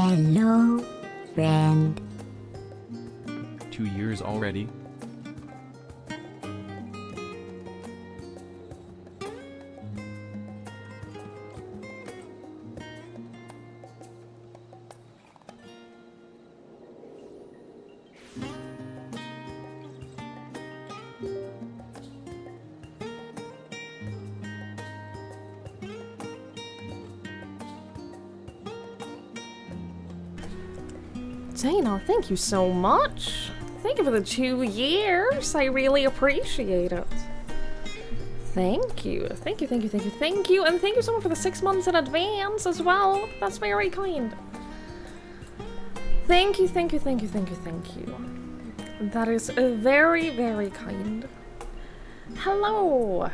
Hello, friend. 2 years already? Dana, thank you so much. Thank you for the 2 years. I really appreciate it. Thank you. Thank you, thank you, thank you, thank you. And thank you so much for the 6 months in advance as well. That's very kind. Thank you, thank you, thank you, thank you, thank you. That is very, very kind. Hello,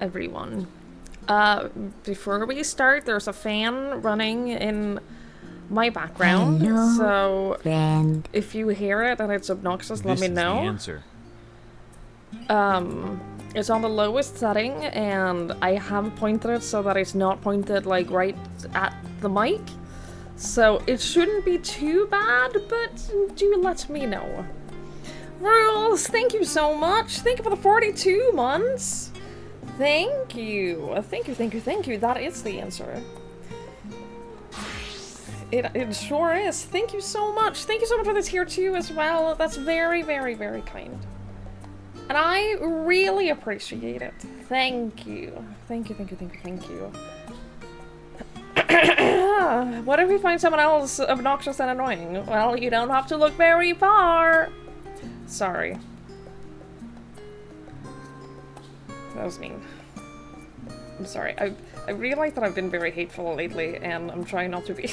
everyone. Before we start, there's a fan running in my background, Hello, so friend. if you hear it and it's obnoxious, let me know. This is the answer. It's on the lowest setting, and I have pointed it so that it's not pointed like right at the mic. So it shouldn't be too bad, but do let me know. Rules, thank you so much. Thank you for the 42 months. Thank you. Thank you, thank you, thank you. That is the answer. It sure is. Thank you so much. Thank you so much for the tier 2 as well. That's very, very, very kind. And I really appreciate it. Thank you. Thank you, thank you, thank you, thank you. What if we find someone else obnoxious and annoying? Well, you don't have to look very far. Sorry. That was mean. I'm sorry. I realize that I've been very hateful lately, and I'm trying not to be.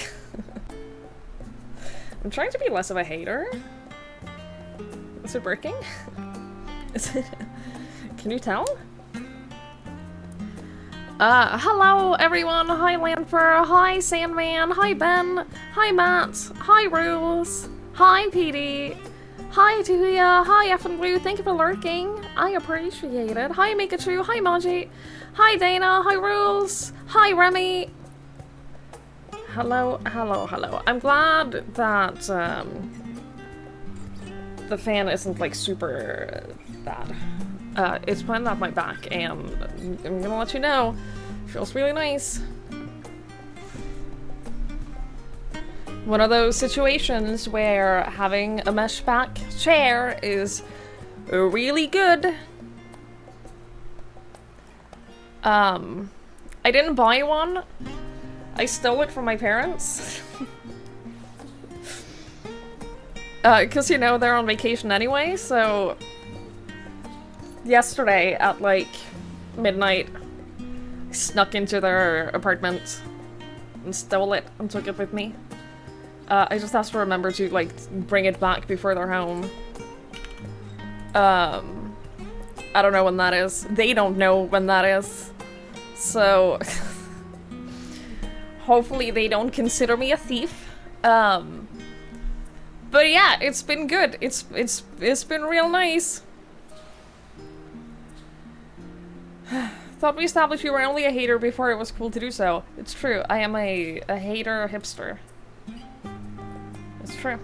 I'm trying to be less of a hater. Is it working? Is it? Can you tell? Hello everyone. Hi Lanfer. Hi Sandman. Hi Ben. Hi Matt. Hi Rules. Hi PD. Hi Tuya. Hi F and Blue. Thank you for lurking. I appreciate it. Hi Mikachu. Hi Maji. Hi Dana. Hi Rules. Hi Remy. Hello, hello, hello. I'm glad that the fan isn't like super bad. It's pointed at my back, and I'm gonna let you know. Feels really nice. One of those situations where having a mesh back chair is really good. I didn't buy one. I stole it from my parents. Cause you know, they're on vacation anyway, so yesterday at like midnight, I snuck into their apartment and stole it and took it with me. I just have to remember to like bring it back before they're home. I don't know when that is. They don't know when that is. So hopefully they don't consider me a thief. But yeah, it's been good. It's been real nice. Thought we established you were only a hater before it was cool to do so. It's true. I am a hater hipster. It's true.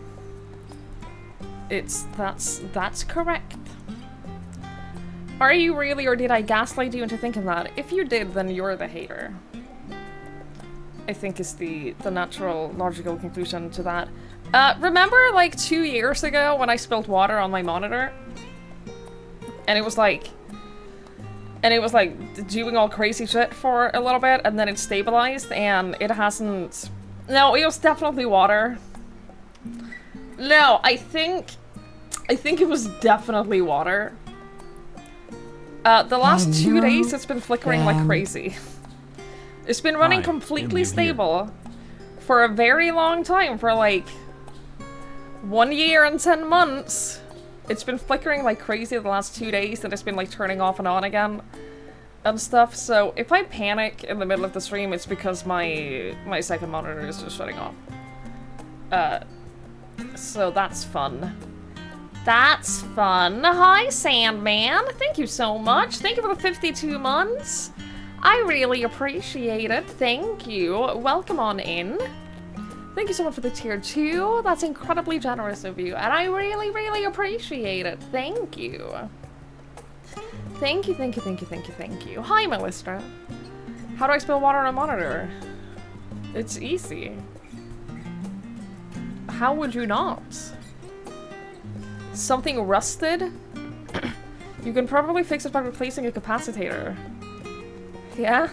That's correct. Are you really, or did I gaslight you into thinking that? If you did, then you're the hater. I think is the natural, logical conclusion to that. Remember like 2 years ago when I spilled water on my monitor? And it was like doing all crazy shit for a little bit, and then it stabilized, and it hasn't... No, it was definitely water. No, I think it was definitely water. The last 2 days it's been flickering like crazy. It's been running completely stable for a very long time, for like 1 year and 10 months. It's been flickering like crazy the last 2 days, and it's been like turning off and on again and stuff. So if I panic in the middle of the stream, it's because my second monitor is just shutting off. So that's fun. That's fun. Hi, Sandman. Thank you so much. Thank you for the 52 months. I really appreciate it. Thank you. Welcome on in. Thank you so much for the tier 2. That's incredibly generous of you, and I really, really appreciate it. Thank you. Thank you, thank you, thank you, thank you, thank you. Hi, Melissa. How do I spill water on a monitor? It's easy. How would you not? Something rusted? You can probably fix it by replacing a capacitor. Yeah?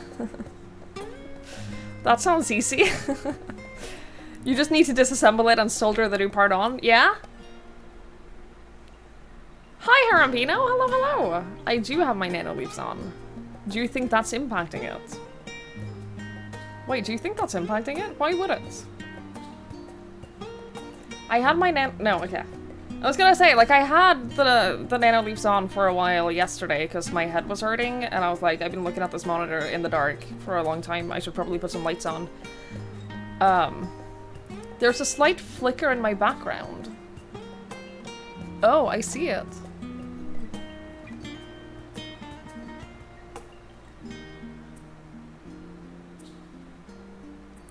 That sounds easy. You just need to disassemble it and solder the new part on. Yeah? Hi, Harampino. Hello, hello. I do have my nano leaves on. Do you think that's impacting it? Wait, do you think that's impacting it? Why would it? I had my no, okay. I was gonna say, like, I had the nano leaves on for a while yesterday because my head was hurting, and I was like, I've been looking at this monitor in the dark for a long time. I should probably put some lights on. There's a slight flicker in my background. Oh, I see it.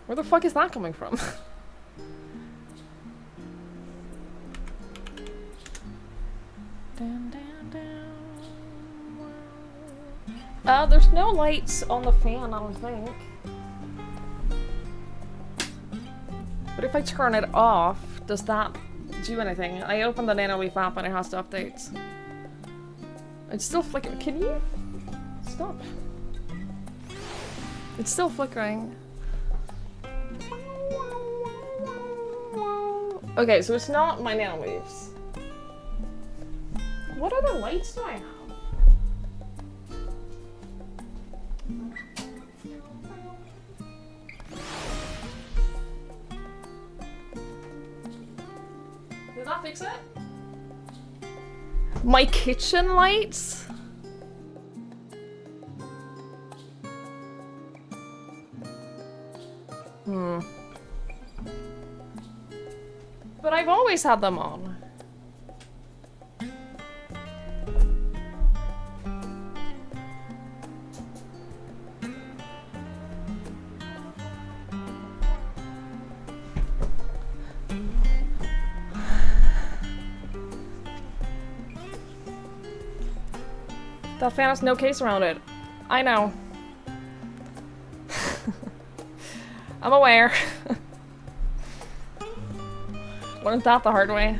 Where the fuck is that coming from? There's no lights on the fan, I don't think. But if I turn it off, does that do anything? I opened the Nanoleaf app and it has to update. It's still flickering. Can you? Stop. It's still flickering. Okay, so it's not my Nanoleafs. What other lights do I have? Did that fix it? My kitchen lights? But I've always had them on. That fan has no case around it. I know. I'm aware. Learned that the hard way.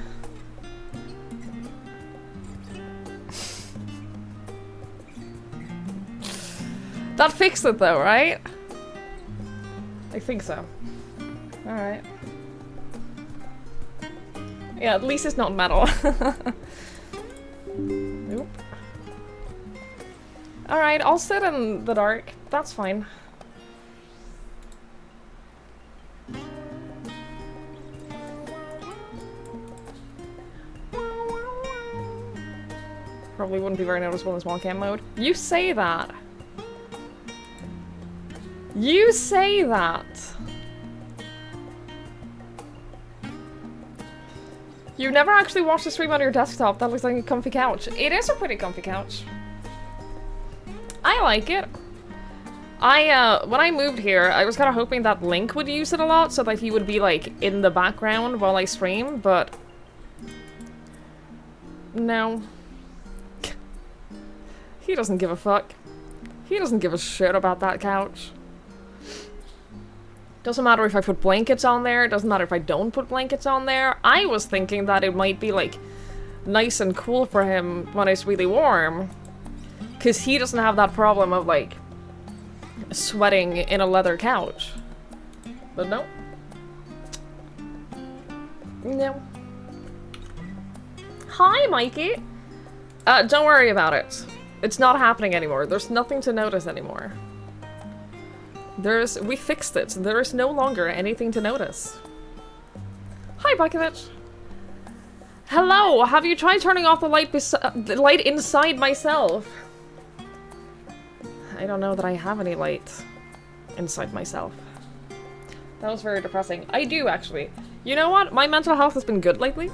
That fixed it though, right? I think so. Alright. Yeah, at least it's not metal. Nope. Alright, I'll sit in the dark. That's fine. Probably wouldn't be very noticeable in small cam mode. You say that. You say that. You never actually watched the stream on your desktop. That looks like a comfy couch. It is a pretty comfy couch. I like it. When I moved here, I was kind of hoping that Link would use it a lot so that he would be, like, in the background while I stream, but... no. He doesn't give a fuck. He doesn't give a shit about that couch. Doesn't matter if I put blankets on there, doesn't matter if I don't put blankets on there. I was thinking that it might be, like, nice and cool for him when it's really warm. Because he doesn't have that problem of, like, sweating in a leather couch. But no. No. Hi, Mikey! Don't worry about it. It's not happening anymore. There's nothing to notice anymore. We fixed it. There is no longer anything to notice. Hi, Bukovich. Hello! Have you tried turning off the light inside myself? I don't know that I have any light inside myself. That was very depressing. I do, actually. You know what? My mental health has been good lately.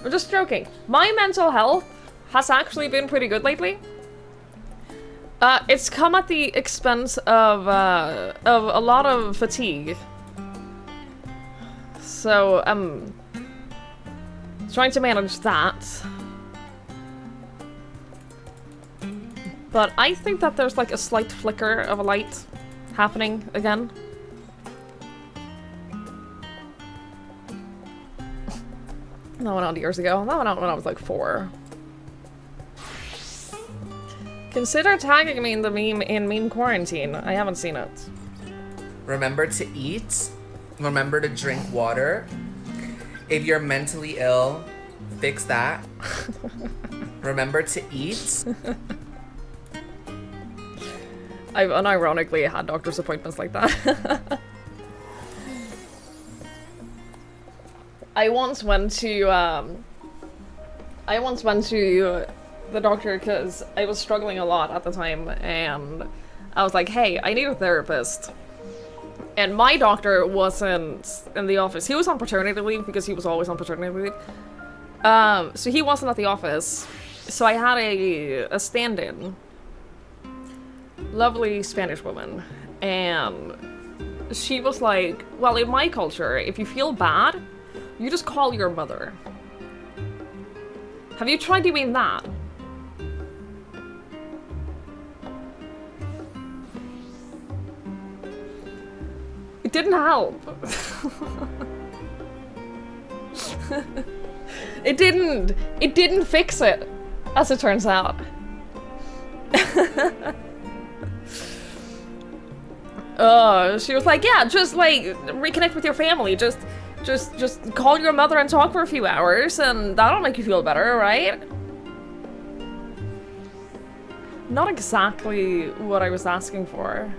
I'm just joking. My mental health has actually been pretty good lately. It's come at the expense of a lot of fatigue. So, trying to manage that. But I think that there's like a slight flicker of a light happening again. That went out years ago. That went out when I was like 4. Consider tagging me in the meme in Meme Quarantine. I haven't seen it. Remember to eat. Remember to drink water. If you're mentally ill, fix that. Remember to eat. I've unironically had doctor's appointments like that. I once went to the doctor because I was struggling a lot at the time, and I was like, hey, I need a therapist. And my doctor wasn't in the office. He was on paternity leave because he was always on paternity leave. So he wasn't at the office. So I had a stand-in. Lovely Spanish woman. And she was like, well, in my culture, if you feel bad, you just call your mother. Have you tried doing that? It didn't help. It didn't fix it, as it turns out. She was like, yeah, just like reconnect with your family. Just call your mother and talk for a few hours, and that'll make you feel better, right? Not exactly what I was asking for.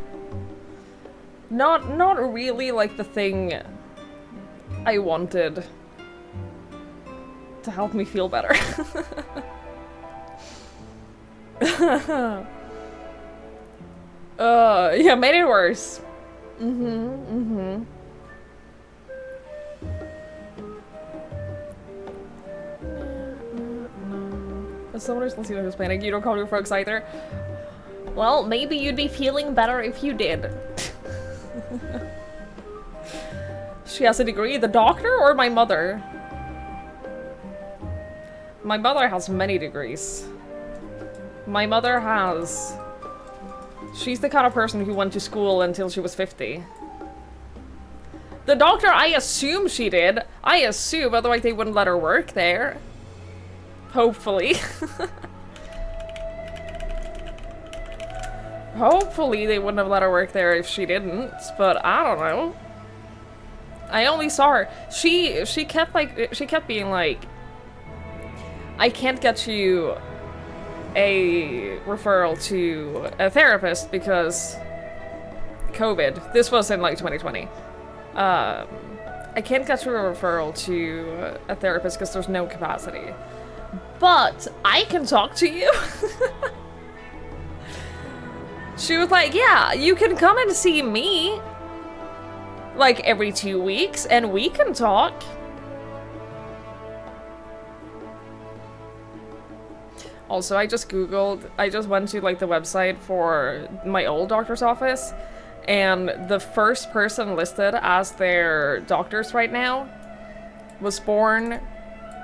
Not really like the thing I wanted to help me feel better. Yeah, made it worse. As someone who's listening to Hispanic, you don't call your folks either. Well, maybe you'd be feeling better if you did. She has a degree. The doctor or my mother? My mother has many degrees. My mother has... She's the kind of person who went to school until she was 50. The doctor, I assume she did. I assume, otherwise they wouldn't let her work there. Hopefully. Hopefully they wouldn't have let her work there if she didn't, but I don't know. I only saw her. She kept being like, I can't get you a referral to a therapist because COVID. This was in like 2020. I can't get you a referral to a therapist because there's no capacity. But I can talk to you. She was like, yeah, you can come and see me like every 2 weeks and we can talk. Also, I just went to like the website for my old doctor's office, and the first person listed as their doctors right now was born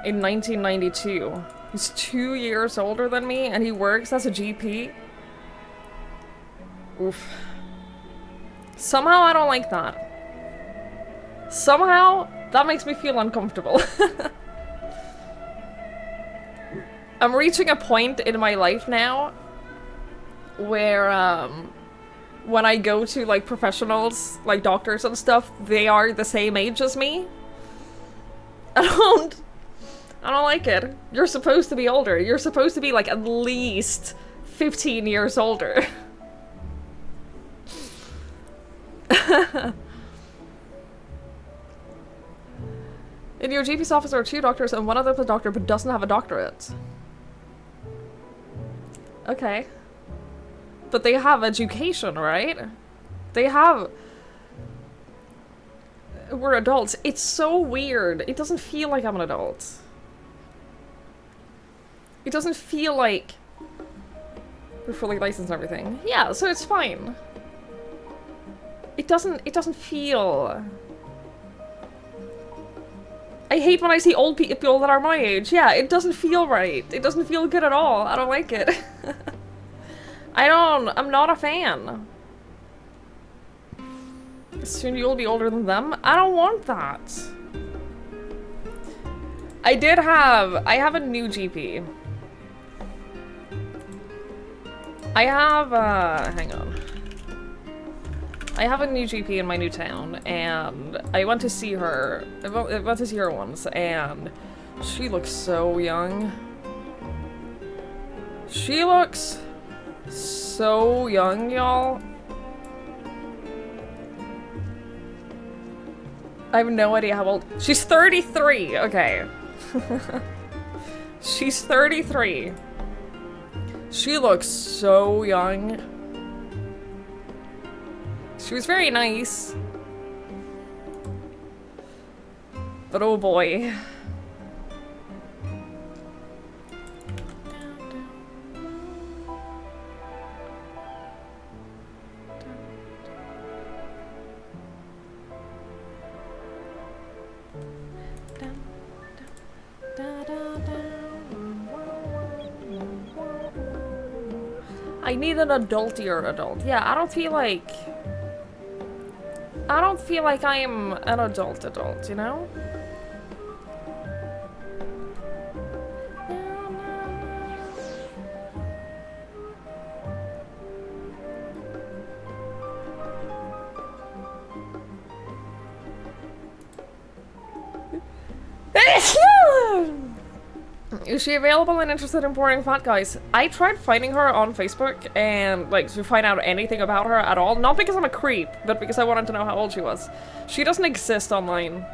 in 1992. He's 2 years older than me, and he works as a GP. Oof. Somehow I don't like that. Somehow that makes me feel uncomfortable. I'm reaching a point in my life now where when I go to like professionals, like doctors and stuff, they are the same age as me. I don't like it. You're supposed to be older. You're supposed to be like at least 15 years older. In your GP's office there are 2 doctors and one of them is a doctor but doesn't have a doctorate. Okay. But they have education, right? They have... We're adults. It's so weird. It doesn't feel like I'm an adult. It doesn't feel like We're fully licensed and everything. Yeah, so it's fine. It doesn't feel... I hate when I see old people that are my age. Yeah, it doesn't feel right. It doesn't feel good at all. I don't like it. I'm not a fan. Soon you'll be older than them. I don't want that. I have a new GP. I have, hang on. I have a new GP in my new town, and I went to see her. I went to see her once, and she looks so young. She looks so young, y'all. I have no idea how old. She's 33. Okay. She's 33. She looks so young. She was very nice. But oh boy. I need an adultier adult. Yeah, I don't feel like I'm an adult, you know? Is she available and interested in boarding fat guys? I tried finding her on Facebook and, like, to find out anything about her at all. Not because I'm a creep, but because I wanted to know how old she was. She doesn't exist online.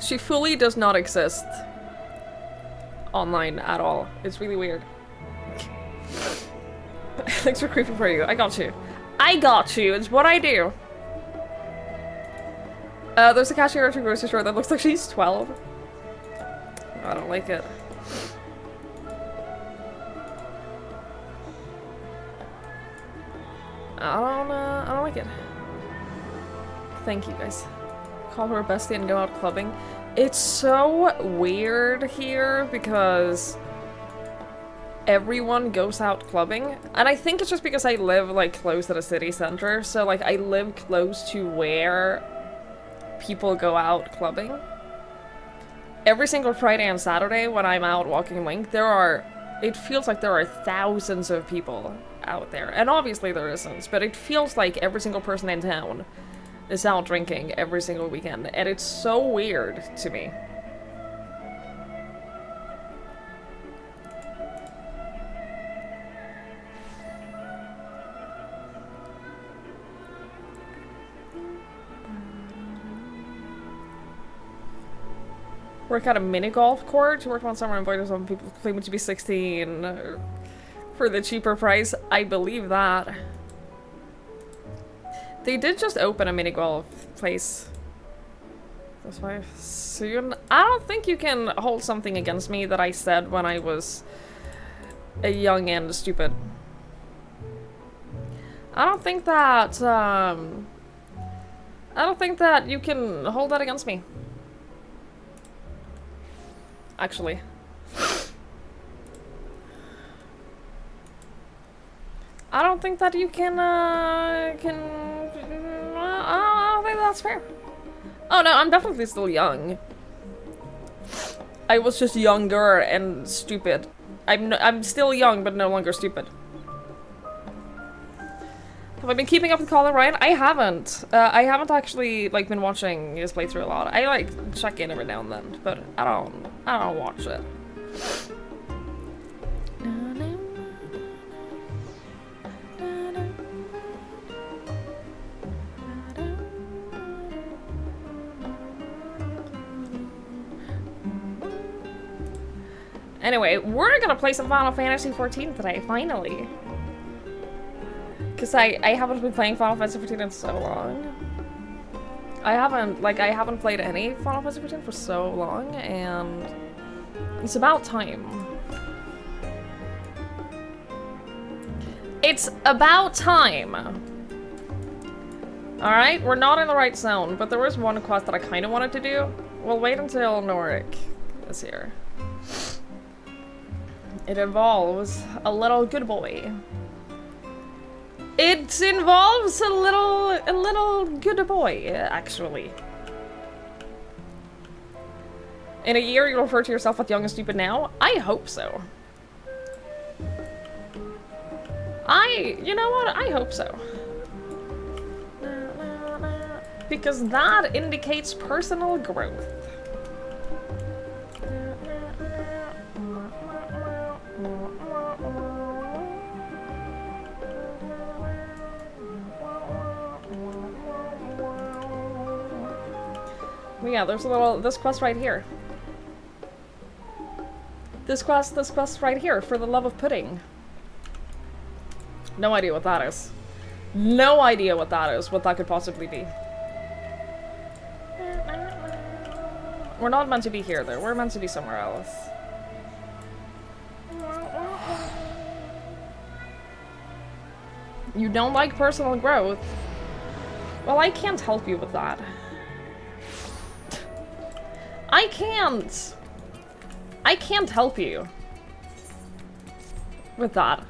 She fully does not exist online at all. It's really weird. Thanks for creeping for you. I got you. I got you. It's what I do. There's a cashier at your grocery store that looks like she's 12. I don't like it. I don't like it. Thank you guys. Call her a bestie and go out clubbing. It's so weird here because everyone goes out clubbing. And I think it's just because I live like close to the city center. So like I live close to where people go out clubbing. Every single Friday and Saturday when I'm out walking Link, it feels like there are thousands of people out there. And obviously there isn't, but it feels like every single person in town is out drinking every single weekend. And it's so weird to me. Work at a mini golf court. Worked one summer and invited some people claiming to be 16 for the cheaper price. I believe that. They did just open a mini golf place. That's why soon. I don't think you can hold something against me that I said when I was a young and stupid. I don't think that you can hold that against me. Actually. I don't think that you can, I don't think that's fair. Oh no, I'm definitely still young. I was just younger and stupid. I'm still young, but no longer stupid. Have I been keeping up with Colin Ryan? I haven't. I haven't actually like been watching his playthrough a lot. I like check in every now and then, but I don't watch it. Anyway, we're gonna play some Final Fantasy XIV today, finally. Because I haven't been playing Final Fantasy XIV in so long. I haven't played any Final Fantasy XIV for so long, and it's about time. It's about time. Alright, we're not in the right zone, but there was one quest that I kind of wanted to do. We'll wait until Norik is here. It involves a little good boy. It involves a little good boy, actually. In a year, you'll refer to yourself as young and stupid now? I hope so. You know what? I hope so. Because that indicates personal growth. Yeah, there's this quest right here. This quest right here, for the love of pudding. No idea what that is. No idea what that is, what that could possibly be. We're not meant to be here, though. We're meant to be somewhere else. You don't like personal growth? Well, I can't help you with that. I can't! I can't help you with that.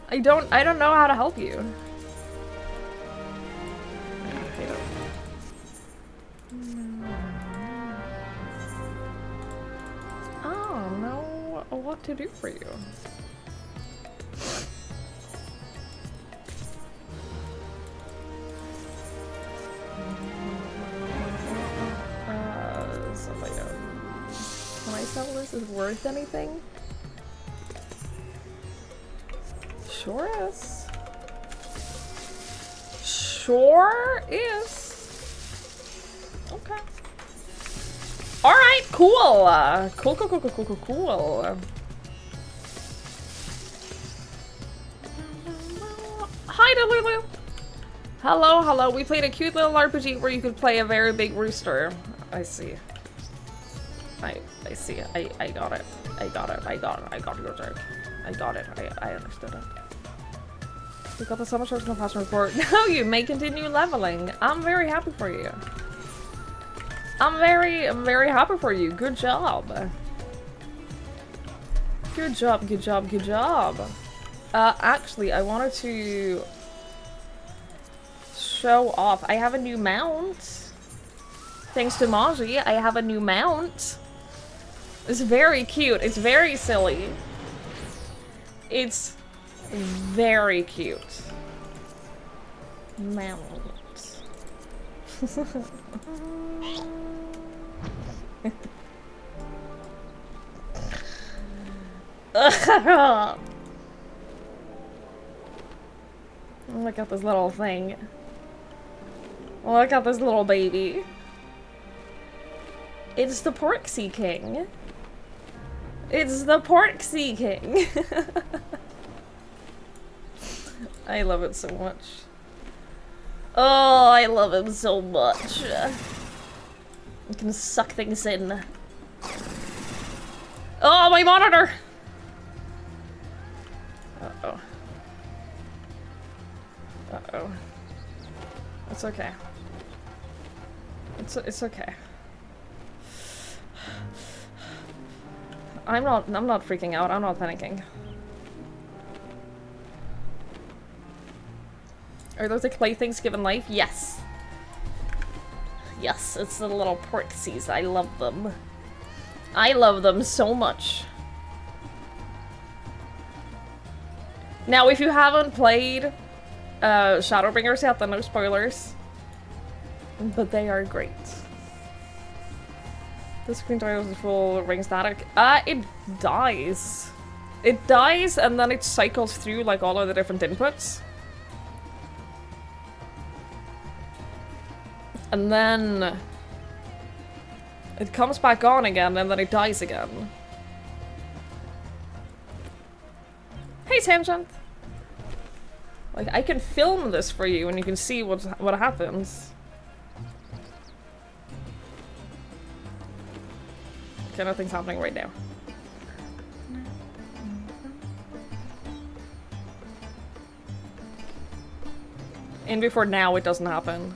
I don't know how to help you. I don't know what to do for you. Can I sell this? Is it worth anything? Sure is. Sure is. Okay. Alright, cool. Cool. Hi, Delulu. Hello. We played a cute little RPG where you could play a very big rooster. I see. I see. I got it. I got your joke. I got it. I understood it. You got the summer shorts in the passion report. No, you may continue leveling. I'm very happy for you. I'm very happy for you. Good job. Good job. Actually, I wanted to show off. I have a new mount. Thanks to Maji, I have a new mount. It's very cute. It's very silly. It's very cute. Mount. Look at this little thing. Look at this little baby. It's the Porksy King. It's the Porksy King. I love it so much. Oh, I love him so much. You can suck things in. Oh, my monitor! Uh-oh. Uh-oh. It's okay. It's okay. I'm not freaking out. I'm not panicking. Are those like playthings given life? Yes. Yes, it's the little porksies. I love them. I love them so much. Now, if you haven't played Shadowbringers yet, then no spoilers. But they are great. The screen dial is full ring static. It dies. It dies and then it cycles through like all of the different inputs. And then it comes back on again and then it dies again. Hey Tangent! Like, I can film this for you and you can see what happens. Okay, nothing's happening right now. In before now, it doesn't happen.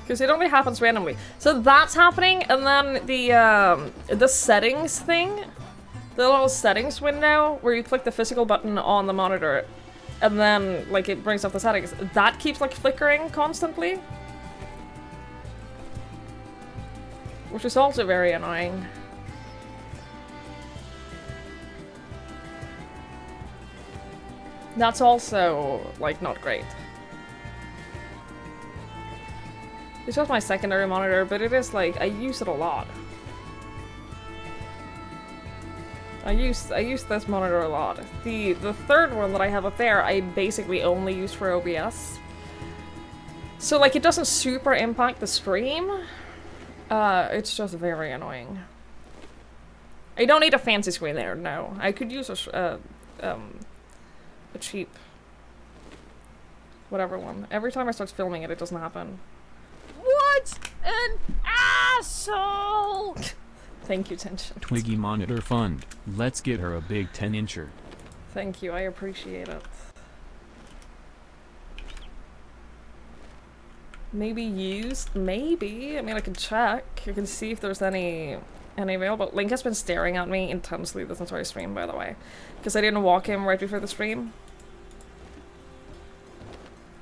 Because it only happens randomly. So that's happening, and then the settings thing, the little settings window where you click the physical button on the monitor, and then like it brings up the settings. That keeps like flickering constantly, which is also very annoying. That's also like not great. It's just my secondary monitor, but it is like I use it a lot. I use this monitor a lot. The third one that I have up there, I basically only use for OBS. So like it doesn't super impact the stream. It's just very annoying. I don't need a fancy screen there. No, I could use a cheap whatever one. Every time I start filming it, it doesn't happen. What an asshole! Thank you, Tension. Twiggy Monitor Fund. Let's get her a big 10-incher. Thank you, I appreciate it. Maybe used? Maybe. I mean, I can check. I can see if there's any available. Link has been staring at me intensely this entire stream, by the way. Because I didn't walk him right before the stream.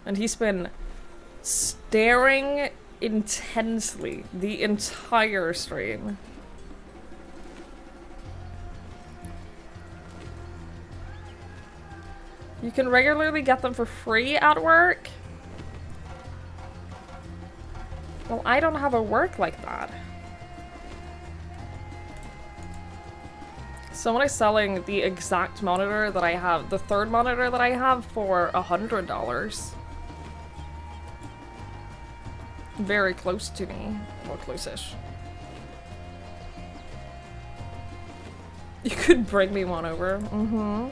And he's been staring intensely the entire stream. You can regularly get them for free at work. Well, I don't have a work like that. Someone is selling the exact monitor that I have, the third monitor that I have, for $100. Very close to me. Or close-ish. You could bring me one over. Mm-hmm.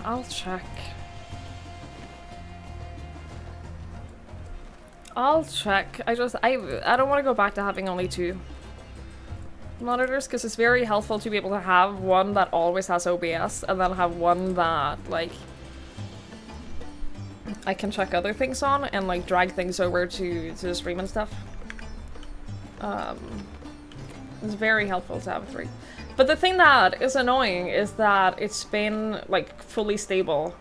I'll check. I'll check. I don't want to go back to having only 2 monitors, because it's very helpful to be able to have one that always has OBS and then have one that like I can check other things on and like drag things over to the stream and stuff. It's very helpful to have 3. But the thing that is annoying is that it's been like fully stable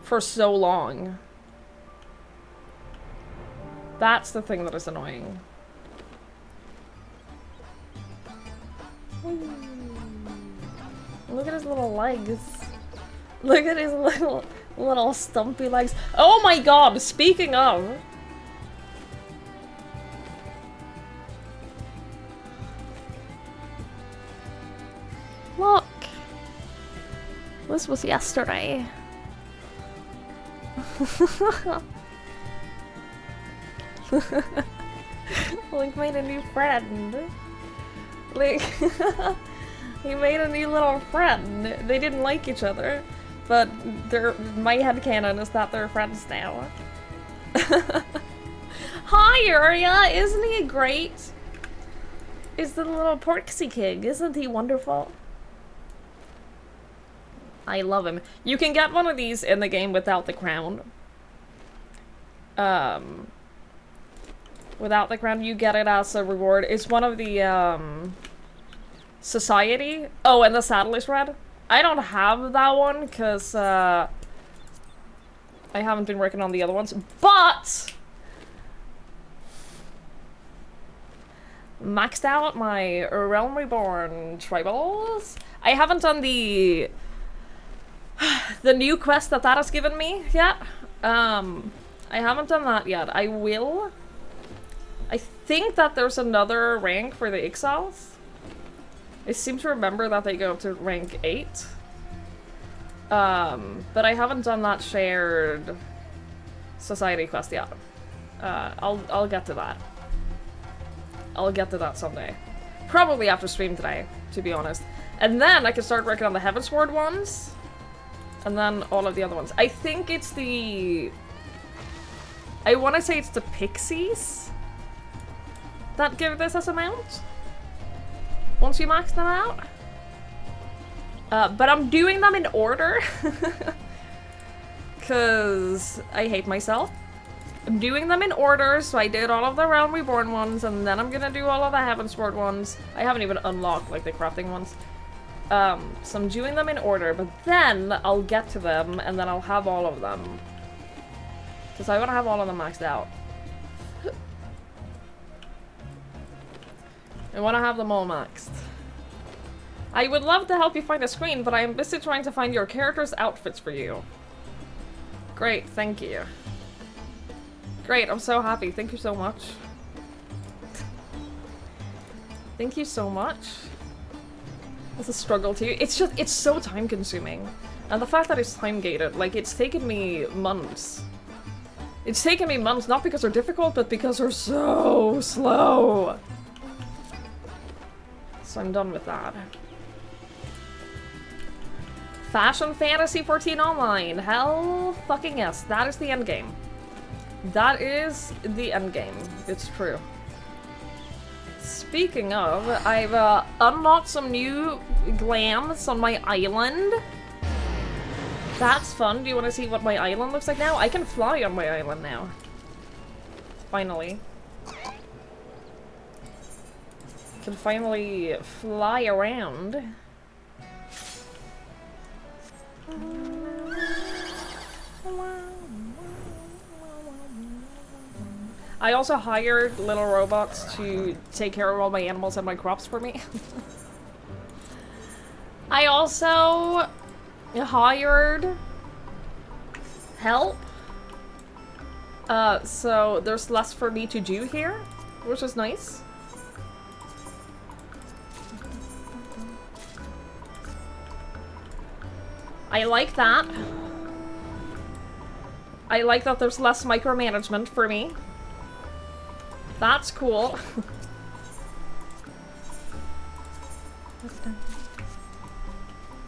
for so long. That's the thing that is annoying. Look at his little legs. Look at his little stumpy legs. Oh my god, speaking of. Look. This was yesterday. Link made a new friend. Link, he made a new little friend. They didn't like each other, but my headcanon is that they're friends now. Hi, Uria! Isn't he great? Is the little Porksy King, isn't he wonderful? I love him. You can get one of these in the game without the crown. Without the crown, you get it as a reward. It's one of the, Society. Oh, and the saddle is red. I don't have that one, because, I haven't been working on the other ones. But! Maxed out my Realm Reborn tribals. I haven't done the new quest that has given me yet. I haven't done that yet. I will. I think that there's another rank for the exiles. I seem to remember that they go up to rank 8. But I haven't done that shared society quest yet. I'll get to that. I'll get to that someday. Probably after stream today, to be honest. And then I can start working on the Heavensward ones. And then all of the other ones. I think it's the... I want to say it's the pixies that give this as a mount. Once you max them out. But I'm doing them in order. Because I hate myself. I'm doing them in order, so I did all of the Realm Reborn ones, and then I'm gonna do all of the Heavensward ones. I haven't even unlocked, like, the crafting ones. So I'm doing them in order, but then I'll get to them, and then I'll have all of them. Because I want to have all of them maxed out. I want to have them all maxed. I would love to help you find a screen, but I am busy trying to find your character's outfits for you. Great, thank you. Great, I'm so happy. Thank you so much. Thank you so much. It's a struggle too. It's just, it's so time consuming. And the fact that it's time gated, like, it's taken me months. It's taken me months, not because they're difficult, but because they're so slow. So I'm done with that. Fashion Fantasy 14 Online. Hell fucking yes. That is the end game. That is the end game. It's true. Speaking of, I've unlocked some new glams on my island. That's fun. Do you want to see what my island looks like now? I can fly on my island now. Finally. Can finally fly around. I also hired little robots to take care of all my animals and my crops for me. I also hired help. So there's less for me to do here, which is nice. I like that. I like that there's less micromanagement for me. That's cool.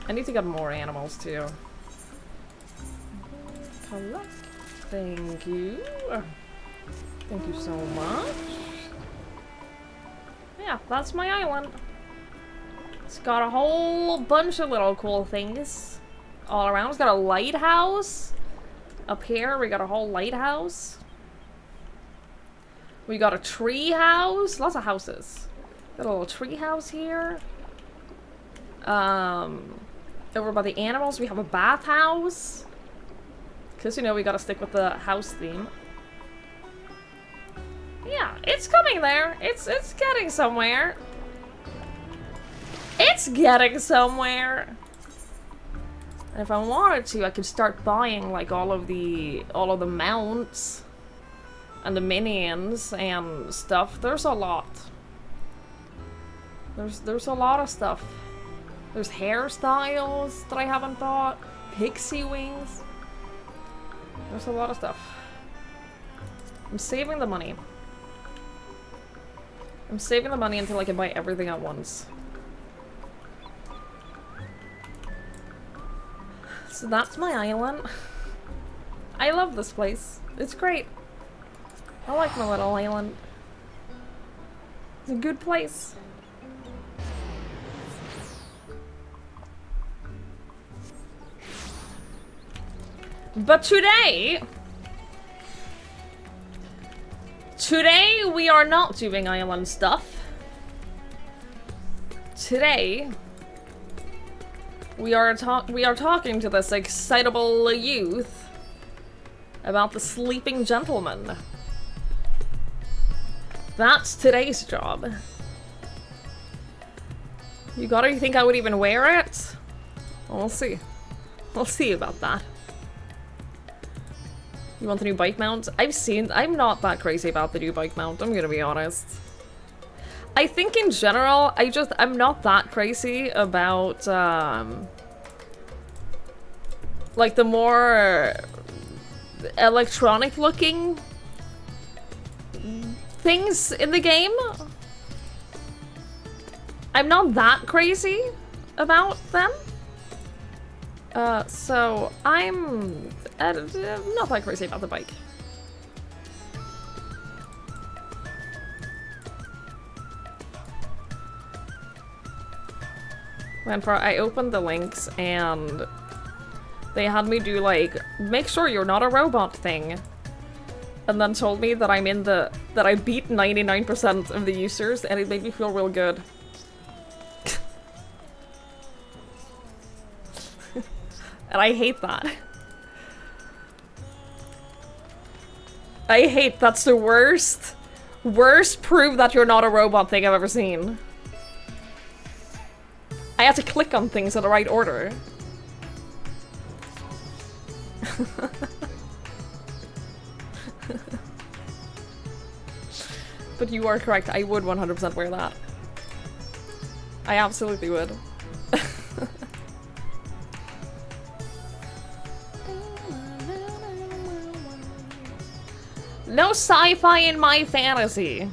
I need to get more animals too. Collect. Thank you. Thank you so much. Yeah, that's my island. It's got a whole bunch of little cool things all around. It's got a lighthouse. Up here, we got a whole lighthouse. We got a tree house. Lots of houses. Got a little tree house here. Over by the animals, we have a bathhouse. Because, you know, we gotta stick with the house theme. Yeah, it's coming there. It's getting somewhere. It's getting somewhere. And if I wanted to, I could start buying like all of the mounts and the minions and stuff. There's a lot. There's a lot of stuff. There's hairstyles that I haven't bought. Pixie wings. There's a lot of stuff. I'm saving the money. I'm saving the money until I can buy everything at once. So that's my island. I love this place. It's great. I like my little island. It's a good place. But today we are not doing island stuff. Today we are talking to this excitable youth about the sleeping gentleman. That's today's job. You gotta think I would even wear it? We'll see. We'll see about that. You want the new bike mount? I'm not that crazy about the new bike mount, I'm gonna be honest. I think in general, I'm not that crazy about, like the more electronic looking things in the game. I'm not that crazy about them. So I'm not that crazy about the bike. Whenever I opened the links and they had me do like, make sure you're not a robot thing. And then told me that that I beat 99% of the users and it made me feel real good. And I hate that. I hate, that's the worst prove that you're not a robot thing I've ever seen. I had to click on things in the right order. But you are correct, I would 100% wear that. I absolutely would. No sci-fi in my fantasy.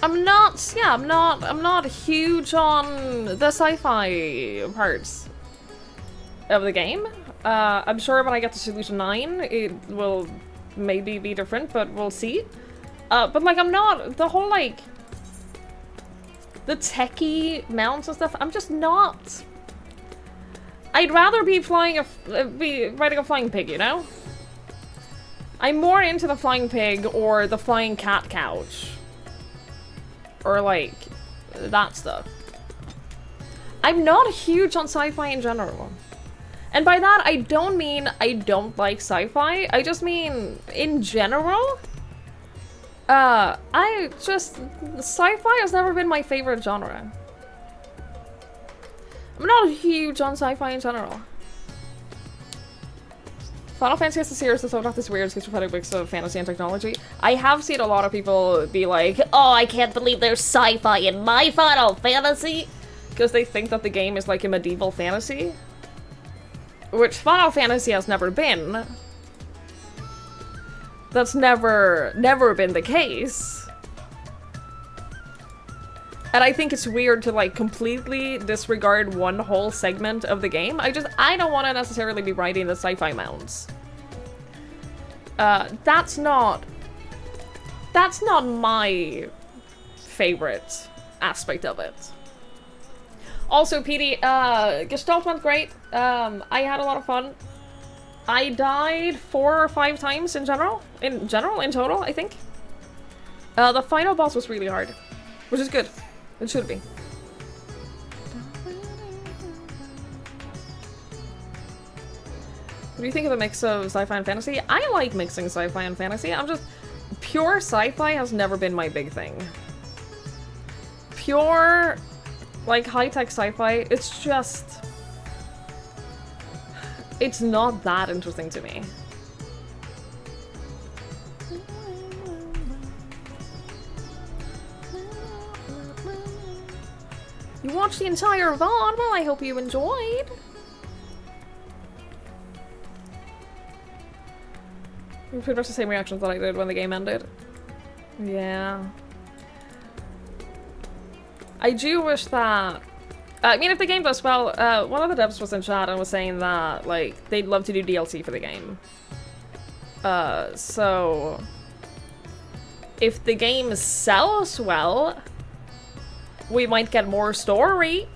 I'm not huge on the sci-fi parts of the game. I'm sure when I get to Solution 9, it will maybe be different, but we'll see. But like, I'm not, the whole like, the techie mounts and stuff, I'm just not. I'd rather be riding a flying pig, you know? I'm more into the flying pig or the flying cat couch. Or like, that stuff. I'm not huge on sci-fi in general. And by that, I don't mean I don't like sci-fi. I just mean, in general, sci-fi has never been my favorite genre. I'm not huge on sci-fi in general. Final Fantasy has a series that's about this weird schizophrenic mix of fantasy and technology. I have seen a lot of people be like, oh, I can't believe there's sci-fi in my Final Fantasy! Because they think that the game is like a medieval fantasy. Which Final Fantasy has never been. That's never been the case. And I think it's weird to like completely disregard one whole segment of the game. I don't want to necessarily be riding the sci-fi mounts. That's not my favorite aspect of it. Also, PD, Gestalt went great. I had a lot of fun. I died 4 or 5 times in total, I think. The final boss was really hard, which is good. It should be. What do you think of the mix of sci-fi and fantasy? I like mixing sci-fi and fantasy. Pure sci-fi has never been my big thing. Pure, like, high-tech sci-fi, it's not that interesting to me. You watched the entire VOD? Well, I hope you enjoyed. Pretty much the same reactions that I did when the game ended. Yeah. I do wish that... I mean, if the game does well, one of the devs was in chat and was saying that, like, they'd love to do DLC for the game. So... if the game sells well... we might get more story.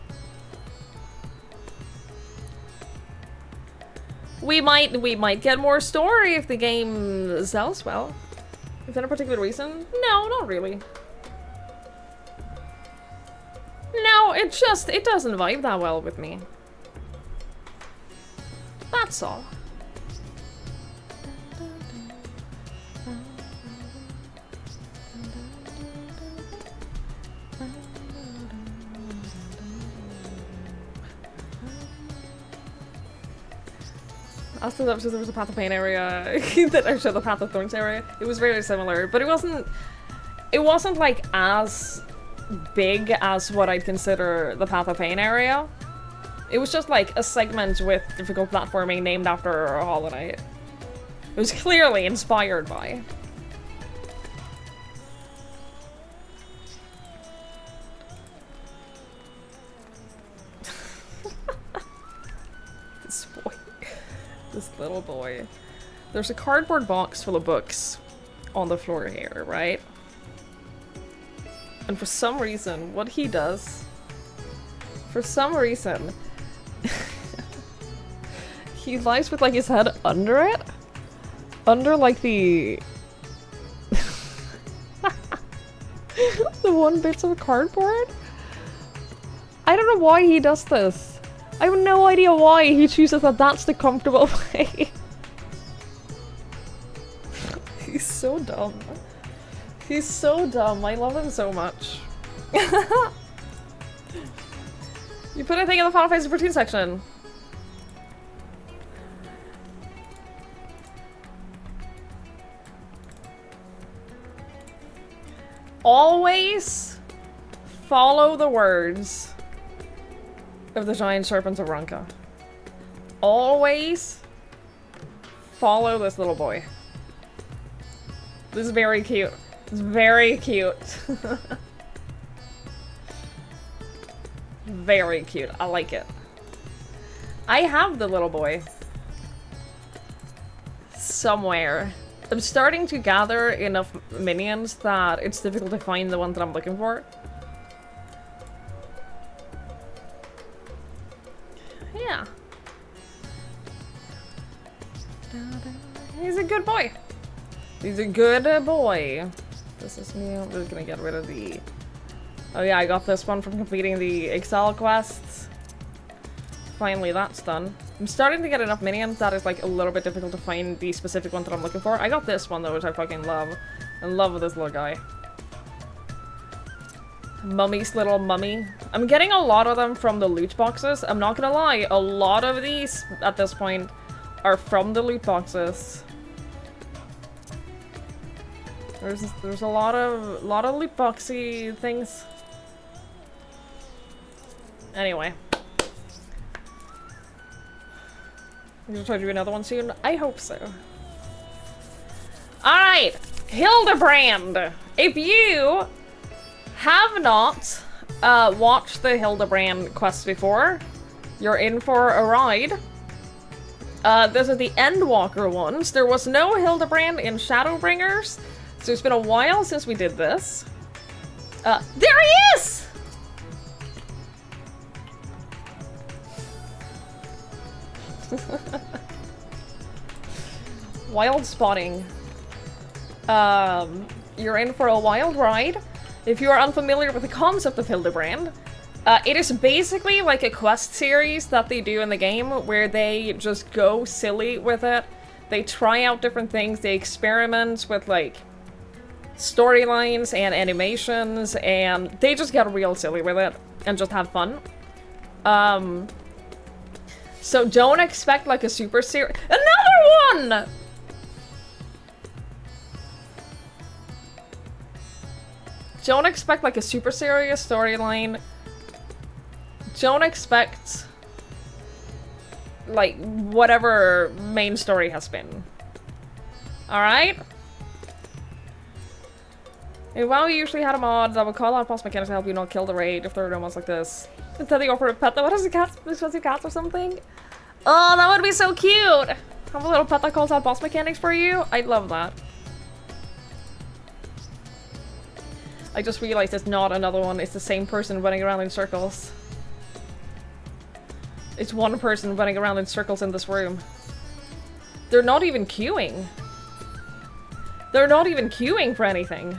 We might get more story if the game sells well. Is that a particular reason? No, not really. No, it doesn't vibe that well with me. That's all. Also, there was a Path of Pain area that I showed the Path of Thorns area. It was very similar, but it wasn't like as big as what I'd consider the Path of Pain area. It was just like a segment with difficult platforming named after a Hollow Knight. It was clearly inspired by. This little boy. There's a cardboard box full of books on the floor here, right? And for some reason, what he does, for some reason, he lies with like his head under it. Under like the... the one bits of cardboard? I don't know why he does this. I have no idea why he chooses that that's the comfortable way. He's so dumb. He's so dumb. I love him so much. You put a thing in the Final Fantasy 14 section. Always follow the words of the giant serpents of Ranka. Always follow this little boy. This is very cute. It's very cute. Very cute. I like it. I have the little boy. Somewhere. I'm starting to gather enough minions that it's difficult to find the one that I'm looking for. Yeah. He's a good boy. He's a good boy. This is me. I'm just gonna get rid of the... Oh yeah, I got this one from completing the Excel quests. Finally, that's done. I'm starting to get enough minions that it's like a little bit difficult to find the specific one that I'm looking for. I got this one though, which I fucking love. I'm in love with this little guy. Mummy's little mummy. I'm getting a lot of them from the loot boxes. I'm not gonna lie, a lot of these at this point are from the loot boxes. There's a lot of loot boxy things. Anyway. I'm gonna try to do another one soon. I hope so. Alright! Hildibrand! If you have not watched the Hildibrand quest before, you're in for a ride. This is the endwalker ones. There was no Hildibrand in Shadowbringers, so it's been a while since we did this. There he is! Wild spotting. You're in for a wild ride. If you are unfamiliar with the concept of Hildibrand, it is basically like a quest series that they do in the game where they just go silly with it. They try out different things, they experiment with like storylines and animations, and they just get real silly with it and just have fun. So don't expect like a super serious— Another one! Don't expect like a super serious storyline. Don't expect like whatever main story has been. Alright? And while we usually had a mod that would call out boss mechanics to help you not kill the raid if there are no ones like this. Instead they offer a pet that— what is a cat? Expensive cats or something? Oh, that would be so cute! Have a little pet that calls out boss mechanics for you? I'd love that. I just realized it's not another one, it's the same person running around in circles. It's one person running around in circles in this room. They're not even queuing. They're not even queuing for anything.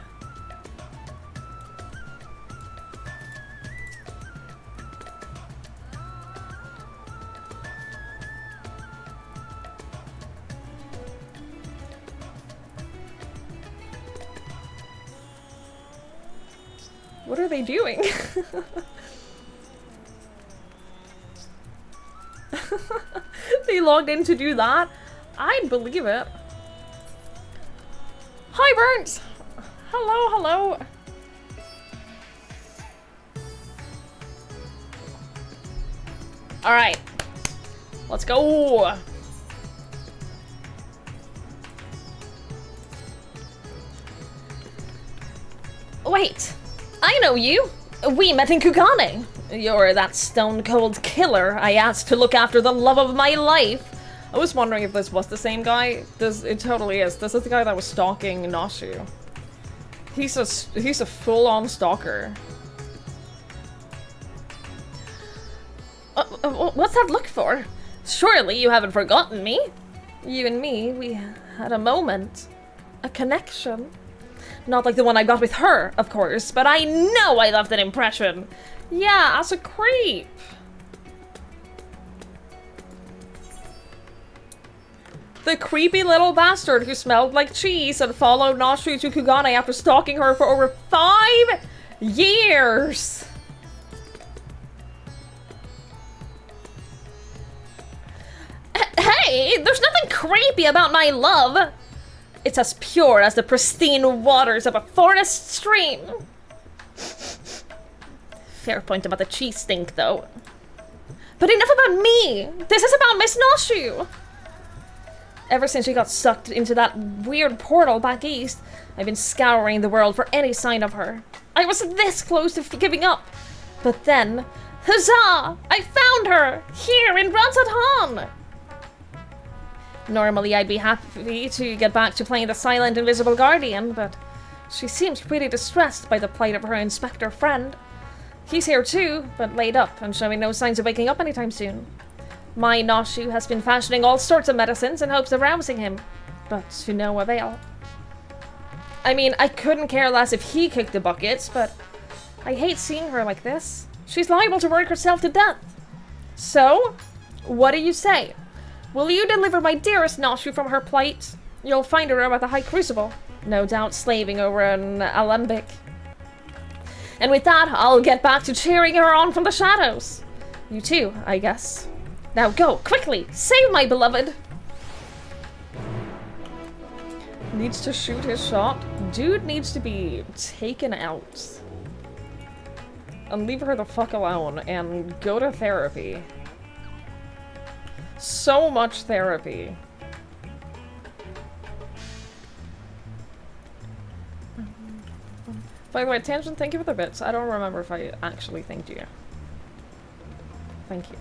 What are they doing? They logged in to do that? I'd believe it. Hi, Burnt! Hello, hello. Alright. Let's go! Wait! I know you! We met in Kugane! You're that stone-cold killer I asked to look after the love of my life. I was wondering if this was the same guy. It totally is. This is the guy that was stalking Nashu. He's a full-on stalker. What's that look for? Surely you haven't forgotten me? You and me, we had a moment. A connection. Not like the one I got with her, of course, but I know I left an impression. Yeah, as a creep. The creepy little bastard who smelled like cheese and followed Nashu to Kugane after stalking her for over 5 years. Hey, there's nothing creepy about my love. It's as pure as the pristine waters of a forest stream. Fair point about the cheese stink, though. But enough about me. This is about Miss Nashu. Ever since she got sucked into that weird portal back east, I've been scouring the world for any sign of her. I was this close to giving up. But then, huzzah! I found her! Here in Ransadhan! Normally I'd be happy to get back to playing the silent invisible guardian, but she seems pretty distressed by the plight of her inspector friend. He's here too, but laid up and showing no signs of waking up anytime soon. My Nashu has been fashioning all sorts of medicines in hopes of rousing him, but to no avail. I mean, I couldn't care less if he kicked the buckets, but I hate seeing her like this. She's liable to work herself to death. So, what do you say? Will you deliver my dearest Nashu from her plight? You'll find her at the High Crucible, no doubt slaving over an alembic. And with that, I'll get back to cheering her on from the shadows. You too, I guess. Now go, quickly! Save my beloved! Needs to shoot his shot. Dude needs to be taken out. And leave her the fuck alone and go to therapy. So much therapy. By the way, Tangent, thank you for the bits. I don't remember if I actually thanked you. Thank you.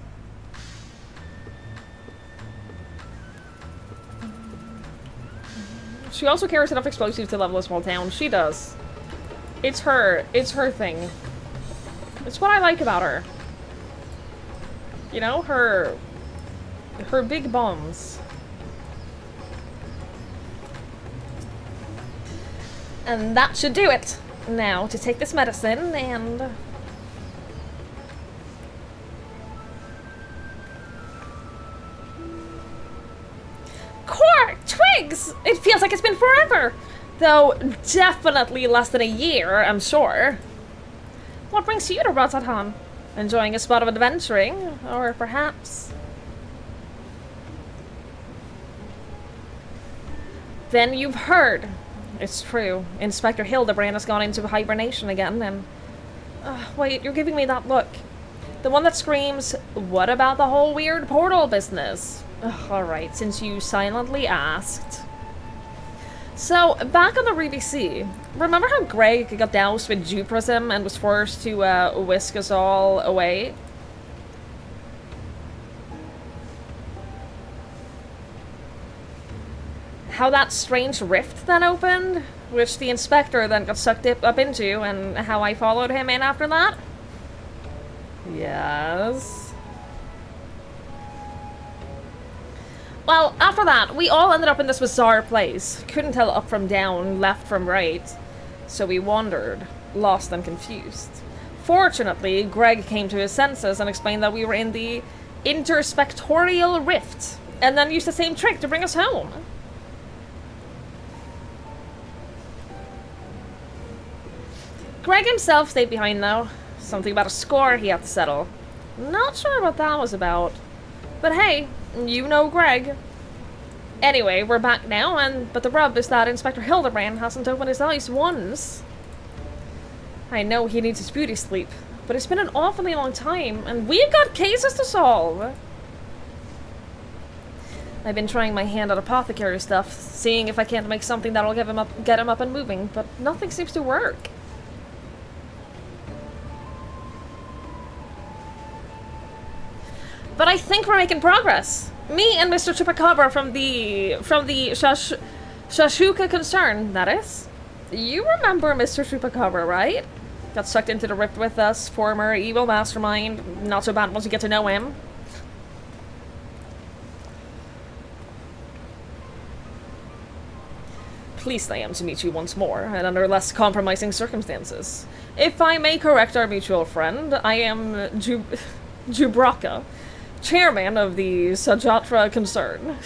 She also carries enough explosives to level a small town. She does. It's her thing. It's what I like about her. You know, her big bombs. And that should do it. Now, to take this medicine and... Core! Twigs! It feels like it's been forever! Though, definitely less than a year, I'm sure. What brings you to Razadhan? Enjoying a spot of adventuring? Or perhaps... Then you've heard. It's true. Inspector Hildibrand has gone into hibernation again, and... wait, you're giving me that look. The one that screams, what about the whole weird portal business? Alright, since you silently asked. So, back on the Ruby Sea, remember how Greg got doused with Dew Prism and was forced to whisk us all away? How that strange rift then opened, which the inspector then got sucked up into, and how I followed him in after that? Yes. Well, after that, we all ended up in this bizarre place. Couldn't tell up from down, left from right. So we wandered, lost and confused. Fortunately, Greg came to his senses and explained that we were in the interspectorial rift, and then used the same trick to bring us home. Greg himself stayed behind, though. Something about a score he had to settle. Not sure what that was about. But hey, you know Greg. Anyway, we're back now, but the rub is that Inspector Hildibrand hasn't opened his eyes once. I know he needs his beauty sleep, but it's been an awfully long time, and we've got cases to solve. I've been trying my hand at apothecary stuff, seeing if I can't make something that'll get him up and moving, but nothing seems to work. But I think we're making progress. Me and Mr. Chupacabra from the Shashuka concern, that is. You remember Mr. Chupacabra, right? Got sucked into the rift with us, former evil mastermind. Not so bad once you get to know him. Pleased I am to meet you once more, and under less compromising circumstances. If I may correct our mutual friend, I am Jubraka, chairman of the Sajatra concern.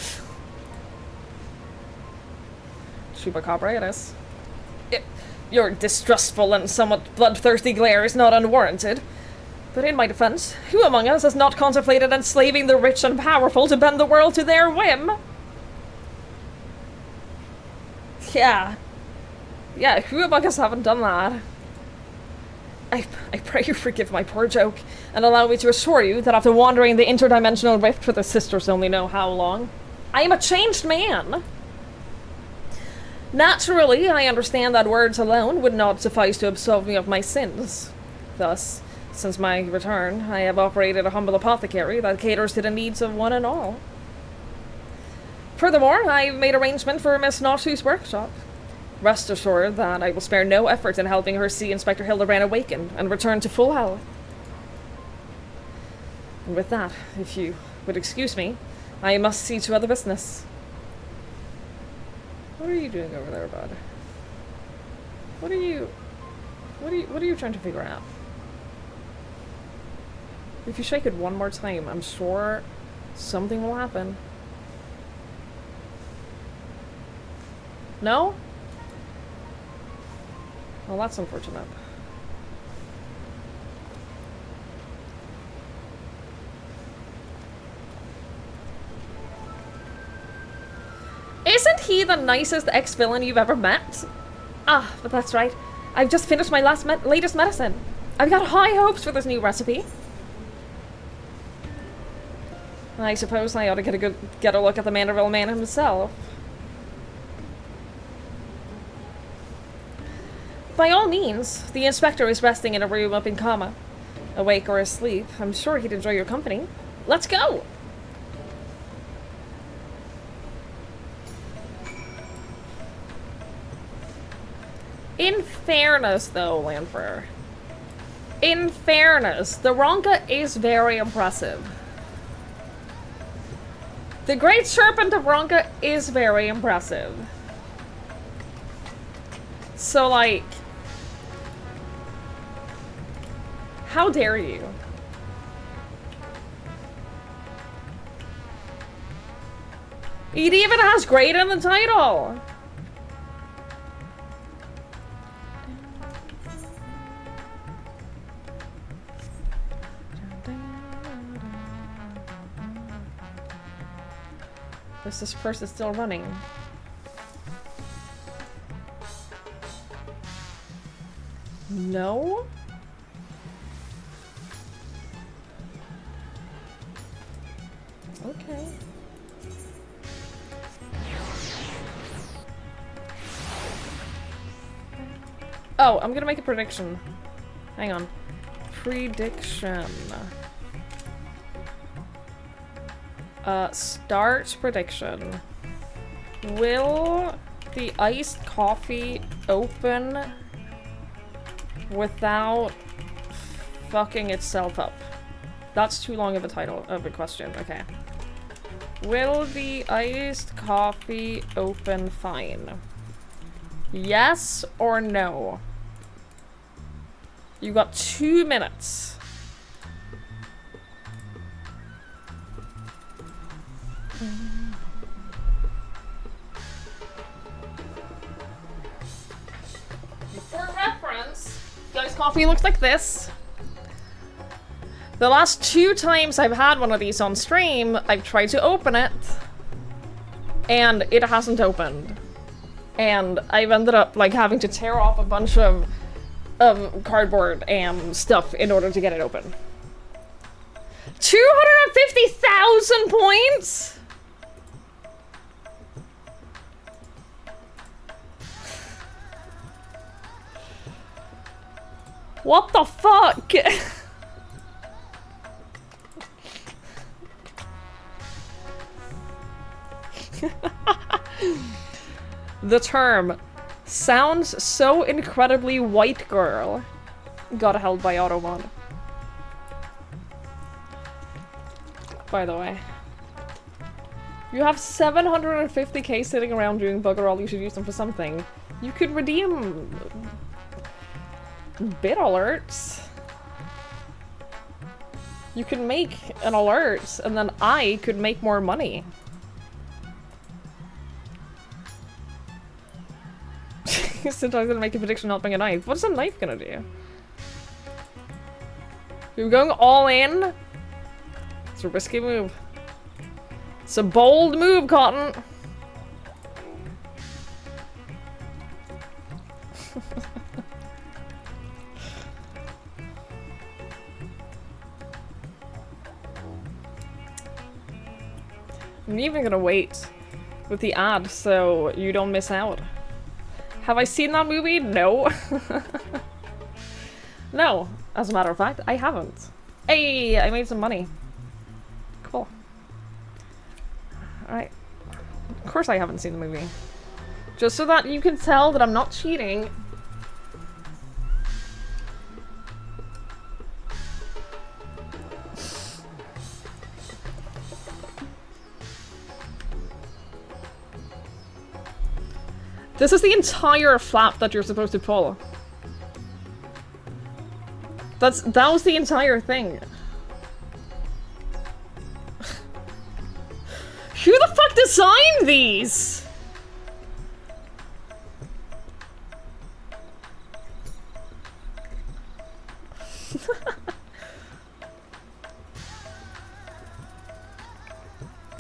Chupacabra, it is. Your distrustful and somewhat bloodthirsty glare is not unwarranted. But in my defense, who among us has not contemplated enslaving the rich and powerful to bend the world to their whim? Yeah, who among us haven't done that? I pray you forgive my poor joke, and allow me to assure you that after wandering the interdimensional rift for the sisters only know how long, I am a changed man. Naturally, I understand that words alone would not suffice to absolve me of my sins. Thus, since my return, I have operated a humble apothecary that caters to the needs of one and all. Furthermore, I've made arrangement for Miss Naughty's workshop. Rest assured that I will spare no effort in helping her see Inspector Hildibrand awaken and return to full health. And with that, if you would excuse me, I must see to other business. What are you doing over there, bud? What are you trying to figure out? If you shake it one more time, I'm sure something will happen. No? Well, that's unfortunate. Isn't he the nicest ex-villain you've ever met? Ah, but that's right. I've just finished my latest medicine. I've got high hopes for this new recipe. I suppose I ought to get a look at the Manderville man himself. By all means, the inspector is resting in a room up in Kama. Awake or asleep, I'm sure he'd enjoy your company. Let's go! In fairness, though, Lanfer. In fairness, the Ronka is very impressive. The Great Serpent of Ronka is very impressive. So, like... how dare you? It even has great in the title! This person's still running. No? Okay. Oh, I'm gonna make a prediction. Hang on. Prediction. Start prediction. Will the iced coffee open without fucking itself up? That's too long of a title of a question. Okay. Will the iced coffee open fine? Yes or no? You got 2 minutes. For reference, guys, coffee looks like this. The last 2 times I've had one of these on stream, I've tried to open it, and it hasn't opened. And I've ended up, like, having to tear off a bunch of cardboard and stuff in order to get it open. 250,000 points?! What the fuck? The term sounds so incredibly white girl got held by Automod. By the way. You have 750k sitting around doing bugger all, you should use them for something. You could redeem bit alerts. You could make an alert, and then I could make more money. Sometimes gonna make a prediction not bring a knife. What's a knife gonna do? You're going all in? It's a risky move. It's a bold move, Cotton. I'm even gonna wait with the ad so you don't miss out. Have I seen that movie? No. No, as a matter of fact, I haven't. Hey, I made some money. Cool. Alright. Of course I haven't seen the movie. Just so that you can tell that I'm not cheating. This is the entire flap that you're supposed to pull. That was the entire thing. Who the fuck designed these?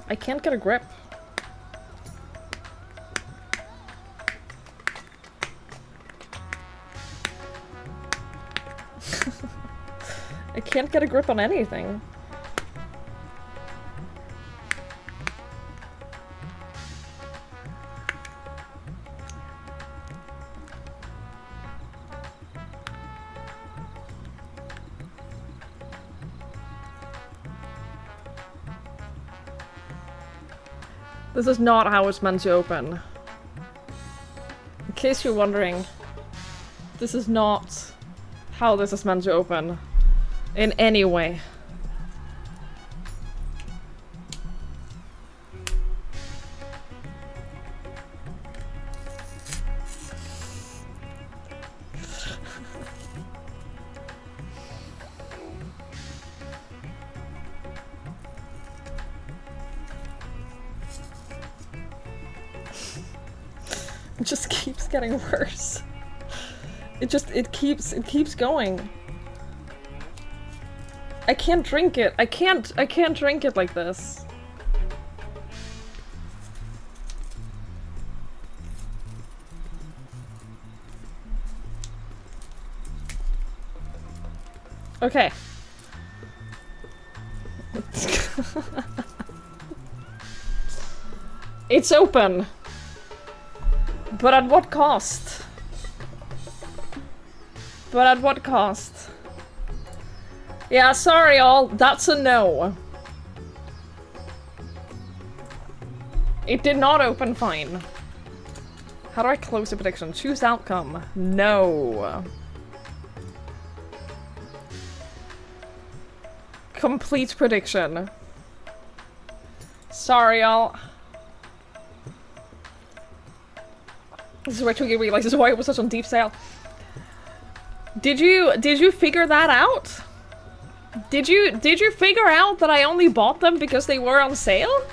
I can't get a grip. I can't get a grip on anything. This is not how it's meant to open. In case you're wondering, this is not how this is meant to open. In any way. It just keeps getting worse. It keeps going. I can't drink it. I can't drink it like this. Okay. It's open. But at what cost? But at what cost? Yeah, sorry all, that's a no. It did not open fine. How do I close the prediction? Choose outcome. No. Complete prediction. Sorry all. This is where Twiggy realizes why it was such on deep sale. Did you figure that out? Did you figure out that I only bought them because they were on sale?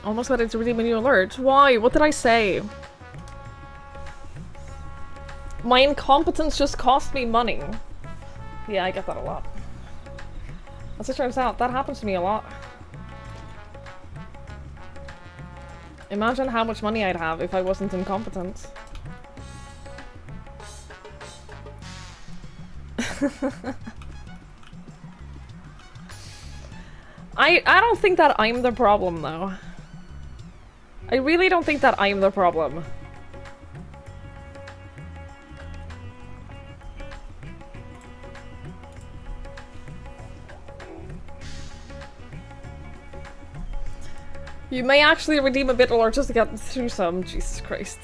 Almost ready to redeem a new alert. Why? What did I say? My incompetence just cost me money. Yeah, I get that a lot. As it turns out, that happens to me a lot. Imagine how much money I'd have if I wasn't incompetent. I don't think that I'm the problem, though. I really don't think that I'm the problem. You may actually redeem a bit or just to get through some. Jesus Christ.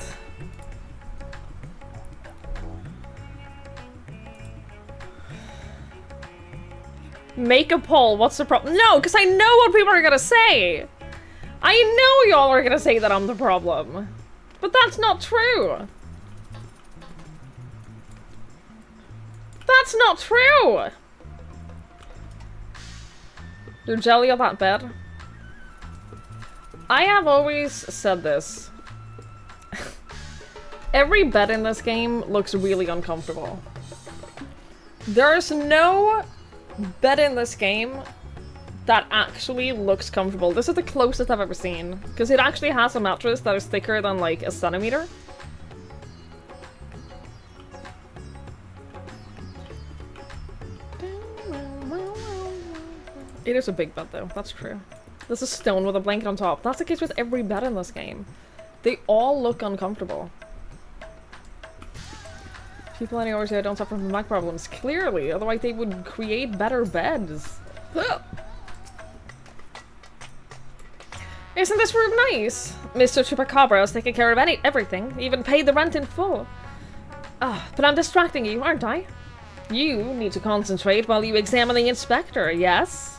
Make a poll. What's the problem? No, because I know what people are gonna say. I know y'all are gonna say that I'm the problem. But that's not true. That's not true. You're jelly on that bed? I have always said this. Every bed in this game looks really uncomfortable. There's no bed in this game that actually looks comfortable. This is the closest I've ever seen. Because it actually has a mattress that is thicker than like a centimeter. It is a big bed though, that's true. This is stone with a blanket on top. That's the case with every bed in this game. They all look uncomfortable. People anywhere say I don't suffer from back problems. Clearly, otherwise they would create better beds. Ugh. Isn't this room nice? Mr. Chupacabra is taking care of everything, even paid the rent in full. Ah, but I'm distracting you, aren't I? You need to concentrate while you examine the inspector, yes?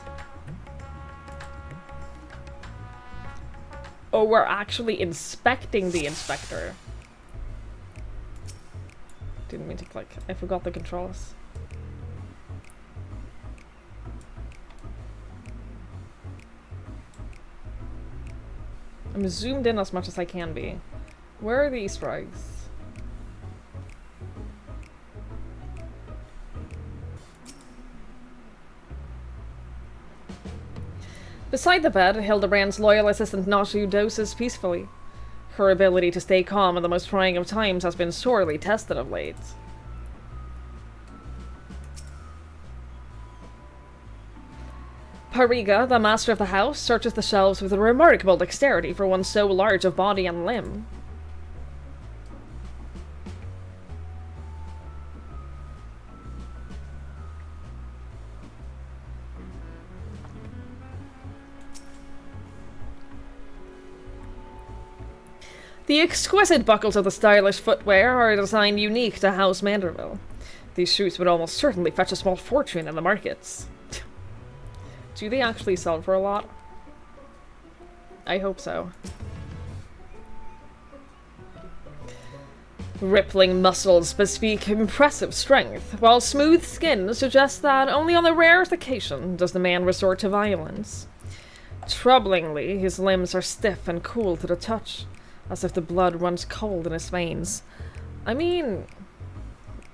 Oh, we're actually inspecting the inspector. Didn't mean to click. I forgot the controls. I'm zoomed in as much as I can be. Where are the Easter eggs? Beside the bed, Hildibrand's loyal assistant Nashu doses peacefully. Her ability to stay calm in the most trying of times has been sorely tested of late. Pariga, the master of the house, searches the shelves with a remarkable dexterity for one so large of body and limb. The exquisite buckles of the stylish footwear are a design unique to House Manderville. These shoes would almost certainly fetch a small fortune in the markets. Do they actually sell for a lot? I hope so. Rippling muscles bespeak impressive strength, while smooth skin suggests that only on the rarest occasion does the man resort to violence. Troublingly, his limbs are stiff and cool to the touch, as if the blood runs cold in his veins. I mean,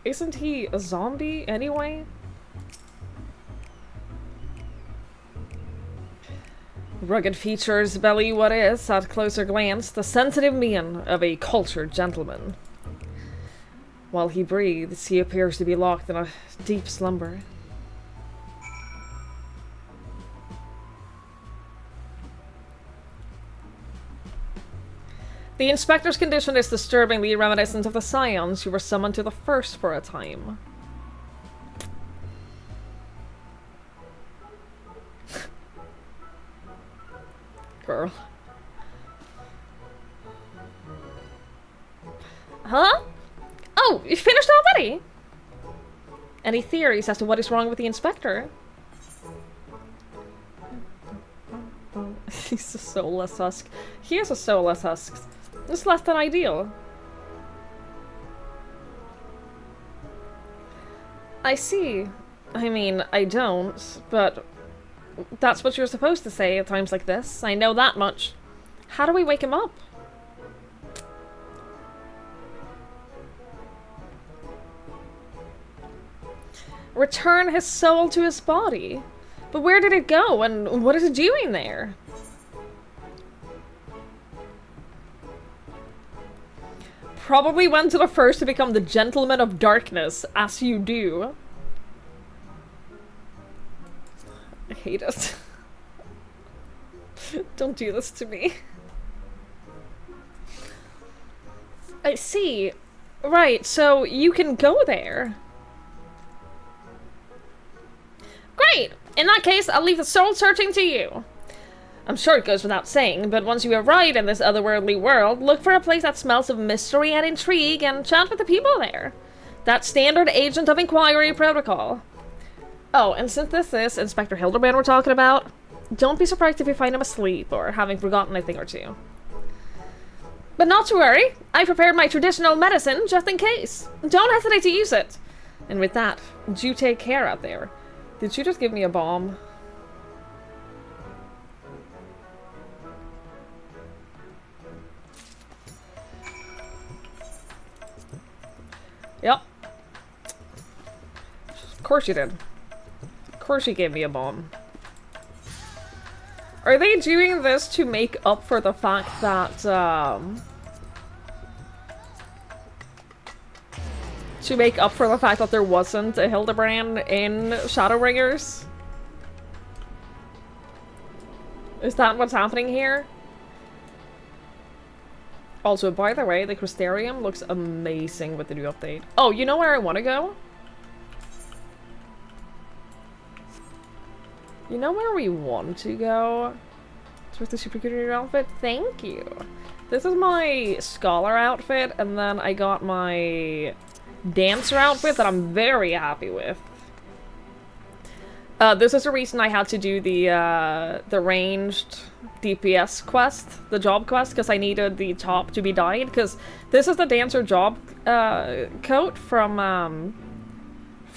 isn't he a zombie anyway? Rugged features belly what is, at closer glance, the sensitive mien of a cultured gentleman. While he breathes, he appears to be locked in a deep slumber. The inspector's condition is disturbingly reminiscent of the scions who were summoned to the First for a time. Girl. Huh? Oh, you finished already? Any theories as to what is wrong with the inspector? He's a soulless husk. He is a soulless husk. It's less than ideal. I see. I mean, I don't, but that's what you're supposed to say at times like this. I know that much. How do we wake him up? Return his soul to his body. But where did it go, and what is it doing there? Probably went to the First to become the Gentleman of Darkness, as you do. I hate it. Don't do this to me. I see. Right, so you can go there. Great! In that case, I'll leave the soul searching to you. I'm sure it goes without saying, but once you arrive in this otherworldly world, look for a place that smells of mystery and intrigue and chat with the people there. That's standard agent of inquiry protocol. Oh, and since this is Inspector Hildibrand we're talking about, don't be surprised if you find him asleep or having forgotten a thing or two. But not to worry, I prepared my traditional medicine just in case. Don't hesitate to use it. And with that, do take care out there. Did you just give me a bomb? Yep. Of course you did. Of course you gave me a bomb. Are they doing this to make up for the fact that, to make up for the fact that there wasn't a Hildibrand in Shadowbringers? Is that what's happening here? Also, by the way, the Crystarium looks amazing with the new update. Oh, you know where I want to go? You know where we want to go? It's with the supercomputer outfit? Thank you! This is my scholar outfit, and then I got my dancer outfit that I'm very happy with. This is the reason I had to do the ranged DPS quest, the job quest, because I needed the top to be dyed, because this is the dancer job coat from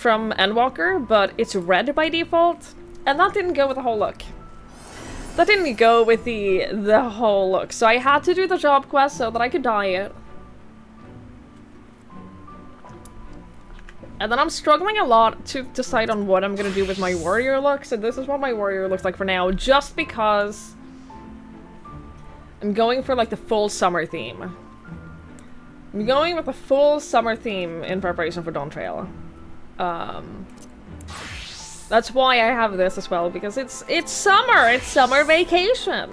Endwalker, but it's red by default, and that didn't go with the whole look. That didn't go with the whole look, so I had to do the job quest so that I could dye it. And then I'm struggling a lot to decide on what I'm gonna do with my warrior look, so this is what my warrior looks like for now, just because I'm going for like the full summer theme. I'm going with the full summer theme in preparation for Dawn Trail. That's why I have this as well, because it's summer! It's summer vacation!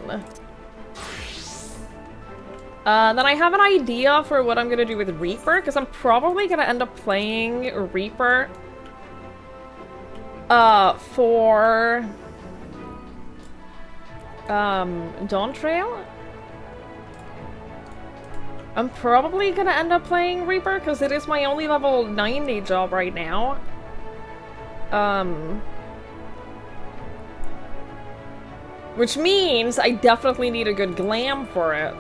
Then I have an idea for what I'm gonna do with Reaper, because I'm probably gonna end up playing Reaper for Dawn Trail. I'm probably gonna end up playing Reaper, because it is my only level 90 job right now. Which means I definitely need a good glam for it.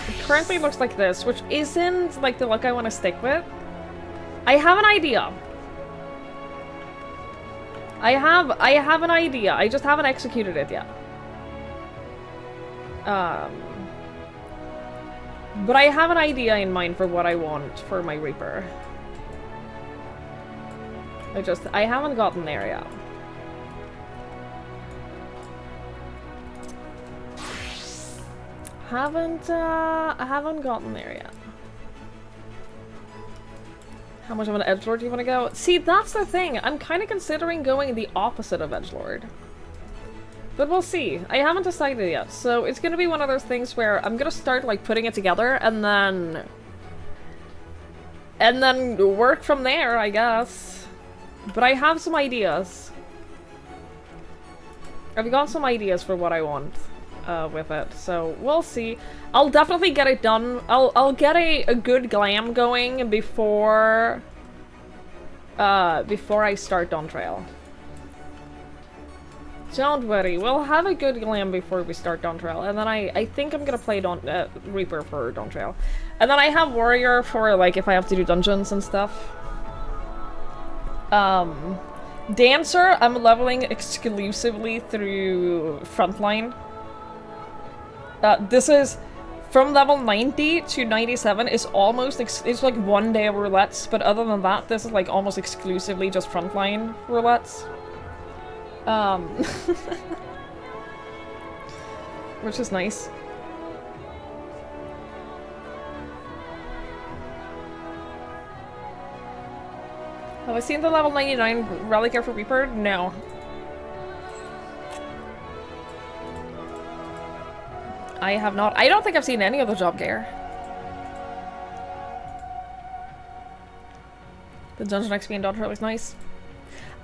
It currently looks like this, which isn't like the look I want to stick with. I have an idea. I have an idea. I just haven't executed it yet. But I have an idea in mind for what I want for my Reaper. I haven't gotten there yet. I haven't gotten there yet. How much of an edgelord do you want to go? See, that's the thing. I'm kind of considering going the opposite of edgelord. But we'll see. I haven't decided yet. So it's going to be one of those things where I'm going to start like putting it together and then work from there, I guess. But I have some ideas. I've got some ideas for what I want with it, so we'll see. I'll definitely get it done. I'll get a good glam going before I start Dawn Trail. Don't worry, we'll have a good glam before we start Dawn Trail, and then I think I'm gonna play Reaper for Dawn Trail. And then I have Warrior for, like, if I have to do dungeons and stuff. Dancer, I'm leveling exclusively through Frontline. This is, from level 90 to 97 is almost, it's like 1 day of roulettes, but other than that, this is like almost exclusively just Frontline roulettes. Which is nice. Have I seen the level 99 relic here for Reaper? No. I have not. I don't think I've seen any of the job gear. The dungeon XP in Dawn Trail looks nice.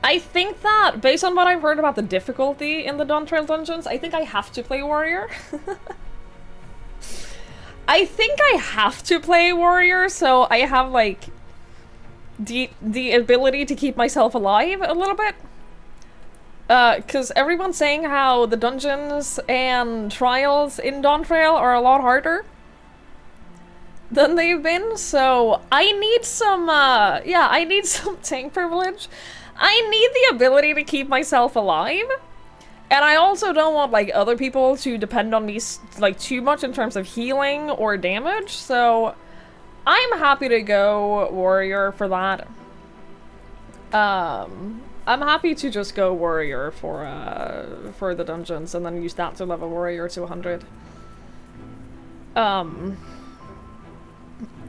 I think that, based on what I've heard about the difficulty in the Dawntrail dungeons, I think I have to play warrior. I think I have to play warrior, so I have, like, the ability to keep myself alive a little bit. Because everyone's saying how the dungeons and trials in Dawntrail are a lot harder than they've been, so I need some, yeah, I need some tank privilege. I need the ability to keep myself alive. And I also don't want, like, other people to depend on me, like, too much in terms of healing or damage, so I'm happy to go warrior for that. I'm happy to just go warrior for the dungeons and then use that to level warrior to 100. And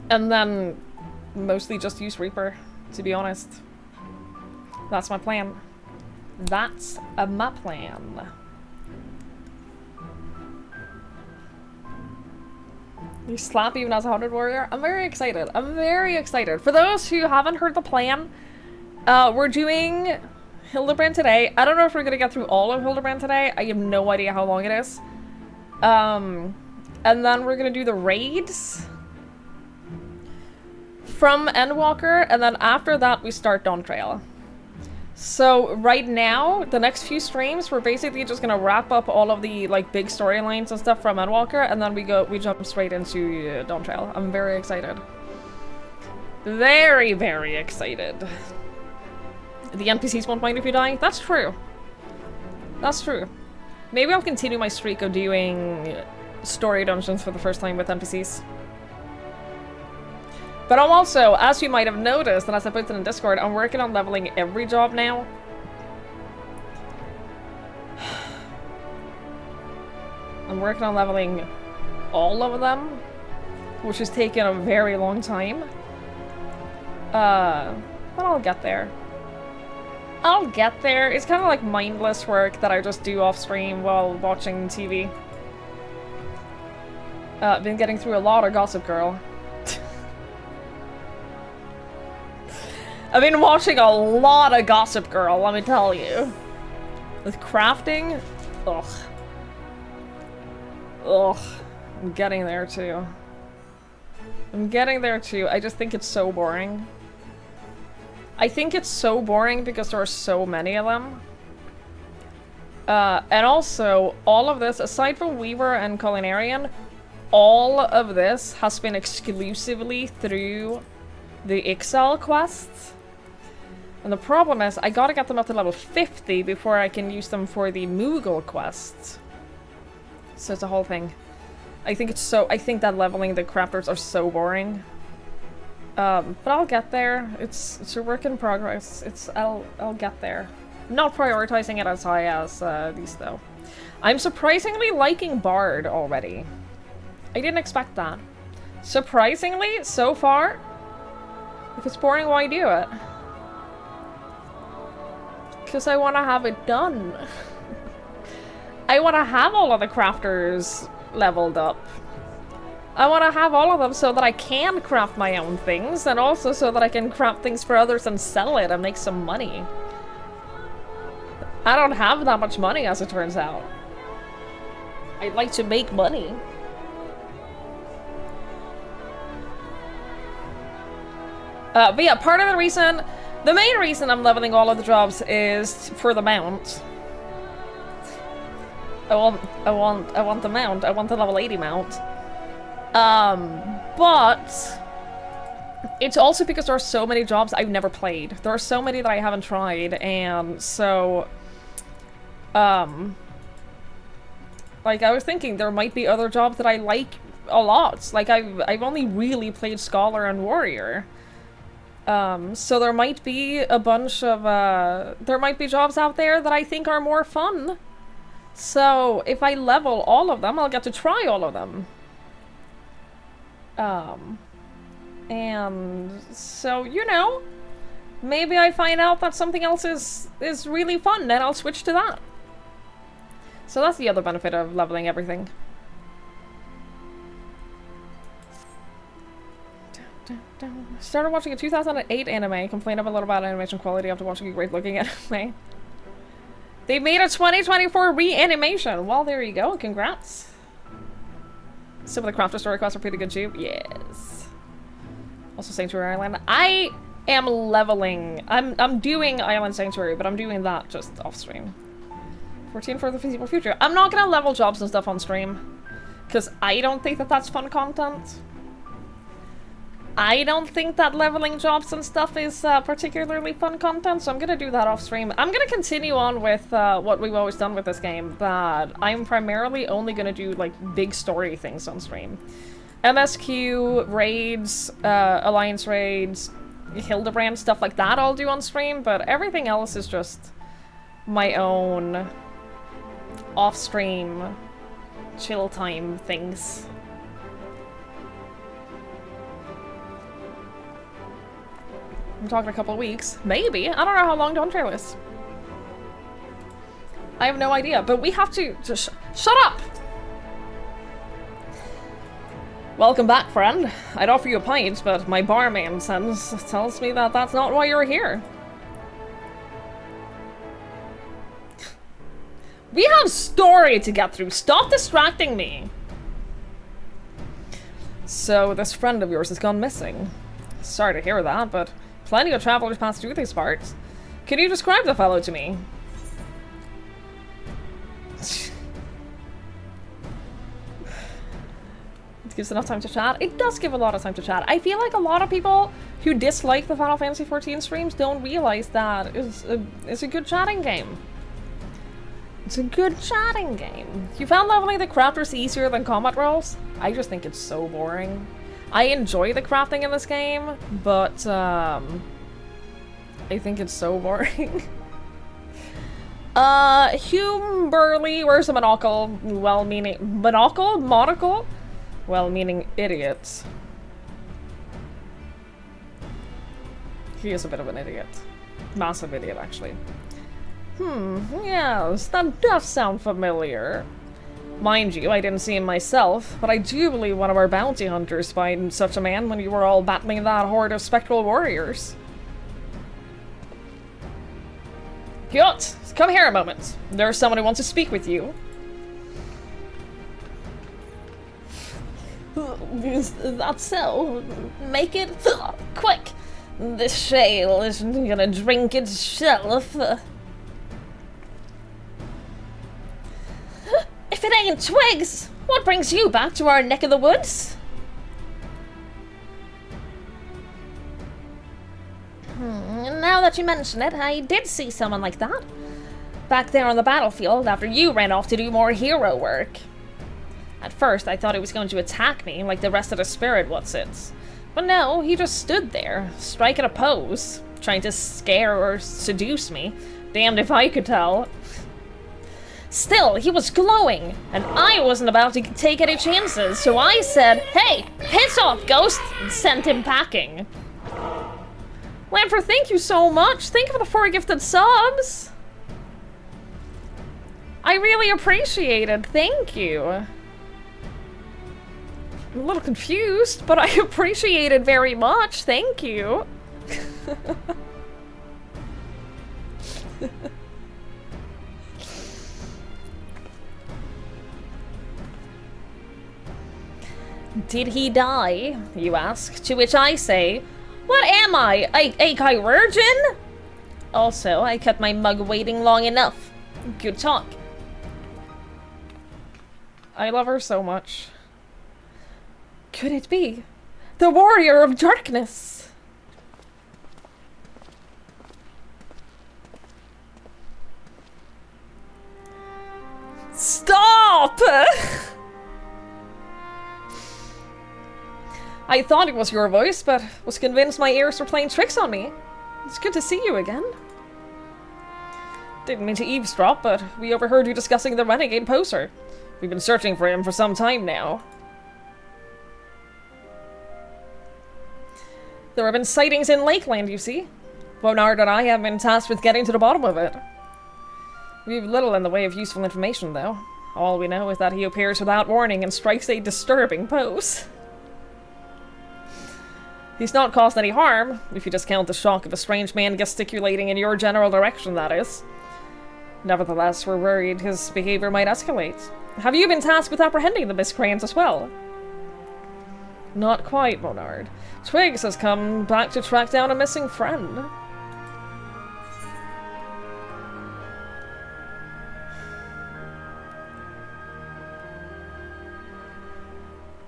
then mostly just use Reaper, to be honest. That's my plan. That's my plan. You slap even as a 100 warrior? I'm very excited. I'm very excited. For those who haven't heard the plan, we're doing Hildibrand today. I don't know if we're gonna get through all of Hildibrand today. I have no idea how long it is. And then we're gonna do the raids from Endwalker, and then after that we start Dawntrail. So right now, the next few streams, we're basically just gonna wrap up all of the like big storylines and stuff from Endwalker, and then we jump straight into Dawntrail. I'm very excited. Very, very excited. The NPCs won't mind if you die? That's true. That's true. Maybe I'll continue my streak of doing story dungeons for the first time with NPCs. But I'm also, as you might have noticed, and as I put it in Discord, I'm working on leveling every job now. I'm working on leveling all of them, which has taken a very long time. But I'll get there. I'll get there. It's kind of like mindless work that I just do off stream while watching TV. Been getting through a lot of Gossip Girl. I've been watching a lot of Gossip Girl, let me tell you. With crafting, ugh. Ugh. I'm getting there too. I'm getting there too. I just think it's so boring. I think it's so boring because there are so many of them. And also, all of this, aside from Weaver and Culinarian, all of this has been exclusively through the Ixal quests. And the problem is, I gotta get them up to level 50 before I can use them for the Moogle quests. So it's a whole thing. I think that leveling the crafters are so boring. But I'll get there. It's a work in progress. I'll get there. Not prioritizing it as high as these though. I'm surprisingly liking Bard already. I didn't expect that. Surprisingly, so far, if it's boring, why do it? Because I want to have it done. I want to have all of the crafters leveled up. I want to have all of them so that I can craft my own things, and also so that I can craft things for others and sell it and make some money. I don't have that much money, as it turns out. I'd like to make money. But yeah, part of the reason, the main reason I'm leveling all of the jobs is for the mount. I want the mount. I want the level 80 mount. But it's also because there are so many jobs I've never played. There are so many that I haven't tried, and so, like I was thinking there might be other jobs that I like a lot. Like I've only really played Scholar and Warrior. So there might be a bunch of, there might be jobs out there that I think are more fun. So if I level all of them, I'll get to try all of them. And so, you know, maybe I find out that something else is really fun and I'll switch to that. So that's the other benefit of leveling everything. Started watching a 2008 anime, complained a little about animation quality after watching a great looking anime. They made a 2024 reanimation. Well, there you go. Congrats. Some of the crafter story quests are pretty good too. Yes. Also Sanctuary Island. I am leveling. I'm doing Island Sanctuary, but I'm doing that just off stream. 14 for the feasible future. I'm not gonna level jobs and stuff on stream, because I don't think that that's fun content. I don't think that leveling jobs and stuff is particularly fun content, so I'm gonna do that off stream. I'm gonna continue on with what we've always done with this game, that I'm primarily only gonna do like big story things on stream. MSQ, raids, Alliance raids, Hildibrand, stuff like that I'll do on stream, but everything else is just my own off-stream chill time things. I'm talking a couple of weeks. Maybe. I don't know how long Dawn Trail is. I have no idea, but we have to just shut up! Welcome back, friend. I'd offer you a pint, but my barman tells me that that's not why you're here. We have story to get through. Stop distracting me. So this friend of yours has gone missing. Sorry to hear that, but plenty of travelers pass through these parts. Can you describe the fellow to me? It gives enough time to chat. It does give a lot of time to chat. I feel like a lot of people who dislike the Final Fantasy XIV streams don't realize that it's a good chatting game. It's a good chatting game. You found leveling the crafters easier than combat rolls? I just think it's so boring. I enjoy the crafting in this game, but I think it's so boring. Hume Burley, where's the monocle? Well-meaning... Monocle? Monocle? Well-meaning idiots. He is a bit of an idiot. Massive idiot, actually. Yes, that does sound familiar. Mind you, I didn't see him myself, but I do believe one of our bounty hunters spied such a man when you were all battling that horde of spectral warriors. Hyot, come here a moment. There's someone who wants to speak with you. Is that so? Make it quick. This shale isn't gonna drink itself. If it ain't twigs, what brings you back to our neck of the woods? Now that you mention it, I did see someone like that. Back there on the battlefield after you ran off to do more hero work. At first, I thought he was going to attack me like the rest of the spirit what's-its. But no, he just stood there, striking a pose, trying to scare or seduce me. Damned if I could tell. Still, he was glowing, and I wasn't about to take any chances, so I said, "Hey, piss off, ghost," and sent him packing. Lamper, thank you so much. Thank you for the 4 gifted subs. I really appreciate it. Thank you. I'm a little confused, but I appreciate it very much. Thank you. Did he die, you ask? To which I say, what am I, a chirurgeon? Also, I kept my mug waiting long enough. Good talk. I love her so much. Could it be? The warrior of darkness! Stop! I thought it was your voice, but was convinced my ears were playing tricks on me. It's good to see you again. Didn't mean to eavesdrop, but we overheard you discussing the renegade poser. We've been searching for him for some time now. There have been sightings in Lakeland, you see. Bonard and I have been tasked with getting to the bottom of it. We have little in the way of useful information, though. All we know is that he appears without warning and strikes a disturbing pose. He's not caused any harm, if you discount the shock of a strange man gesticulating in your general direction, that is. Nevertheless, we're worried his behavior might escalate. Have you been tasked with apprehending the miscreants as well? Not quite, Monard. Twigs has come back to track down a missing friend.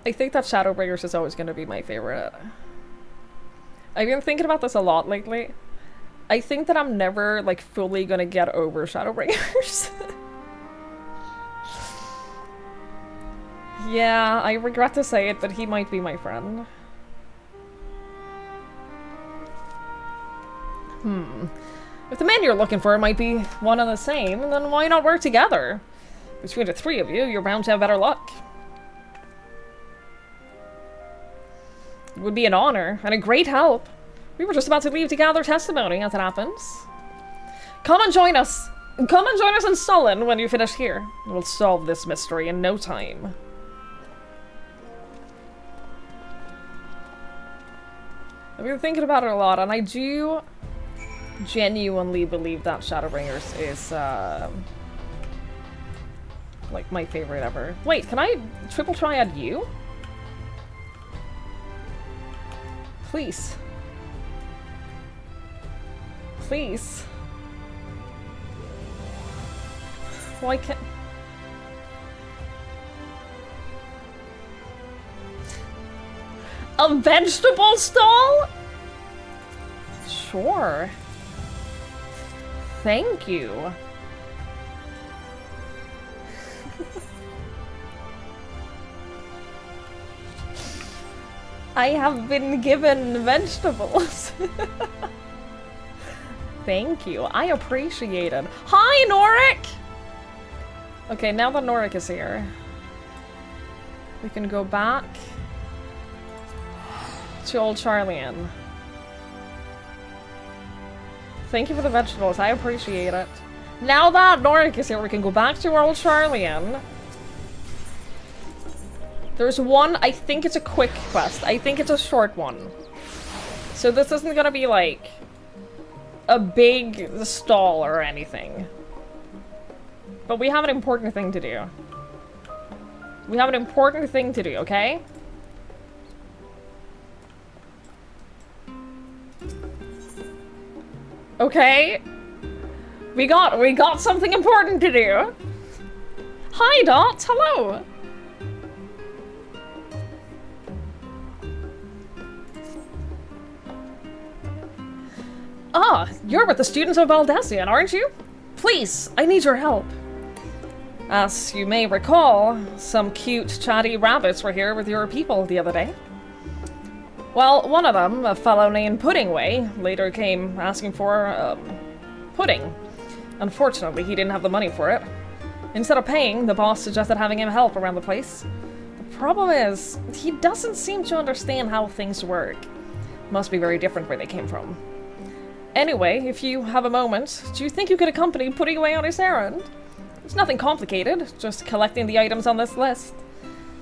I think that Shadowbringers is always going to be my favorite. I've been thinking about this a lot lately. I think that I'm never, like, fully going to get over Shadowbringers. Yeah, I regret to say it, but he might be my friend. If the man you're looking for might be one and the same, then why not work together? Between the three of you, you're bound to have better luck. It would be an honor and a great help. We were just about to leave to gather testimony as it happens. Come and join us. Come and join us in Sullen when you finish here. We'll solve this mystery in no time. I've been thinking about it a lot, and I do genuinely believe that Shadowbringers is, like, my favorite ever. Wait, can I triple triad you? Please. Please. Why can't... A vegetable stall? Sure. Thank you. I have been given vegetables. Thank you. I appreciate it. Hi, Norik! Okay, now that Norik is here, we can go back to Old Charlian. Thank you for the vegetables. I appreciate it. Now that Norik is here, we can go back to Old Charlian. There's one, I think it's a quick quest. I think it's a short one. So this isn't gonna be like a big stall or anything. But we have an important thing to do. We have an important thing to do, okay? Okay? We got something important to do. Hi, Dot. Hello. Ah, you're with the students of Valdesian, aren't you? Please, I need your help. As you may recall, some cute, chatty rabbits were here with your people the other day. Well, one of them, a fellow named Puddingway, later came asking for, pudding. Unfortunately, he didn't have the money for it. Instead of paying, the boss suggested having him help around the place. The problem is, he doesn't seem to understand how things work. Must be very different where they came from. Anyway, if you have a moment, do you think you could accompany Puddingway on his errand? It's nothing complicated, just collecting the items on this list.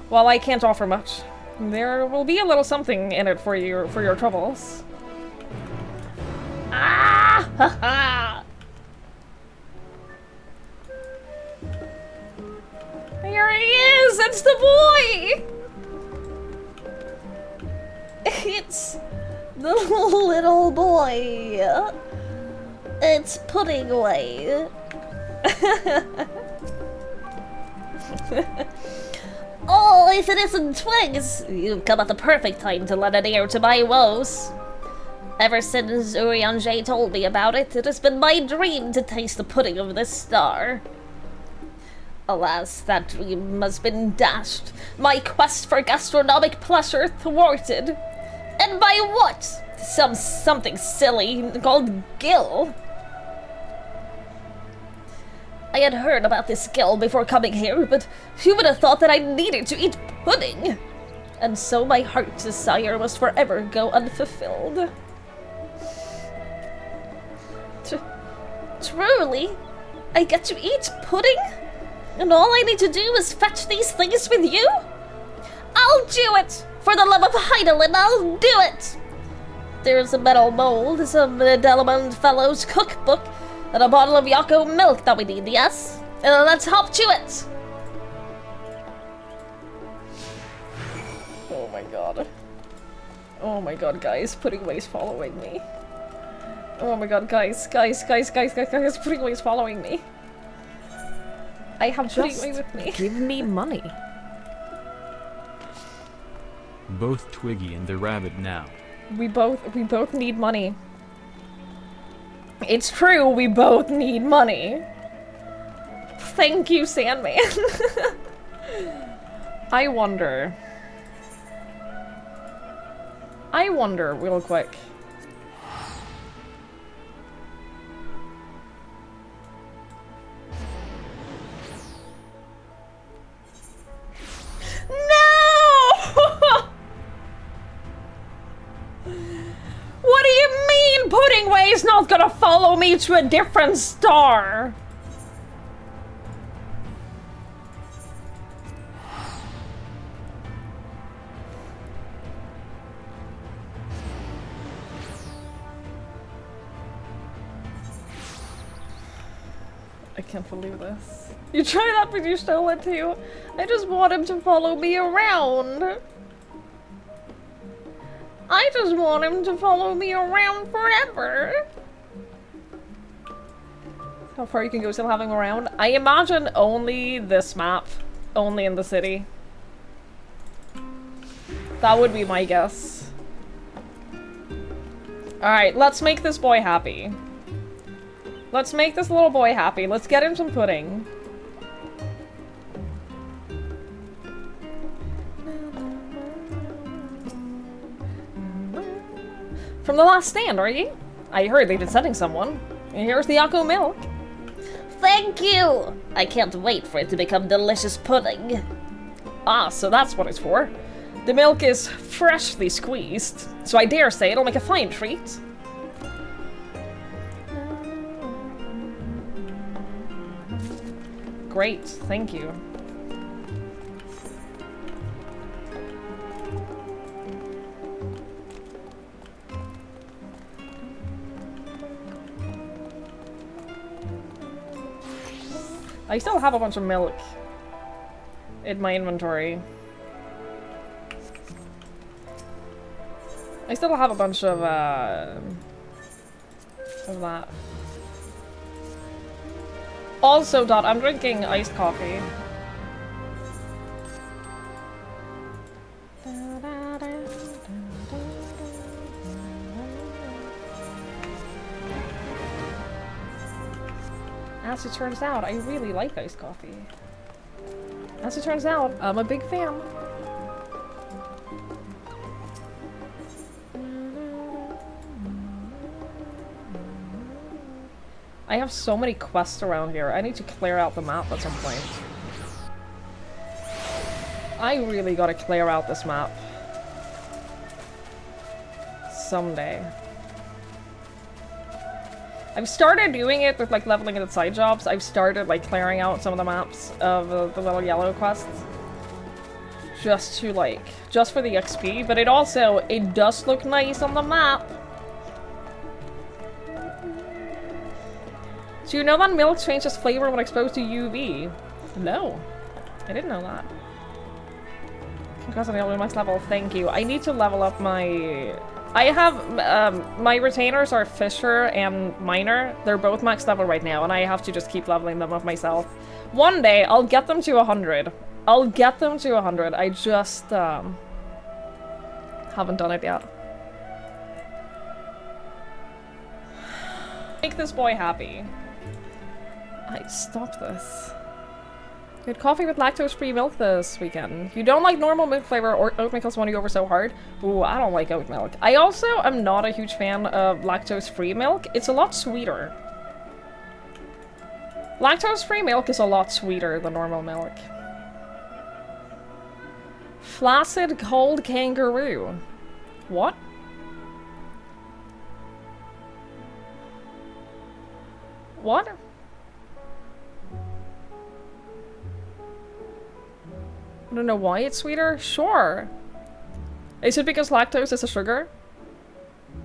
While I can't offer much, there will be a little something in it for your troubles. Ah! Ha ha! Here he is! It's the boy! It's the little boy. It's Puddingway. Oh, if it isn't Twigs, you've come at the perfect time to lend an ear to my woes. Ever since Urianger told me about it, it has been my dream to taste the pudding of this star. Alas, that dream has been dashed, my quest for gastronomic pleasure thwarted. And by what? Something silly called Gil. I had heard about this Gil before coming here, but who would have thought that I needed to eat pudding? And so my heart's desire must forever go unfulfilled. Truly? I get to eat pudding? And all I need to do is fetch these things with you? I'll do it! For the love of Heidelin, I'll do it! There's a metal mold, some Delamond Fellow's cookbook, and a bottle of Yako milk that we need, yes? Let's hop to it! Oh my god. Oh my god, guys, Puddingway's following me. Oh my god, guys, Puddingway's following me. I have Puddingway with me. Give me money. Both Twiggy and the rabbit now. We both need money. It's true, we both need money. Thank you, Sandman. I wonder real quick. No! What do you mean Puddingway's not gonna follow me to a different star? I can't believe this. You try that, but you stole it too. I just want him to follow me around. I just want him to follow me around forever. How far you can go still having him around? I imagine only this map. Only in the city. That would be my guess. Alright, let's make this boy happy. Let's make this little boy happy. Let's get him some pudding. From the last stand, are you? I heard they've been sending someone. And here's the Yako milk. Thank you! I can't wait for it to become delicious pudding. Ah, so that's what it's for. The milk is freshly squeezed, so I dare say it'll make a fine treat. Great, thank you. I still have a bunch of milk in my inventory. I still have a bunch of that. Also, Dot, I'm drinking iced coffee. As it turns out, I really like iced coffee. As it turns out, I'm a big fan. I have so many quests around here. I need to clear out the map at some point. I really gotta clear out this map. Someday. I've started doing it with like leveling in the side jobs. I've started like clearing out some of the maps of the little yellow quests. Just to like, just for the XP, but it also, it does look nice on the map. So you know that milk changes flavor when exposed to UV? No, I didn't know that. Congrats on the max level, thank you. I need to level up my... I have, my retainers are Fisher and Miner. They're both max level right now, and I have to just keep leveling them up myself. One day, I'll get them to 100. I'll get them to 100. I just, haven't done it yet. Make this boy happy. Stop this. Good coffee with lactose-free milk this weekend. You don't like normal milk flavor or oat milk has won you over so hard? Ooh, I don't like oat milk. I also am not a huge fan of lactose-free milk. It's a lot sweeter. Lactose-free milk is a lot sweeter than normal milk. Flaccid cold kangaroo. What? What? I don't know why it's sweeter. Sure. Is it because lactose is a sugar?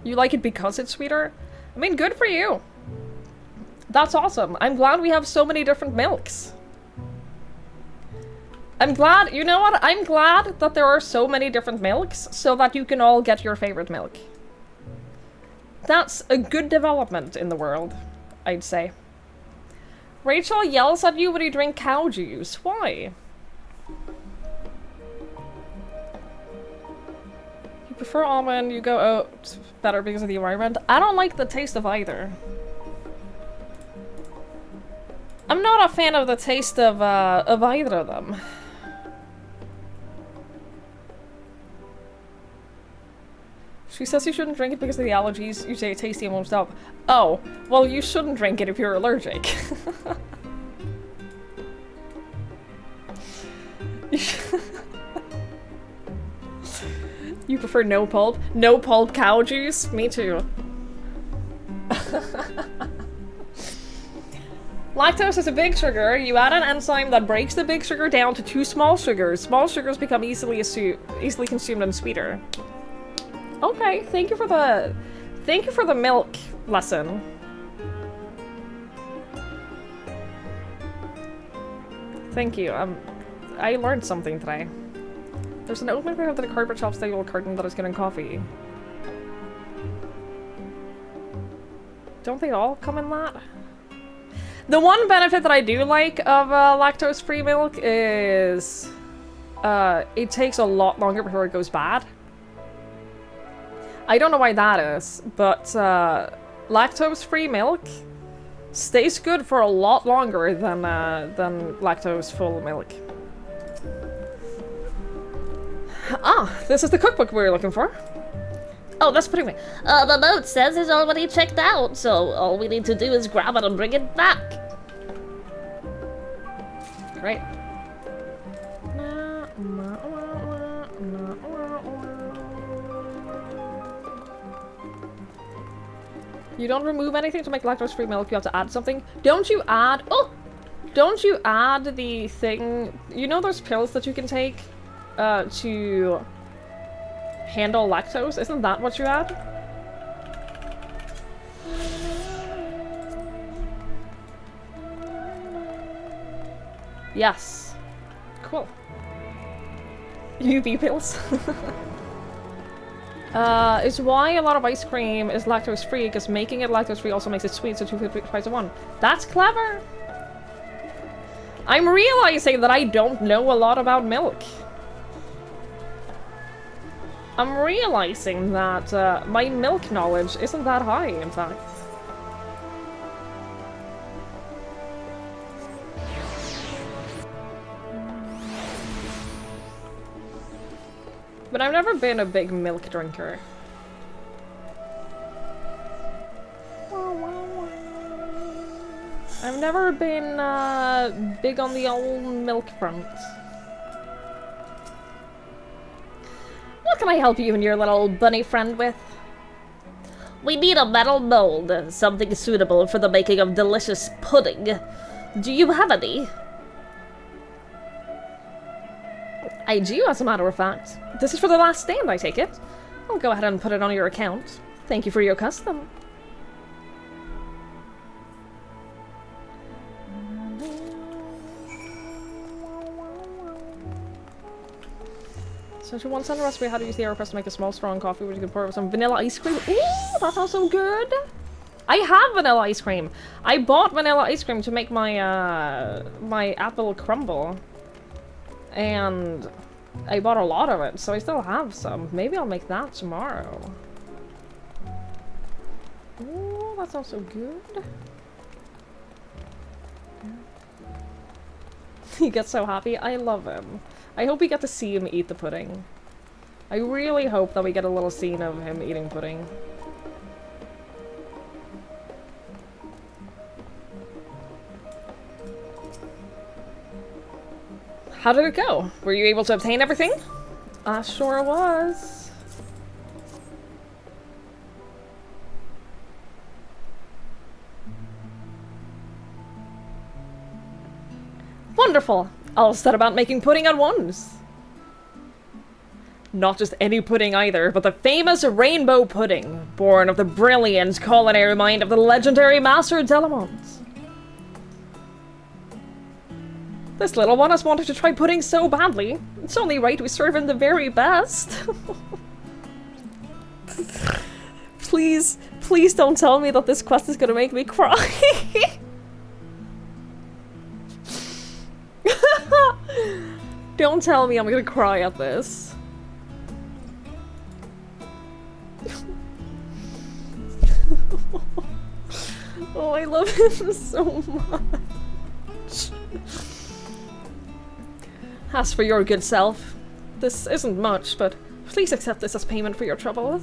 You like it because it's sweeter? I mean, good for you. That's awesome. I'm glad we have so many different milks. I'm glad, you know what? I'm glad that there are so many different milks so that you can all get your favorite milk. That's a good development in the world, I'd say. Rachel yells at you when you drink cow juice. Why? You prefer almond, you go oat better because of the environment. I don't like the taste of either. I'm not a fan of the taste of either of them. She says you shouldn't drink it because of the allergies. You say it's tasty and won't stop. Oh, well you shouldn't drink it if you're allergic. You prefer no pulp? No pulp cow juice? Me too. Lactose is a big sugar. You add an enzyme that breaks the big sugar down to 2 small sugars. Small sugars become easily consumed and sweeter. Okay, thank you for the milk lesson. Thank you. I learned something today. There's an open part of the carpet shop stable carton that is getting coffee. Don't they all come in that? The one benefit that I do like of lactose-free milk is it takes a lot longer before it goes bad. I don't know why that is, but lactose-free milk stays good for a lot longer than lactose-full milk. Ah, this is the cookbook we were looking for. Oh, that's pretty me. The note says it's already checked out, so all we need to do is grab it and bring it back. Great. You don't remove anything to make lactose-free milk, you have to add something. Don't you add the thing, you know those pills that you can take to handle lactose? Isn't that what you add? Yes. Cool. UV pills. It's why a lot of ice cream is lactose free, because making it lactose free also makes it sweet, so 2 for the price of 1. That's clever! I'm realizing that I don't know a lot about milk. I'm realizing that my milk knowledge isn't that high, in fact. But I've never been a big milk drinker. I've never been big on the old milk front. What can I help you and your little bunny friend with? We need a metal mold, something suitable for the making of delicious pudding. Do you have any? I do, as a matter of fact. This is for the last stand, I take it. I'll go ahead and put it on your account. Thank you for your custom. So to one cent recipe how to use the AeroPress to make a small strong coffee, which you can pour with some vanilla ice cream. Ooh, that sounds so good! I have vanilla ice cream! I bought vanilla ice cream to make my, my apple crumble. And I bought a lot of it, so I still have some. Maybe I'll make that tomorrow. Ooh, that sounds so good. He gets so happy. I love him. I hope we get to see him eat the pudding. I really hope that we get a little scene of him eating pudding. How did it go? Were you able to obtain everything? I sure was. Wonderful! I'll set about making pudding at once. Not just any pudding either, but the famous rainbow pudding, born of the brilliant culinary mind of the legendary Master Delamont. This little one has wanted to try pudding so badly. It's only right we serve him the very best. Please, please don't tell me that this quest is gonna make me cry. Don't tell me I'm gonna cry at this. Oh, I love him so much. As for your good self, this isn't much, but please accept this as payment for your troubles.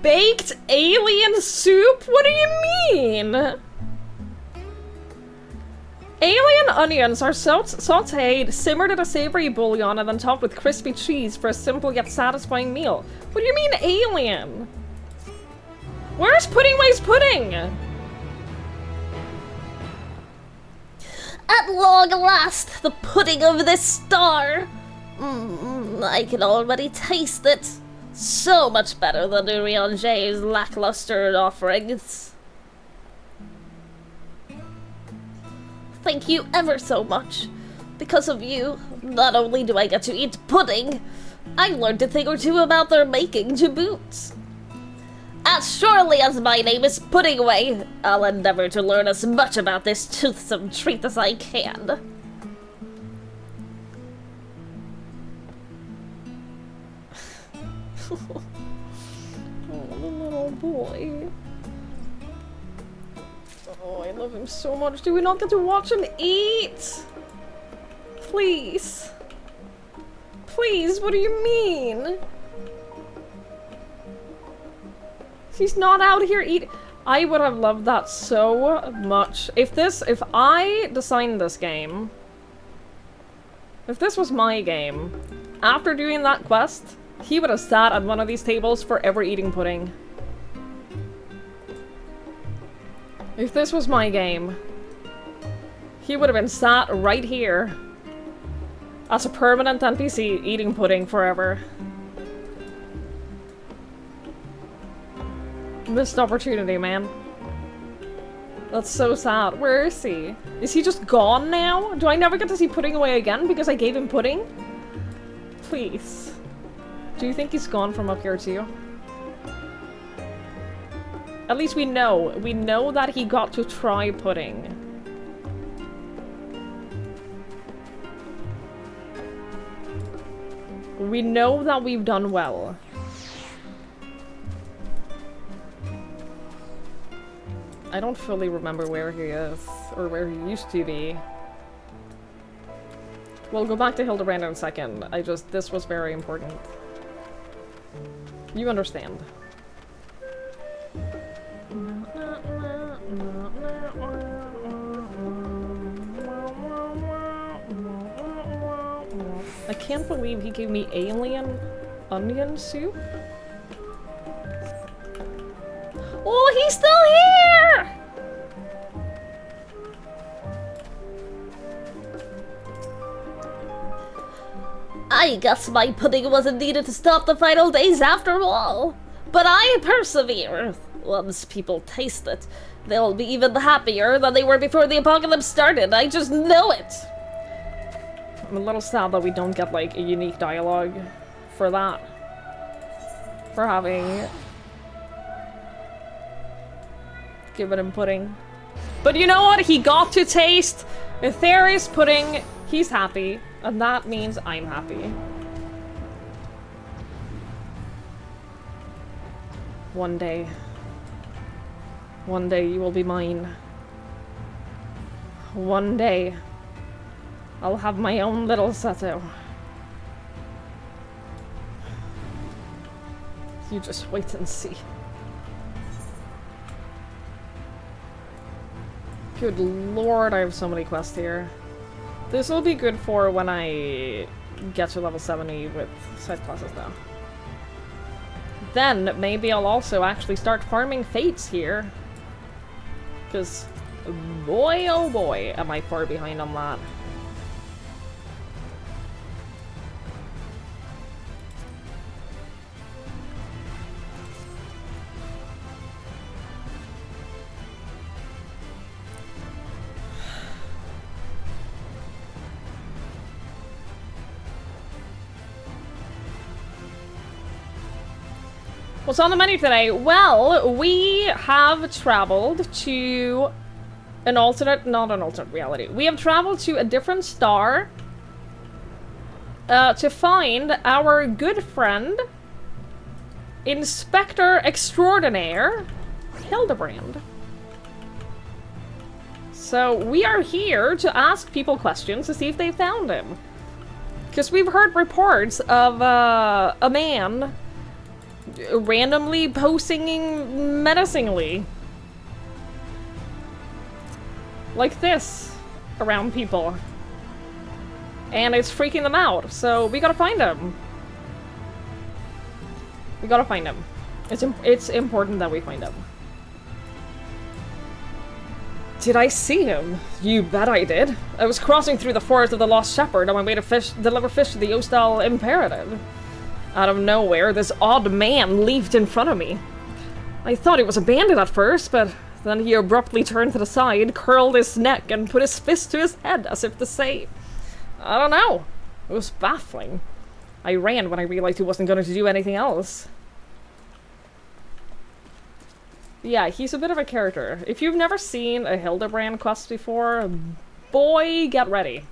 Baked alien soup? What do you mean? Alien onions are sauteed, simmered in a savory bouillon, and then topped with crispy cheese for a simple yet satisfying meal. What do you mean, alien? Where's Puddingway's pudding? At long last, the pudding of this star. I can already taste it. So much better than Urianger's lackluster offerings. Thank you ever so much. Because of you, not only do I get to eat pudding, I learned a thing or two about their making to boot. As surely as my name is Puddingway, I'll endeavor to learn as much about this toothsome treat as I can. Oh, the little boy. Oh, I love him so much. Do we not get to watch him eat? Please. Please, what do you mean? He's not out here eating. I would have loved that so much. If I designed this game, if this was my game, after doing that quest, he would have sat at one of these tables forever eating pudding. If this was my game, he would have been sat right here as a permanent NPC eating pudding forever. Missed opportunity, man. That's so sad. Where is he? Is he just gone now? Do I never get to see Puddingway again because I gave him pudding? Please. Do you think he's gone from up here too? At least we know. We know that he got to try pudding. We know that we've done well. I don't fully remember where he is, or where he used to be. We'll go back to Hildibrand in a second. This was very important. You understand. I can't believe he gave me alien onion soup. Oh, he's still here! I guess my pudding wasn't needed to stop the final days after all. But I persevere. Once people taste it, they'll be even happier than they were before the apocalypse started. I just know it. I'm a little sad that we don't get, like, a unique dialogue for that. For having given him pudding. But you know what? He got to taste Etheri's pudding. He's happy. And that means I'm happy. One day you will be mine. One day I'll have my own little Seto. You just wait and see. Good lord, I have so many quests here. This will be good for when I get to level 70 with side classes though. then maybe I'll also actually start farming fates here. Because, boy oh boy, am I far behind on that. What's on the menu today? Well, we have traveled to an alternate, not an alternate reality. We have traveled to a different star to find our good friend, Inspector Extraordinaire, Hildibrand. So we are here to ask people questions to see if they found him. Because we've heard reports of a man randomly posing menacingly like this around people, and it's freaking them out, so we gotta find him. We gotta find him. It's important that we find him. Did I see him? You bet I did. I was crossing through the forest of the Lost Shepherd on my way to deliver fish to the Ostal Imperative. Out of nowhere, this odd man leaped in front of me. I thought he was a bandit at first, but then he abruptly turned to the side, curled his neck, and put his fist to his head as if to say, I don't know. It was baffling. I ran when I realized he wasn't going to do anything else. Yeah, he's a bit of a character. If you've never seen a Hildibrand quest before, boy, get ready.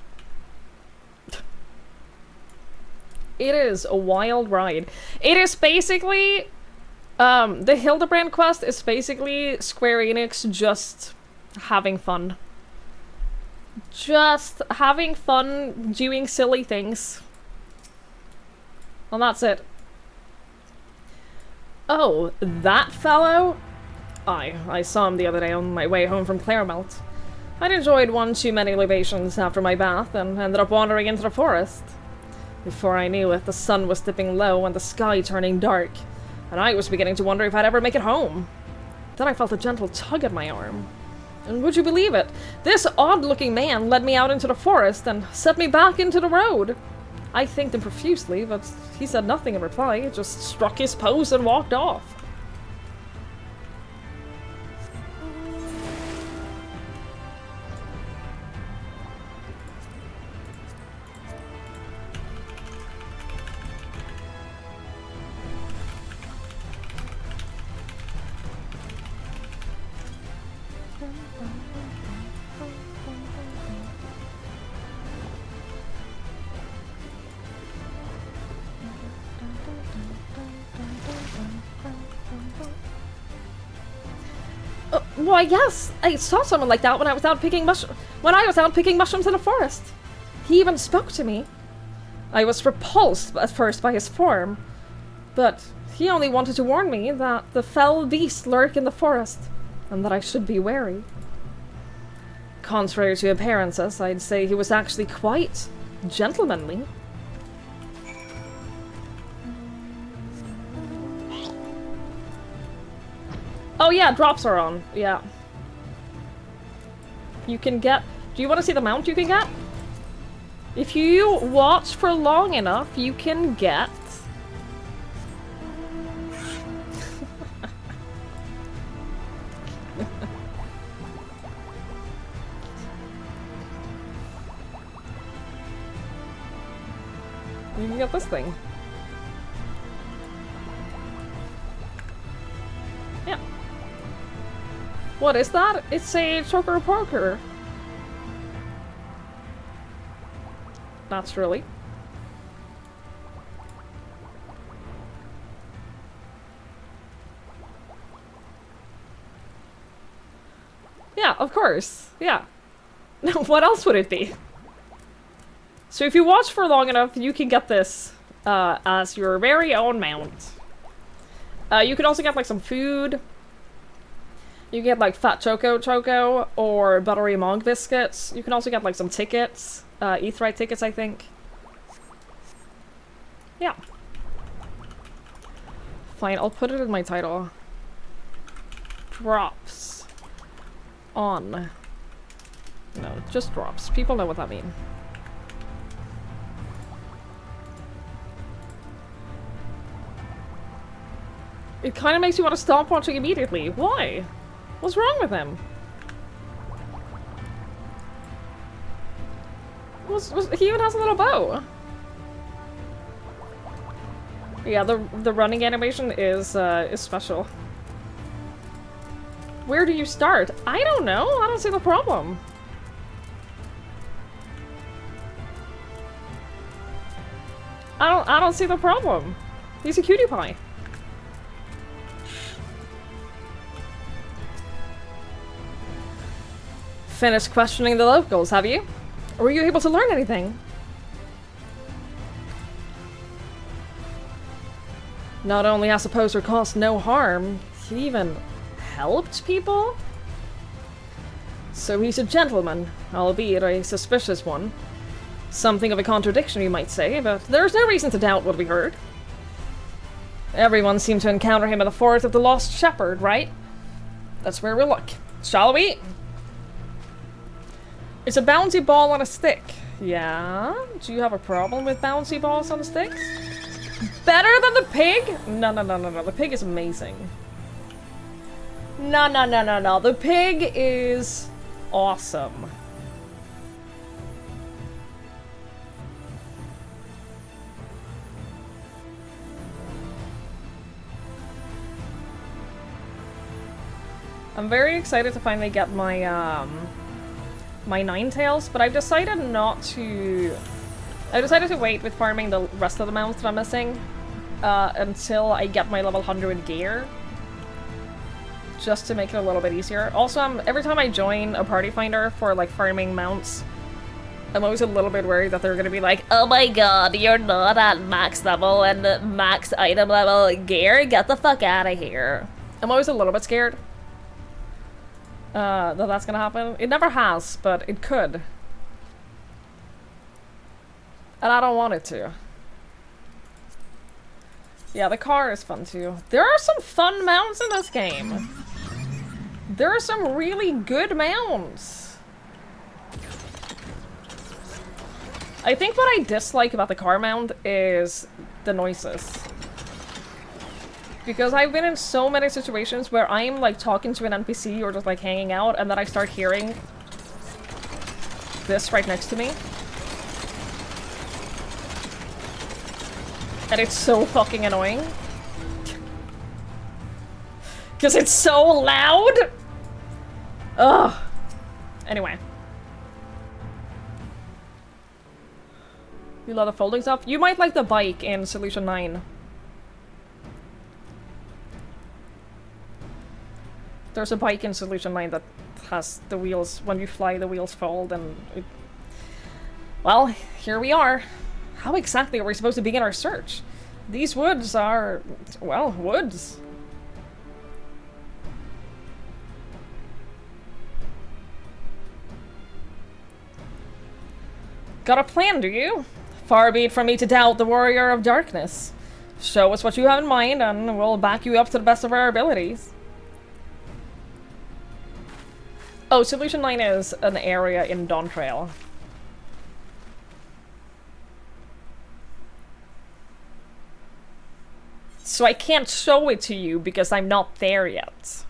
It is a wild ride. It is basically, the Hildibrand quest is basically Square Enix just having fun. Just having fun doing silly things. And that's it. Oh, that fellow? I saw him the other day on my way home from Claremont. I'd enjoyed one too many libations after my bath and ended up wandering into the forest. Before I knew it, the sun was dipping low and the sky turning dark, and I was beginning to wonder if I'd ever make it home. Then I felt a gentle tug at my arm. And would you believe it? This odd-looking man led me out into the forest and set me back into the road. I thanked him profusely, but he said nothing in reply, just struck his pose and walked off. Why, yes, I saw someone like that when I was out picking mushrooms in the forest. He even spoke to me. I was repulsed at first by his form, but he only wanted to warn me that the fell beasts lurk in the forest, and that I should be wary. Contrary to appearances, I'd say he was actually quite gentlemanly. Oh yeah, drops are on. Yeah. You can get... Do you want to see the mount you can get? If you watch for long enough, you can get... You can get this thing. Yeah. What is that? It's a choker poker. Naturally. Yeah, of course. Yeah. What else would it be? So if you watch for long enough, you can get this as your very own mount. You can also get like some food. You can get like fat choco or buttery monk biscuits. You can also get like some tickets, Aetheryte tickets, I think. Yeah. Fine, I'll put it in my title. Drops. On. No, just drops. People know what that means. It kind of makes you want to stop watching immediately. Why? What's wrong with him? He even has a little bow. Yeah, the running animation is special. Where do you start? I don't know. I don't see the problem. I don't see the problem. He's a cutie pie. Finished questioning the locals, have you? Or were you able to learn anything? Not only has the poster caused no harm, he even helped people? So he's a gentleman, albeit a suspicious one. Something of a contradiction, you might say, but there's no reason to doubt what we heard. Everyone seemed to encounter him at the Forest of the Lost Shepherd, right? That's where we'll look. Shall we? It's a bouncy ball on a stick. Yeah? Do you have a problem with bouncy balls on sticks? Better than the pig? No. The pig is amazing. No. The pig is awesome. I'm very excited to finally get my, my Ninetales, but I've decided not to... I decided to wait with farming the rest of the mounts that I'm missing until I get my level 100 gear. Just to make it a little bit easier. Also, every time I join a party finder for like farming mounts, I'm always a little bit worried that they're gonna be like, oh my god, you're not at max level and max item level gear, get the fuck out of here. I'm always a little bit scared that that's gonna happen. It never has, but it could. And I don't want it to. Yeah, the car is fun too. There are some fun mounts in this game. There are some really good mounts. I think what I dislike about the car mount is the noises. Because I've been in so many situations where I'm like talking to an NPC or just like hanging out and then I start hearing this right next to me. And it's so fucking annoying. Because it's so loud! Ugh. Anyway. You love the folding stuff? You might like the bike in Solution 9. There's a bike in Solution 9 that has the wheels, when you fly, the wheels fold and... Well, here we are. How exactly are we supposed to begin our search? These woods are, well, woods. Got a plan, do you? Far be it from me to doubt the warrior of darkness. Show us what you have in mind and we'll back you up to the best of our abilities. Oh, Solution 9 is an area in Dawntrail. So I can't show it to you because I'm not there yet.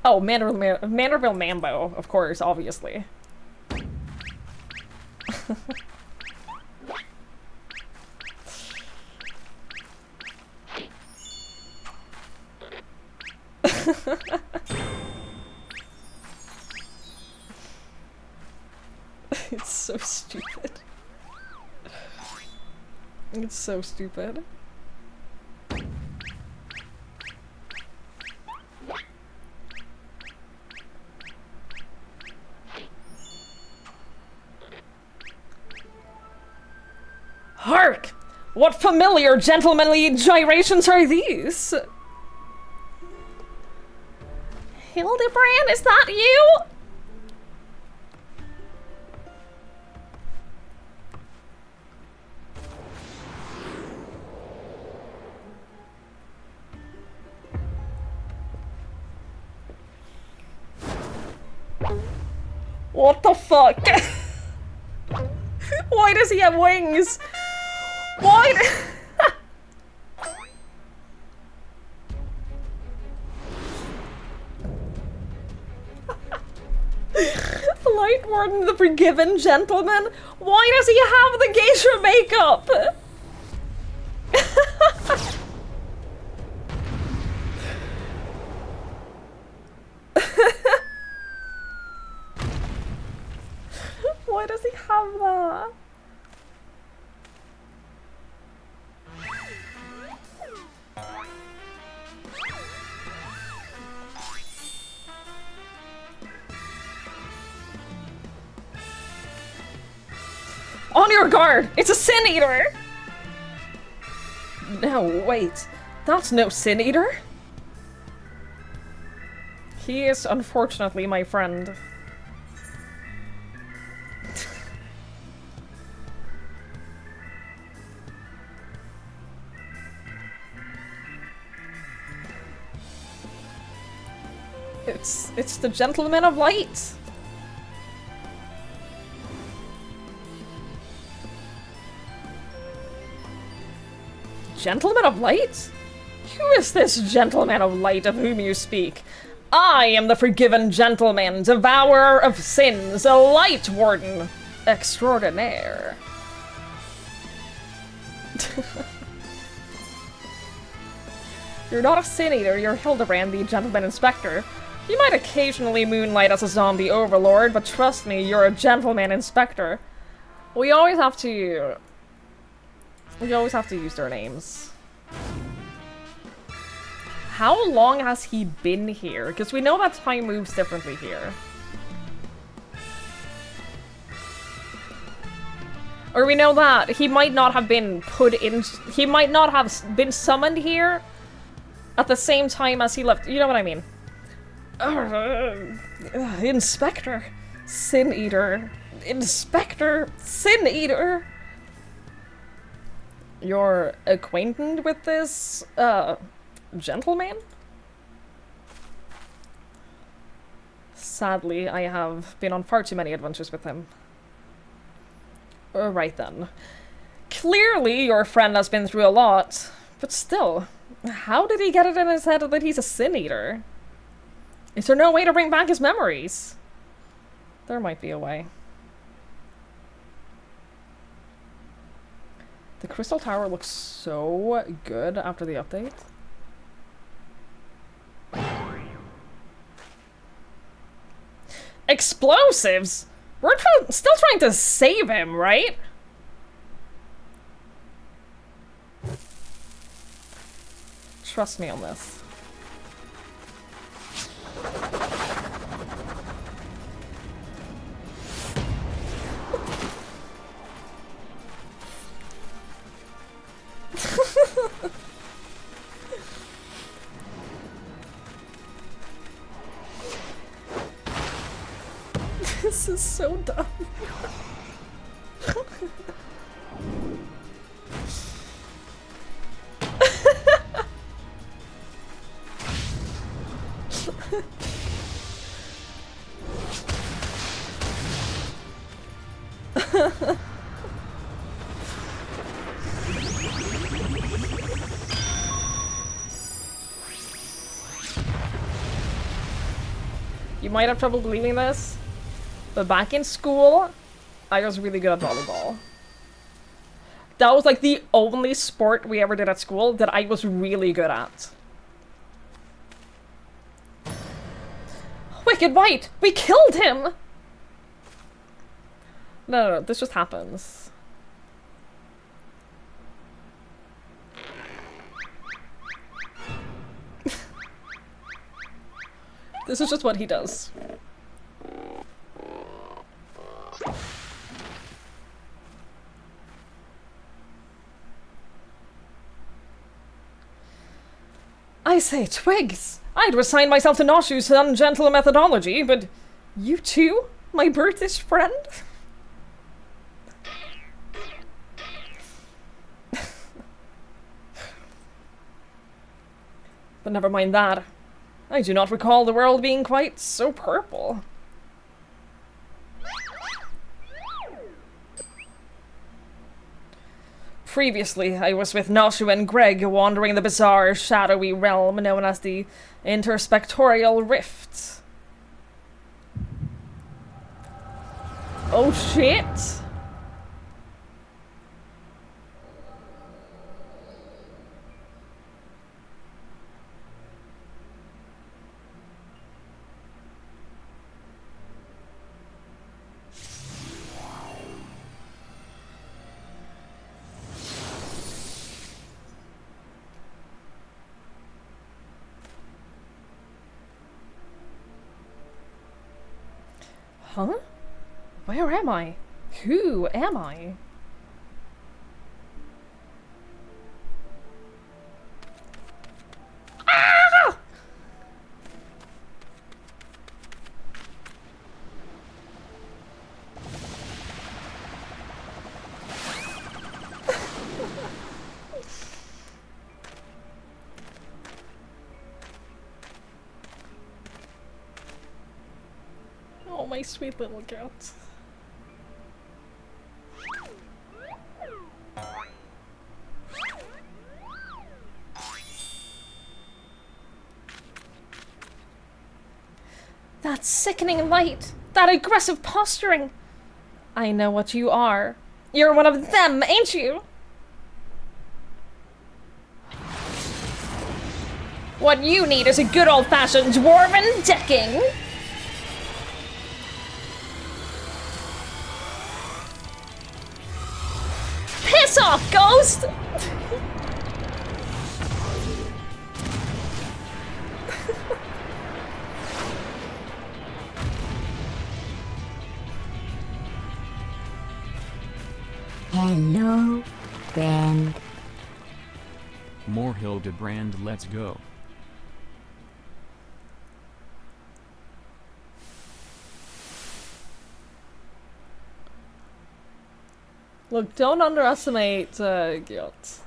Oh, Manderville Mambo, of course, obviously. It's so stupid. It's so stupid. Hark! What familiar gentlemanly gyrations are these? Hildibrand, is that you? What the fuck? Why does he have wings? Why? Light Warden, the Forgiven Gentleman? Why does he have the geisha makeup? Why does he have that? On your guard! It's a Sin Eater! No, wait. That's no Sin Eater. He is unfortunately my friend. It's the Gentleman of Light. Gentleman of Light? Who is this Gentleman of Light of whom you speak? I am the Forgiven Gentleman, Devourer of Sins, a Light Warden extraordinaire. You're not a Sin Eater, you're Hildibrand, the Gentleman Inspector. You might occasionally moonlight as a zombie overlord, but trust me, you're a Gentleman Inspector. We always have to use their names. How long has he been here? Because we know that time moves differently here. Or we know that he might not have been put in... He might not have been summoned here at the same time as he left. You know what I mean? Inspector. Sin Eater. Inspector. Sin Eater. You're acquainted with this, gentleman? Sadly, I have been on far too many adventures with him. Right then. Clearly, your friend has been through a lot, but still, how did he get it in his head that he's a Sin Eater? Is there no way to bring back his memories? There might be a way. The Crystal Tower looks so good after the update. Explosives? We're still trying to save him, right? Trust me on this. This is so dumb. You might have trouble believing this, but back in school, I was really good at volleyball. That was like the only sport we ever did at school that I was really good at. Wicked White! We killed him! No, this just happens. This is just what he does. I say, Twigs! I'd resign myself to Noshu's ungentle methodology, but you too, my British friend? But never mind that. I do not recall the world being quite so purple. Previously, I was with Nashu and Greg wandering the bizarre, shadowy realm known as the Interspectorial Rift. Oh shit! Huh? Where am I? Who am I? Ah! Oh, my sweet little cat. That sickening light! That aggressive posturing! I know what you are. You're one of them, ain't you? What you need is a good old-fashioned dwarven decking! Piss off, ghost! Hello, friend. More Hildibrand, let's go. Look, don't underestimate guilt.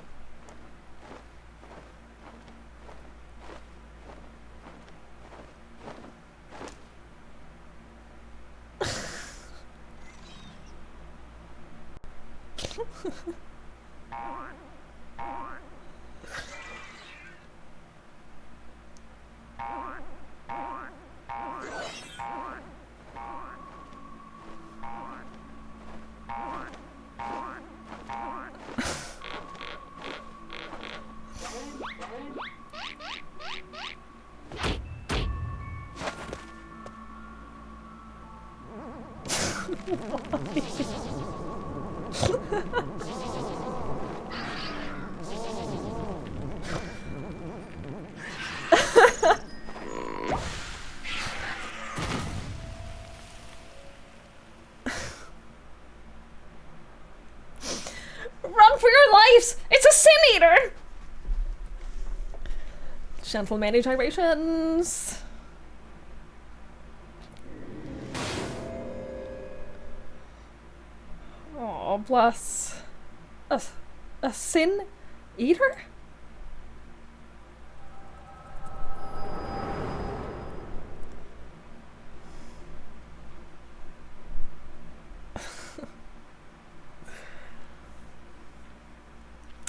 Run for your lives! It's a sin eater! Gentle many gyrations. Oh, bless. A sin eater?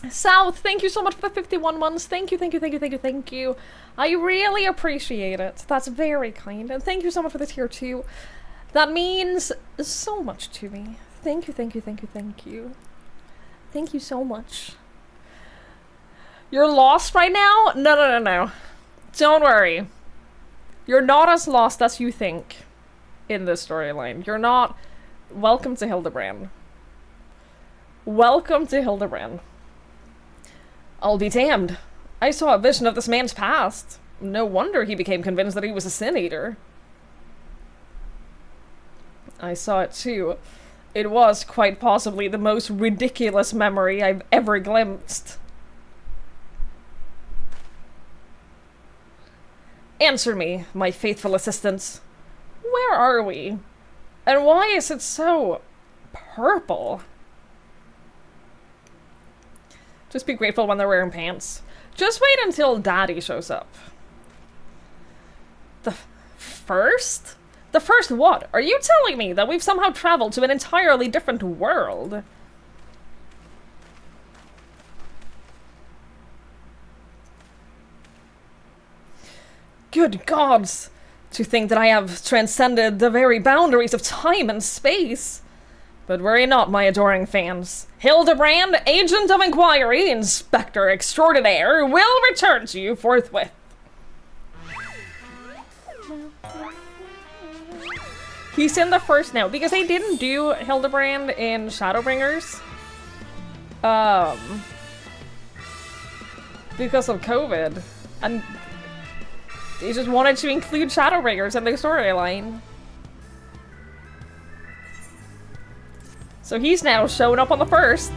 South, thank you so much for the 51 months. Thank you, thank you, thank you, thank you, thank you. I really appreciate it. That's very kind. And thank you so much for the tier 2. That means so much to me. Thank you, thank you, thank you, thank you. Thank you so much. You're lost right now? No, no, no, no. Don't worry. You're not as lost as you think in this storyline. You're not. Welcome to Hildibrand. Welcome to Hildibrand. I'll be damned. I saw a vision of this man's past. No wonder he became convinced that he was a sin eater. I saw it too. It was quite possibly the most ridiculous memory I've ever glimpsed. Answer me, my faithful assistants. Where are we? And why is it so purple? Just be grateful when they're wearing pants. Just wait until Daddy shows up. The first? The first what? Are you telling me that we've somehow traveled to an entirely different world? Good gods! To think that I have transcended the very boundaries of time and space. But worry not, my adoring fans. Hildibrand, Agent of Inquiry, Inspector Extraordinaire, will return to you forthwith. He's in the first now, because they didn't do Hildibrand in Shadowbringers. Because of COVID. And they just wanted to include Shadowbringers in their storyline. So he's now showing up on the first.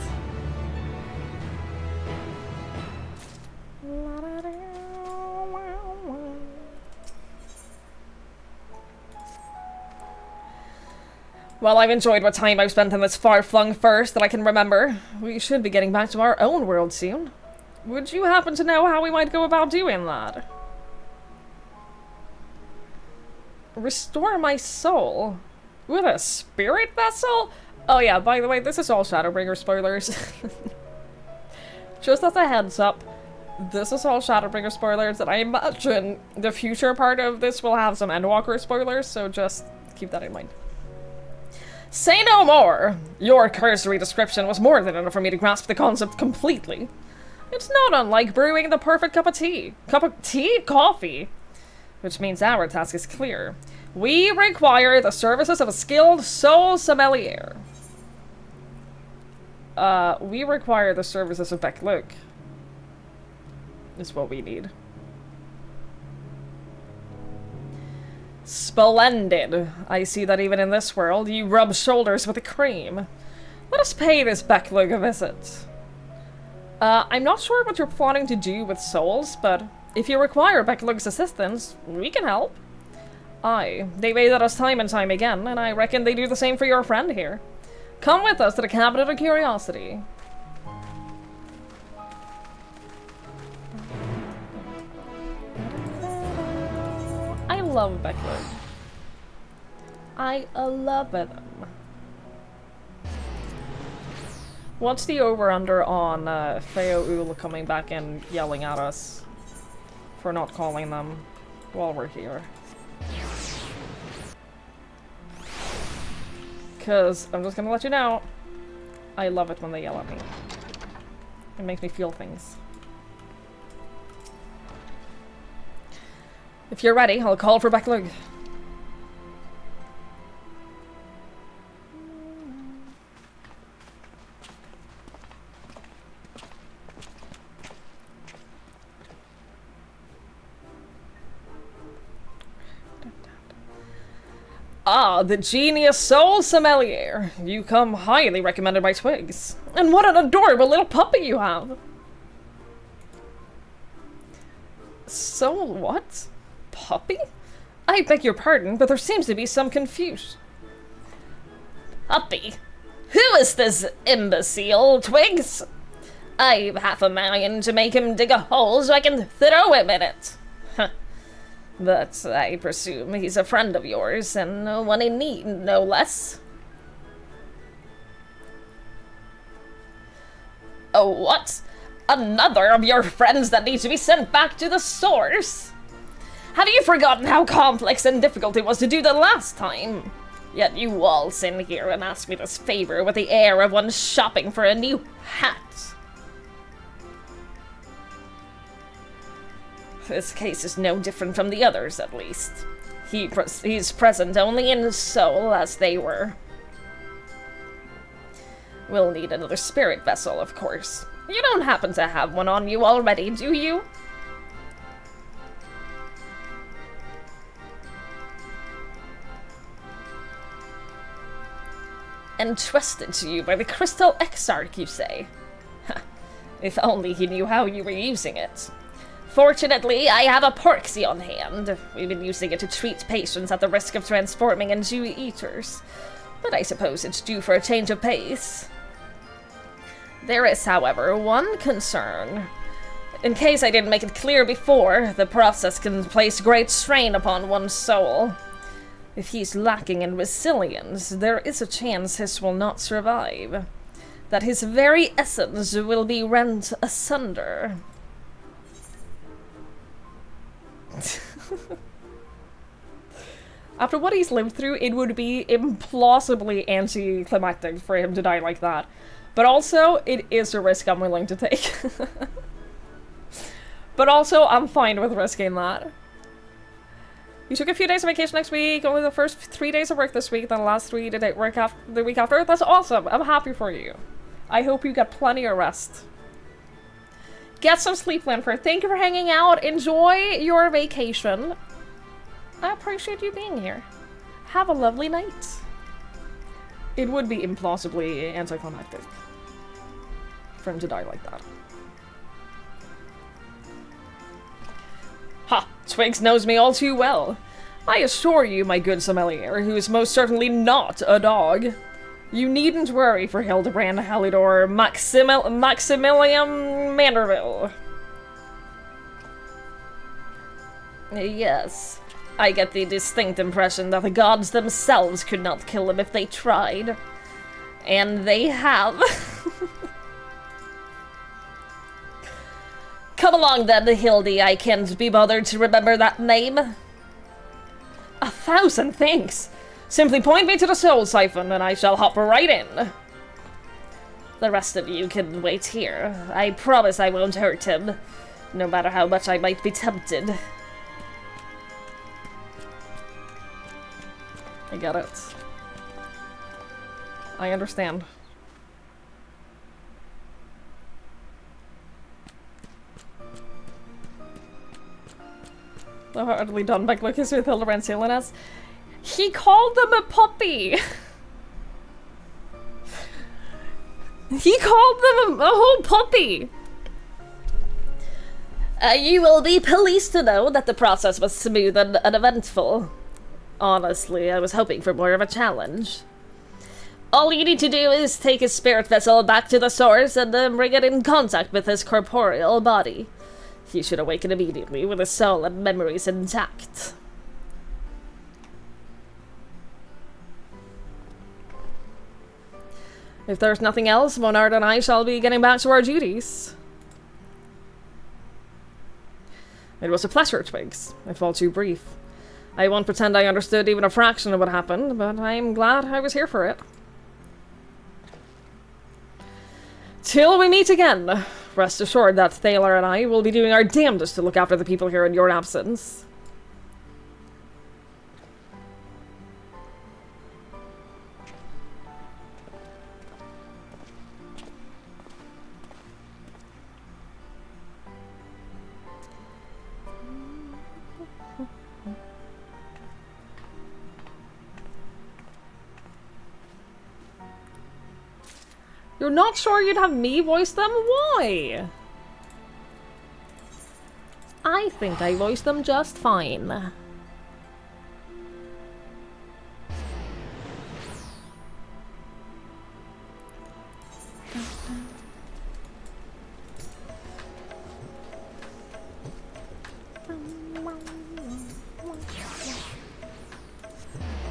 Well, I've enjoyed what time I've spent in this far-flung first that I can remember. We should be getting back to our own world soon. Would you happen to know how we might go about doing that? Restore my soul? With a spirit vessel? Oh yeah, by the way, this is all Shadowbringer spoilers. Just as a heads up, this is all Shadowbringer spoilers, and I imagine the future part of this will have some endwalker spoilers, so just keep that in mind. Say no more! Your cursory description was more than enough for me to grasp the concept completely. It's not unlike brewing the perfect cup of tea. Cup of tea? Coffee. Which means our task is clear. We require the services of a skilled soul sommelier. We require the services of Beck-Luke. Is what we need. Splendid. I see that even in this world, you rub shoulders with the cream. Let us pay this Beck-Luke a visit. I'm not sure what you're planning to do with souls, but if you require Beck-Luke's assistance, we can help. Aye, they've aided us time and time again, and I reckon they do the same for your friend here. Come with us to the Cabinet of Curiosity. I love Beck-Luke. I love them. What's the over-under on Feo Ul coming back and yelling at us for not calling them while we're here? Because I'm just gonna let you know, I love it when they yell at me. It makes me feel things. If you're ready, I'll call for Beck-Luke. Ah, the genius soul sommelier. You come highly recommended by Twigs. And what an adorable little puppy you have. Soul what? Puppy? I beg your pardon, but there seems to be some confusion. Puppy? Who is this imbecile, Twigs? I've half a mind to make him dig a hole so I can throw him in it. But I presume he's a friend of yours, and one in need, no less. Oh, what? Another of your friends that needs to be sent back to the source? Have you forgotten how complex and difficult it was to do the last time? Yet you waltz in here and ask me this favor with the air of one shopping for a new hat. This case is no different from the others, at least. He's present only in soul, as they were. We'll need another spirit vessel, of course. You don't happen to have one on you already, do you? Entrusted to you by the Crystal Exarch, you say? If only he knew how you were using it. Fortunately, I have a porksy on hand. We've been using it to treat patients at the risk of transforming into eaters. But I suppose it's due for a change of pace. There is, however, one concern. In case I didn't make it clear before, the process can place great strain upon one's soul. If he's lacking in resilience, there is a chance his will not survive. That his very essence will be rent asunder. After what he's lived through, it would be implausibly anticlimactic for him to die like that. But also, it is a risk I'm willing to take. But also, I'm fine with risking that. You took a few days of vacation next week, only the first 3 days of work this week, then the last 3 to work the week after. That's awesome. I'm happy for you. I hope you get plenty of rest. Get some sleep, Linford. Thank you for hanging out. Enjoy your vacation. I appreciate you being here. Have a lovely night. It would be implausibly anticlimactic for him to die like that. Ha! Twigs knows me all too well. I assure you, my good sommelier, who is most certainly not a dog. You needn't worry for Hildibrand, Halidor, Maximilian Manderville. Yes. I get the distinct impression that the gods themselves could not kill him if they tried. And they have. Come along then, Hildy. I can't be bothered to remember that name. 1,000 thanks. Simply point me to the soul siphon and I shall hop right in. The rest of you can wait here. I promise I won't hurt him, no matter how much I might be tempted. I get it. I understand. So hardly done by Lucas with Hildibrand Silenas. He called them a puppy! He called them a whole puppy! You will be pleased to know that the process was smooth and uneventful. Honestly, I was hoping for more of a challenge. All you need to do is take his spirit vessel back to the source and bring it in contact with his corporeal body. He should awaken immediately with his soul and memories intact. If there's nothing else, Monard and I shall be getting back to our duties. It was a pleasure, Twigs, if all too brief. I won't pretend I understood even a fraction of what happened, but I'm glad I was here for it. Till we meet again, rest assured that Thaler and I will be doing our damnedest to look after the people here in your absence. You're not sure you'd have me voice them? Why? I think I voiced them just fine.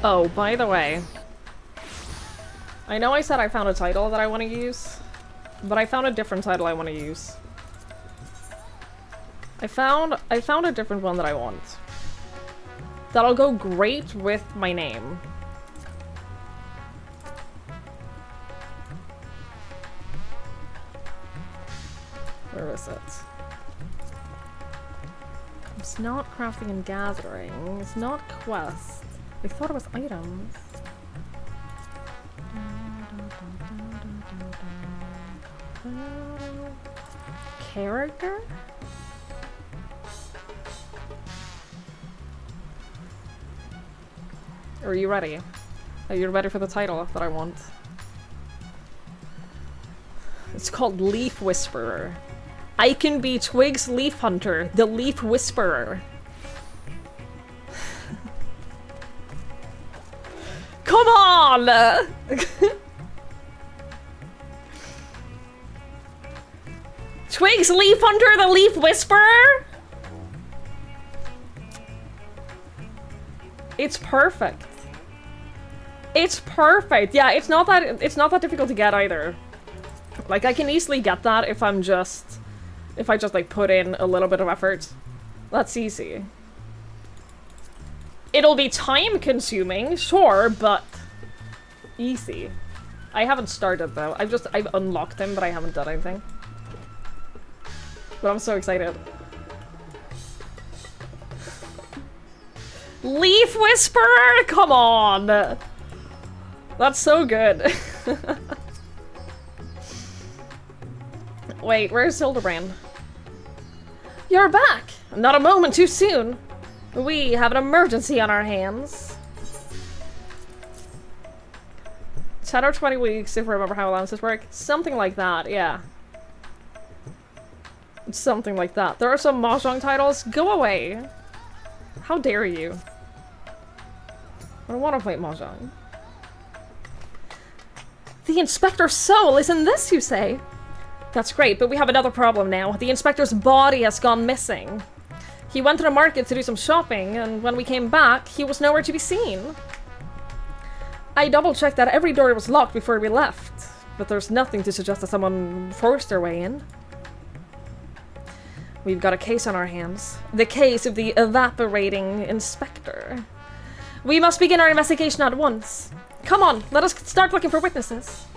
Oh, by the way, I know I said I found a title that I want to use, but I found a different title I want to use. I found a different one that I want. That'll go great with my name. Where is it? It's not crafting and gathering. It's not quest. I thought it was items. Character? Are you ready? Are you ready for the title that I want? It's called Leaf Whisperer. I can be Twig's Leaf Hunter, the Leaf Whisperer. Come on! Twig's Leaf Hunter, the Leaf Whisperer? It's perfect. It's perfect. Yeah, it's not that difficult to get either. Like, I can easily get that if I just like put in a little bit of effort. That's easy. It'll be time-consuming, sure, but easy. I haven't started, though. I've unlocked him, but I haven't done anything. But I'm so excited. Leaf Whisperer? Come on! That's so good. Wait, where's Hildibrand? You're back! Not a moment too soon. We have an emergency on our hands. 10 or 20 weeks, if I remember how allowances work. Something like that, yeah. Something like that. There are some Mahjong titles. Go away. How dare you? I don't want to play Mahjong. The Inspector's soul is in this, you say? That's great, but we have another problem now. The Inspector's body has gone missing. He went to the market to do some shopping, and when we came back, he was nowhere to be seen. I double-checked that every door was locked before we left, but there's nothing to suggest that someone forced their way in. We've got a case on our hands. The case of the evaporating inspector. We must begin our investigation at once. Come on, let us start looking for witnesses.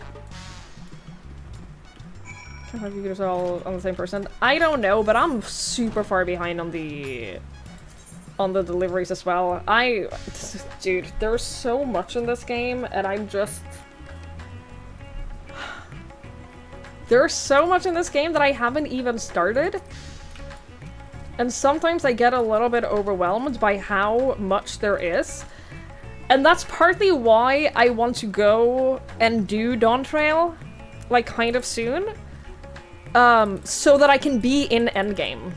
Our computers are all on the same person. I don't know, but I'm super far behind on the deliveries as well. Dude, there's so much in this game, and I'm just... There's so much in this game that I haven't even started. And sometimes I get a little bit overwhelmed by how much there is. And that's partly why I want to go and do Dawn Trail, like, kind of soon. So that I can be in Endgame.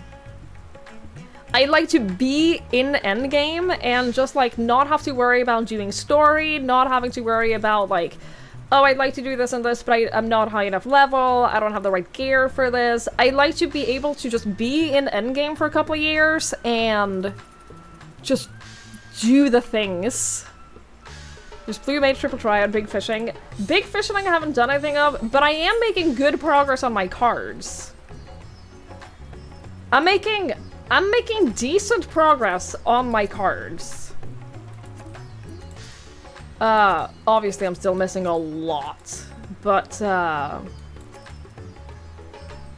I like to be in Endgame and just, like, not have to worry about doing story, not having to worry about, like, oh, I'd like to do this and this, but I'm not high enough level, I don't have the right gear for this. I like to be able to just be in Endgame for a couple years and just do the things. There's Blue Mage, Triple Triad, Big Fishing. Big Fishing I haven't done anything of, but I am making good progress on my cards. I'm making decent progress on my cards. Obviously I'm still missing a lot, but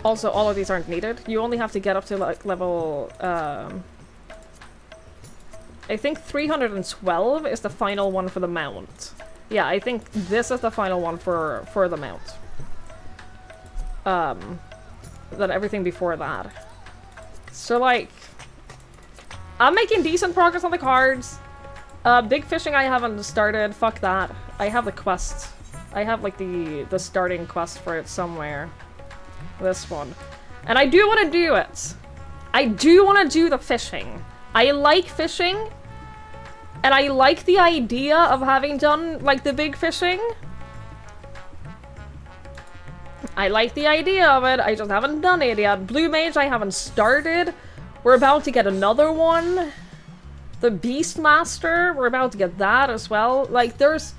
also all of these aren't needed. You only have to get up to, like, level, I think 312 is the final one for the mount. Yeah, I think this is the final one for the mount. Then everything before that. So, like, I'm making decent progress on the cards. Big Fishing I haven't started. Fuck that. I have the quest. I have, like, the starting quest for it somewhere. This one. And I do want to do it. I do want to do the fishing. I like fishing. And I like the idea of having done, like, the Big Fishing. I like the idea of it, I just haven't done it yet. Blue Mage I haven't started. We're about to get another one. The Beastmaster, we're about to get that as well. Like, there's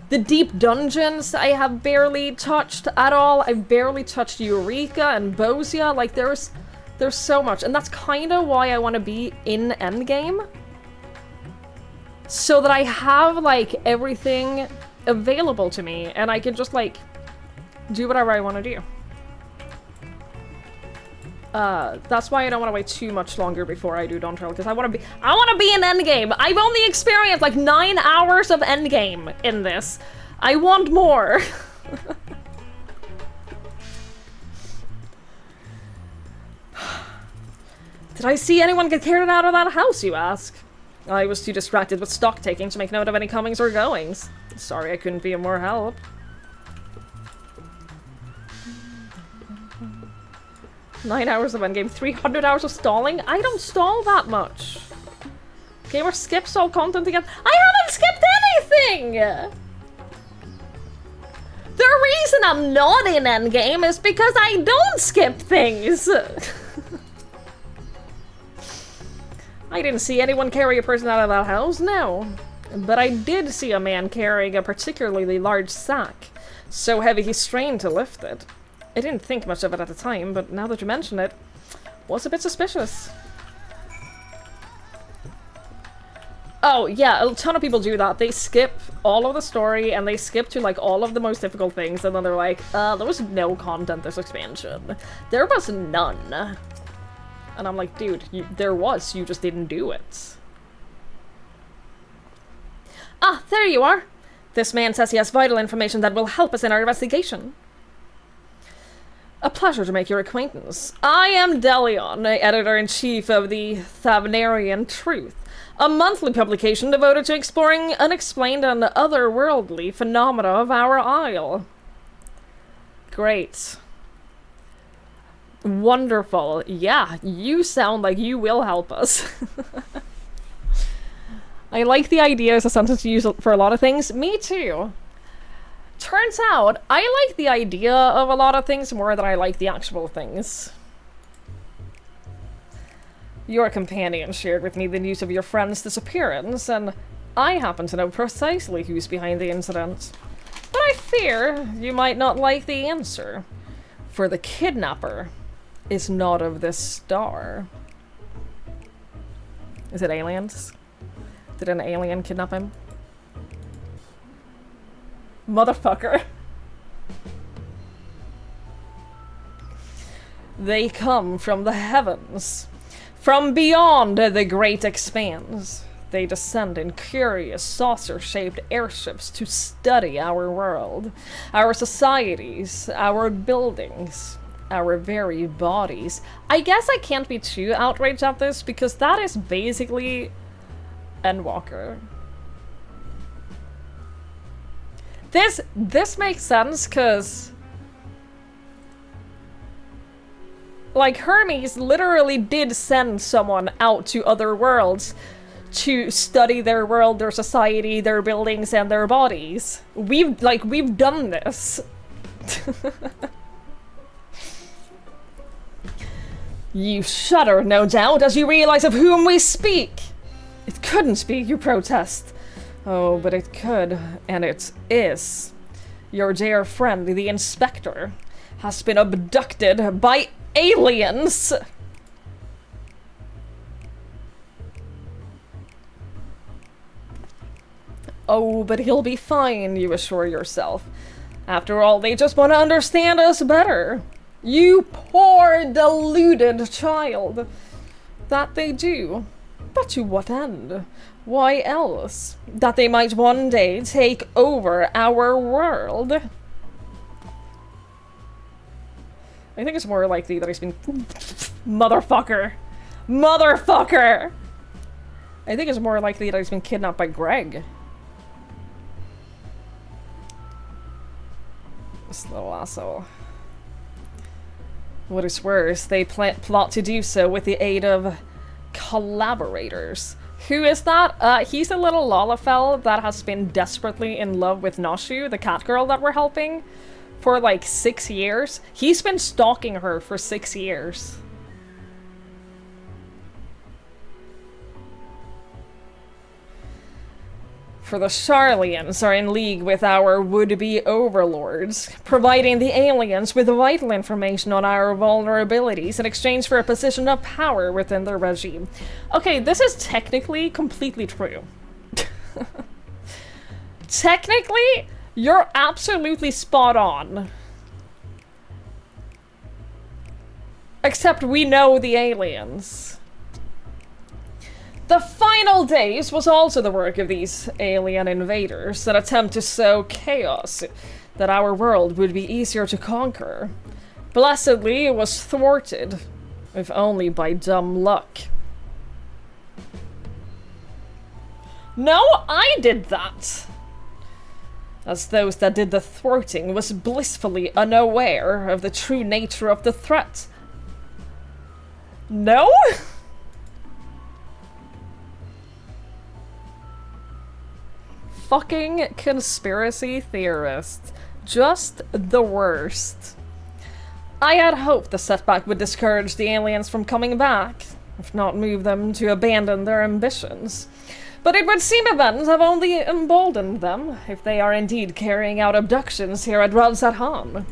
the Deep Dungeons I have barely touched at all. I've barely touched Eureka and Bosia. Like, there's so much. And that's kind of why I want to be in Endgame. So that I have, like, everything available to me, and I can just, like, do whatever I want to do. That's why I don't want to wait too much longer before I do Dawn Trail, because I want to be in Endgame! I've only experienced, like, 9 hours of Endgame in this. I want more! Did I see anyone get carried out of that house, you ask? I was too distracted with stock taking to make note of any comings or goings. Sorry I couldn't be of more help. Nine hours of endgame, 300 hours of stalling? I don't stall that much. Gamer skips all content again. I haven't skipped anything! The reason I'm not in endgame is because I don't skip things! I didn't see anyone carry a person out of that house, no. But I did see a man carrying a particularly large sack. So heavy he strained to lift it. I didn't think much of it at the time, but now that you mention it, was a bit suspicious. Oh, yeah, a ton of people do that. They skip all of the story, and they skip to, like, all of the most difficult things, and then they're like, there was no content this expansion. There was none. And I'm like, dude, there was, you just didn't do it. Ah, there you are! This man says he has vital information that will help us in our investigation. A pleasure to make your acquaintance. I am Delion, editor-in-chief of the Thavnarian Truth, a monthly publication devoted to exploring unexplained and otherworldly phenomena of our isle. Great. Wonderful. Yeah, you sound like you will help us. I like the idea as a sentence to use for a lot of things. Me too. Turns out, I like the idea of a lot of things more than I like the actual things. Your companion shared with me the news of your friend's disappearance, and I happen to know precisely who's behind the incident. But I fear you might not like the answer, for the kidnapper is not of this star. Is it aliens? Did an alien kidnap him? Motherfucker. They come from the heavens. From beyond the great expanse. They descend in curious saucer-shaped airships to study our world, our societies, our buildings, our very bodies. I guess I can't be too outraged at this because that is basically...endwalker. This makes sense, cause like Hermes literally did send someone out to other worlds to study their world, their society, their buildings, and their bodies. We've done this. You shudder, no doubt, as you realize of whom we speak. It couldn't be, you protest. Oh, but it could, and it is. Your dear friend, the Inspector, has been abducted by aliens! Oh, but he'll be fine, you assure yourself. After all, they just want to understand us better. You poor, deluded child. That they do. But to what end? Why else? That they might one day take over our world? I think it's more likely that he's been... Motherfucker! Motherfucker! I think it's more likely that he's been kidnapped by Greg. This little asshole. What is worse, they plot to do so with the aid of collaborators. Who is that? He's a little Lalafell that has been desperately in love with Nashu, the cat girl that we're helping, for like 6 years. He's been stalking her for 6 years. For the Charlians are in league with our would-be overlords, providing the aliens with vital information on our vulnerabilities in exchange for a position of power within their regime. Okay, this is technically completely true. Technically, you're absolutely spot on. Except we know the aliens. The final days was also the work of these alien invaders that attempt to sow chaos, that our world would be easier to conquer. Blessedly, it was thwarted, if only by dumb luck. No, I did that! As those that did the thwarting was blissfully unaware of the true nature of the threat. No? Fucking conspiracy theorists. Just the worst. I had hoped the setback would discourage the aliens from coming back, if not move them to abandon their ambitions. But it would seem events have only emboldened them, if they are indeed carrying out abductions here at Ravsathan.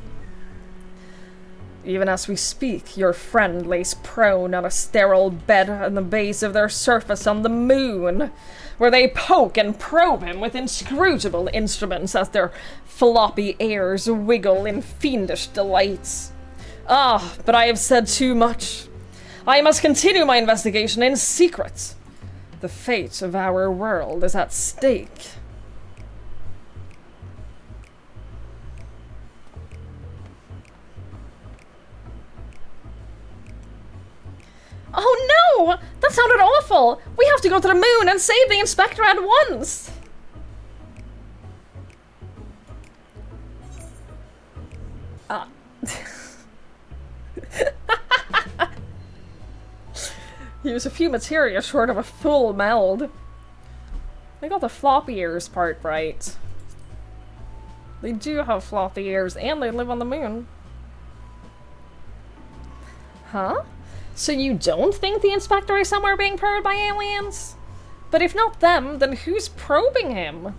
Even as we speak, your friend lays prone on a sterile bed on the base of their surface on the moon, where they poke and probe him with inscrutable instruments as their floppy ears wiggle in fiendish delights. Ah, but I have said too much. I must continue my investigation in secret. The fate of our world is at stake. Oh no! That sounded awful! We have to go to the moon and save the Inspector at once! He was a few materia short of a full meld. They got the floppy ears part right. They do have floppy ears and they live on the moon. Huh? So you don't think the Inspector is somewhere being probed by aliens? But if not them, then who's probing him?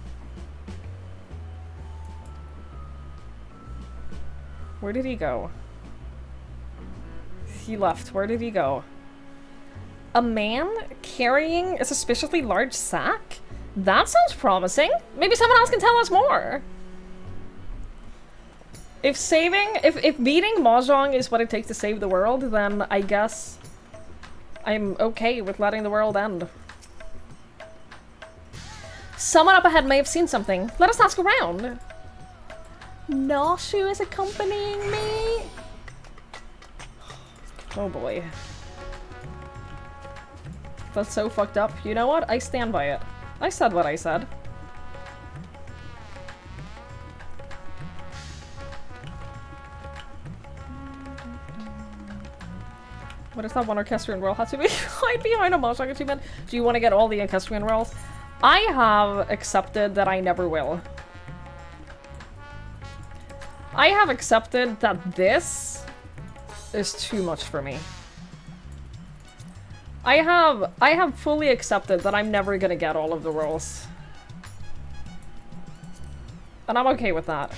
Where did he go? He left. Where did he go? A man carrying a suspiciously large sack? That sounds promising. Maybe someone else can tell us more. If beating Mahjong is what it takes to save the world, then I guess I'm okay with letting the world end. Someone up ahead may have seen something. Let us ask around. Noshu is accompanying me? Oh boy. That's so fucked up. You know what? I stand by it. I said what I said. What if that one orchestrion roll had to be hide behind a Mahjong achievement? Do you want to get all the orchestrion rolls? I have accepted that I never will. I have accepted that this is too much for me. I have fully accepted that I'm never gonna get all of the rolls. And I'm okay with that.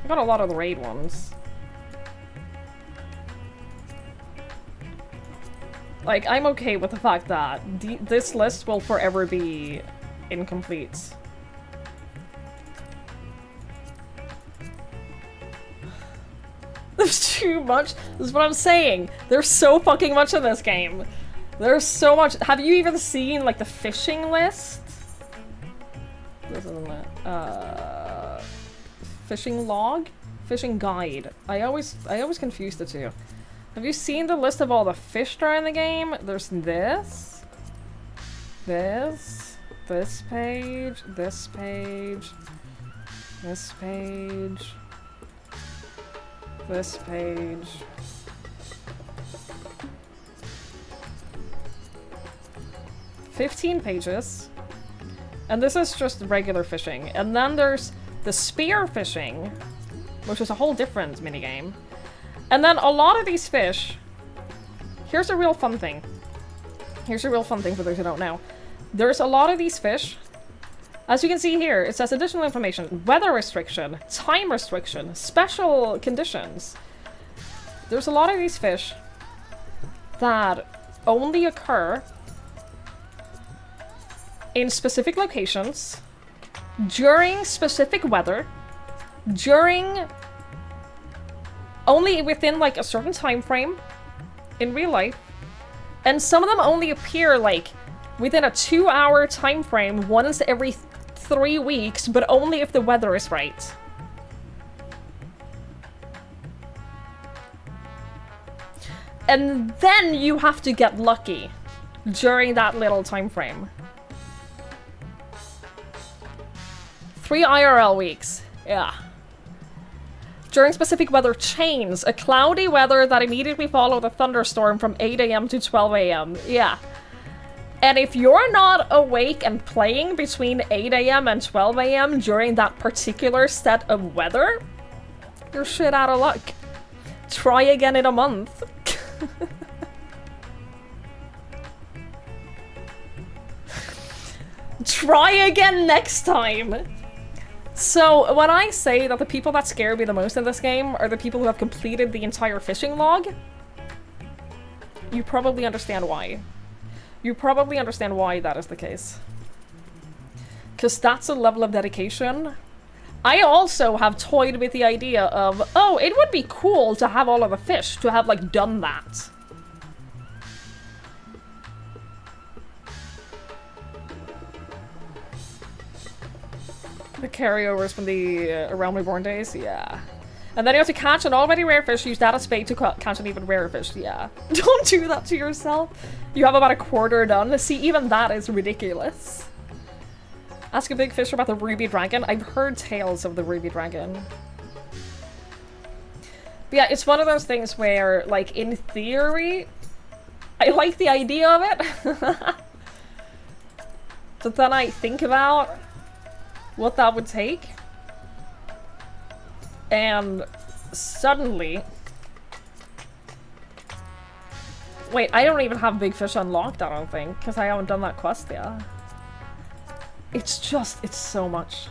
I got a lot of the raid ones. Like, I'm okay with the fact that this list will forever be incomplete. There's too much. This is what I'm saying. There's so fucking much in this game. There's so much. Have you even seen, like, the fishing list? This isn't it. Fishing log? Fishing guide. I always confuse the two. Have you seen the list of all the fish that are in the game? There's this. This page. This page. This page. This page. $15 pages. And this is just regular fishing. And then there's the spear fishing, which is a whole different minigame. And then a lot of these fish... Here's a real fun thing. Here's a real fun thing for those who don't know. There's a lot of these fish. As you can see here, it says additional information. Weather restriction, time restriction, special conditions. There's a lot of these fish that only occur in specific locations, during specific weather, only within like a certain time frame in real life, and some of them only appear like within a 2-hour time frame once every 3 weeks, but only if the weather is right. And then you have to get lucky during that little time frame. 3 IRL weeks. Yeah. During specific weather chains, a cloudy weather that immediately followed a thunderstorm from 8 AM to 12 AM. Yeah. And if you're not awake and playing between 8 AM and 12 AM during that particular set of weather, you're shit out of luck. Try again in a month. Try again next time. So, when I say that the people that scare me the most in this game are the people who have completed the entire fishing log, you probably understand why. You probably understand why that is the case. Because that's a level of dedication. I also have toyed with the idea of, oh, it would be cool to have all of the fish, to have, like, done that. The carryovers from the Realm Reborn days? Yeah. And then you have to catch an already rare fish, use that as spade to catch an even rarer fish. Yeah. Don't do that to yourself. You have about a quarter done. See, even that is ridiculous. Ask a big fish about the ruby dragon. I've heard tales of the ruby dragon. But yeah, it's one of those things where, like, in theory, I like the idea of it. But then I think about what that would take. And suddenly... Wait, I don't even have big fish unlocked, I don't think, because I haven't done that quest yet. It's just, it's so much.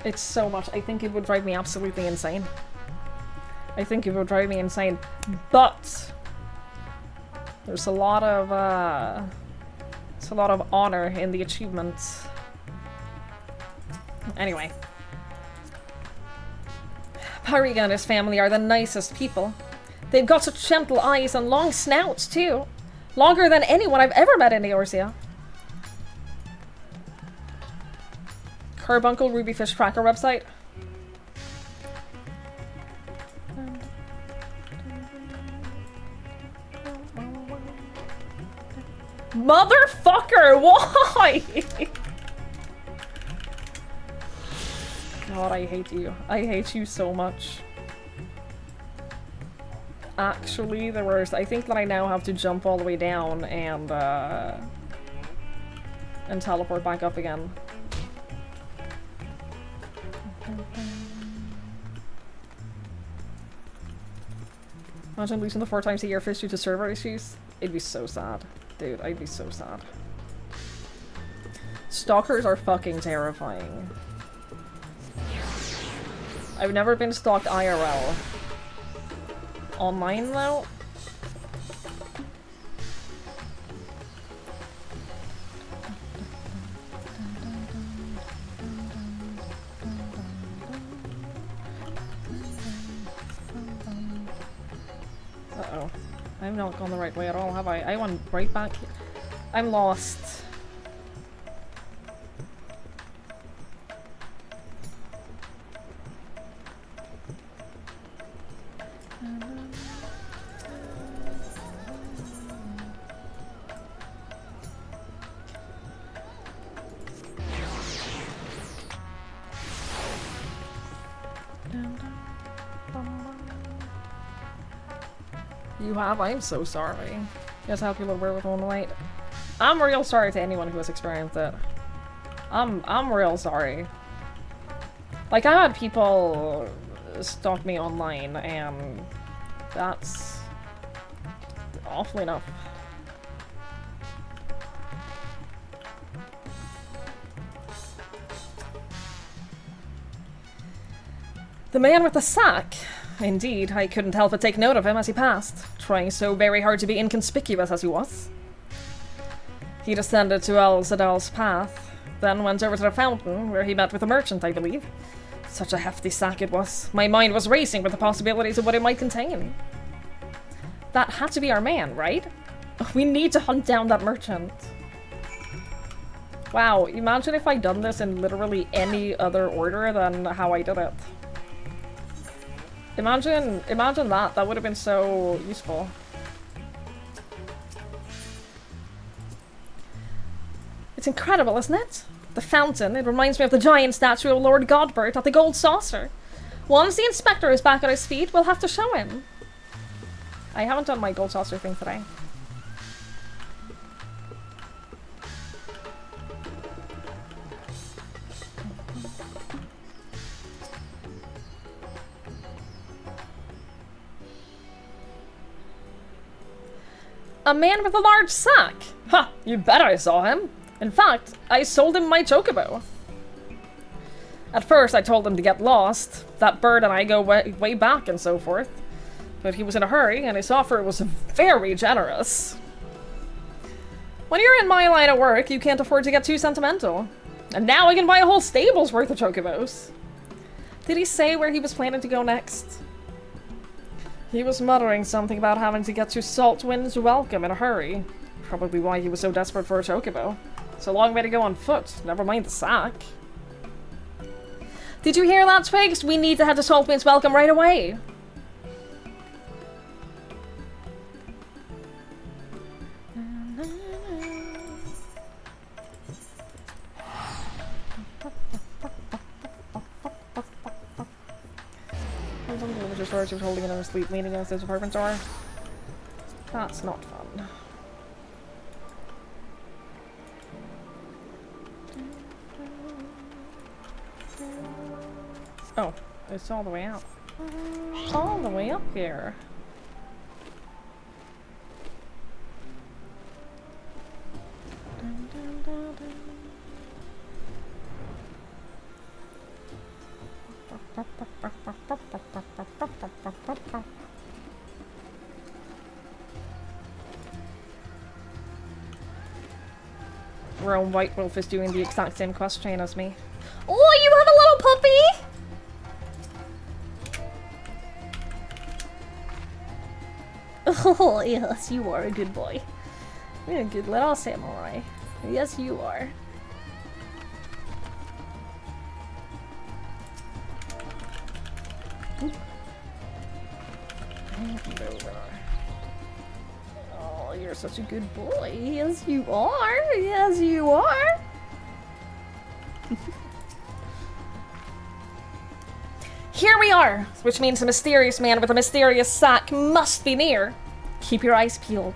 It's so much. I think it would drive me absolutely insane. I think it would drive me insane. But there's a lot of honor in the achievements. Anyway. Pariga and his family are the nicest people. They've got such gentle eyes and long snouts, too. Longer than anyone I've ever met in Eorzea. Carbuncle Rubyfish Tracker website. Motherfucker, why? God, I hate you. I hate you so much. Actually, the worst. I think that I now have to jump all the way down and teleport back up again. Imagine losing the 4 times a year fish due to server issues. It'd be so sad. Dude, I'd be so sad. Stalkers are fucking terrifying. I've never been stalked IRL. Online, though? Uh-oh. I've not gone the right way at all, have I? I went right back here. I'm lost. You have? I'm so sorry. You guys have people wear with one light. I'm real sorry to anyone who has experienced it. I'm real sorry. Like, I had people stalk me online, and that's awful enough. The man with the sack. Indeed, I couldn't help but take note of him as he passed, trying so very hard to be inconspicuous as he was. He descended to El Zadal's path, then went over to the fountain, where he met with a merchant, I believe. Such a hefty sack it was. My mind was racing with the possibilities of what it might contain. That had to be our man, right? We need to hunt down that merchant. Wow, imagine if I'd done this in literally any other order than how I did it. Imagine that. That would have been so useful. It's incredible, isn't it? The fountain. It reminds me of the giant statue of Lord Godbert at the Gold Saucer. Once the inspector is back on his feet, we'll have to show him. I haven't done my Gold Saucer thing today. A man with a large sack! Ha! You bet I saw him! In fact, I sold him my chocobo. At first, I told him to get lost. That bird and I go way back and so forth. But he was in a hurry, and his offer was very generous. When you're in my line of work, you can't afford to get too sentimental. And now I can buy a whole stable's worth of chocobos. Did he say where he was planning to go next? He was muttering something about having to get to Saltwind's Welcome in a hurry. Probably why he was so desperate for a chocobo. It's a long way to go on foot, never mind the sack. Did you hear that, Twigs? We need to head to Saltwind's Welcome right away. She was holding it in her sleep, leaning against his apartment door. That's not fun. Oh, it's all the way out. All the way up here. Rome White Wolf is doing the exact same quest chain as me. Oh, you have a little puppy! Oh, yes, you are a good boy. You're a good little samurai. Yes, you are. Oh, you're such a good boy. Yes, you are. Yes, you are. Here we are, which means a mysterious man with a mysterious sack must be near. Keep your eyes peeled.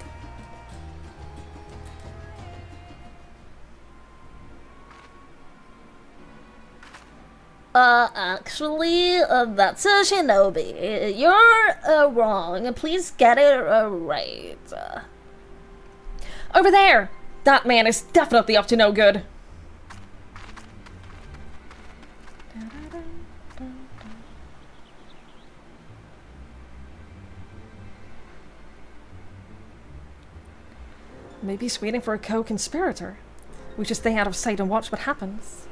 Actually, that's a shinobi. You're, wrong. Please get it, right. Over there! That man is definitely up to no good. Maybe he's waiting for a co-conspirator. We should stay out of sight and watch what happens.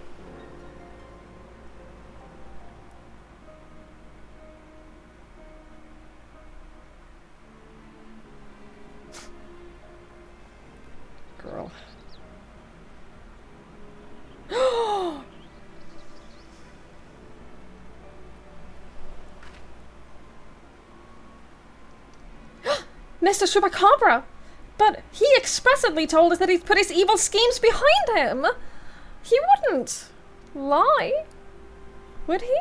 Girl. Mr. Chupacabra! But he expressly told us that he'd put his evil schemes behind him! He wouldn't lie, would he?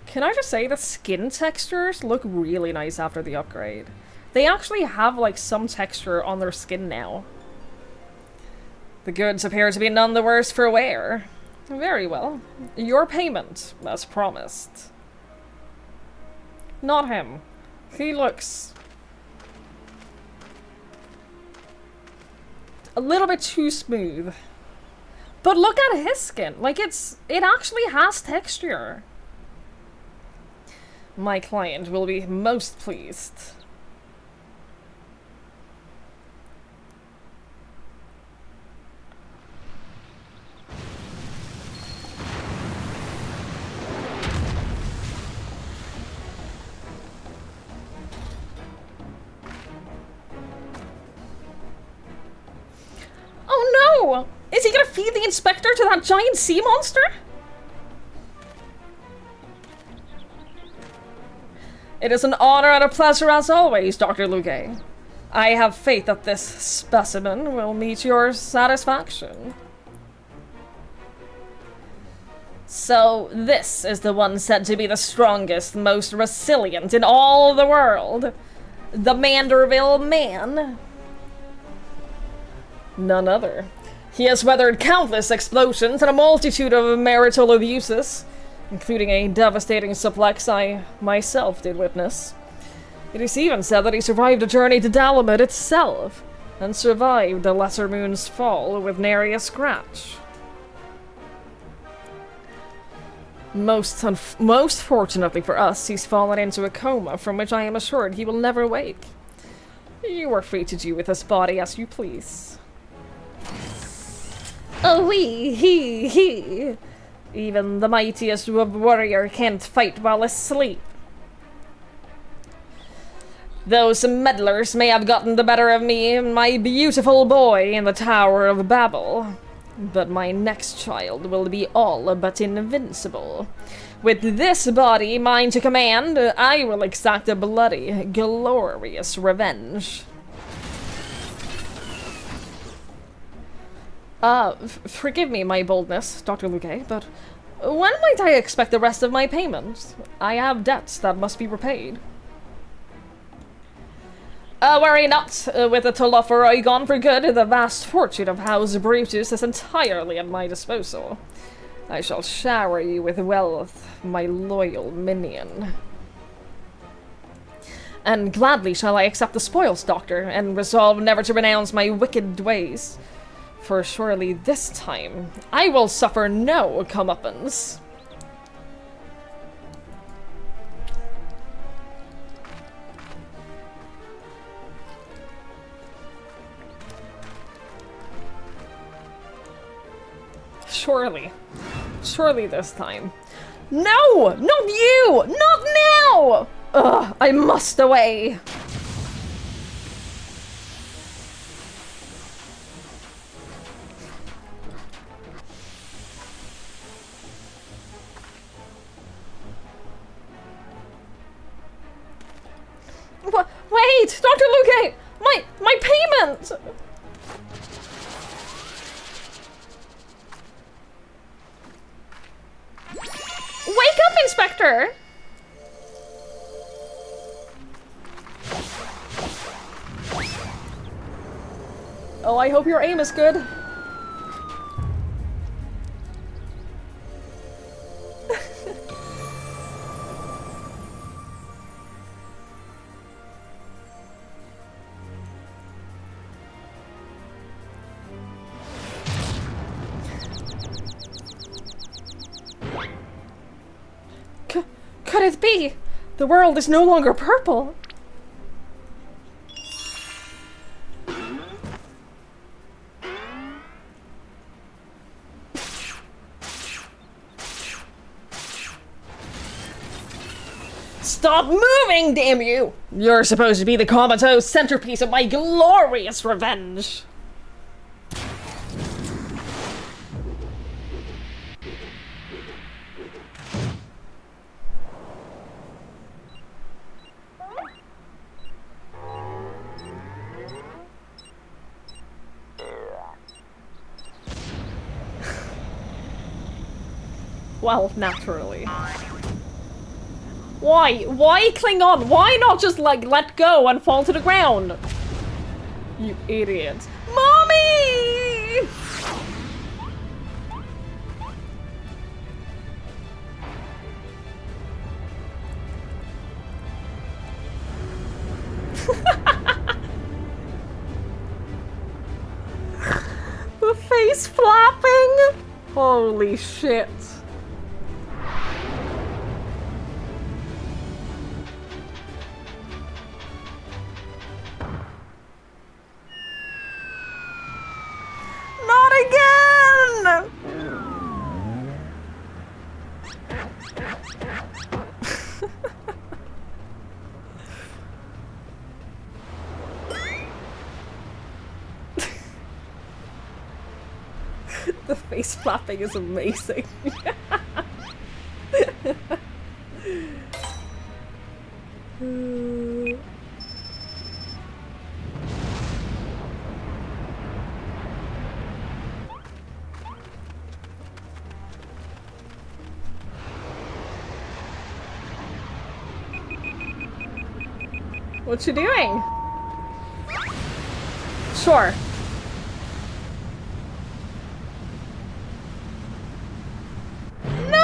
Can I just say the skin textures look really nice after the upgrade. They actually have like some texture on their skin now. The goods appear to be none the worse for wear. Very well. Your payment, as promised. Not him. He looks a little bit too smooth. But look at his skin. Like it actually has texture. My client will be most pleased. Oh no! Is he gonna feed the inspector to that giant sea monster? It is an honor and a pleasure as always, Dr. Luque. I have faith that this specimen will meet your satisfaction. So, this is the one said to be the strongest, most resilient in all the world. The Manderville Man. None other. He has weathered countless explosions and a multitude of marital abuses, including a devastating suplex I myself did witness. It is even said that he survived a journey to Dalamud itself, and survived the Lesser Moon's fall with nary a scratch. Most fortunately for us, he's fallen into a coma from which I am assured he will never wake. You are free to do with this body as you please. Oh, he. Even the mightiest warrior can't fight while asleep. Those meddlers may have gotten the better of me and my beautiful boy in the Tower of Babel. But my next child will be all but invincible. With this body mine to command, I will exact a bloody, glorious revenge. Forgive me my boldness, Dr. Luque, but when might I expect the rest of my payments? I have debts that must be repaid. Worry not, with the Tolophoroi gone for good, the vast fortune of House Brutus is entirely at my disposal. I shall shower you with wealth, my loyal minion. And gladly shall I accept the spoils, Doctor, and resolve never to renounce my wicked ways. For surely this time, I will suffer no comeuppance. Surely this time. No! Not you! Not now! Ugh, I must away. Wait! Dr. Luque! My payment! Wake up, Inspector! Oh, I hope your aim is good. Could it be? The world is no longer purple. Stop moving, damn you! You're supposed to be the comatose centerpiece of my glorious revenge. Well, naturally. Why? Why cling on? Why not just, like, let go and fall to the ground? You idiot. Mommy! The face flapping? Holy shit. Not again! The face flapping is amazing. What you doing? Sure. No!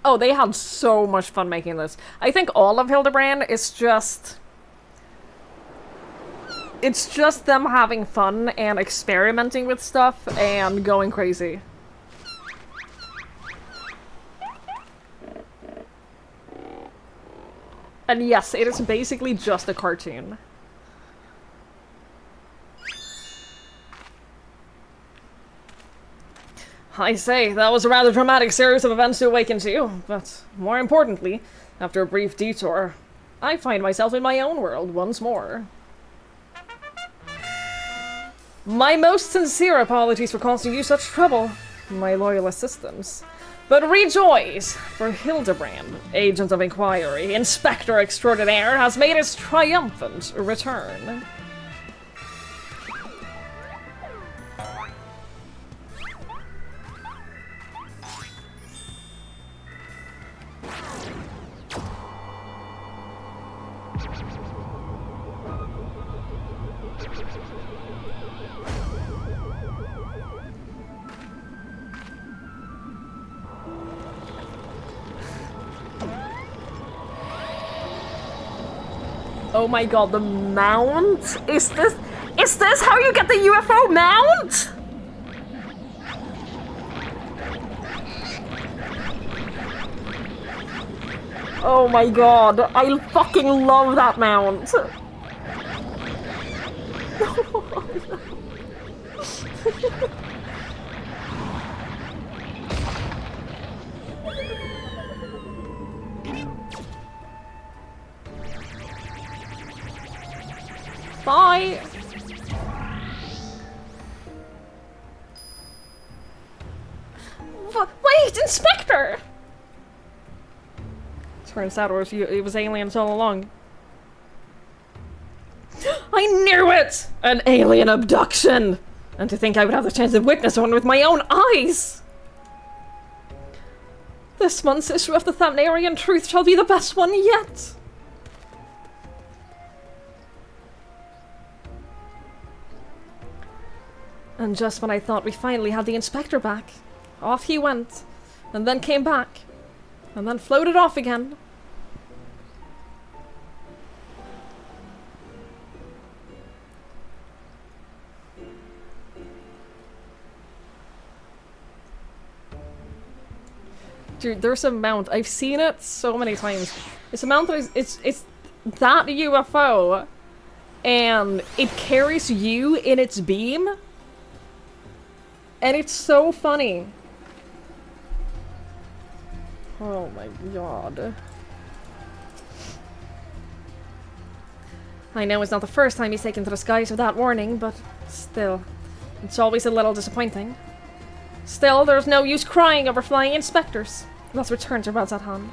Oh, they had so much fun making this. I think all of Hildibrand is just... It's just them having fun and experimenting with stuff and going crazy. And yes, it is basically just a cartoon. I say, that was a rather dramatic series of events to awaken to you, but more importantly, after a brief detour, I find myself in my own world once more. My most sincere apologies for causing you such trouble, my loyal assistants. But rejoice, for Hildibrand, Agent of Inquiry, Inspector Extraordinaire, has made his triumphant return. Oh my god, the mount? Is this how you get the UFO mount? Oh my god, I fucking love that mount. Bye! Wait, Inspector! Turns out it was aliens all along. I knew it! An alien abduction! And to think I would have the chance to witness one with my own eyes! This month's issue of the Thamnarian Truth shall be the best one yet! And just when I thought we finally had the Inspector back, off he went, and then came back, and then floated off again. Dude, there's a mount. I've seen it so many times. It's a mount that is, it's that UFO, and it carries you in its beam. And it's so funny. Oh my god. I know it's not the first time he's taken to the skies without warning, but still, it's always a little disappointing. Still, there's no use crying over flying inspectors. Let's return to what's at hand.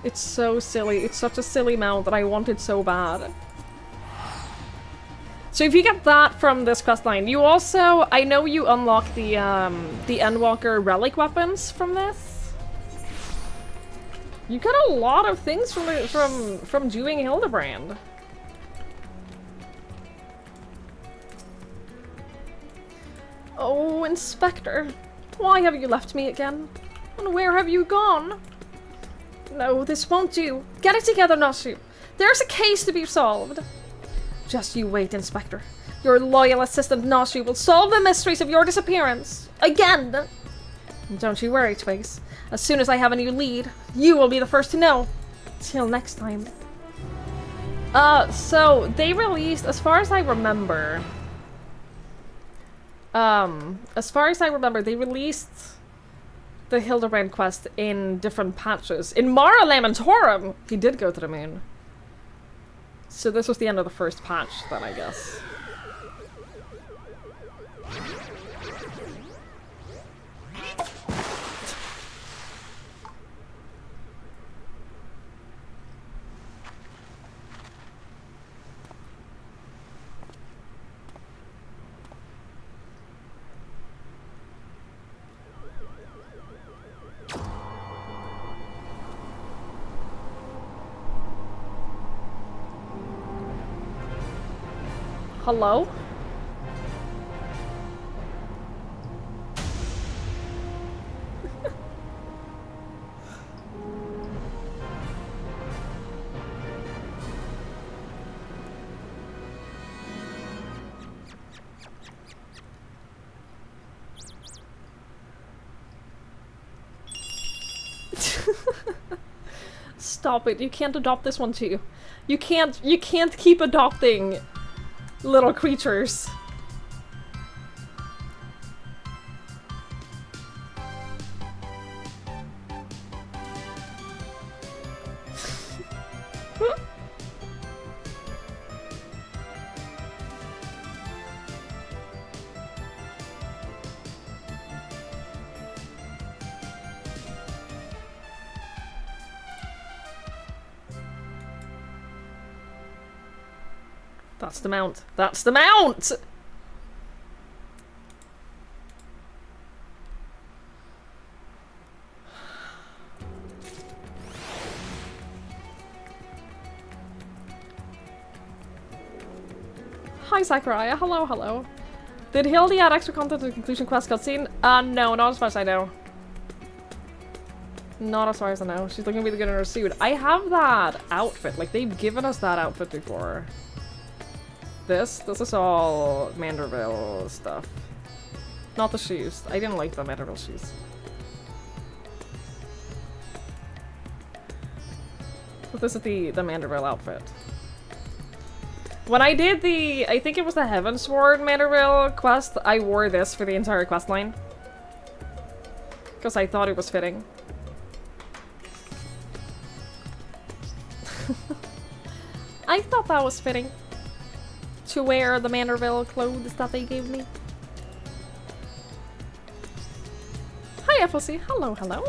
It's so silly. It's such a silly mount that I wanted so bad. So if you get that from this questline, you also, I know you unlock the endwalker relic weapons from this. You get a lot of things from doing Hildibrand. Oh, Inspector, why have you left me again? And where have you gone? No, this won't do. Get it together, Noshu. There's a case to be solved. Just you wait, Inspector. Your loyal assistant Noshu will solve the mysteries of your disappearance. Again! And don't you worry, Twigs. As soon as I have a new lead, you will be the first to know. Till next time. So they released, as far as I remember, they released the Hildibrand quest in different patches. In Mara Lamentorum, he did go to the moon. So this was the end of the first patch, then, I guess. Hello? stop it. You can't adopt this one too. You can't keep adopting little creatures. That's the mount. That's the mount! Hi, Sakurai. Hello, hello. Did Hildy add extra content to the conclusion quest cutscene? No, not as far as I know. Not as far as I know. She's looking really good in her suit. I have that outfit. Like, they've given us that outfit before. This is all Manderville stuff. Not the shoes. I didn't like the Manderville shoes. But this is the Manderville outfit. When I did I think it was the Heavensward Manderville quest, I wore this for the entire quest line. Because I thought it was fitting. I thought that was fitting. To wear the Manderville clothes that they gave me. Hi, FLC. Hello, hello.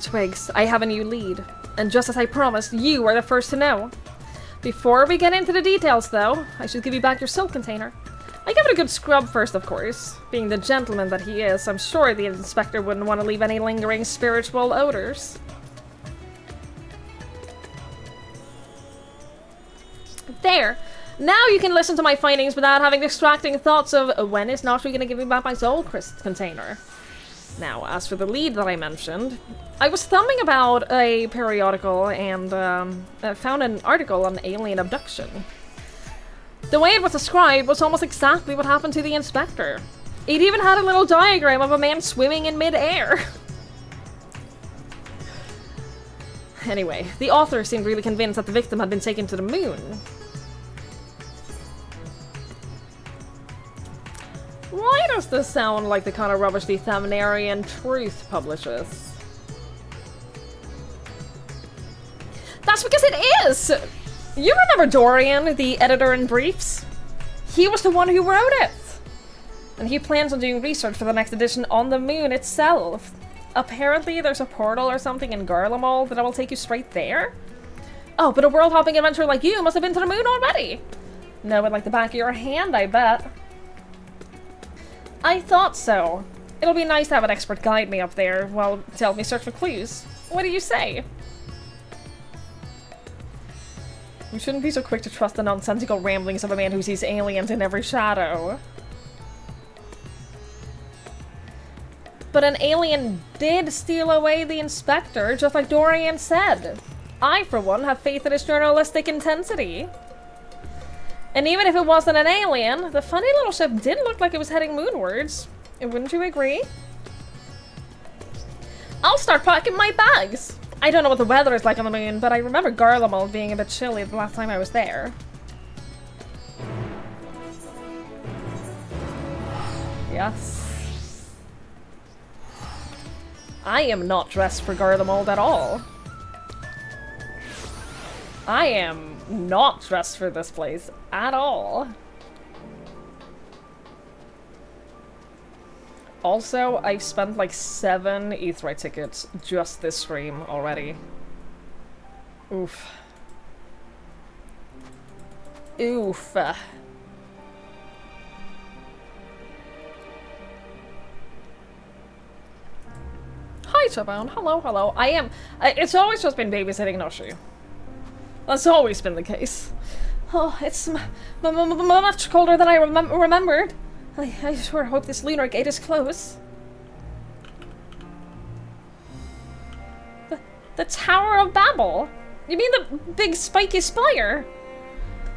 Twigs, I have a new lead. And just as I promised, you are the first to know. Before we get into the details, though, I should give you back your silk container. I give it a good scrub first, of course. Being the gentleman that he is, I'm sure the inspector wouldn't want to leave any lingering spiritual odors. There! Now you can listen to my findings without having distracting thoughts of when is Nashi gonna give me back my soul container. Now, as for the lead that I mentioned, I was thumbing about a periodical and found an article on alien abduction. The way it was described was almost exactly what happened to the inspector. It even had a little diagram of a man swimming in mid-air. Anyway, the author seemed really convinced that the victim had been taken to the moon. Why does this sound like the kind of rubbish the Thamnarian Truth publishes? That's because it is! You remember Dorian, the editor in briefs? He was the one who wrote it! And he plans on doing research for the next edition on the moon itself. Apparently there's a portal or something in Garlemald that will take you straight there? Oh, but a world-hopping adventurer like you must have been to the moon already! Know it like the back of your hand, I bet. I thought so. It'll be nice to have an expert guide me up there while to help me search for clues. What do you say? You shouldn't be so quick to trust the nonsensical ramblings of a man who sees aliens in every shadow. But an alien did steal away the inspector, just like Dorian said. I, for one, have faith in his journalistic intensity. And even if it wasn't an alien, the funny little ship did look like it was heading moonwards. Wouldn't you agree? I'll start packing my bags. I don't know what the weather is like on the moon, but I remember Garlemald being a bit chilly the last time I was there. Yes. I am not dressed for Garlemald at all. I am not dressed for this place at all. Also, I've spent like 7 Aetheryte tickets just this stream already. Oof. Oof. Hi, Chabone. Hello, hello. I am. It's always just been babysitting Noshu. That's always been the case. Oh, it's much colder than I remembered. I sure hope this lunar gate is close. The Tower of Babel? You mean the big spiky spire?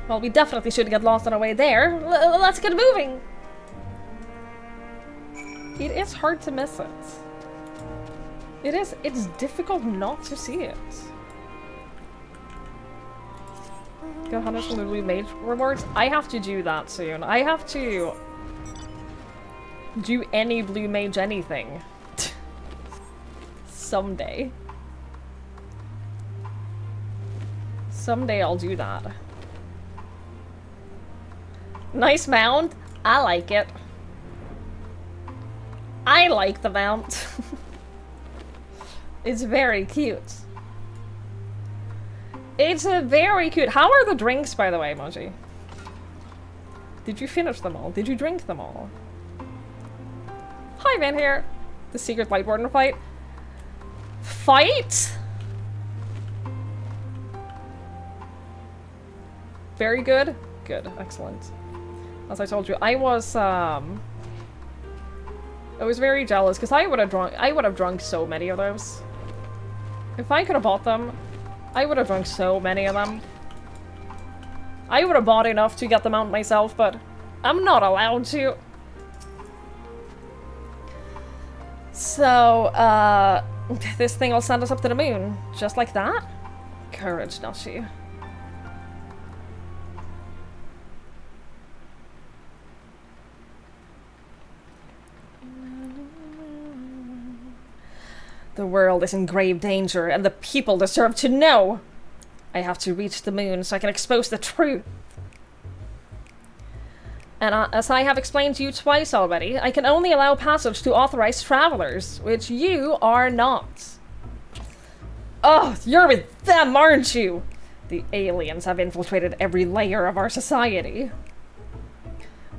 Well, we definitely shouldn't get lost on our way there. Let's get moving. It is hard to miss it. It is. It's difficult not to see it. Get 100 from the Blue Mage rewards. I have to do that soon. I have to do any Blue Mage anything. Someday. Someday I'll do that. Nice mount. I like it. I like the mount. It's very cute. It's a very cute. How are the drinks, by the way, Moji? Did you finish them all? Did you drink them all? Hi, Van here. The secret light warden fight. Fight? Very good. Good. Excellent. As I told you, I was very jealous because I would have drunk so many of those. If I could have bought them, I would have drunk so many of them. I would have bought enough to get them out myself, but I'm not allowed to. So, this thing will send us up to the moon. Just like that? Courage, does she? The world is in grave danger, and the people deserve to know. I have to reach the moon so I can expose the truth. And as I have explained to you twice already, I can only allow passage to authorized travelers, which you are not. Oh, you're with them, aren't you? The aliens have infiltrated every layer of our society.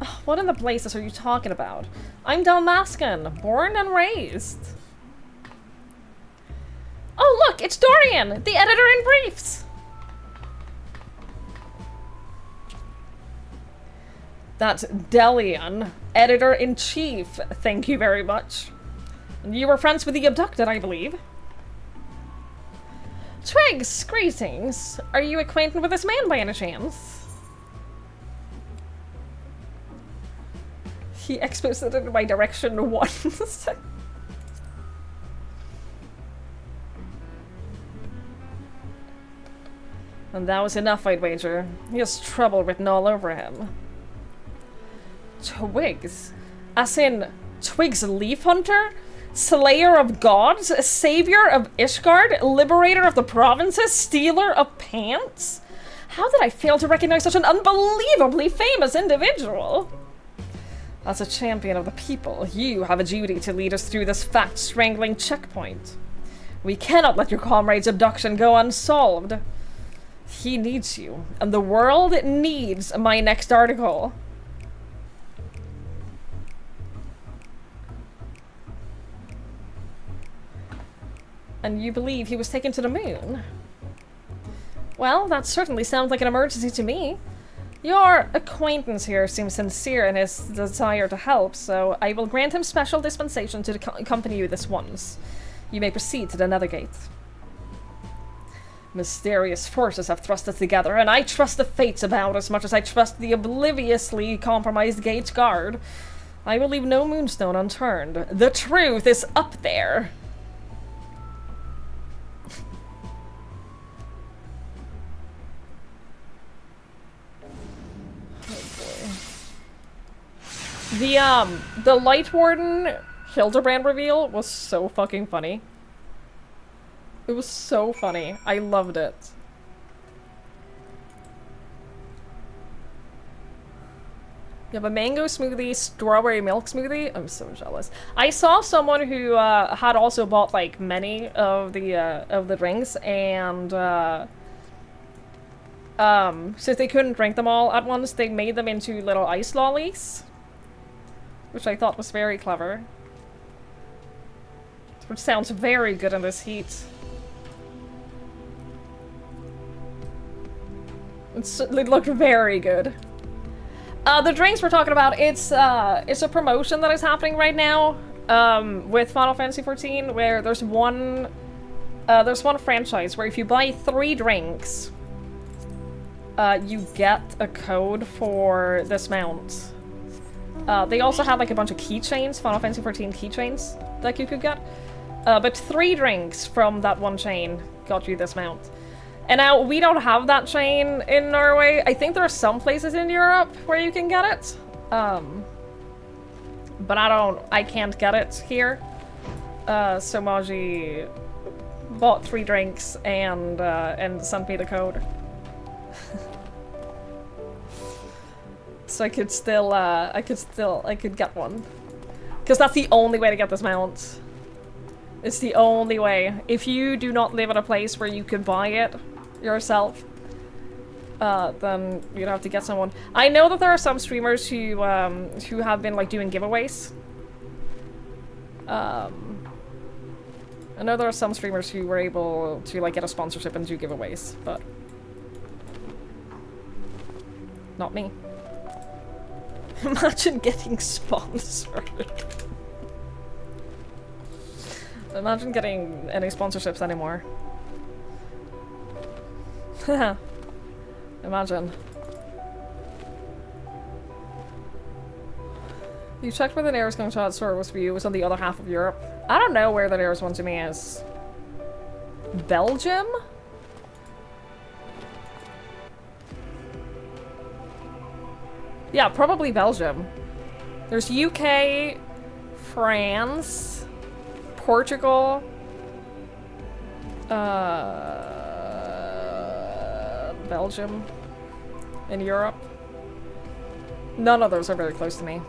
Oh, what in the blazes are you talking about? I'm Dalmascan, born and raised. Oh look, it's Dorian, the editor-in-briefs! That's Delian, editor-in-chief, thank you very much. You were friends with the abducted, I believe. Twigs, greetings. Are you acquainted with this man by any chance? He exposed it in my direction once. And that was enough, I'd wager. He has trouble written all over him. Twigs? As in, Twigs Leaf Hunter? Slayer of gods? Savior of Ishgard? Liberator of the provinces? Stealer of pants? How did I fail to recognize such an unbelievably famous individual? As a champion of the people, you have a duty to lead us through this fact-strangling checkpoint. We cannot let your comrade's abduction go unsolved. He needs you, and the world needs my next article. And you believe he was taken to the moon? Well, that certainly sounds like an emergency to me. Your acquaintance here seems sincere in his desire to help, so I will grant him special dispensation to accompany you this once. You may proceed to the Nethergate. Mysterious forces have thrust us together, and I trust the fates about as much as I trust the obliviously compromised gate's guard. I will leave no moonstone unturned. The truth is up there. The Light Warden Hildibrand reveal was so fucking funny. It was so funny. I loved it. You have a mango smoothie, strawberry milk smoothie. I'm so jealous. I saw someone who had also bought like many of the drinks, and since they couldn't drink them all at once, they made them into little ice lollies, which I thought was very clever. Which sounds very good in this heat. It looked very good. The drinks we're talking about, it's a promotion that is happening right now with Final Fantasy XIV, where there's one franchise where if you buy 3 drinks, you get a code for this mount. They also have like a bunch of keychains, Final Fantasy XIV keychains that you could get. But 3 drinks from that one chain got you this mount. And now, we don't have that chain in Norway. I think there are some places in Europe where you can get it. But I can't get it here. So Maji bought 3 drinks and sent me the code. So I could get one. Because that's the only way to get this mount. It's the only way. If you do not live in a place where you can buy it yourself, then you'd have to get someone. I know that there are some streamers who have been like doing giveaways. I know there are some streamers who were able to like get a sponsorship and do giveaways, but not me. Imagine getting sponsored. Imagine getting any sponsorships anymore. Imagine. You checked where the nearest gunshot store was for you. It was on the other half of Europe. I don't know where the nearest one to me is. Belgium? Yeah, probably Belgium. There's UK, France, Portugal, Belgium, in Europe. None of those are very close to me.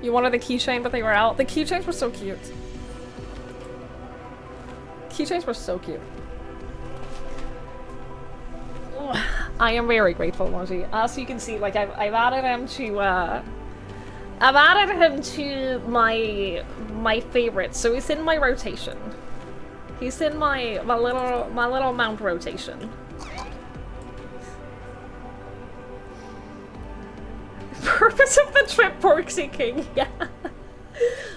You wanted the keychain, but they were out. The keychains were so cute. Keychains were so cute. I am very grateful, Monty. As you can see, like I've added him to my favorites, so he's in my rotation. He's in my little mount rotation. Purpose of the trip, Porksy King. Yeah.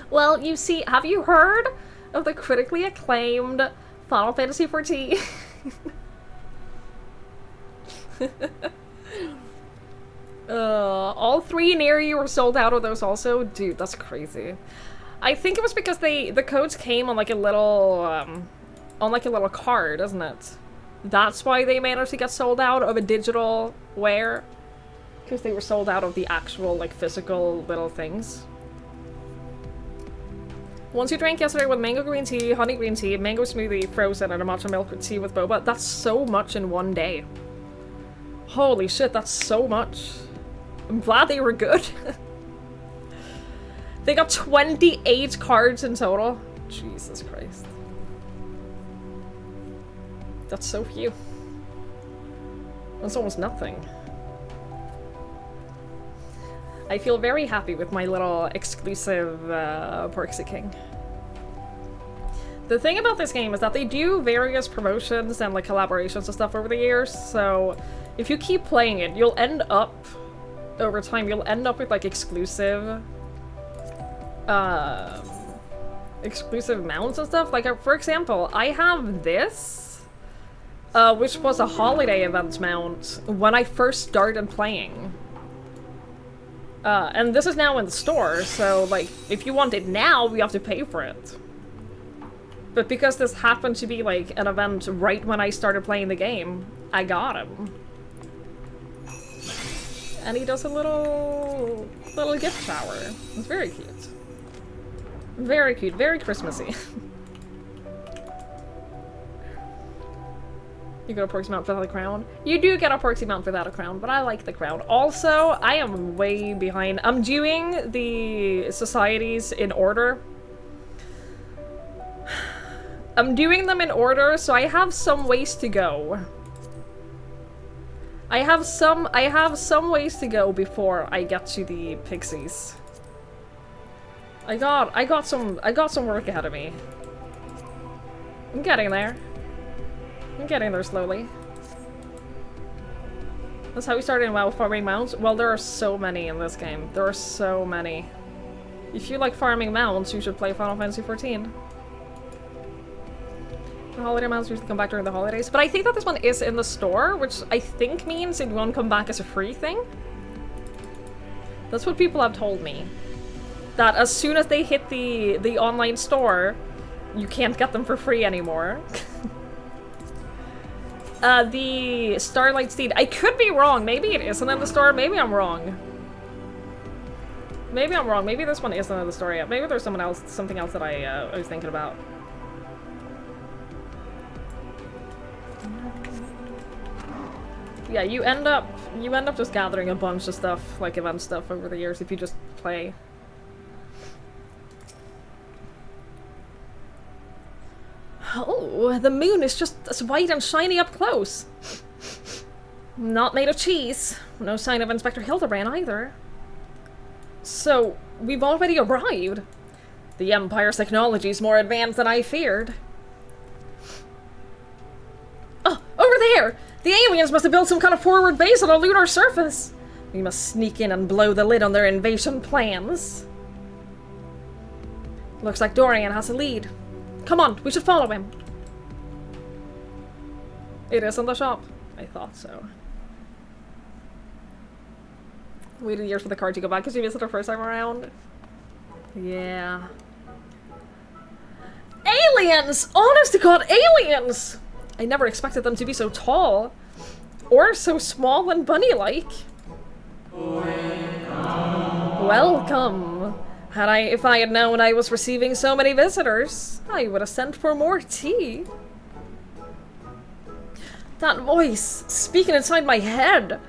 Well, you see, have you heard of the critically acclaimed Final Fantasy XIV? All 3 near you were sold out of those also? Dude, that's crazy. I think it was because the codes came on like a little card, isn't it? That's why they managed to get sold out of a digital wear. Because they were sold out of the actual like physical little things. Once you drank yesterday with mango green tea, honey green tea, mango smoothie, frozen, and a matcha milk tea with boba, that's so much in one day. Holy shit, that's so much. I'm glad they were good. They got 28 cards in total. Jesus Christ. That's so few. That's almost nothing. I feel very happy with my little exclusive Porksy King. The thing about this game is that they do various promotions and like collaborations and stuff over the years, so if you keep playing it, you'll end up, over time, you'll end up with like exclusive mounts and stuff. Like, for example, I have this, which was a holiday event mount when I first started playing. And this is now in the store, so like, if you want it now, you have to pay for it. But because this happened to be like an event right when I started playing the game, I got him. And he does a little gift shower. It's very cute. Very cute, very Christmassy. You get a Porksy mount without a crown? You do get a Porksy mount without a crown, but I like the crown. Also, I am way behind. I'm doing the societies in order. I'm doing them in order, so I have some ways to go. I have some ways to go before I get to the pixies. I got some work ahead of me. I'm getting there. I'm getting there slowly. That's how we started in WoW, farming mounts. Well, there are so many in this game. There are so many. If you like farming mounts, you should play Final Fantasy XIV. The holiday mounts usually come back during the holidays, but I think that this one is in the store, which I think means it won't come back as a free thing. That's what people have told me. That as soon as they hit the online store, you can't get them for free anymore. The Starlight Steed. I could be wrong. Maybe it isn't in the store. Maybe I'm wrong. Maybe I'm wrong. Maybe this one isn't in the store yet. Maybe there's something else that I was thinking about. Yeah, you end up just gathering a bunch of stuff, like event stuff over the years if you just play. Oh, the moon is just as white and shiny up close. Not made of cheese. No sign of Inspector Hildibrand either. So, we've already arrived. The Empire's technology is more advanced than I feared. Oh, over there! The aliens must have built some kind of forward base on a lunar surface. We must sneak in and blow the lid on their invasion plans. Looks like Dorian has a lead. Come on, we should follow him. It is in the shop. I thought so. Waited years for the card to go back because you missed it the first time around. Yeah. Aliens! Honest to God, aliens! I never expected them to be so tall. Or so small and bunny-like. Welcome. If I had known I was receiving so many visitors, I would have sent for more tea. That voice, speaking inside my head.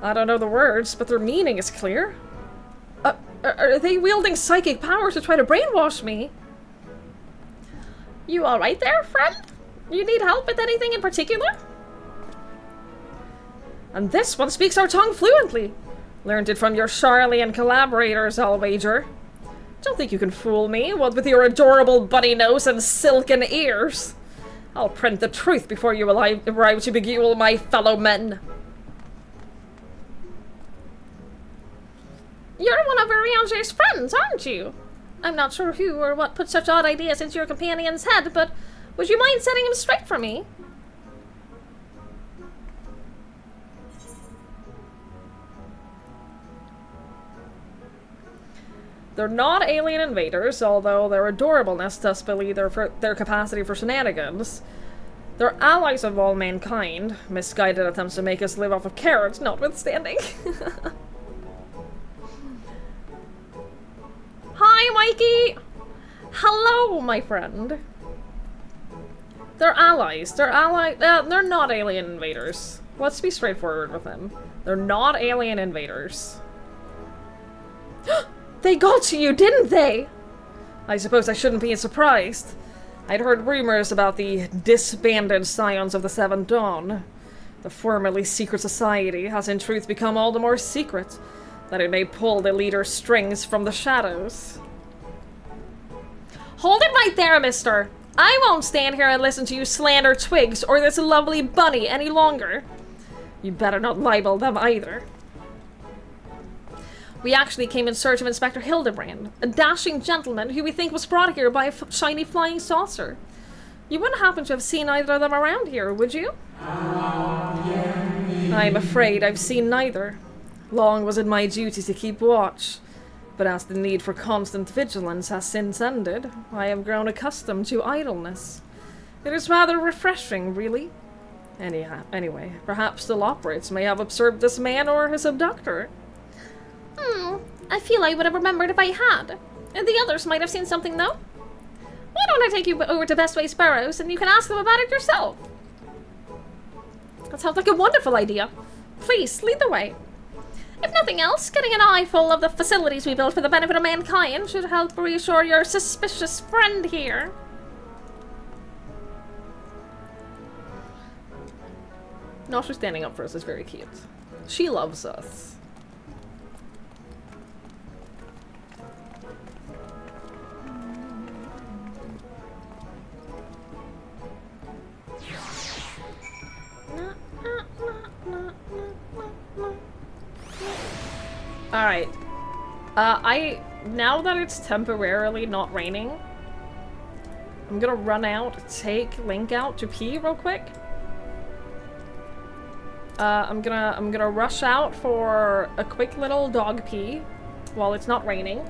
I don't know the words, but their meaning is clear. Are they wielding psychic powers to try to brainwash me? You alright there, friend? You need help with anything in particular? And this one speaks our tongue fluently. Learned it from your Charlian collaborators, I'll wager. Don't think you can fool me, what with your adorable bunny nose and silken ears. I'll print the truth before you arrive to beguile my fellow men. You're one of Urianger's friends, aren't you? I'm not sure who or what put such odd ideas into your companion's head, but would you mind setting him straight for me? They're not alien invaders, although their adorableness does believe their capacity for shenanigans. They're allies of all mankind, misguided attempts to make us live off of carrots notwithstanding. Hi, Mikey! Hello, my friend. They're allies. They're not alien invaders. Let's be straightforward with them. They're not alien invaders. They got to you, didn't they? I suppose I shouldn't be surprised. I'd heard rumors about the disbanded Scions of the Seventh Dawn. The formerly secret society has in truth become all the more secret, that it may pull the leader's strings from the shadows. Hold it right there, mister! I won't stand here and listen to you slander Twigs or this lovely bunny any longer. You better not libel them either. We actually came in search of Inspector Hildibrand, a dashing gentleman who we think was brought here by a shiny flying saucer. You wouldn't happen to have seen either of them around here, would you? I'm afraid I've seen neither. Long was it my duty to keep watch, but as the need for constant vigilance has since ended, I have grown accustomed to idleness. It is rather refreshing, really. Anyway, perhaps the Loporits may have observed this man or his abductor. I feel I would have remembered if I had. And the others might have seen something, though. Why don't I take you over to Bestway's Burrows and you can ask them about it yourself? That sounds like a wonderful idea. Please, lead the way. If nothing else, getting an eyeful of the facilities we built for the benefit of mankind should help reassure your suspicious friend here. Nosha standing up for us is very cute. She loves us. Alright. Now that it's temporarily not raining, I'm gonna run out, take Link out to pee real quick. I'm gonna rush out for a quick little dog pee while it's not raining.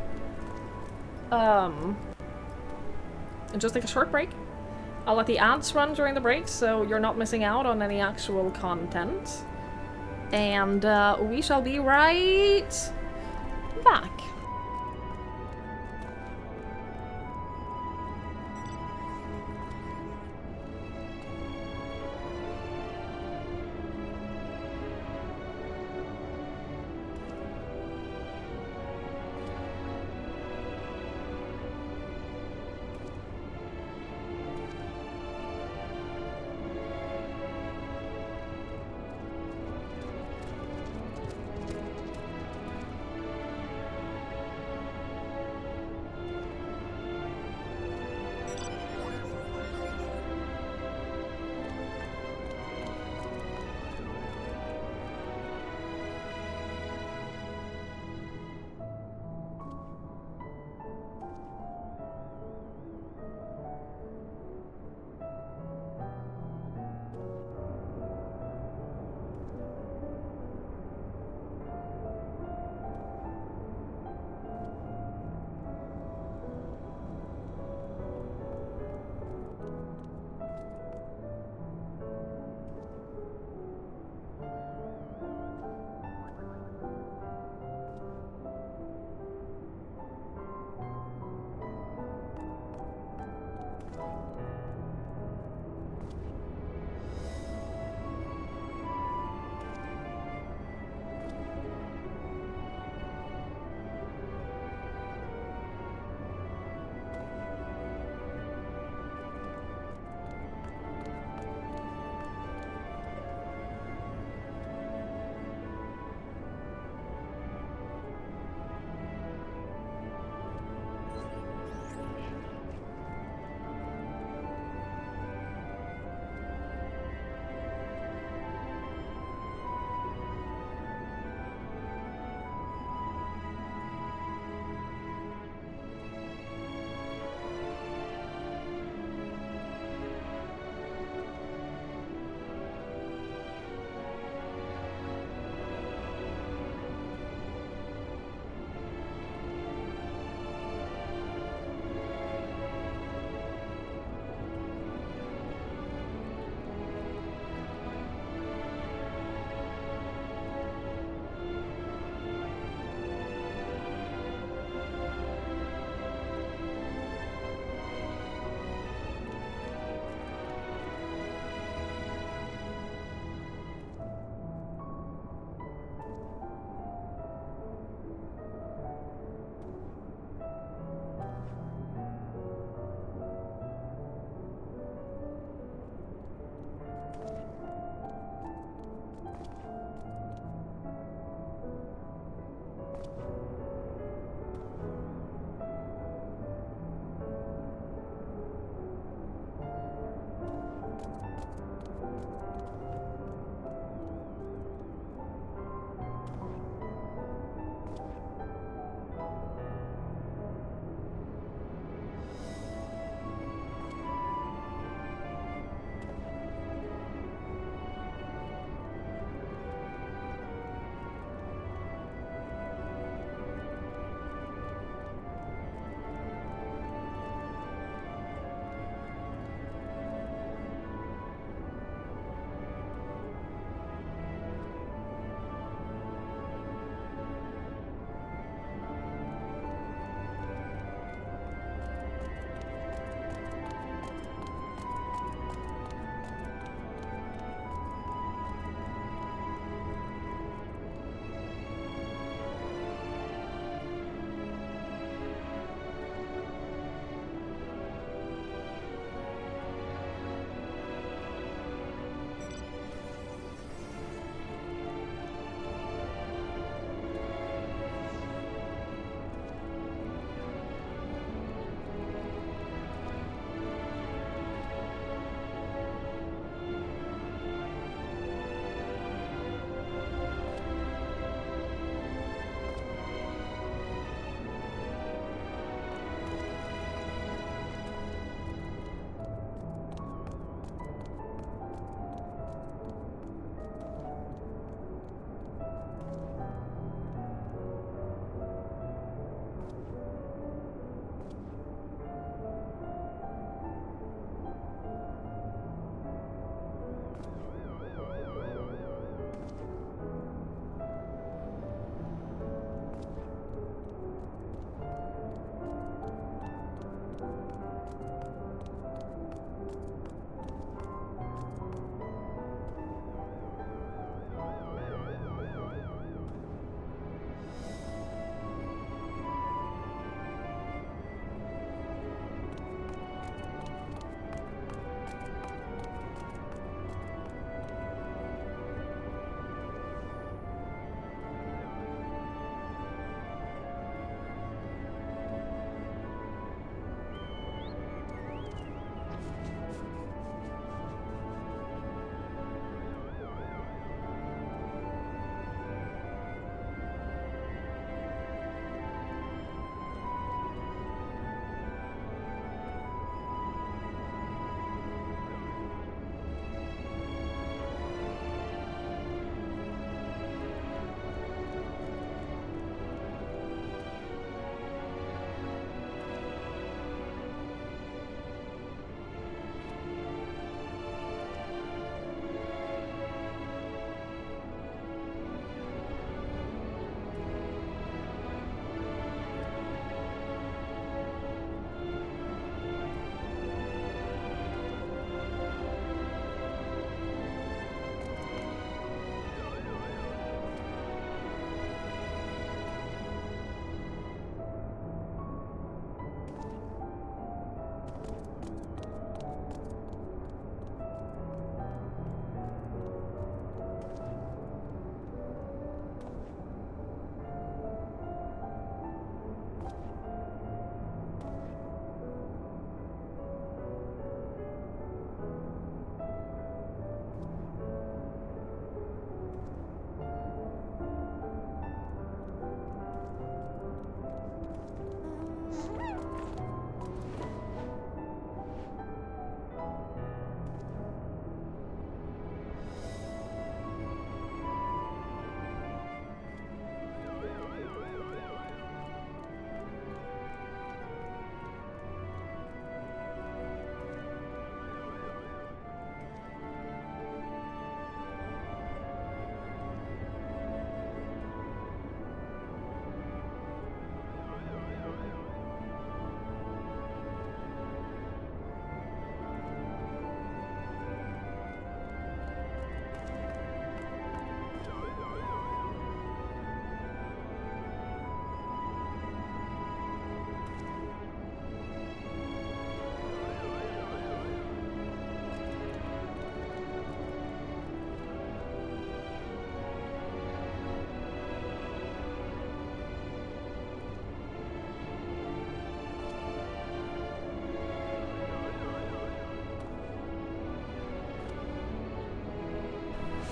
And just take a short break. I'll let the ads run during the break, so you're not missing out on any actual content. And we shall be right back.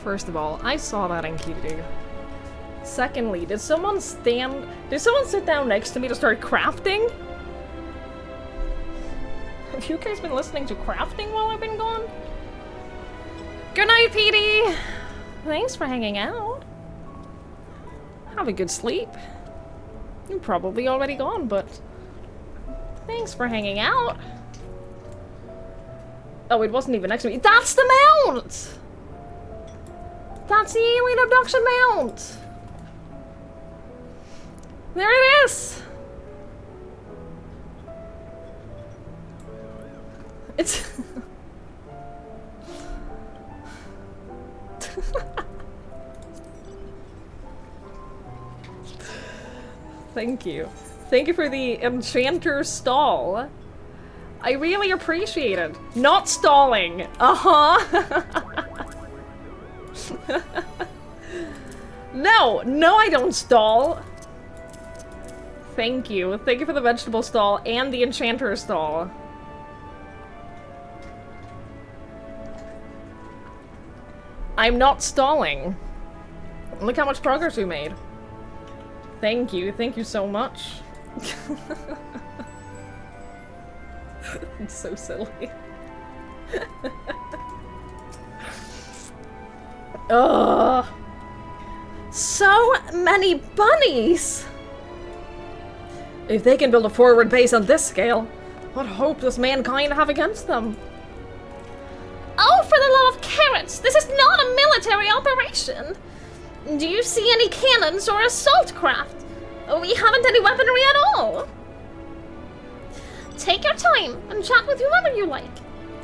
First of all, I saw that in Kitty. Secondly, did someone sit down next to me to start crafting? Have you guys been listening to crafting while I've been gone? Good night, Petey! Thanks for hanging out. Have a good sleep. You're probably already gone, but thanks for hanging out. Oh, it wasn't even next to me. That's the mount! That's the alien abduction mount! There it is! It's... Thank you. Thank you for the enchanter stall. I really appreciate it. Not stalling. Uh-huh. No, I don't stall. Thank you. Thank you for the vegetable stall and the enchanter stall. I'm not stalling. Look how much progress we made. Thank you so much. It's so silly. Ugh. So many bunnies! If they can build a forward base on this scale, what hope does mankind have against them? Oh, for the love of carrots! This is not a military operation! Do you see any cannons or assault craft? We haven't any weaponry at all! Take your time and chat with whoever you like.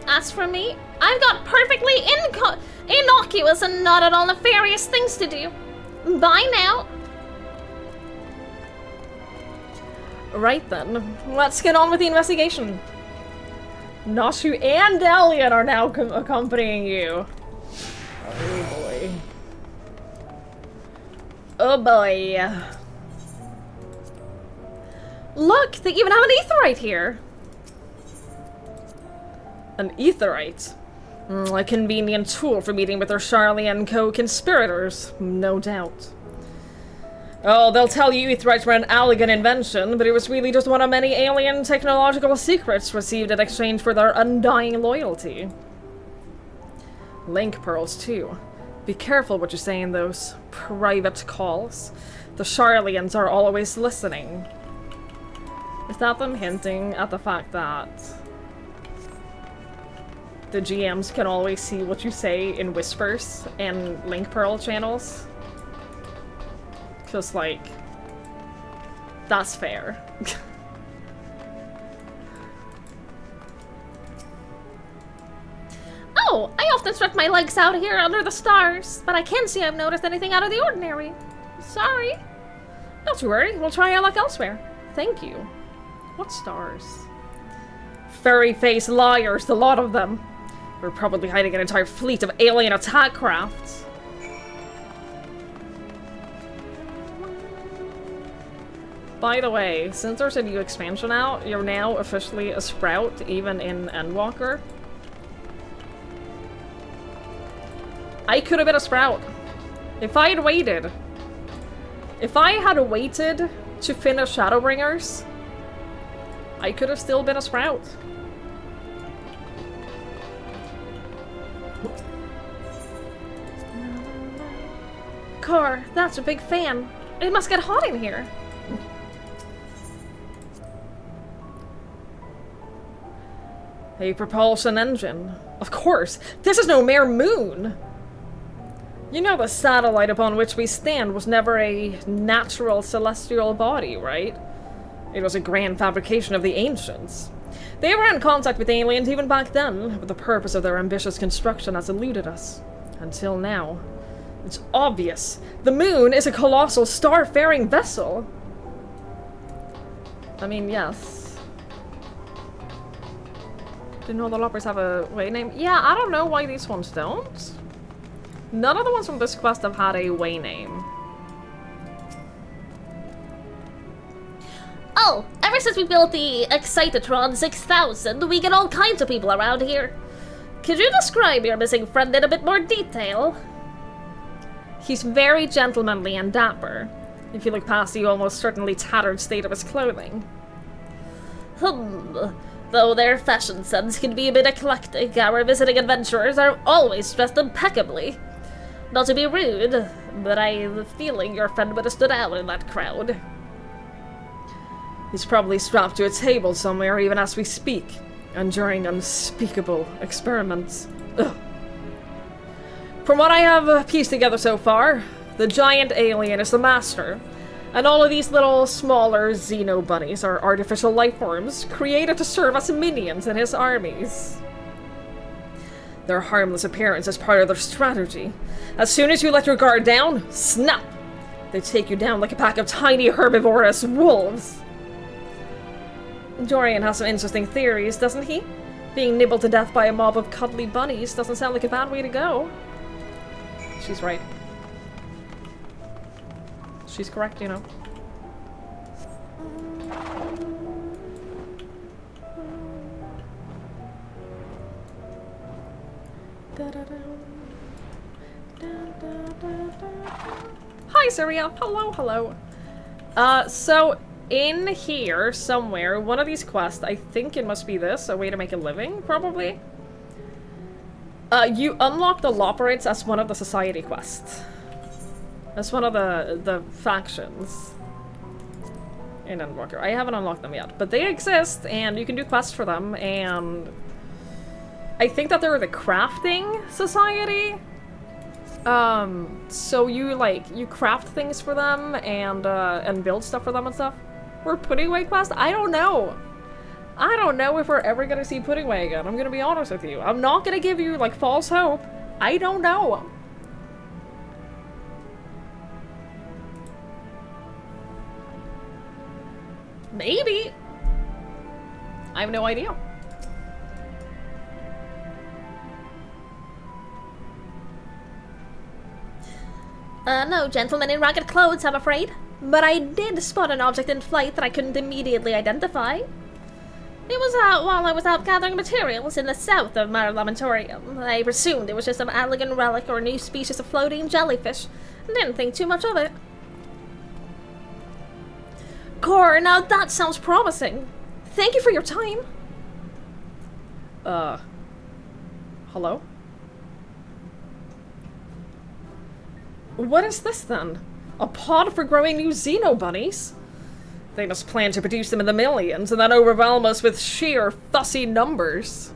As for me, I've got perfectly innocuous and not at all nefarious things to do. Bye now! Right then, let's get on with the investigation. Nashu and Dalian are now accompanying you. Oh boy. Oh boy. Look, they even have an aetheryte here. An aetheryte? A convenient tool for meeting with their Charlie and co-conspirators, no doubt. Oh, they'll tell you aetherites were an elegant invention, but it was really just one of many alien technological secrets received in exchange for their undying loyalty. Link pearls, too. Be careful what you say in those private calls. The Charlians are always listening. Is that them hinting at the fact that the GMs can always see what you say in whispers and Link Pearl channels? Just like, that's fair. Oh, I often stretch my legs out here under the stars, but I can't see I've noticed anything out of the ordinary. Sorry. Not to worry, we'll try our luck elsewhere. Thank you. What stars? Furry-faced liars, the lot of them. We're probably hiding an entire fleet of alien attack crafts. By the way, since there's a new expansion out, you're now officially a sprout, even in Endwalker. I could have been a sprout. If I had waited. If I had waited to finish Shadowbringers, I could have still been a sprout. Car, that's a big fan. It must get hot in here. A propulsion engine. Of course, this is no mere moon. You know the satellite upon which we stand was never a natural celestial body, right? It was a grand fabrication of the ancients. They were in contact with aliens even back then, but the purpose of their ambitious construction has eluded us. Until now. It's obvious. The moon is a colossal star-faring vessel. I mean, yes. Didn't all the loppers have a way name? Yeah, I don't know why these ones don't. None of the ones from this quest have had a way name. Oh, ever since we built the Excitatron 6000, we get all kinds of people around here. Could you describe your missing friend in a bit more detail? He's very gentlemanly and dapper, if you look past the almost certainly tattered state of his clothing. Though their fashion sense can be a bit eclectic, our visiting adventurers are always dressed impeccably. Not to be rude, but I have a feeling your friend would have stood out in that crowd. He's probably strapped to a table somewhere even as we speak, enduring unspeakable experiments. Ugh. From what I have pieced together so far, the giant alien is the master, and all of these little smaller xeno bunnies are artificial life forms created to serve as minions in his armies. Their harmless appearance is part of their strategy. As soon as you let your guard down, snap! They take you down like a pack of tiny herbivorous wolves. Dorian has some interesting theories, doesn't he? Being nibbled to death by a mob of cuddly bunnies doesn't sound like a bad way to go. She's right. She's correct, you know. Hi, Syria. Hello, hello. So in here somewhere, one of these quests, I think it must be this, a way to make a living, probably. You unlock the Loperites as one of the society quests. That's one of the factions in Endwalker. I haven't unlocked them yet, but they exist, and you can do quests for them, and I think that they're the crafting society. So you craft things for them and build stuff for them and stuff. We're putting away quests? I don't know. I don't know if we're ever gonna see Pudding Way again. I'm gonna be honest with you. I'm not gonna give you, like, false hope. I don't know. Maybe. I have no idea. No gentlemen in ragged clothes, I'm afraid. But I did spot an object in flight that I couldn't immediately identify. It was while I was out gathering materials in the south of my lamentorium. I presumed it was just some elegant relic or a new species of floating jellyfish. Didn't think too much of it. Core, now that sounds promising. Thank you for your time. Hello? What is this then? A pod for growing new xeno bunnies? They must plan to produce them in the millions and then overwhelm us with sheer fussy numbers.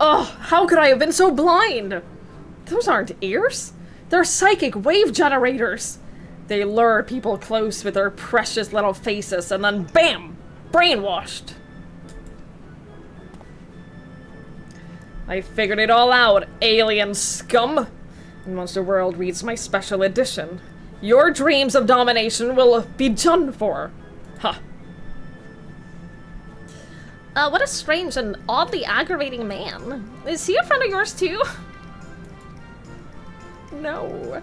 Oh, how could I have been so blind? Those aren't ears. They're psychic wave generators. They lure people close with their precious little faces and then BAM! Brainwashed. I figured it all out, alien scum. And once the world reads my special edition, your dreams of domination will be done for. Ha. What a strange and oddly aggravating man. Is he a friend of yours too? No.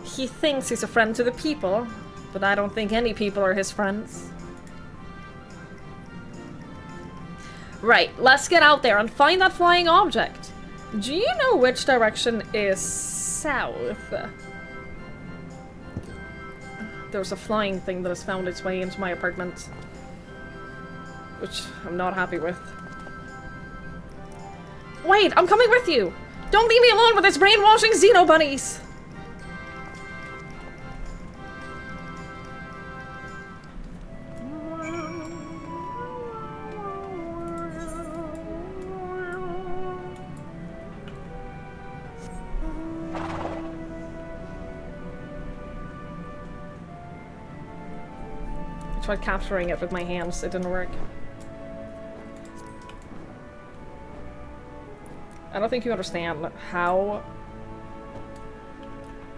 He thinks he's a friend to the people, but I don't think any people are his friends. Right, let's get out there and find that flying object. Do you know which direction is south? There's a flying thing that has found its way into my apartment, which I'm not happy with. Wait, I'm coming with you! Don't leave me alone with this brainwashing xeno bunnies! I tried capturing it with my hands, it didn't work. I don't think you understand how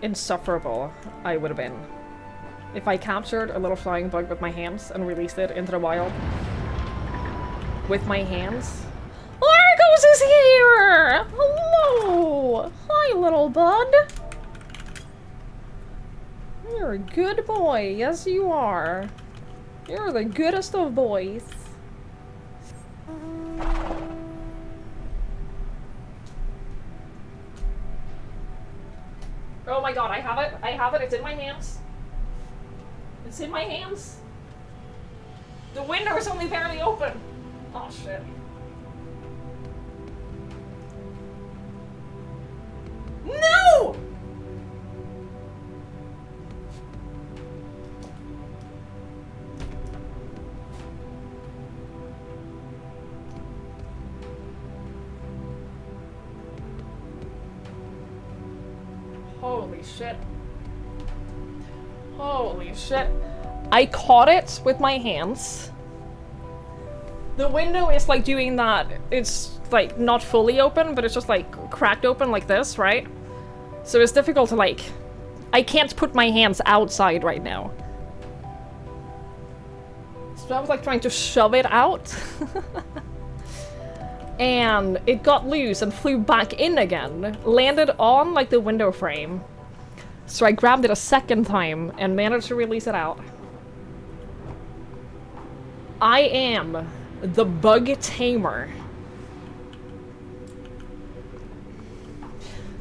insufferable I would have been if I captured a little flying bug with my hands and released it into the wild. With my hands. Largos is here! Hello! Hi, little bud! You're a good boy, yes you are. You're the goodest of boys. my god, I have it. I have it. It's in my hands. It's in my hands. The window is only barely open. Oh shit. No! Holy shit. Holy shit. I caught it with my hands. The window is like doing that. It's like not fully open, but it's just like cracked open like this, right? So it's difficult to like... I can't put my hands outside right now. So I was like trying to shove it out. And it got loose and flew back in again. Landed on like the window frame. So I grabbed it a second time and managed to release it out. I am the bug tamer.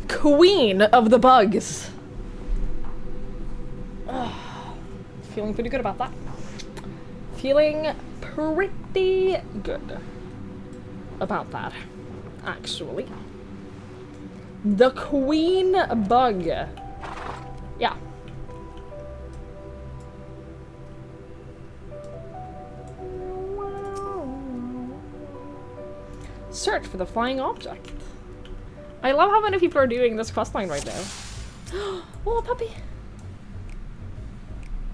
Queen of the bugs. Ugh. Feeling pretty good about that. Feeling pretty good about that, actually. The queen bug. Yeah. Search for the flying object. I love how many people are doing this questline right now. Oh, puppy.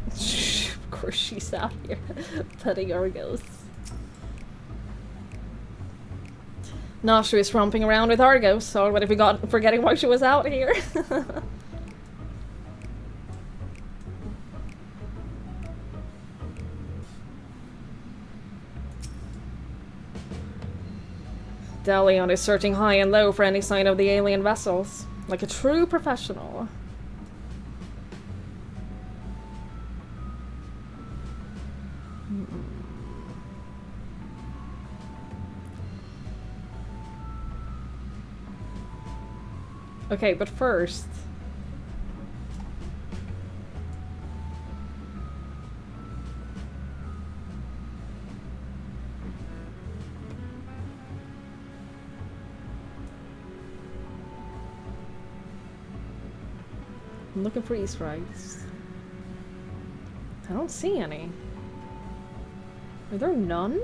Of course she's out here petting Argos. No, she was romping around with Argos, so what if we got forgetting why she was out here? Delion is searching high and low for any sign of the alien vessels, like a true professional. Okay, but first... I'm looking for Easter eggs. I don't see any. Are there none?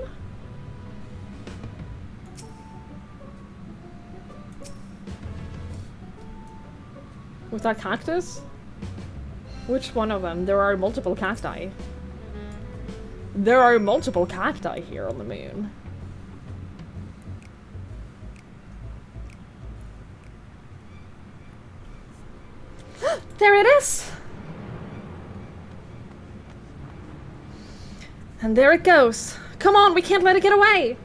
With that cactus? Which one of them? There are multiple cacti. There are multiple cacti here on the moon. There it is! And there it goes. Come on, we can't let it get away!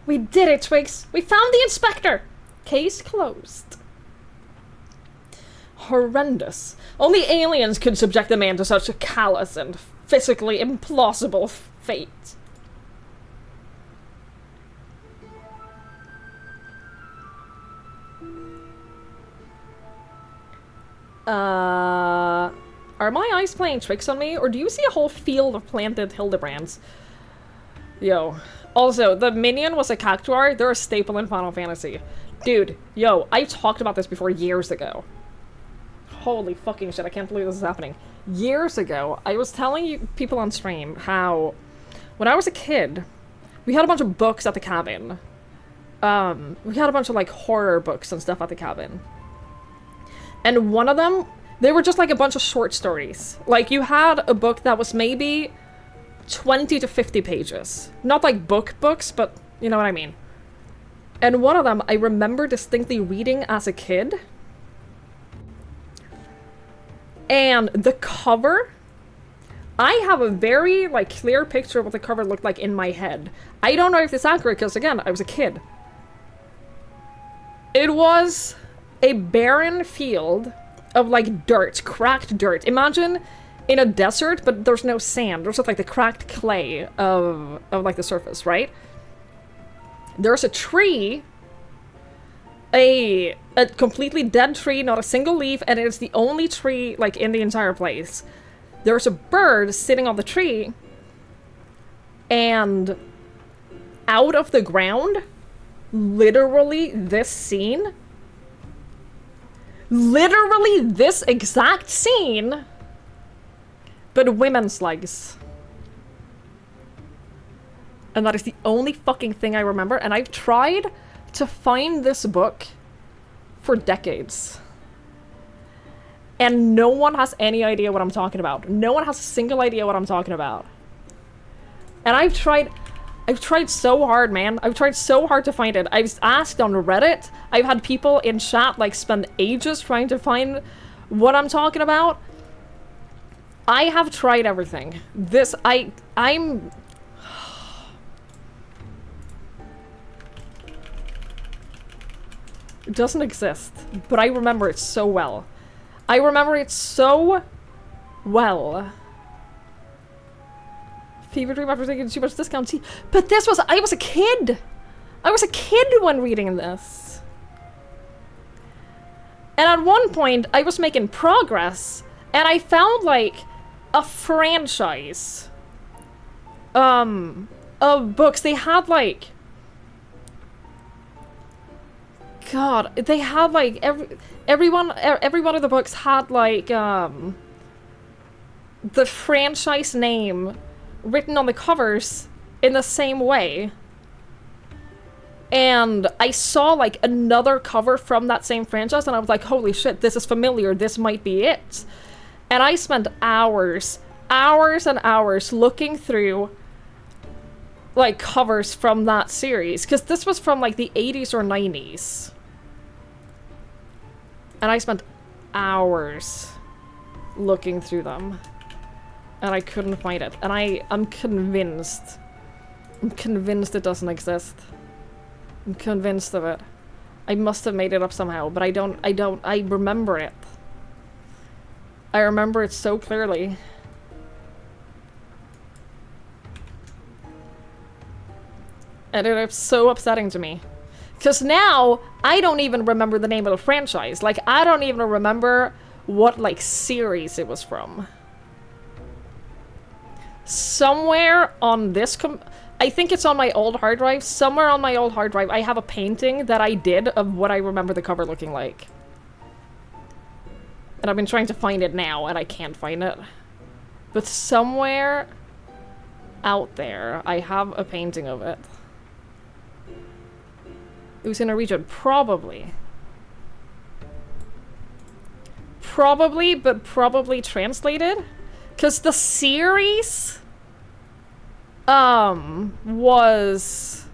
We did it, Twigs! We found the inspector! Case closed. Horrendous. Only aliens could subject a man to such a callous and physically implausible fate. Are my eyes playing tricks on me, or do you see a whole field of planted hildibrands? Yo. Also, the minion was a cactuar. They're a staple in Final Fantasy. Dude, yo, I talked about this before years ago. Holy fucking shit, I can't believe this is happening. Years ago, I was telling you people on stream how, when I was a kid, we had a bunch of books at the cabin. We had a bunch of, like, horror books and stuff at the cabin. And one of them, they were just, like, a bunch of short stories. Like, you had a book that was maybe 20 to 50 pages. Not, like, books, but you know what I mean. And one of them, I remember distinctly reading as a kid. And the cover, I have a very, like, clear picture of what the cover looked like in my head. I don't know if it's accurate, because, again, I was a kid. It was a barren field of like dirt, cracked dirt. Imagine in a desert, but there's no sand. There's just like the cracked clay of like the surface, right? There's a tree, a completely dead tree, not a single leaf, and it's the only tree like in the entire place. There's a bird sitting on the tree, and out of the ground, literally this scene, literally this exact scene, but women's legs. And that is the only fucking thing I remember, and I've tried to find this book for decades. And no one has any idea what I'm talking about. No one has a single idea what I'm talking about. And I've tried so hard, man. I've tried so hard to find it. I've asked on Reddit. I've had people in chat like spend ages trying to find what I'm talking about. I have tried everything. I'm... It doesn't exist, but I remember it so well. I remember it so well. Fever dream after taking too much discount tea. But this was, I was a kid! I was a kid when reading this. And at one point, I was making progress, and I found, like, a franchise of books. They had, like... God, they had, like, every one of the books had, like, the franchise name written on the covers in the same way. And I saw, like, another cover from that same franchise, and I was like, holy shit, this is familiar, this might be it. And I spent hours and hours looking through, like, covers from that series, because this was from, like, the 80s or 90s. And I spent hours looking through them. And I couldn't find it. And I'm convinced. I'm convinced it doesn't exist. I'm convinced of it. I must have made it up somehow, but I remember it. I remember it so clearly. And it's so upsetting to me. Because now, I don't even remember the name of the franchise. Like, I don't even remember what, like, series it was from. Somewhere on this I think it's on my old hard drive. Somewhere on my old hard drive, I have a painting that I did of what I remember the cover looking like. And I've been trying to find it now, and I can't find it. But somewhere out there, I have a painting of it. It was in a region. Probably. Probably, but probably translated. Because the series... was...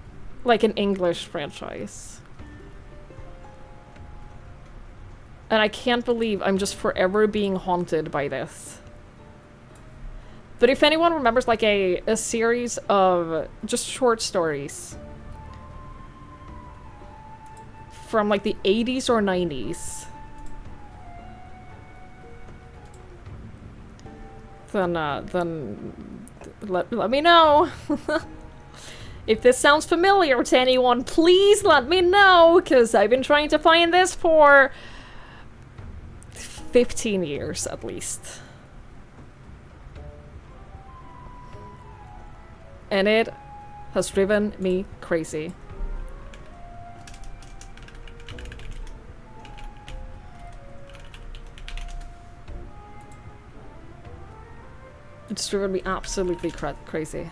like an English franchise. And I can't believe I'm just forever being haunted by this. But if anyone remembers, like, a series of just short stories... from, like, the 80s or 90s. Then let me know. If this sounds familiar to anyone, please let me know, because I've been trying to find this for 15 years, at least. And it has driven me crazy. It's driven me absolutely crazy.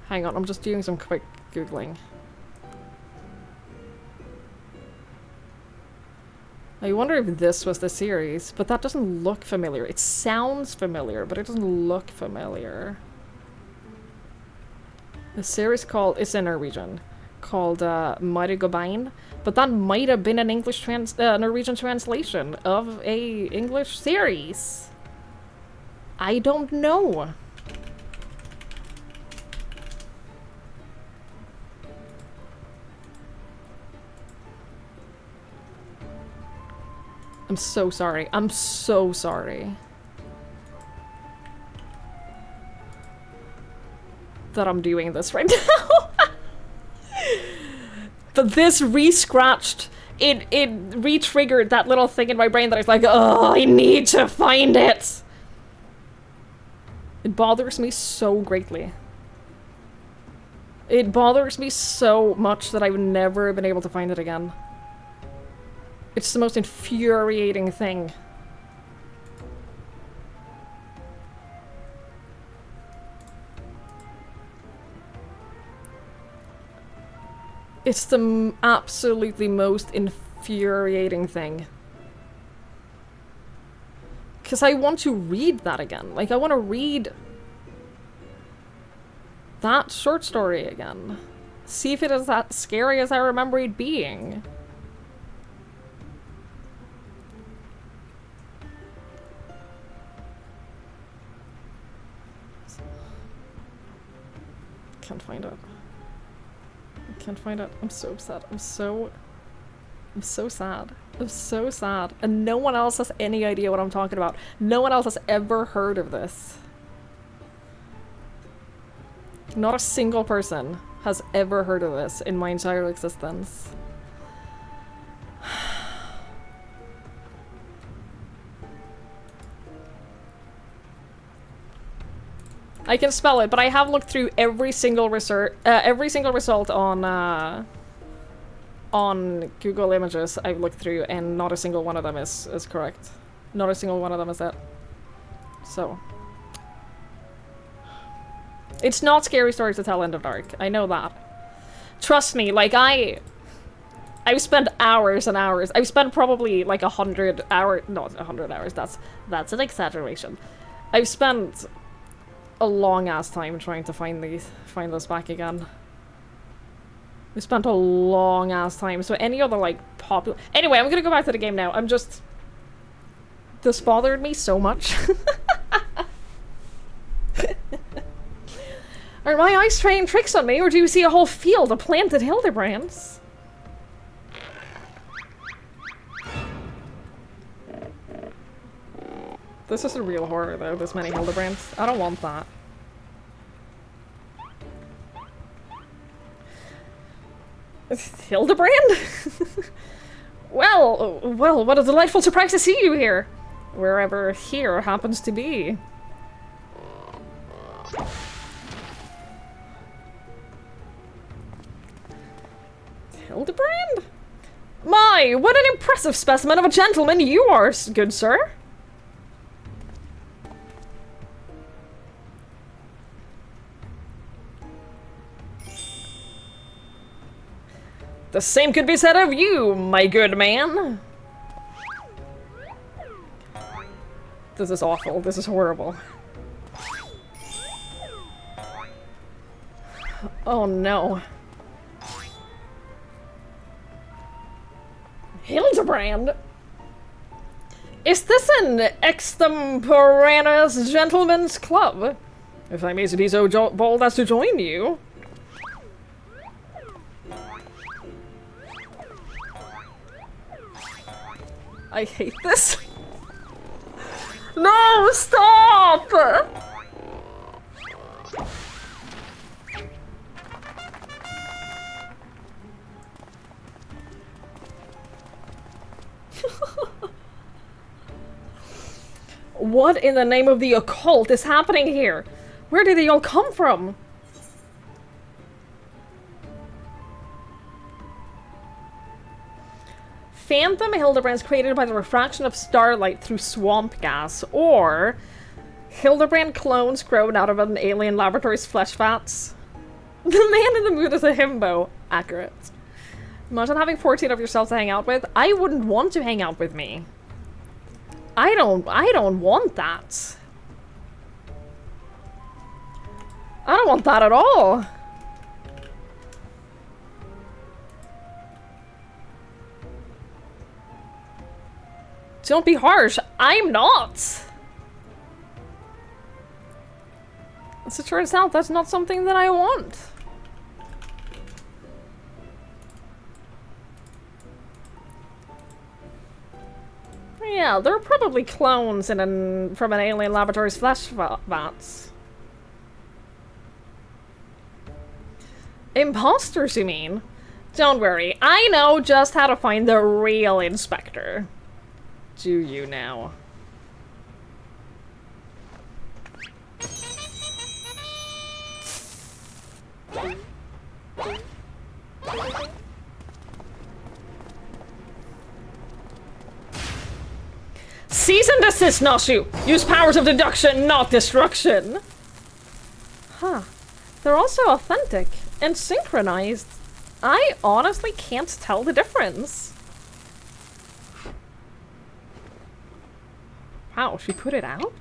Hang on, I'm just doing some quick Googling. I wonder if this was the series, but that doesn't look familiar. It sounds familiar, but it doesn't look familiar. The series called, it's in Norwegian, called Mighty Gobein, but that might have been an English Norwegian translation of a English series. I don't know. I'm so sorry. I'm so sorry. That I'm doing this right now. But this re-scratched, it re-triggered that little thing in my brain that I was like, oh, I need to find it. It bothers me so greatly. It bothers me so much that I've never been able to find it again. It's the most infuriating thing. It's the absolutely most infuriating thing. Because I want to read that again. Like, I want to read that short story again. See if it is that scary as I remember it being. Can't find it. Can't find it. I'm so upset. I'm so sad. I'm so sad. And no one else has any idea what I'm talking about. No one else has ever heard of this. Not a single person has ever heard of this in my entire existence. I can spell it, but I have looked through every single result on Google Images. I've looked through, and not a single one of them is correct. Not a single one of them is it. So it's not scary stories to tell in the dark. I know that. Trust me, like I've spent hours and hours. I've spent probably like 100 hours. Not 100 hours. That's an exaggeration. I've spent a long ass time trying to find this back again. We spent a long ass time. So any other like popular. Anyway, I'm gonna go back to the game now. This bothered me so much. Are my eyes playing tricks on me, or do you see a whole field of planted hildebrands? This is a real horror, though, this many hildebrands. I don't want that. Hildebrand? Well, what a delightful surprise to see you here. Wherever here happens to be. Hildebrand? My, what an impressive specimen of a gentleman you are, good sir. The same could be said of you, my good man. This is awful. This is horrible. Oh no. Hildebrand? Is this an extemporaneous gentleman's club? If I may be so bold as to join you. I hate this. No, stop! What in the name of the occult is happening here? Where did they all come from? Phantom hildebrands created by the refraction of starlight through swamp gas, or Hildebrand clones grown out of an alien laboratory's flesh vats. The man in the mood is a himbo. Accurate. Imagine having 14 of yourself to hang out with. I wouldn't want to hang out with me. I don't want that. I don't want that at all. Don't be harsh. I'm not. As it turns out, that's not something that I want. Yeah, they're probably clones from an alien laboratory's flesh vats. Imposters, you mean? Don't worry, I know just how to find the real inspector. Do you now? Cease and desist, Nashu! Use powers of deduction, not destruction! Huh. They're also authentic and synchronized. I honestly can't tell the difference. Wow, she put it out?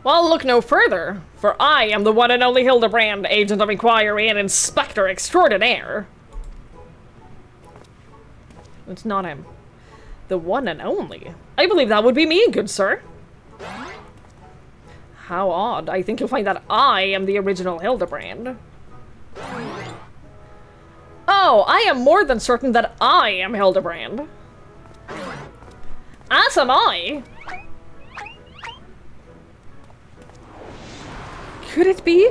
Well, look no further, for I am the one and only Hildibrand, agent of inquiry and inspector extraordinaire. It's not him. The one and only. I believe that would be me, good sir. How odd. I think you'll find that I am the original Hildibrand. Oh, I am more than certain that I am Hildibrand. As am I. Could it be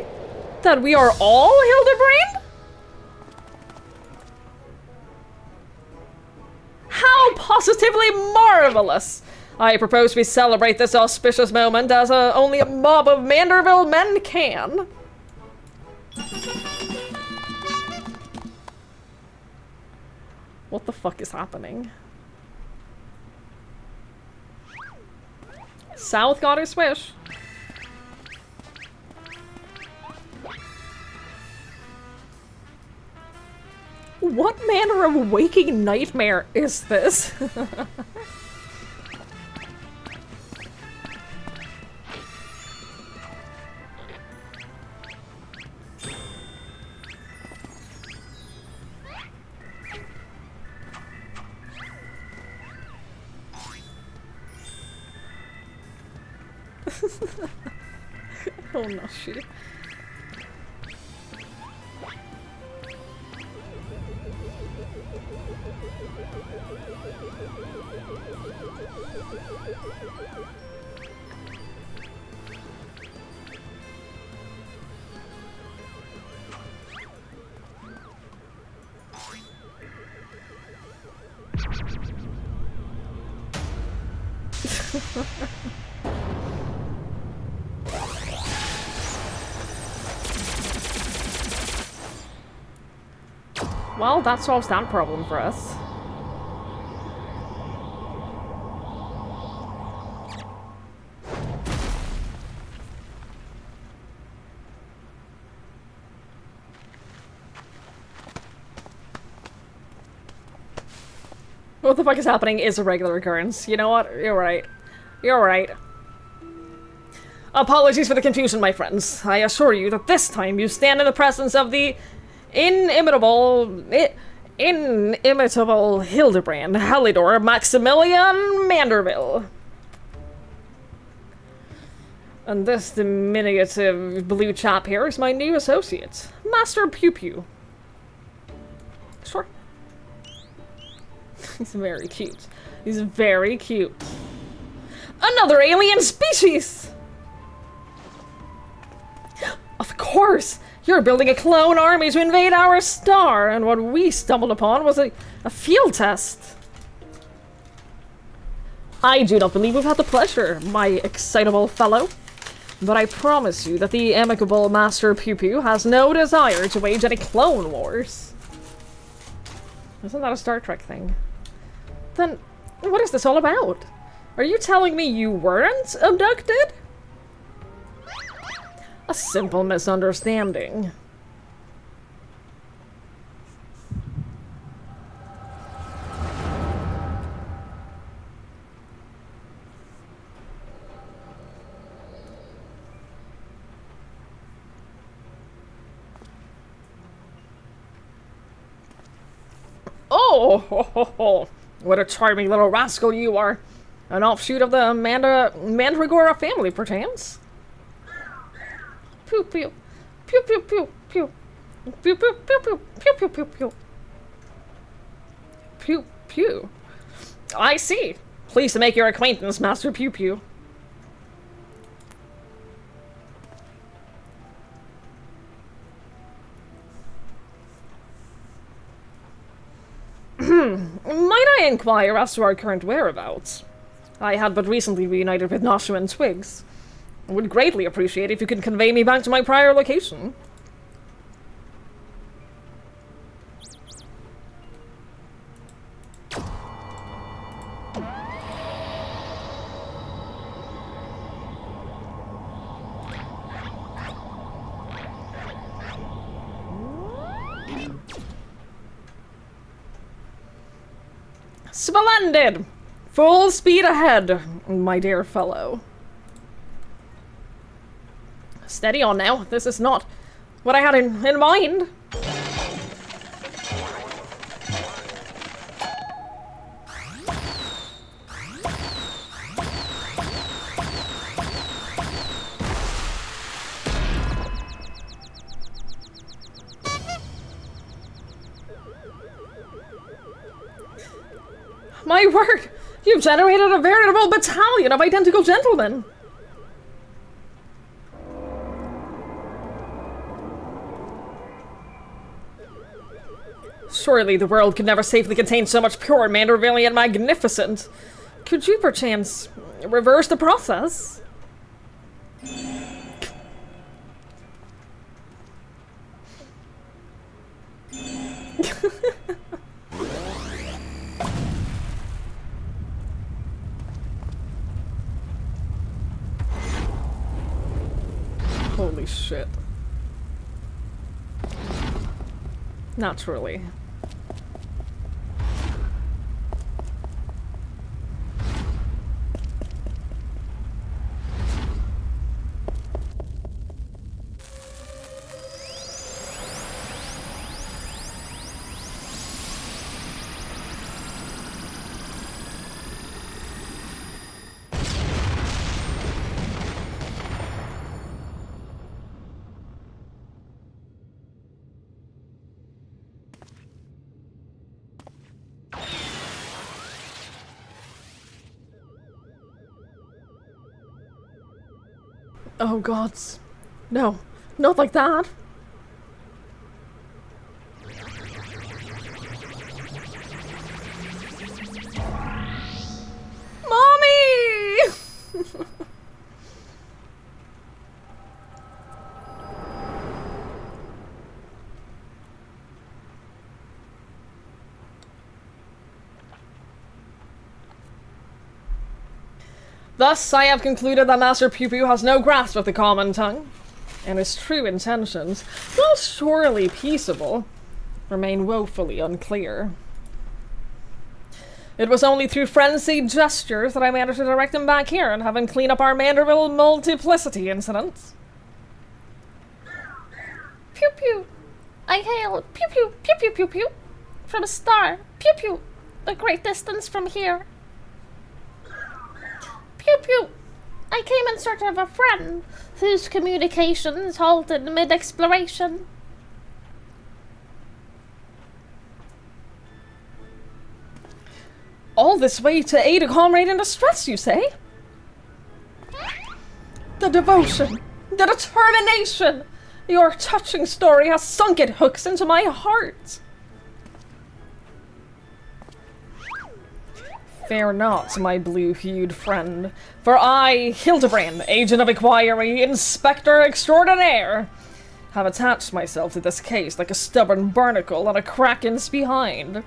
that we are all Hildibrand? How positively marvelous! I propose we celebrate this auspicious moment as only a mob of Manderville men can. What the fuck is happening? South got his wish. What manner of waking nightmare is this? Oh no, shit. Well, that solves that problem for us. What the fuck is happening is a regular occurrence. You know what? You're right. You're right. Apologies for the confusion, my friends. I assure you that this time you stand in the presence of the inimitable Hildibrand, Halidor, Maximilian Manderville. And this diminutive blue chap here is my new associate, Master Pew Pew. Sure. He's very cute. He's very cute. Another alien species! Of course! You're building a clone army to invade our star, and what we stumbled upon was a field test. I do not believe we've had the pleasure, my excitable fellow. But I promise you that the amicable Master Pew Pew has no desire to wage any clone wars. Isn't that a Star Trek thing? Then, what is this all about? Are you telling me you weren't abducted? A simple misunderstanding. Oh, ho, ho, ho. What a charming little rascal you are. An offshoot of the Mandragora family, perchance? Pew pew. Pew pew pew pew. Pew pew pew pew pew pew pew pew. Pew Pew. I see. Pleased to make your acquaintance, Master Pew Pew. Might I inquire as to our current whereabouts? I had but recently reunited with Noshu and Twigs. I would greatly appreciate if you could convey me back to my prior location. Splendid! Full speed ahead, my dear fellow. Steady on now. This is not what I had in mind. My word! You've generated a veritable battalion of identical gentlemen! Surely the world could never safely contain so much pure Mandervillian magnificence. Could you, perchance, reverse the process? Holy shit. Naturally. Oh gods. No, not like that. Mommy! Thus, I have concluded that Master Pew Pew has no grasp of the common tongue, and his true intentions, while surely peaceable, remain woefully unclear. It was only through frenzied gestures that I managed to direct him back here and have him clean up our Manderville multiplicity incidents. Pew pew. I hail pew pew pew pew pew pew from a star. Pew pew. A great distance from here. Pew pew. I came in search of a friend whose communications halted mid-exploration. All this way to aid a comrade in distress, you say? The devotion, the determination! Your touching story has sunk its hooks into my heart. Fear not, my blue-hued friend, for I, Hildibrand, agent of inquiry, inspector extraordinaire, have attached myself to this case like a stubborn barnacle on a kraken's behind.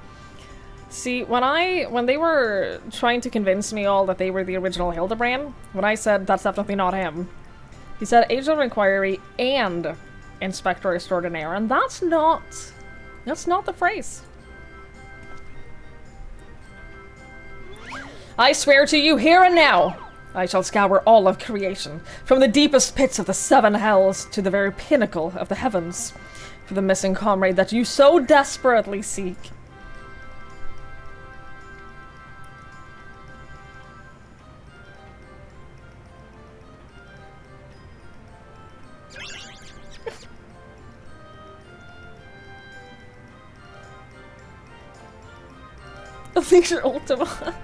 See, when they were trying to convince me all that they were the original Hildibrand, when I said that's definitely not him, he said agent of inquiry and inspector extraordinaire, and that's not the phrase. I swear to you here and now, I shall scour all of creation, from the deepest pits of the seven hells to the very pinnacle of the heavens, for the missing comrade that you so desperately seek. Leisure Ultima.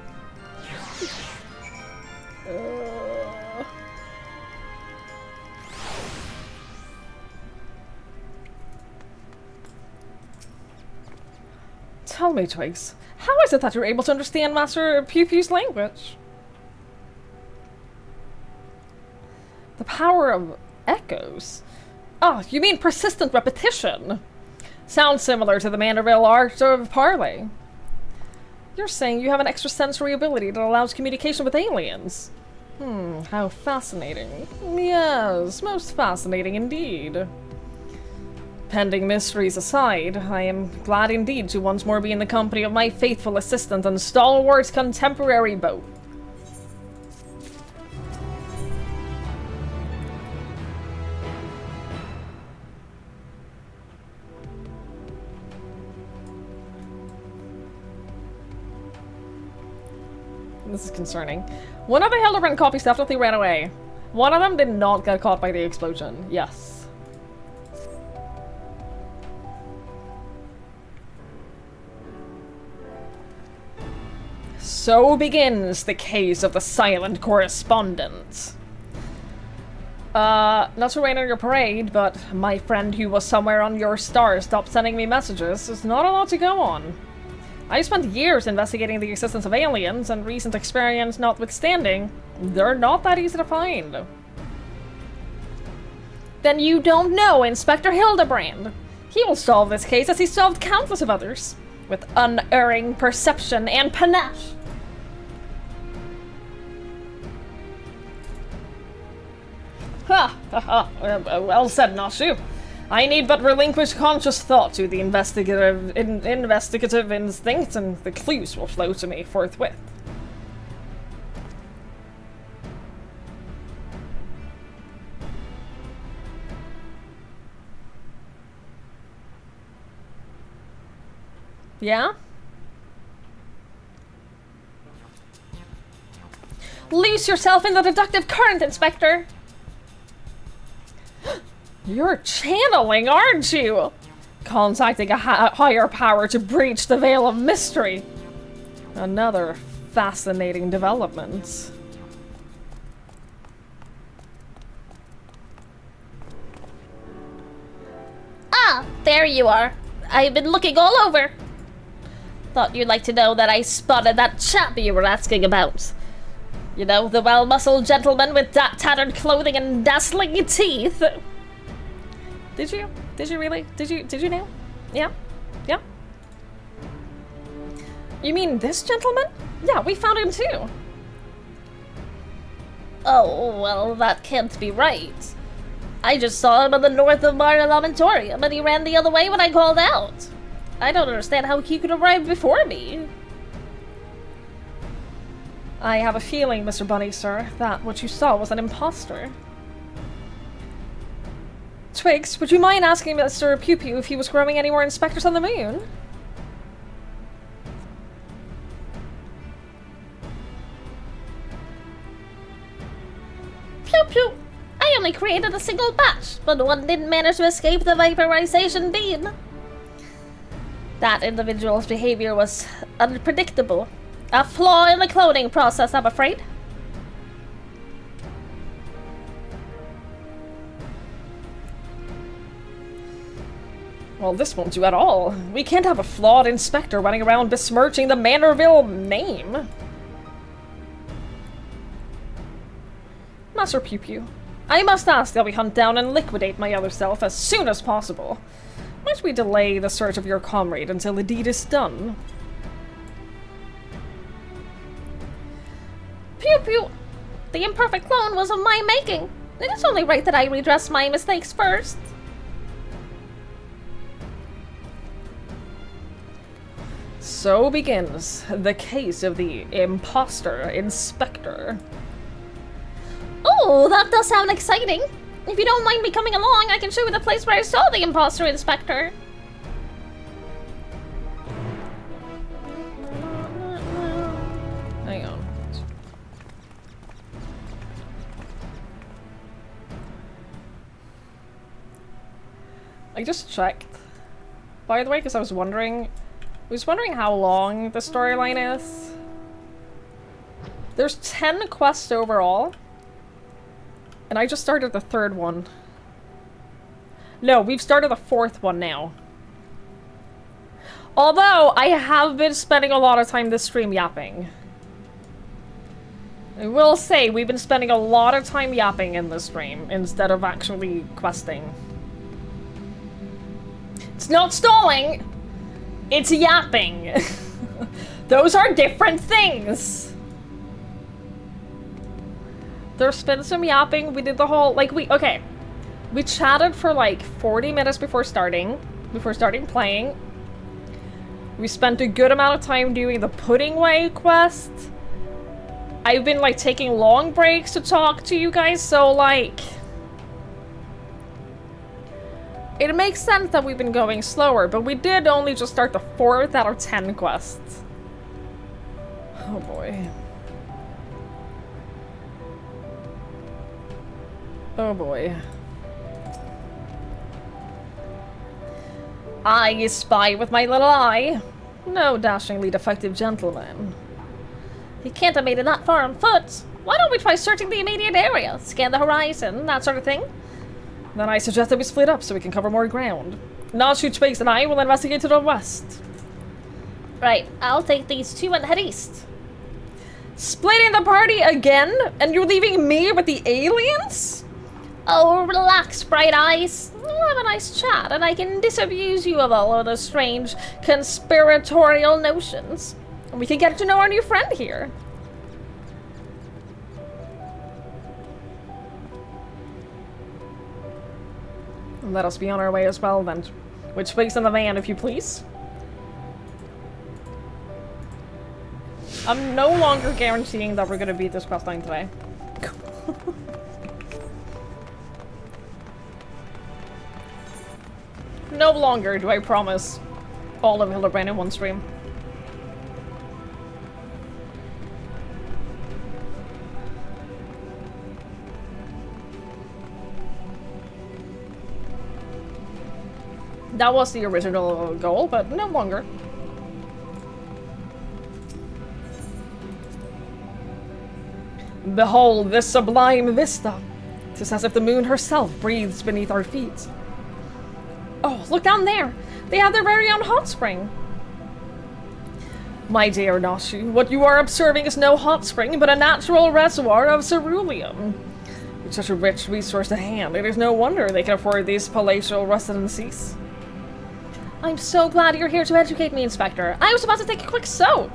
Tell me, Twigs, how is it that you're able to understand Master Pew Pew's language? The power of echoes? Ah, you mean persistent repetition? Sounds similar to the Manderville art of parley. You're saying you have an extrasensory ability that allows communication with aliens? How fascinating. Yes, most fascinating indeed. Pending mysteries aside, I am glad indeed to once more be in the company of my faithful assistant and stalwart contemporary beau. This is concerning. One of the Hildibrand copies definitely ran away. One of them did not get caught by the explosion. Yes. So begins the case of the silent correspondent. Not to rain on your parade, but my friend who was somewhere on your star stopped sending me messages. There's not a lot to go on. I spent years investigating the existence of aliens, and recent experience notwithstanding, they're not that easy to find. Then you don't know Inspector Hildibrand. He will solve this case as he solved countless of others, with unerring perception and panache. Ha ha ha, well said, Nashu. I need but relinquish conscious thought to the investigative instinct, and the clues will flow to me forthwith. Yeah? Loose yourself in the deductive current, Inspector! You're channeling, aren't you? Contacting a higher power to breach the veil of mystery. Another fascinating development. Ah, there you are. I've been looking all over. Thought you'd like to know that I spotted that chap you were asking about. You know, the well-muscled gentleman with tattered clothing and dazzling teeth. Did you? Did you really? Did you know? Yeah? Yeah? You mean this gentleman? Yeah, we found him too. Oh, well, that can't be right. I just saw him on the north of Mar Lamentorium, and he ran the other way when I called out. I don't understand how he could arrive before me. I have a feeling, Mr. Bunny, sir, that what you saw was an imposter. Twigs, would you mind asking Mr. Pew Pew if he was growing any more inspectors on the moon? Pew pew! I only created a single batch, but one didn't manage to escape the vaporization beam. That individual's behavior was unpredictable. A flaw in the cloning process, I'm afraid. Well, this won't do at all. We can't have a flawed inspector running around besmirching the Manderville name. Master Pew Pew, I must ask that we hunt down and liquidate my other self as soon as possible. Might we delay the search of your comrade until the deed is done? Pew pew! The imperfect clone was of my making. It is only right that I redress my mistakes first. So begins the case of the imposter inspector. Oh, that does sound exciting. If you don't mind me coming along, I can show you the place where I saw the imposter inspector. Hang on. I just checked, by the way, because I was wondering was wondering how long the storyline is. There's 10 quests overall. And I just started the 3rd one. No, we've started the 4th one now. Although, I have been spending a lot of time this stream yapping. I will say, we've been spending a lot of time yapping in this stream, instead of actually questing. It's not stalling! It's yapping! Those are different things! There's been some yapping, we did the whole, like, okay. We chatted for like 40 minutes before starting playing. We spent a good amount of time doing the Pudding Way quest. I've been like taking long breaks to talk to you guys, so like... It makes sense that we've been going slower, but we did only just start the 4th out of 10 quests. Oh boy. Oh boy. I spy with my little eye. No dashingly defective gentleman. He can't have made it that far on foot. Why don't we try searching the immediate area? Scan the horizon, that sort of thing. Then I suggest that we split up so we can cover more ground. Not-Shoot Space and I will investigate to the west. Right, I'll take these 2 and head east. Splitting the party again? And you're leaving me with the aliens? Oh, relax, Bright Eyes. We'll have a nice chat, and I can disabuse you of all of those strange conspiratorial notions. And we can get to know our new friend here. Let us be on our way as well, then. Which space in the van, if you please? I'm no longer guaranteeing that we're gonna beat this quest line today. No longer do I promise all of Hildibrand in one stream. That was the original goal, but no longer. Behold this sublime vista. 'Tis as if the moon herself breathes beneath our feet. Oh, look down there! They have their very own hot spring! My dear Nashi, what you are observing is no hot spring, but a natural reservoir of ceruleum. With such a rich resource at hand, it is no wonder they can afford these palatial residencies. I'm so glad you're here to educate me, Inspector. I was about to take a quick soak.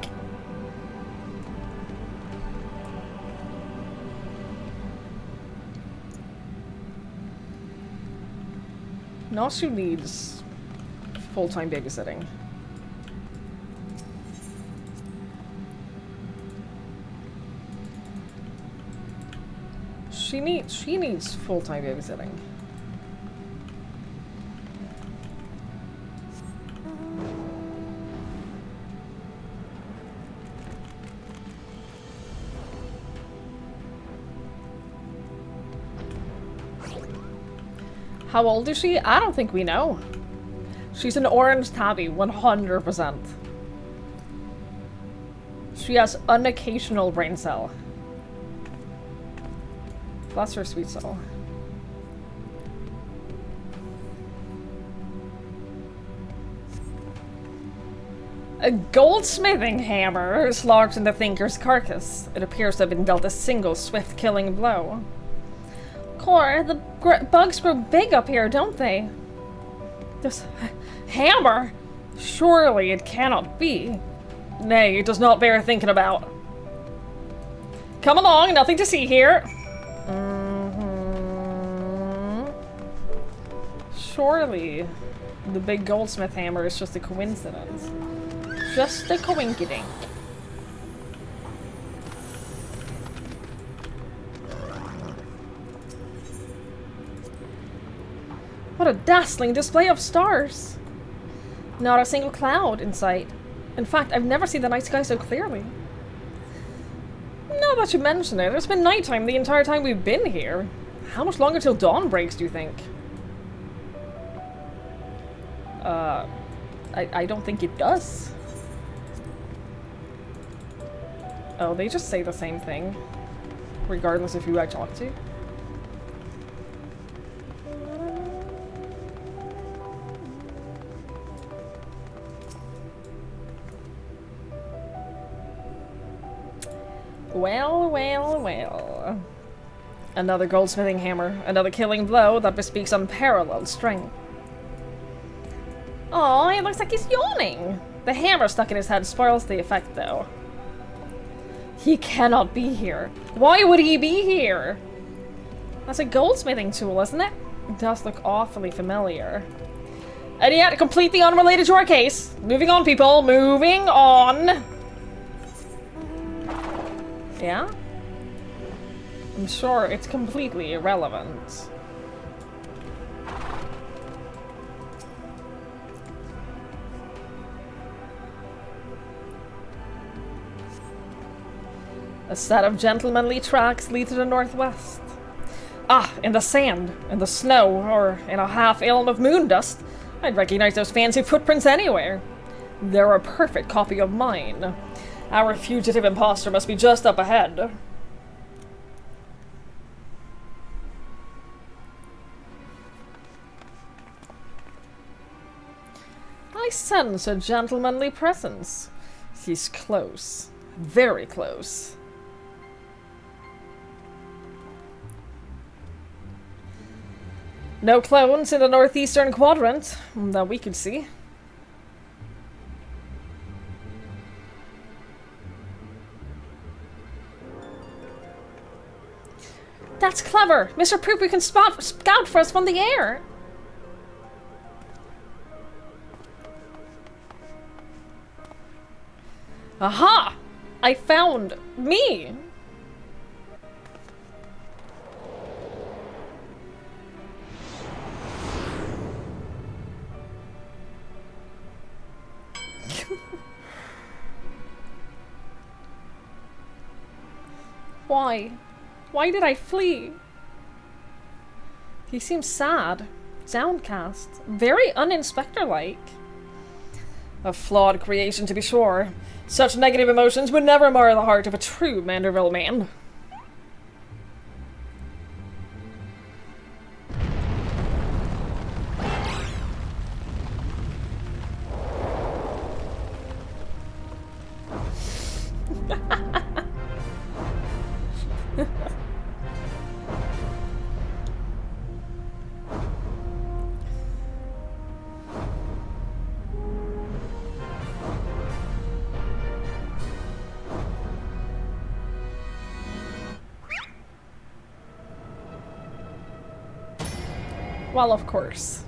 Nasu needs full-time babysitting. She needs full-time babysitting. How old is she? I don't think we know. She's an orange tabby, 100%. She has an occasional brain cell. Bless her sweet soul. A goldsmithing hammer is lodged in the Thinker's carcass. It appears to have been dealt a single swift killing blow. Core, the bugs grow big up here, don't they? This hammer? Surely it cannot be. Nay, it does not bear thinking about. Come along, nothing to see here. Surely the big goldsmith hammer is just a coincidence. Just a coinkydink. What a dazzling display of stars! Not a single cloud in sight. In fact, I've never seen the night sky so clearly. Now that you mention it, it's been nighttime the entire time we've been here. How much longer till dawn breaks, do you think? I don't think it does. Oh, they just say the same thing, regardless of who I talk to. Well, well, well. Another goldsmithing hammer, another killing blow that bespeaks unparalleled strength. Oh, it looks like he's yawning. The hammer stuck in his head spoils the effect, though. He cannot be here. Why would he be here? That's a goldsmithing tool, isn't it? It does look awfully familiar. And yet, completely unrelated to our case. Moving on, people. Moving on. Yeah? I'm sure it's completely irrelevant. A set of gentlemanly tracks lead to the northwest. Ah, in the sand, in the snow, or in a half-ilm of moon dust, I'd recognize those fancy footprints anywhere. They're a perfect copy of mine. Our fugitive imposter must be just up ahead. I sense a gentlemanly presence. He's close. Very close. No clones in the northeastern quadrant that we could see. That's clever! Mr. Poopy can scout for us from the air! Aha! I found me! Why? Why did I flee? He seems sad, downcast, very uninspector-like. A flawed creation, to be sure. Such negative emotions would never mar the heart of a true Manderville man. Well, of course.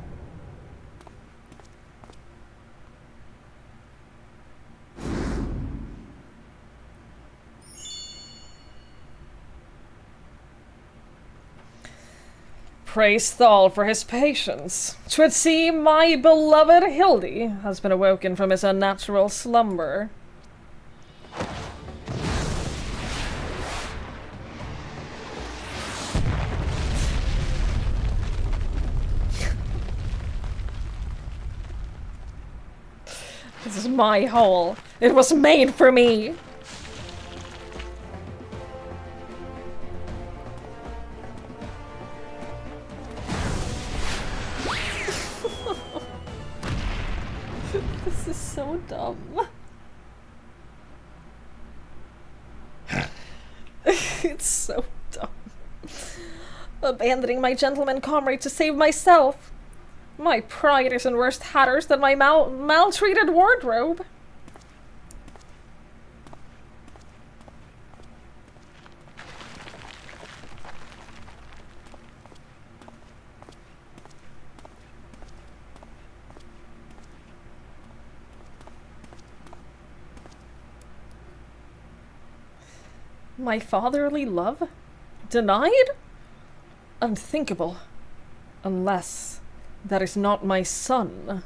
Praise Thal for his patience. 'Twould seem my beloved Hildy has been awoken from his unnatural slumber. This is my hole. It was made for me. This is so dumb. It's so dumb. Abandoning my gentleman comrade to save myself. My pride is in worse tatters than my maltreated wardrobe. My fatherly love? Denied? Unthinkable. Unless that is not my son.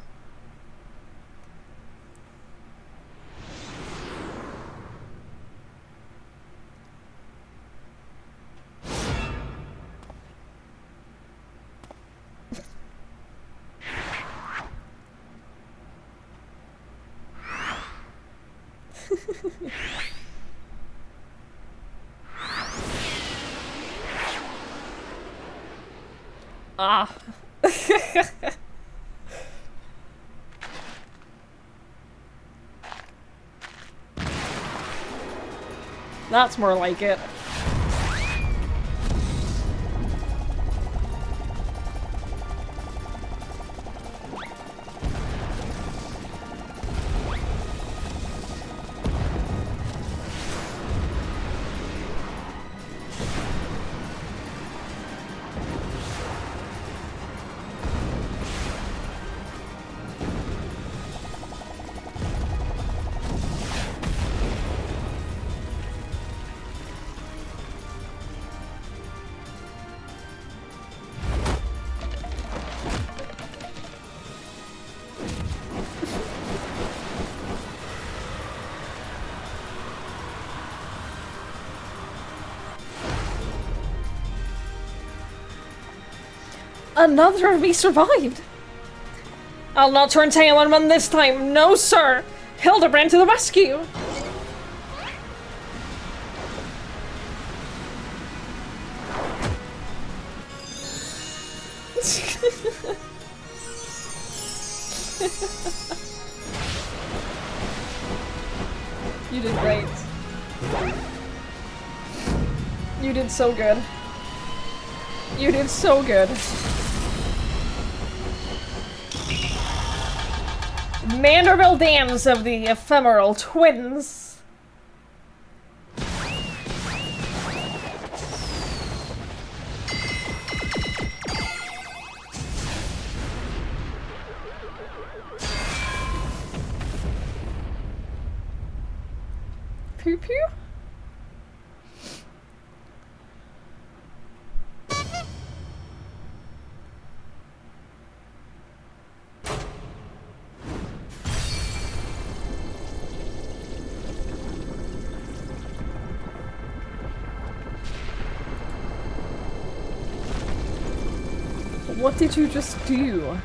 Ah. That's more like it. Another of me survived! I'll not turn tail and run this time, no sir! Hildibrand to the rescue! You did great. You did so good. You did so good. Manderville Dams of the Ephemeral Twins. Pew pew. What did you just do?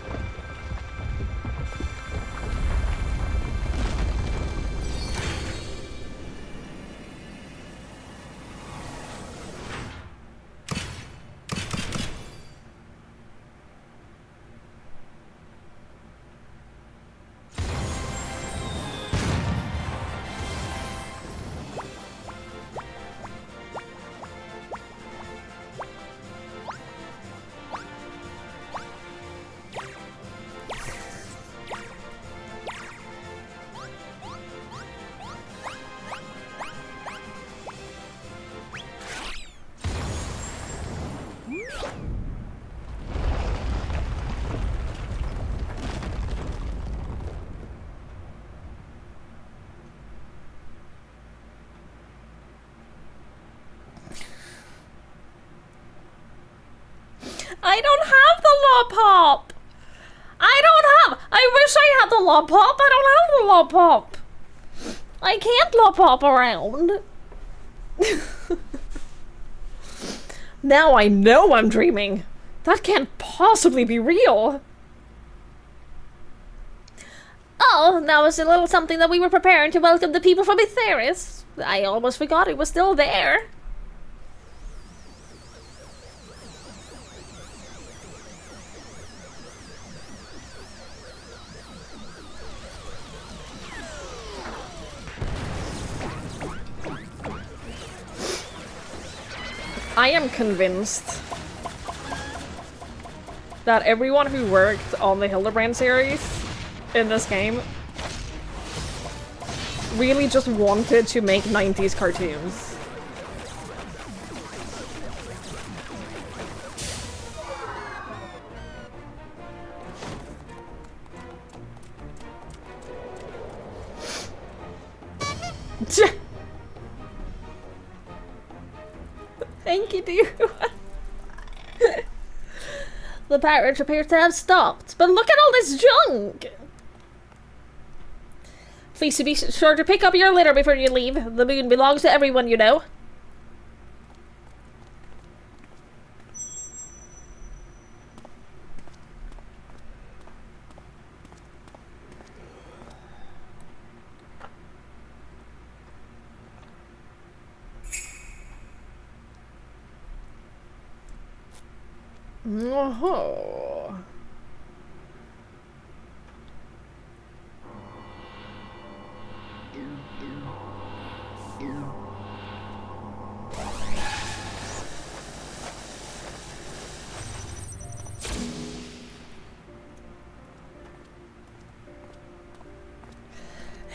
I don't have the lollipop! I wish I had the lollipop! I don't have the lollipop! I can't lollipop around! Now I know I'm dreaming! That can't possibly be real! Oh, now it's a little something that we were preparing to welcome the people from Etheris. I almost forgot it was still there. I am convinced that everyone who worked on the Hildibrand series in this game really just wanted to make 90s cartoons. Thank you, dear. The pirates appear to have stopped, but look at all this junk! Please be sure to pick up your litter before you leave. The moon belongs to everyone, you know. Oh.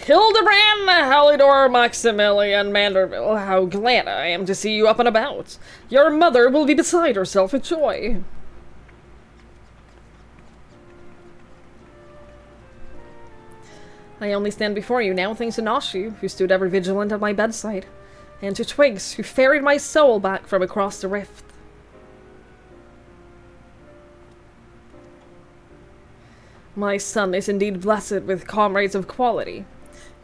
Hildibrand, Halidor, Maximilian, Manderville, how glad I am to see you up and about. Your mother will be beside herself with joy. I only stand before you now thanks to Nashi, who stood ever vigilant at my bedside, and to Twigs, who ferried my soul back from across the rift. My son is indeed blessed with comrades of quality.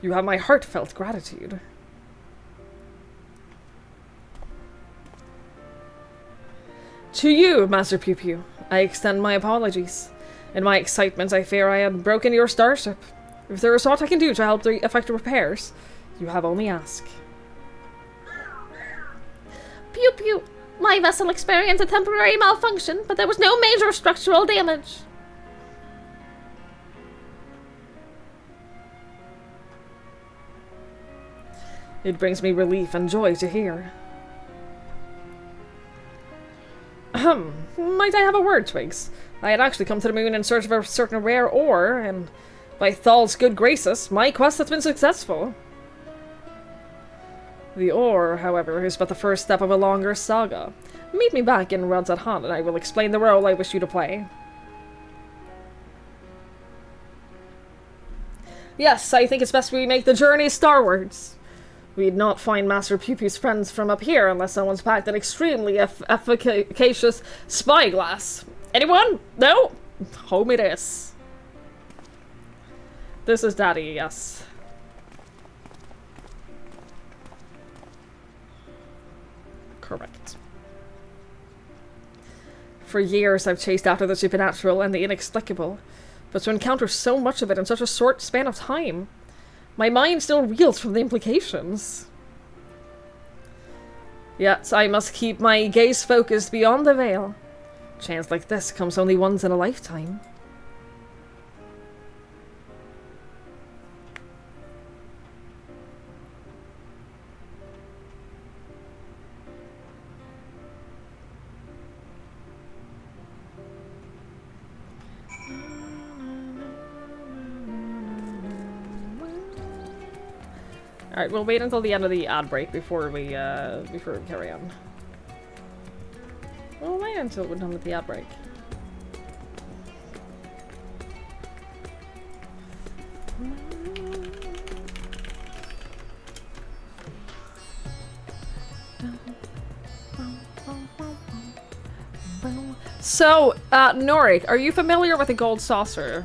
You have my heartfelt gratitude. To you, Master Pew Pew, I extend my apologies. In my excitement, I fear I had broken your starship. If there is aught I can do to help the effective repairs, you have only ask. Pew Pew, my vessel experienced a temporary malfunction, but there was no major structural damage. It brings me relief and joy to hear. Ahem. Might I have a word, Twigs? I had actually come to the moon in search of a certain rare ore, and by Thal's good graces, my quest has been successful. The ore, however, is but the first step of a longer saga. Meet me back in Ruds at Han, and I will explain the role I wish you to play. Yes, I think it's best we make the journey starwards. We'd not find Master Pew Pew's friends from up here unless someone's packed an extremely efficacious spyglass. Anyone? No? Home it is. This is Daddy, yes. Correct. For years I've chased after the supernatural and the inexplicable, but to encounter so much of it in such a short span of time, my mind still reels from the implications. Yet I must keep my gaze focused beyond the veil. Chance like this comes only once in a lifetime. Alright, we'll wait until the end of the ad break before we carry on. We'll wait until we're done with the ad break. So, Norik, are you familiar with the gold saucer?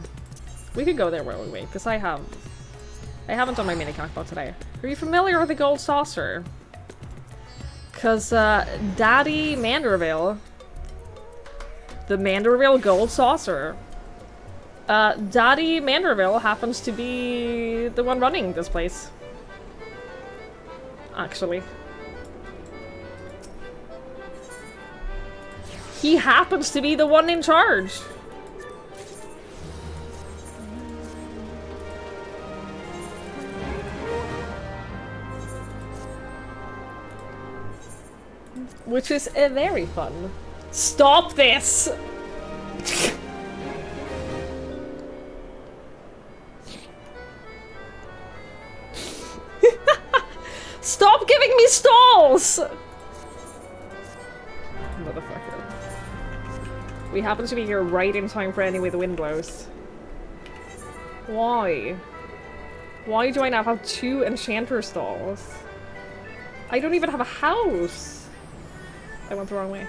We could go there while we wait, because I haven't done my mini cocktail today. Are you familiar with the gold saucer? Because, Daddy Manderville, the Manderville gold saucer, Daddy Manderville happens to be the one running this place. Actually. He happens to be the one in charge. Which is very fun. Stop this! Stop giving me stalls! Motherfucker. We happen to be here right in time for any way the wind blows. Why? Why do I now have 2 enchanter stalls? I don't even have a house! I went the wrong way.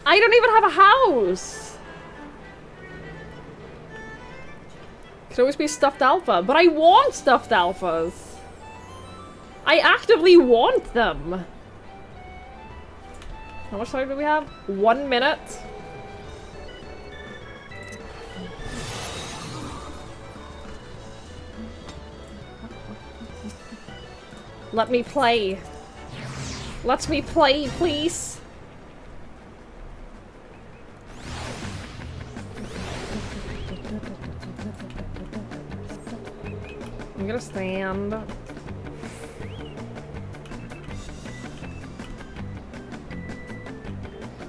I don't even have a house! Could always be stuffed alpha, but I want stuffed alphas! I actively want them! How much time do we have? 1 minute? Let me play. Let me play, please. gonna stand.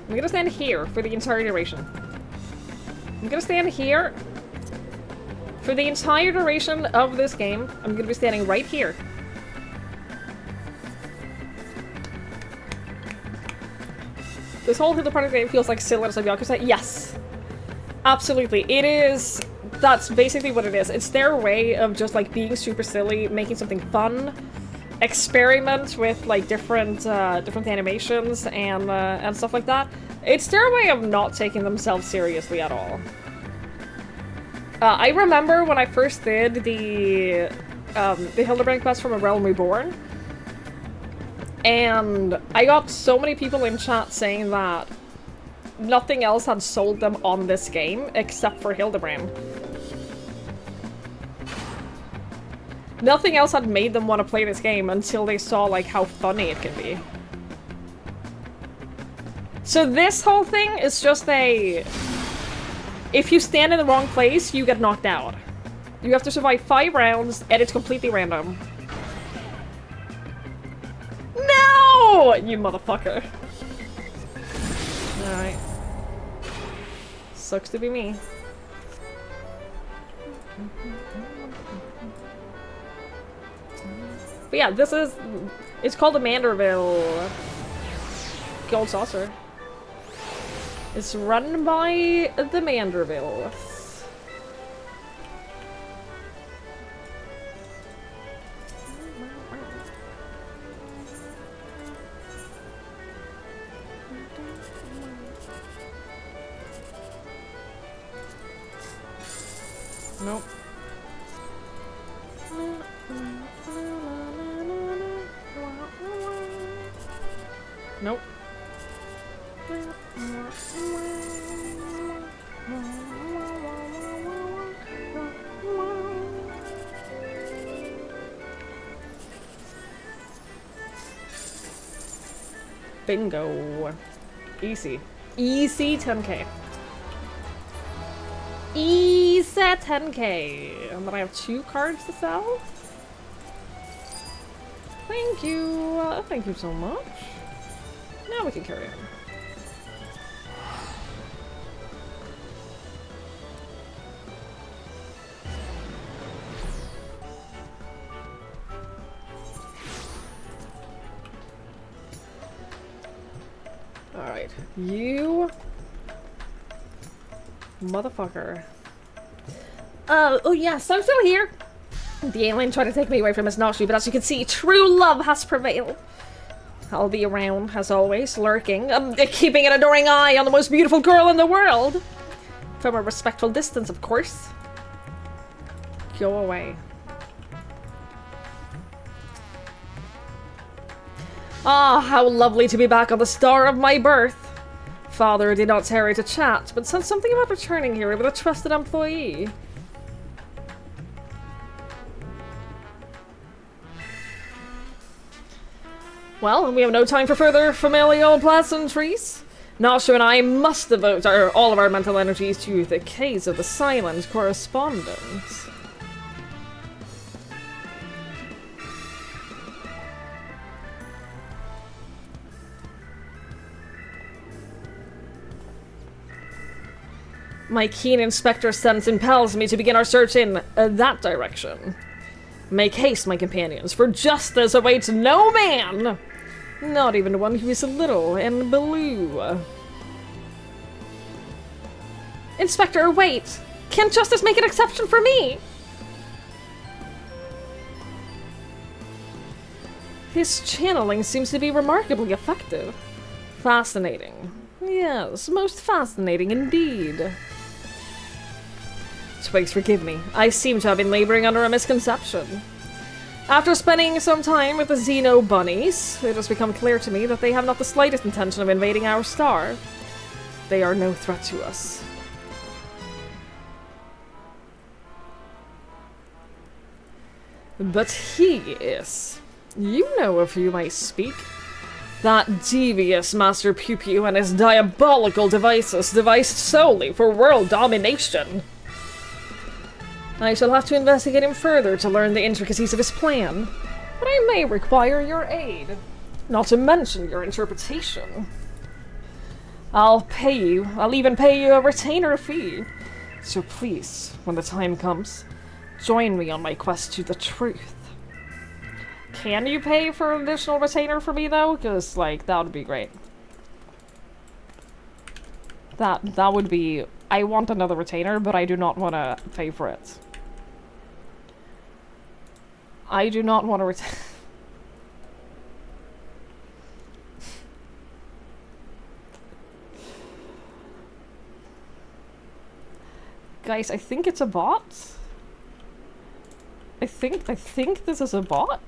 I'm gonna stand here for the entire duration. I'm gonna stand here for the entire duration of this game. I'm gonna be standing right here. This whole Hildibrand game feels like silly as a Yakuza. Yes. Absolutely. It is. That's basically what it is. It's their way of just like being super silly, making something fun, experiment with like different animations and stuff like that. It's their way of not taking themselves seriously at all. I remember when I first did the Hildibrand quest from A Realm Reborn, and I got so many people in chat saying that nothing else had sold them on this game except for Hildibrand. Nothing else had made them want to play this game until they saw like how funny it can be. So this whole thing is just a... If you stand in the wrong place, you get knocked out. You have to survive 5 rounds, and it's completely random. No! You motherfucker. Alright. Sucks to be me. But yeah, this is... It's called the Manderville Gold Saucer. It's run by the Manderville. Nope. Nope. Bingo. Easy. Easy 10k. Easy 10k. And then I have 2 cards to sell. Thank you. Thank you so much. Now we can carry on. Alright, you motherfucker. Oh yes, I'm still here. The alien tried to take me away from his Nashi, but as you can see, true love has prevailed. I'll be around, as always, lurking, keeping an adoring eye on the most beautiful girl in the world. From a respectful distance, of course. Go away. Ah, how lovely to be back on the star of my birth. Father did not tarry to chat, but said something about returning here with a trusted employee. Well, we have no time for further familial pleasantries. Nasha and I must devote all of our mental energies to the case of the silent correspondence. My keen inspector sense impels me to begin our search in that direction. Make haste, my companions, for justice awaits no man! Not even one who is a little and blue. Inspector, wait! Can't justice make an exception for me? His channeling seems to be remarkably effective. Fascinating. Yes, most fascinating indeed. Twigs, forgive me. I seem to have been laboring under a misconception. After spending some time with the Xeno bunnies, it has become clear to me that they have not the slightest intention of invading our star. They are no threat to us. But he is. You know of whom I speak. That devious Master Pew Pew and his diabolical devices devised solely for world domination. I shall have to investigate him further to learn the intricacies of his plan, but I may require your aid, not to mention your interpretation. I'll even pay you a retainer fee. So please, when the time comes, join me on my quest to the truth. Can you pay for an additional retainer for me, though? Because, like, that would be great. That would be... I want another retainer, but I do not want to pay for it. I do not want to retain... Guys, I think it's a bot. I think this is a bot.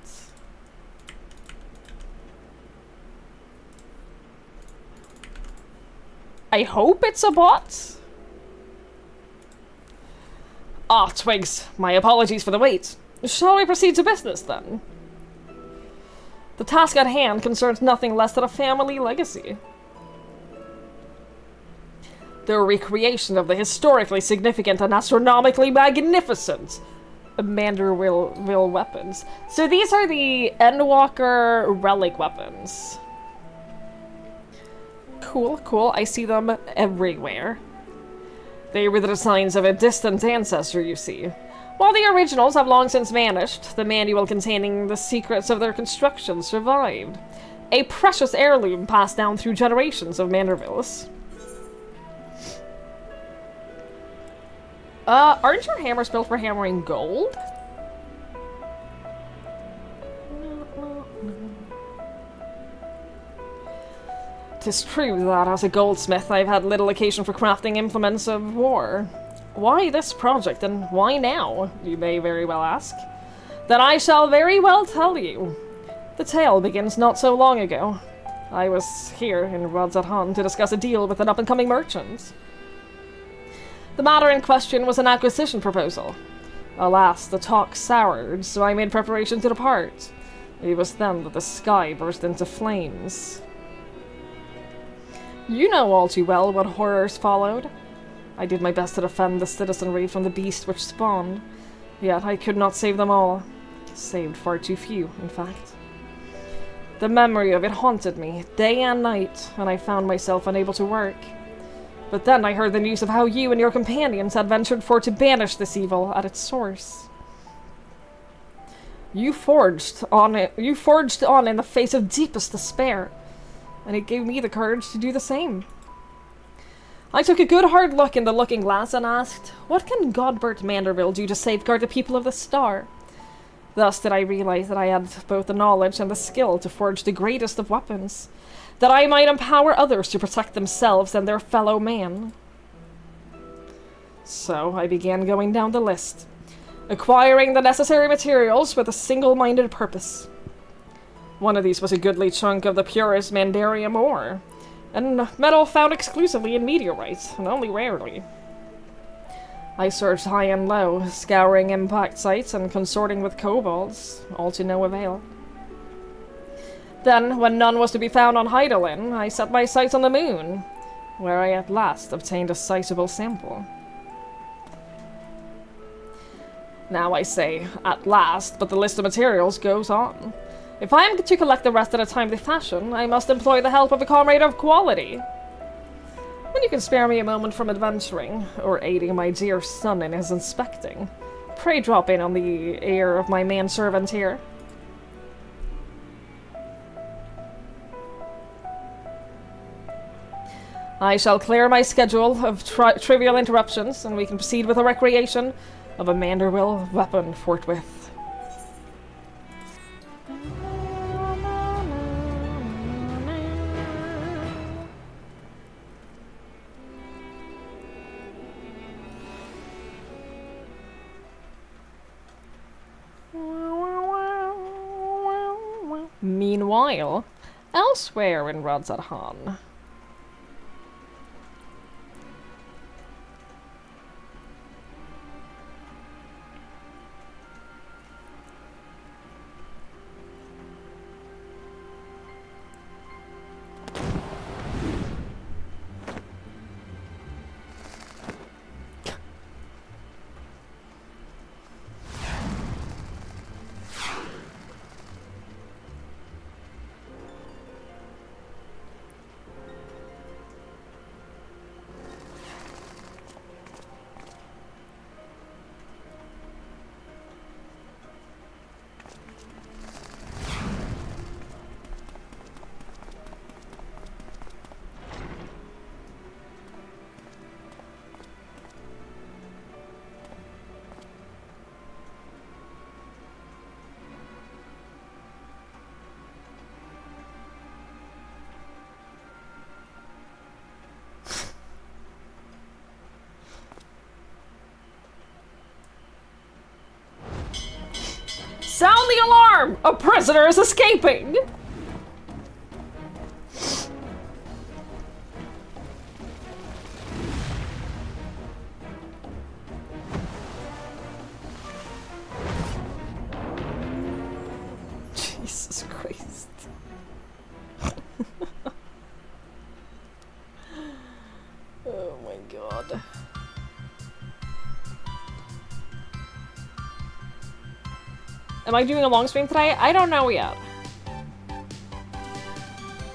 I hope it's a bot. Ah, Twigs. My apologies for the wait. Shall we proceed to business, then? The task at hand concerns nothing less than a family legacy. The recreation of the historically significant and astronomically magnificent Manderville weapons. So these are the endwalker relic weapons. Cool, cool. I see them everywhere. They were the designs of a distant ancestor, you see. While the originals have long since vanished, the manual containing the secrets of their construction survived. A precious heirloom passed down through generations of Mandervilles. Aren't your hammers built for hammering gold? Tis true that as a goldsmith I've had little occasion for crafting implements of war. Why this project, and why now, you may very well ask? Then I shall very well tell you. The tale begins not so long ago. I was here in Rodzathan to discuss a deal with an up-and-coming merchant. The matter in question was an acquisition proposal. Alas, the talk soured, so I made preparation to depart. It was then that the sky burst into flames. You know all too well what horrors followed. I did my best to defend the citizenry from the beast which spawned, yet I could not save them all. Saved far too few, in fact. The memory of it haunted me, day and night, and I found myself unable to work. But then I heard the news of how you and your companions had ventured forth to banish this evil at its source. You forged on in the face of deepest despair, and it gave me the courage to do the same. I took a good hard look in the looking glass and asked, what can Godbert Manderville do to safeguard the people of the star? Thus did I realize that I had both the knowledge and the skill to forge the greatest of weapons, that I might empower others to protect themselves and their fellow man. So I began going down the list, acquiring the necessary materials with a single-minded purpose. One of these was a goodly chunk of the purest Mandarium ore, and metal found exclusively in meteorites, and only rarely. I searched high and low, scouring impact sites and consorting with kobolds, all to no avail. Then, when none was to be found on Heidelin, I set my sights on the moon, where I at last obtained a sizable sample. Now I say, at last, but the list of materials goes on. If I am to collect the rest at a timely fashion, I must employ the help of a comrade of quality. When you can spare me a moment from adventuring, or aiding my dear son in his inspecting, pray drop in on the ear of my manservant here. I shall clear my schedule of trivial interruptions, and we can proceed with the recreation of a Manderville weapon forthwith. Meanwhile, elsewhere in Rodzathan. Sound the alarm! A prisoner is escaping! Jesus Christ. Oh my god. Am I doing a long stream today? I don't know yet.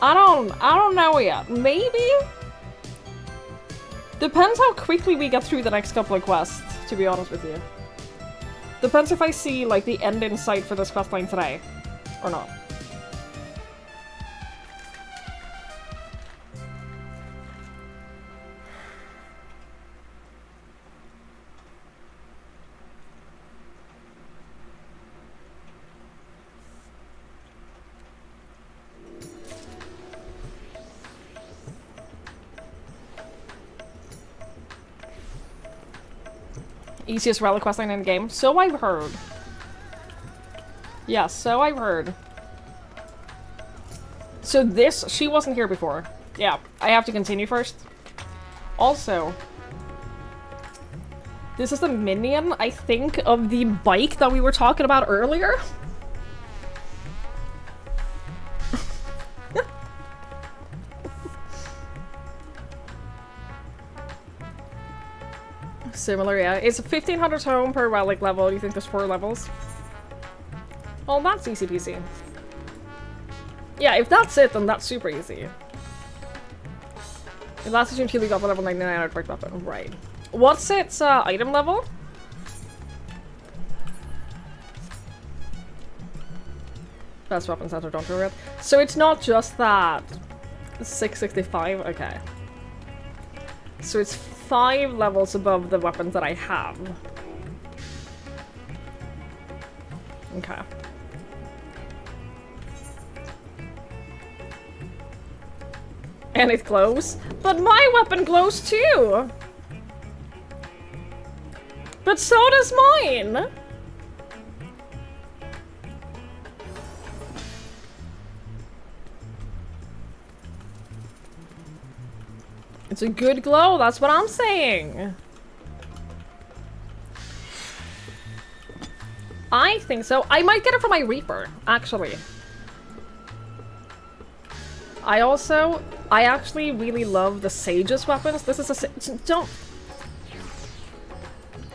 I don't know yet. Maybe? Depends how quickly we get through the next couple of quests, to be honest with you. Depends if I see, like, the end in sight for this quest line today, or not. Easiest relic questline in the game. So I've heard. Yeah, so I've heard. So this, she wasn't here before. Yeah, I have to continue first. Also, this is the minion, I think, of the bike that we were talking about earlier. Similar, yeah. It's 1500 home per relic level. You think there's 4 levels? Well, that's easy peasy. Yeah, if that's it, then that's super easy. It lasts until you got the level 99 artifact weapon. Right. What's its item level? Best weapon center, don't forget. So it's not just that 665, okay. So it's 5 levels above the weapons that I have. Okay. And it glows? But my weapon glows too! But so does mine! It's a good glow, that's what I'm saying. I think so. I might get it for my Reaper, actually. I actually really love the Sage's weapons. This is a don't.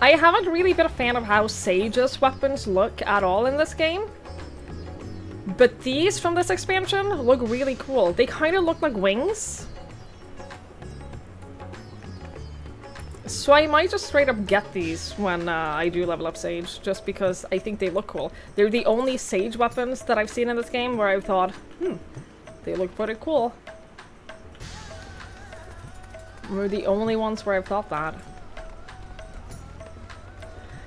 I haven't really been a fan of how Sage's weapons look at all in this game. But these from this expansion look really cool. They kind of look like wings. So I might just straight up get these when I do level up Sage, just because I think they look cool. They're the only Sage weapons that I've seen in this game where I've thought, they look pretty cool. We're the only ones where I've thought that.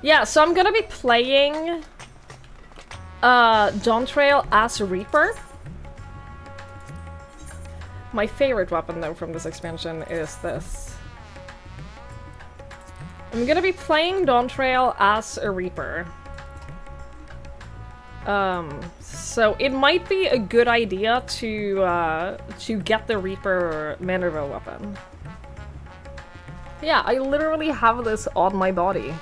Yeah, so I'm gonna be playing Dawntrail as Reaper. My favorite weapon though from this expansion is this. I'm gonna be playing Dawntrail as a Reaper. So it might be a good idea to get the Reaper Manorville weapon. Yeah, I literally have this on my body.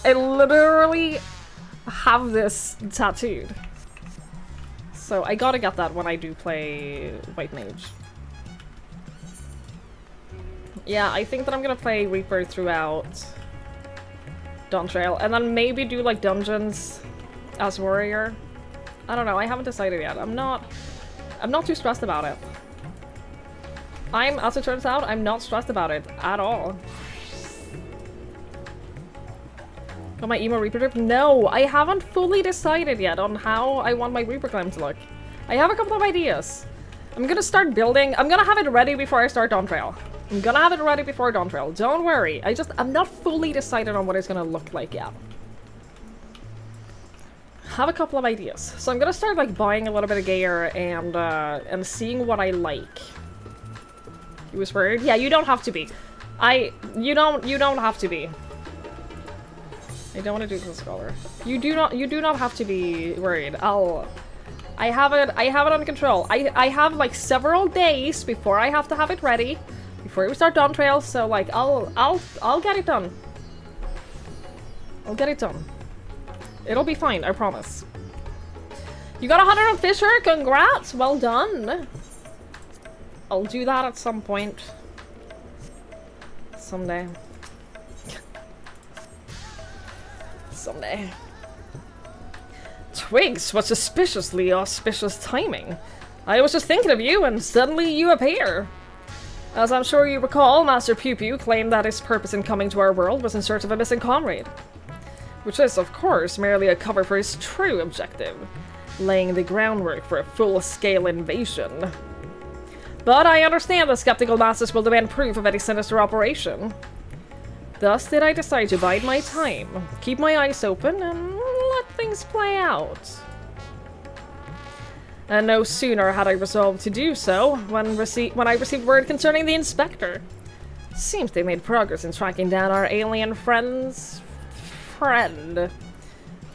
I literally have this tattooed. So I gotta get that when I do play White Mage. Yeah, I think that I'm gonna play Reaper throughout Dawntrail, and then maybe do like dungeons as Warrior. I don't know, I haven't decided yet. I'm not too stressed about it. As it turns out, I'm not stressed about it at all. Got my emo Reaper drip? No, I haven't fully decided yet on how I want my Reaper climb to look. I have a couple of ideas. I'm gonna start building. I'm gonna have it ready before I start Dawntrail. I'm gonna have it ready before Dawntrail. Don't worry. I'm not fully decided on what it's gonna look like yet. Have a couple of ideas. So I'm gonna start like buying a little bit of gear and seeing what I like. You was worried? Yeah, you don't have to be. You don't have to be. I don't want to do the scholar. You do not have to be worried. I have it under control. I have like several days before I have to have it ready, before we start Dawn Trail, so like I'll get it done. I'll get it done. It'll be fine, I promise. You got 100 on Fisher, congrats, well done. I'll do that at some point. Someday. Someday. Twigs, what suspiciously auspicious timing. I was just thinking of you and suddenly you appear. As I'm sure you recall, Master Pew Pew claimed that his purpose in coming to our world was in search of a missing comrade. Which is, of course, merely a cover for his true objective, laying the groundwork for a full-scale invasion. But I understand the skeptical masses will demand proof of any sinister operation. Thus did I decide to bide my time, keep my eyes open, and let things play out. And no sooner had I resolved to do so when I received word concerning the inspector. Seems they made progress in tracking down our alien friend's friend.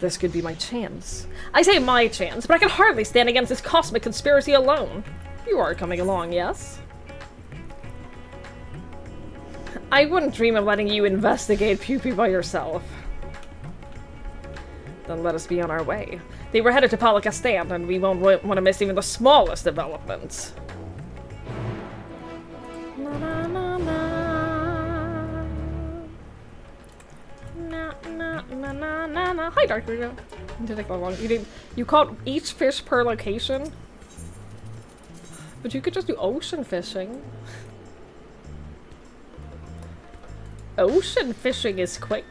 This could be my chance. I say my chance, but I can hardly stand against this cosmic conspiracy alone. You are coming along, yes? I wouldn't dream of letting you investigate Pew Pew by yourself. Then let us be on our way. They were headed to Palakastan, and we won't want to miss even the smallest developments. Na, na, na, na. Na, na, na, na, na, na. Hi, Dark Rito. It didn't take that long. You caught each fish per location? But you could just do ocean fishing. Ocean fishing is quick.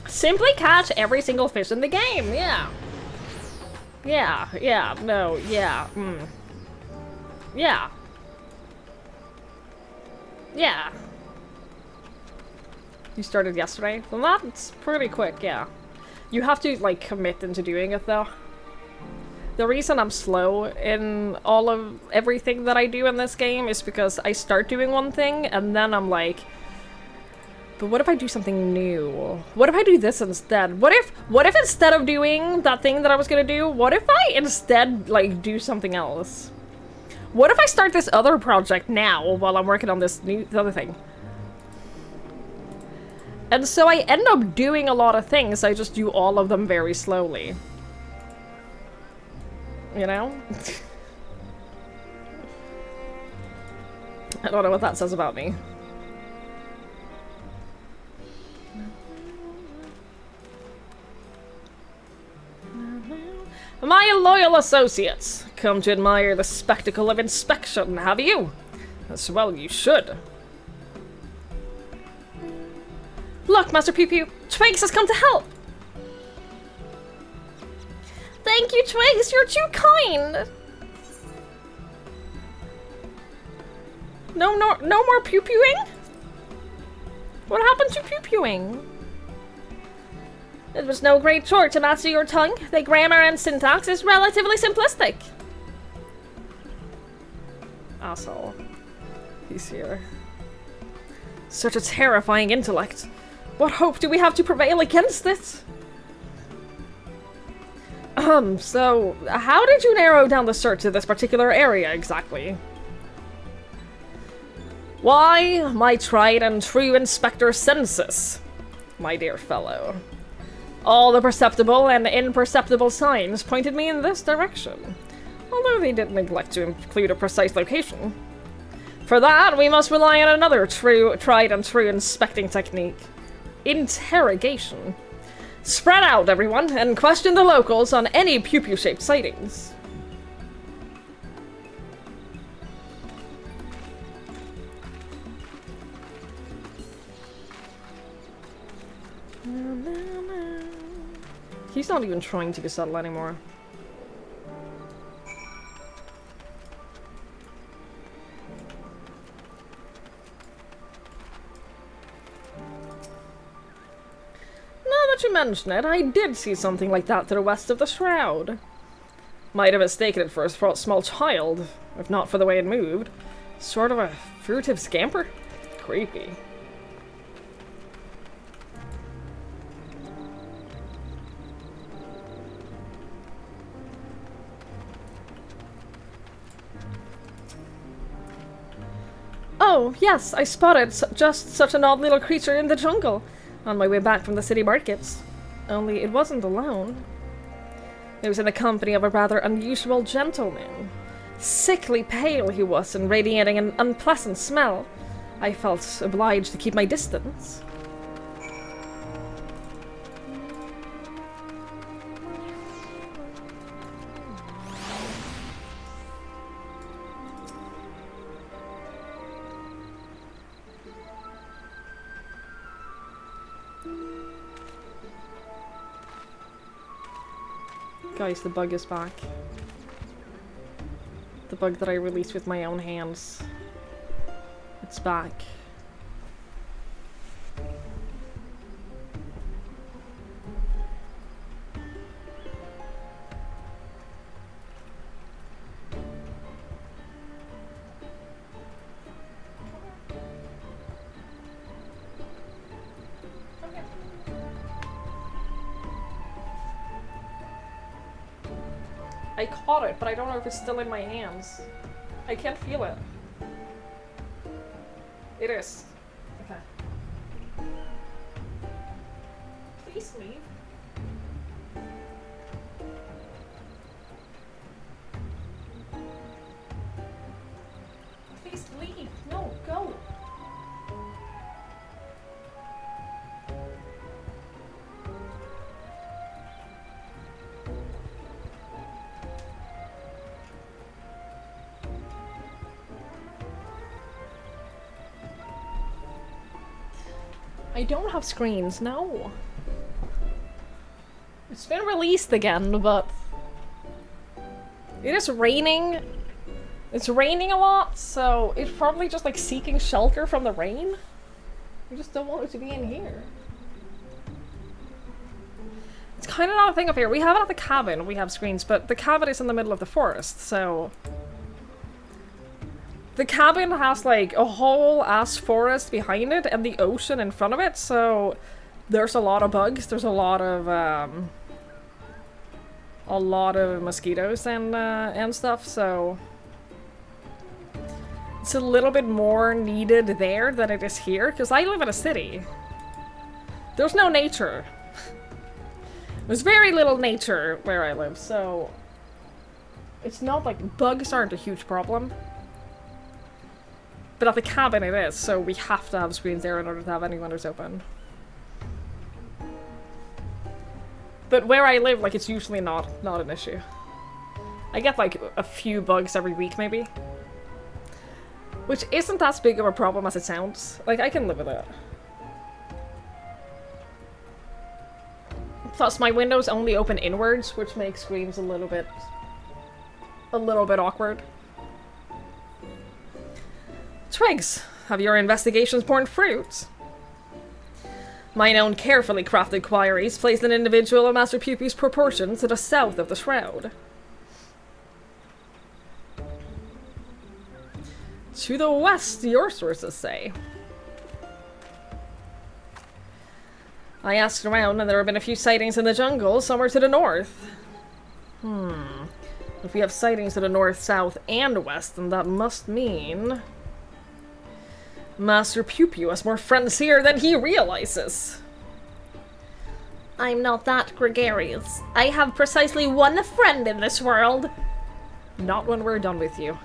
Simply catch every single fish in the game, yeah. Yeah, no, yeah, Yeah. Yeah. You started yesterday? Well, that's pretty quick, yeah. You have to, like, commit into doing it, though. The reason I'm slow in all of everything that I do in this game is because I start doing one thing, and then I'm like, but what if I do something new? What if I do this instead? What if instead of doing that thing that I was gonna do, what if I instead, like, do something else? What if I start this other project now while I'm working on this other thing? And so I end up doing a lot of things, I just do all of them very slowly. You know? I don't know what that says about me. My loyal associates, come to admire the spectacle of inspection, have you? As well you should. Look, Master Pew Pew, Twigs has come to help! Thank you, Twigs, you're too kind! No more pew-pewing? What happened to pew-pewing? It was no great chore to master your tongue. The grammar and syntax is relatively simplistic. Asshole. He's here. Such a terrifying intellect. What hope do we have to prevail against it? So, how did you narrow down the search to this particular area exactly? Why, my tried and true Inspector Census, my dear fellow. All the perceptible and imperceptible signs pointed me in this direction, although they didn't neglect to include a precise location. For that, we must rely on another tried and true inspecting technique. Interrogation. Spread out, everyone, and question the locals on any pew-pew-shaped sightings. He's not even trying to be subtle anymore. Now that you mention it, I did see something like that to the west of the Shroud. Might have mistaken it for a small child. if not for the way it moved. Sort of a furtive scamper? Creepy. Oh, yes, I spotted just such an odd little creature in the jungle on my way back from the city markets. Only it wasn't alone. It was in the company of a rather unusual gentleman. Sickly pale he was and radiating an unpleasant smell. I felt obliged to keep my distance. Guys, the bug is back. The bug that I released with my own hands. It's back. I caught it, but I don't know if it's still in my hands. I can't feel it. It is. Okay. Please leave. Please leave. No, go. I don't have screens, no. It's been released again, but it is raining. It's raining a lot, so it's probably just like seeking shelter from the rain. We just don't want it to be in here. It's kind of not a thing up here. We have it at the cabin, we have screens, but the cabin is in the middle of the forest, so the cabin has like a whole ass forest behind it and the ocean in front of it, so there's a lot of bugs, there's a lot of mosquitoes and stuff, so it's a little bit more needed there than it is here, because I live in a city. There's no nature. There's very little nature where I live, so it's not like bugs aren't a huge problem. But at the cabin it is, so we have to have screens there in order to have any windows open. But where I live, like, it's usually not an issue. I get like a few bugs every week, maybe. Which isn't as big of a problem as it sounds. Like, I can live with it. Plus, my windows only open inwards, which makes screens a little bit awkward. Twigs, have your investigations borne fruit? Mine own carefully crafted quarries placed an individual of Master Pupy's proportions to the south of the shroud. To the west, your sources say. I asked around and there have been a few sightings in the jungle, somewhere to the north. If we have sightings to the north, south, and west, then that must mean Master Pupy has more friends here than he realizes. I'm not that gregarious. I have precisely one friend in this world. Not when we're done with you.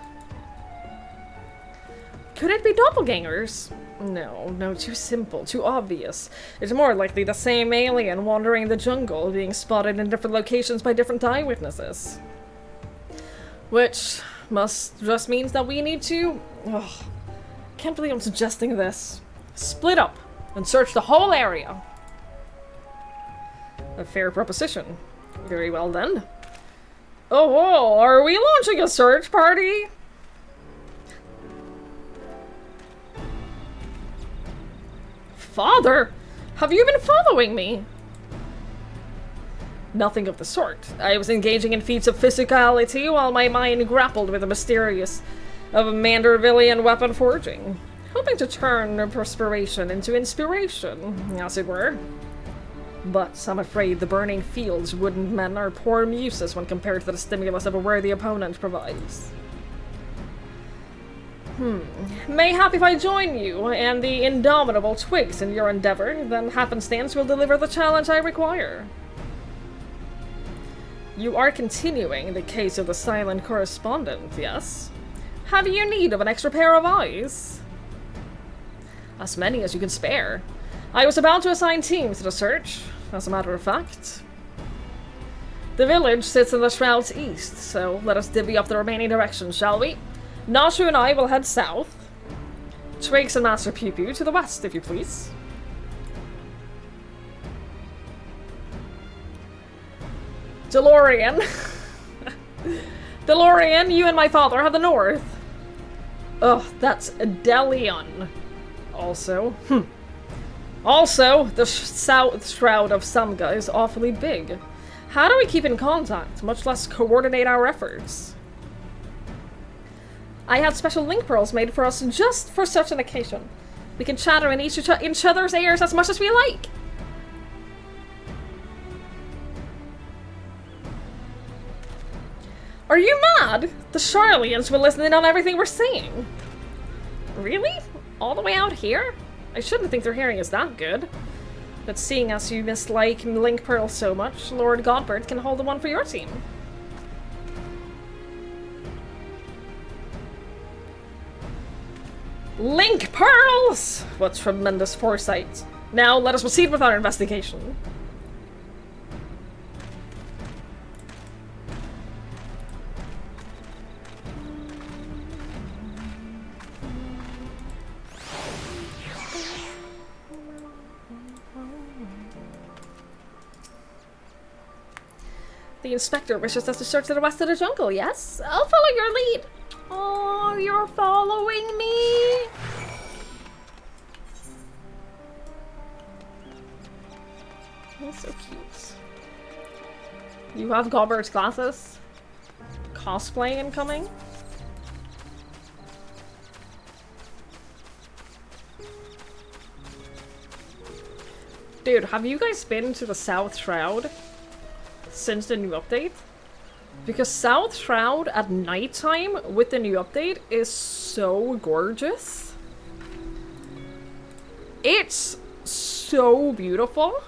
Could it be doppelgangers? No, too simple, too obvious. It's more likely the same alien wandering the jungle, being spotted in different locations by different eyewitnesses. Which just means that we need to... Can't believe I'm suggesting this. Split up and search the whole area. A fair proposition. Very well then. Oh, whoa, are we launching a search party? Father, have you been following me? Nothing of the sort. I was engaging in feats of physicality while my mind grappled with the mysterious of Mandervillian weapon forging, hoping to turn perspiration into inspiration, as it were. But I'm afraid the burning fields wooden men are poor muses when compared to the stimulus of a worthy opponent provides. Mayhap if I join you and the indomitable Twigs in your endeavor, then happenstance will deliver the challenge I require. You are continuing the case of the silent correspondent, yes? Have you need of an extra pair of eyes? As many as you can spare. I was about to assign teams to the search, as a matter of fact. The village sits in the Shroud's east, so let us divvy up the remaining directions, shall we? Nashu and I will head south. Twigs and Master Pew Pew to the west, if you please. DeLorean. DeLorean, you and my father have the north. Ugh, that's Delion. Also. Also, the south shroud of Samga is awfully big. How do we keep in contact, much less coordinate our efforts? I had special link pearls made for us just for such an occasion. We can chatter in each other's ears as much as we like. Are you mad? The Charlians will listen in on everything we're saying. Really? All the way out here? I shouldn't think their hearing is that good. But seeing as you mislike Link Pearl so much, Lord Godbert can hold the one for your team. Link Pearls! What tremendous foresight. Now let us proceed with our investigation. The inspector wishes us to search to the west of the jungle, yes? I'll follow your lead. Oh, you're following me? That's so cute. You have Gobbert's glasses? Cosplay incoming? Dude, have you guys been to the South Shroud since the new update? Because South Shroud at nighttime with the new update is so gorgeous. It's so beautiful.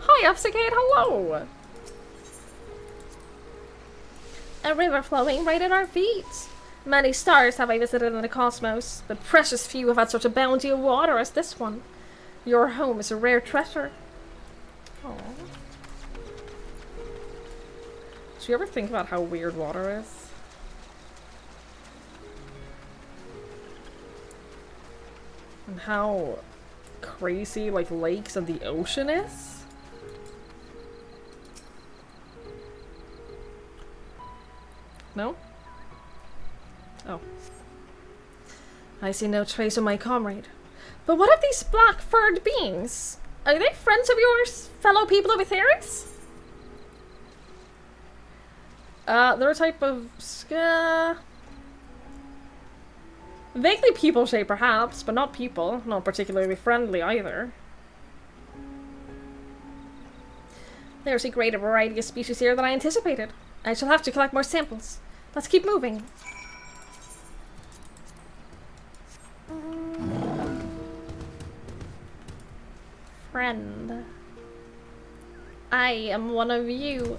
Hi, Epsicade, hello! A river flowing right at our feet. Many stars have I visited in the cosmos, but precious few have had such a bounty of water as this one. Your home is a rare treasure. Aww. Do you ever think about how weird water is? And how crazy, like, lakes and the ocean is? No? Oh. I see no trace of my comrade. But what of these black-furred beings? Are they friends of yours, fellow people of Etheris? They're a type of... vaguely people-shaped, perhaps, but not people. Not particularly friendly, either. There's a greater variety of species here than I anticipated. I shall have to collect more samples. Let's keep moving. Friend. I am one of you.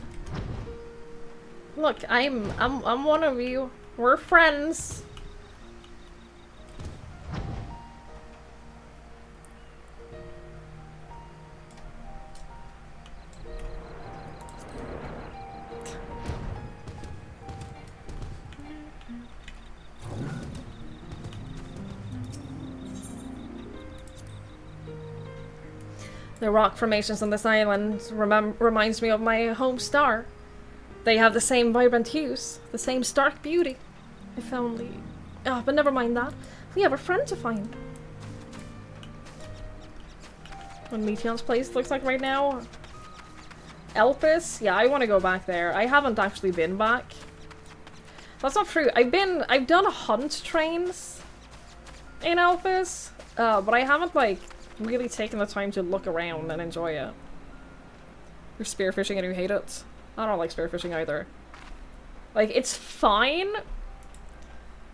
Look, I'm one of you. We're friends. The rock formations on this island reminds me of my home star. They have the same vibrant hues, the same stark beauty. If only... Oh, but never mind that. We have a friend to find. What Meteon's place looks like right now. Elpis? Yeah, I want to go back there. I haven't actually been back. That's not true. I've done hunt trains in Elpis, but I haven't, like, really taken the time to look around and enjoy it. You're spearfishing and you hate it? I don't like spearfishing either. Like, it's fine.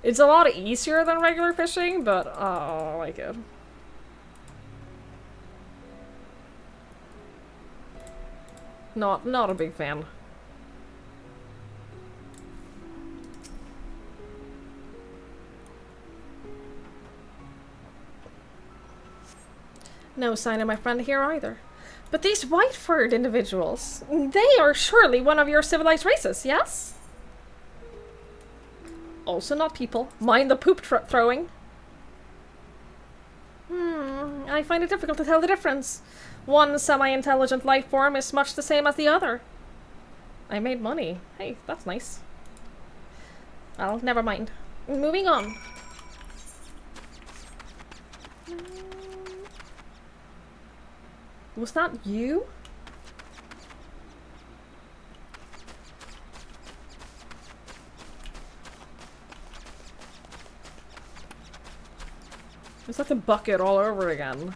It's a lot easier than regular fishing, but I don't like it. Not a big fan. No sign of my friend here either. But these white-furred individuals, they are surely one of your civilized races, yes? Also not people. Mind the poop throwing. I find it difficult to tell the difference. One semi-intelligent life form is much the same as the other. I made money. Hey, that's nice. Well, never mind. Moving on. Was that you? It's like a bucket all over again.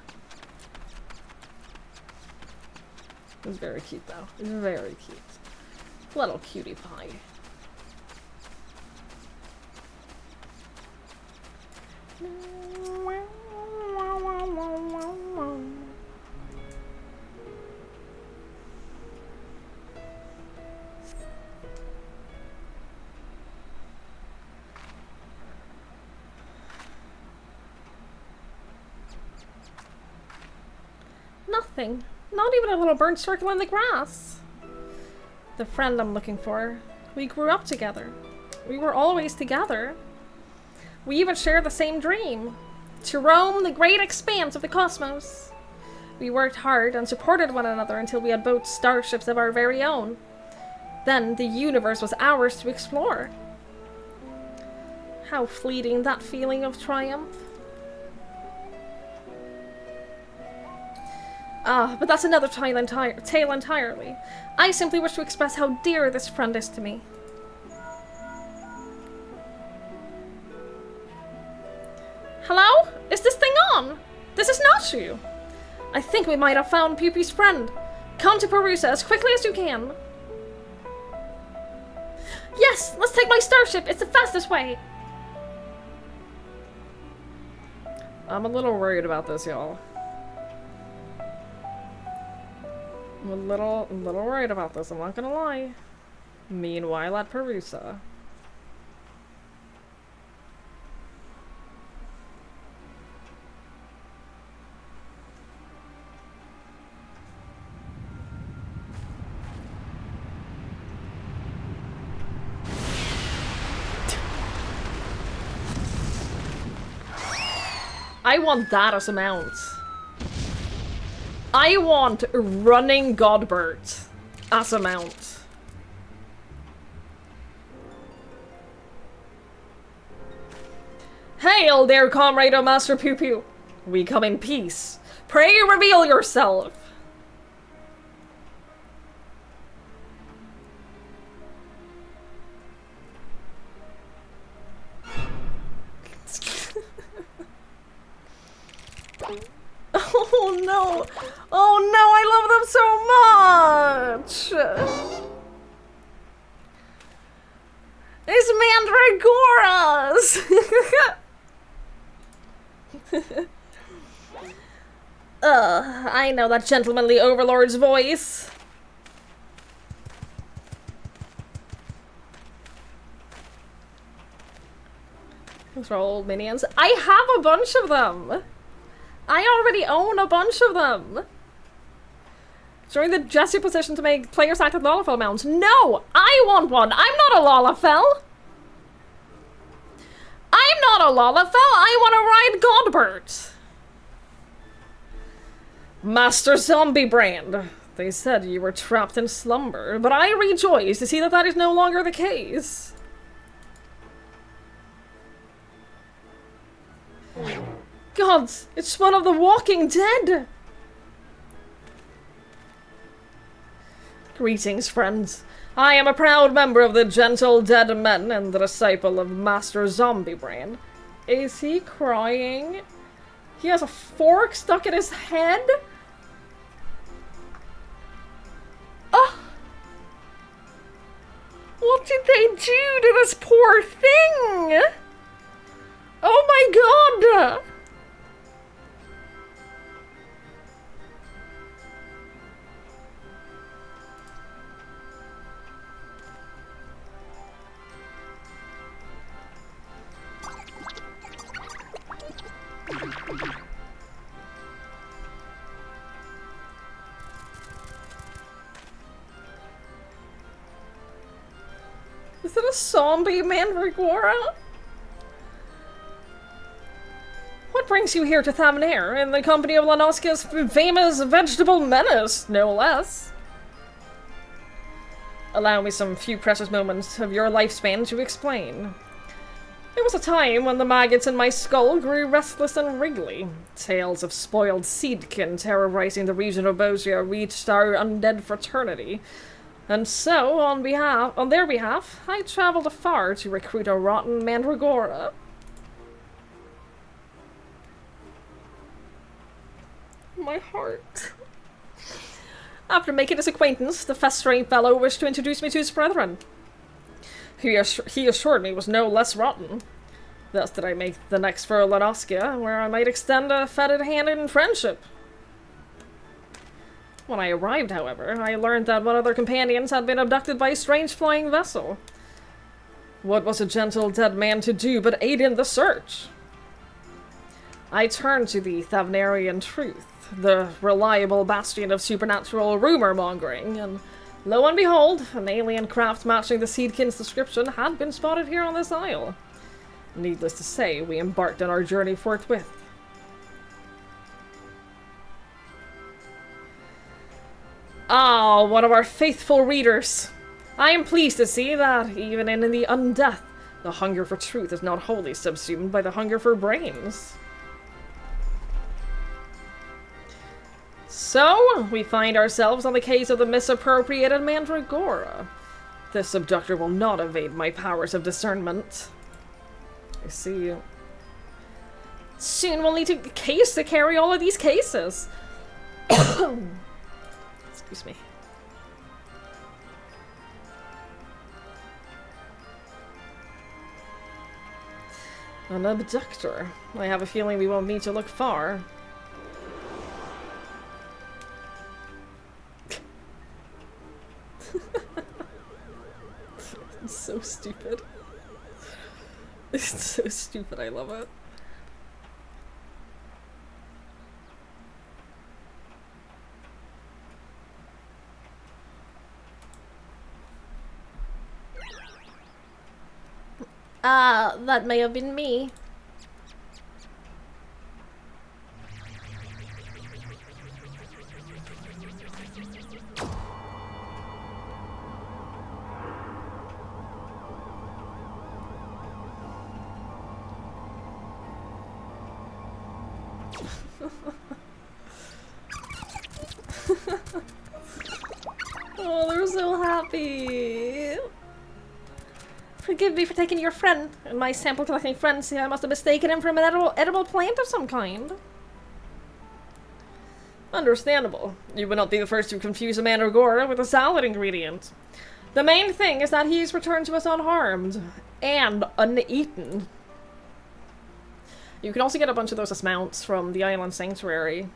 It's very cute though. It's very cute. Little cutie pie. Nothing. Not even a little burnt circle in the grass. The friend I'm looking for. We grew up together. We were always together. We even shared the same dream. To roam the great expanse of the cosmos. We worked hard and supported one another until we had both starships of our very own. Then the universe was ours to explore. How fleeting that feeling of triumph. But that's another tale entirely. I simply wish to express how dear this friend is to me. Hello? Is this thing on? This is not you. I think we might have found Pupi's friend. Come to Perusa as quickly as you can. Yes, let's take my starship. It's the fastest way. I'm a little worried about this, y'all. I'm a little worried about this, I'm not gonna lie. Meanwhile at Perusa. I want that as a mount. I want running Godbert as a mount. Hail, dear comrade of Master Pew Pew. We come in peace. Pray reveal yourself. Oh no! Oh no, I love them so much! It's Mandragoras! I know that gentlemanly overlord's voice. Those are old minions. I have a bunch of them! I already own a bunch of them! During the Jesse position to make players act as Lalafell mounts. No! I want one! I'm not a Lalafell! I'm not a Lalafell! I want to ride Godbert! Master Zombie Brand. They said you were trapped in slumber, but I rejoice to see that that is no longer the case. Gods, it's one of the Walking Dead! Greetings, friends. I am a proud member of the Gentle Dead Men and the disciple of Master Zombie Brain. Is he crying? He has a fork stuck in his head? Oh! What did they do to this poor thing? Oh my god! Is it a zombie mandragora? What brings you here to Thavnair in the company of Lanoska's famous vegetable menace, no less? Allow me some few precious moments of your lifespan to explain. There was a time when the maggots in my skull grew restless and wriggly. Tales of spoiled seedkin terrorizing the region of Bosia reached our undead fraternity. And so, on their behalf, I traveled afar to recruit a rotten mandragora. My heart. After making his acquaintance, the festering fellow wished to introduce me to his brethren. He assured me was no less rotten. Thus did I make the next for Lanoska, where I might extend a fetid hand in friendship. When I arrived, however, I learned that one of their companions had been abducted by a strange flying vessel. What was a gentle dead man to do but aid in the search? I turned to the Thavnarian truth, the reliable bastion of supernatural rumor-mongering, and lo and behold, an alien craft matching the Seedkin's description had been spotted here on this isle. Needless to say, we embarked on our journey forthwith. Ah, one of our faithful readers. I am pleased to see that, even in the undeath, the hunger for truth is not wholly subsumed by the hunger for brains. So, we find ourselves on the case of the misappropriated Mandragora. This abductor will not evade my powers of discernment. I see. Soon we'll need a case to carry all of these cases. Excuse me. An abductor. I have a feeling we won't need to look far. It's so stupid. It's so stupid, I love it. That may have been me. Oh, they're so happy. Forgive me for taking your friend and my sample collecting friend. See, I must have mistaken him for an edible plant of some kind. Understandable. You would not be the first to confuse a mandragora with a salad ingredient. The main thing is that he's returned to us unharmed and uneaten. You can also get a bunch of those mounts from the Island Sanctuary.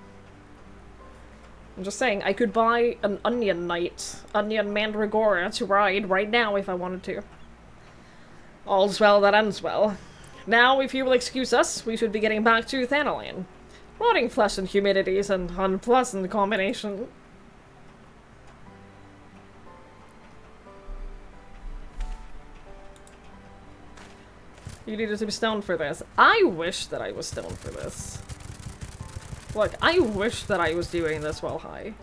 I'm just saying, I could buy an onion mandragora to ride right now if I wanted to. All's well that ends well. Now, if you will excuse us, we should be getting back to Thanalan. Rotting flesh and humidity is an unpleasant combination. You needed to be stoned for this. I wish that I was stoned for this. Look, I wish that I was doing this while high.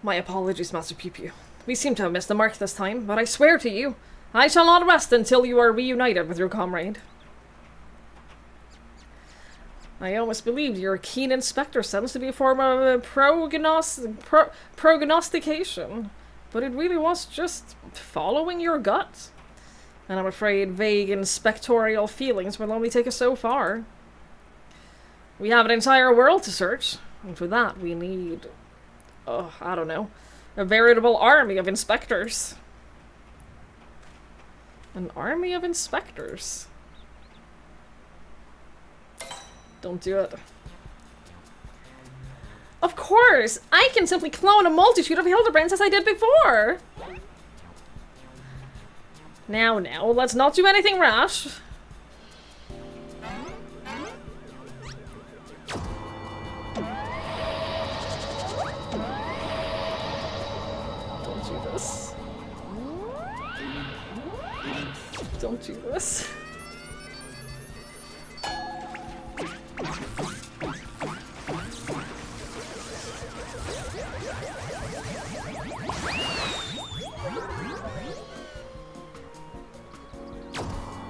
My apologies, Master Pew Pew. We seem to have missed the mark this time, but I swear to you, I shall not rest until you are reunited with your comrade. I always believed your keen inspector sense to be a form of prognostication, but it really was just following your gut. And I'm afraid vague inspectorial feelings will only take us so far. We have an entire world to search, and for that we need, I don't know, a veritable army of inspectors. An army of inspectors. Don't do it. Of course! I can simply clone a multitude of Hildebrands as I did before! Now, let's not do anything rash. Don't do this. Don't do this.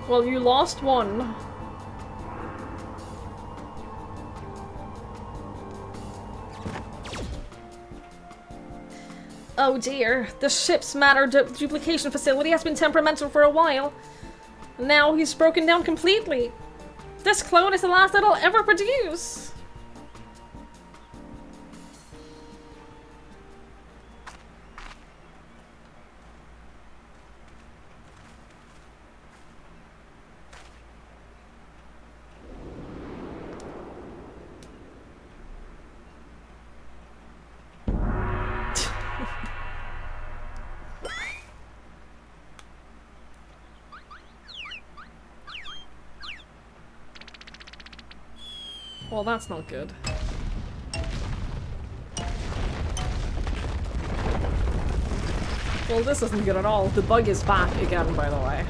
Well, you lost one. Oh dear, the ship's matter duplication facility has been temperamental for a while. Now he's broken down completely. This clone is the last that I'll ever produce. Well, that's not good. Well, this isn't good at all. The bug is back again, by the way.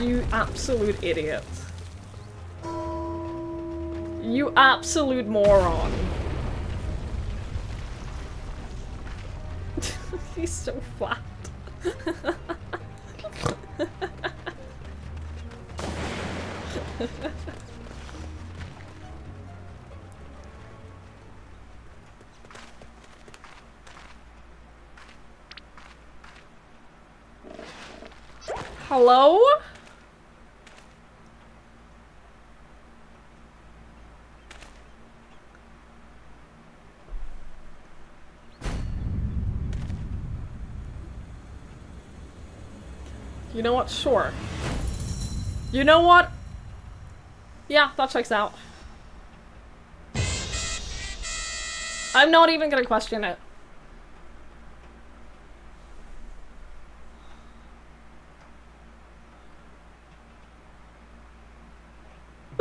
You absolute idiot. You absolute moron. He's so flat. Hello? You know what? Sure. You know what? Yeah, that checks out. I'm not even gonna question it.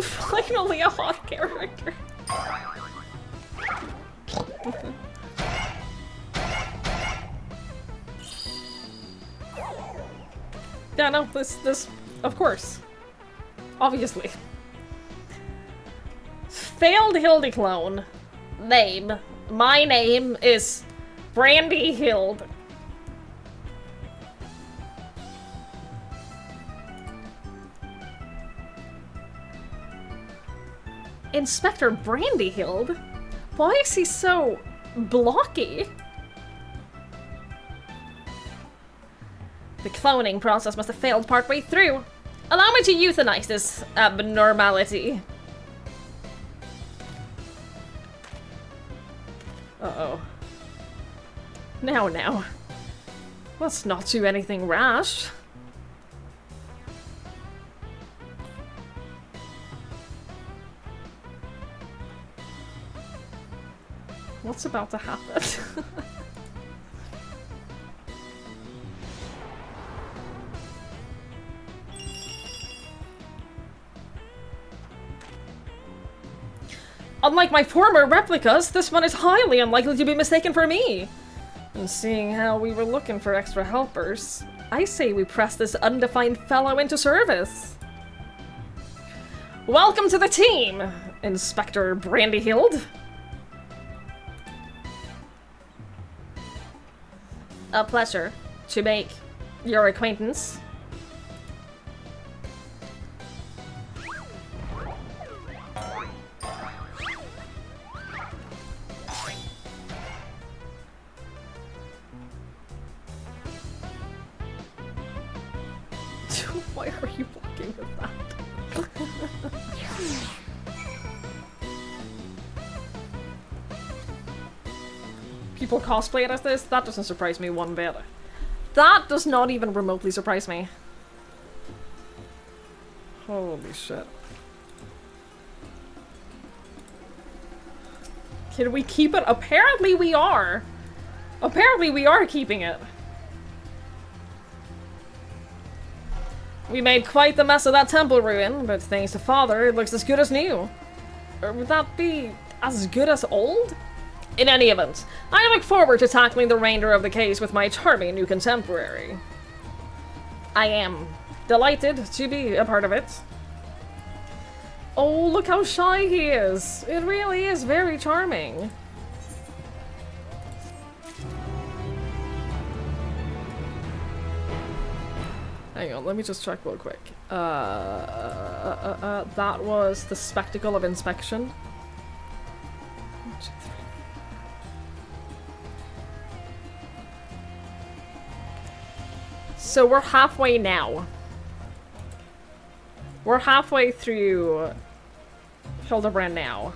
Finally a hot character. Yeah, no, this, of course. Obviously. Failed Hildy clone. Name. My name is Brandy Hild. Inspector Brandy Hild? Why is he so blocky? The cloning process must have failed partway through. Allow me to euthanize this abnormality. Uh-oh. Now. Let's not do anything rash. What's about to happen? Unlike my former replicas, this one is highly unlikely to be mistaken for me. And seeing how we were looking for extra helpers, I say we press this undefined fellow into service. Welcome to the team, Inspector Brandy Hild. a pleasure to make your acquaintance. Why are you blocking with that? People cosplay it as this? That doesn't surprise me one bit. That does not even remotely surprise me. Holy shit. Can we keep it? Apparently we are. Apparently we are keeping it. We made quite the mess of that temple ruin, but thanks to Father, it looks as good as new. Or would that be as good as old? In any event, I look forward to tackling the remainder of the case with my charming new contemporary. I am delighted to be a part of it. Oh, look how shy he is. It really is very charming. Hang on, let me just check real quick. That was the Spectacle of Inspection. 1, 2, 3. So we're halfway now. We're halfway through Hildibrand now.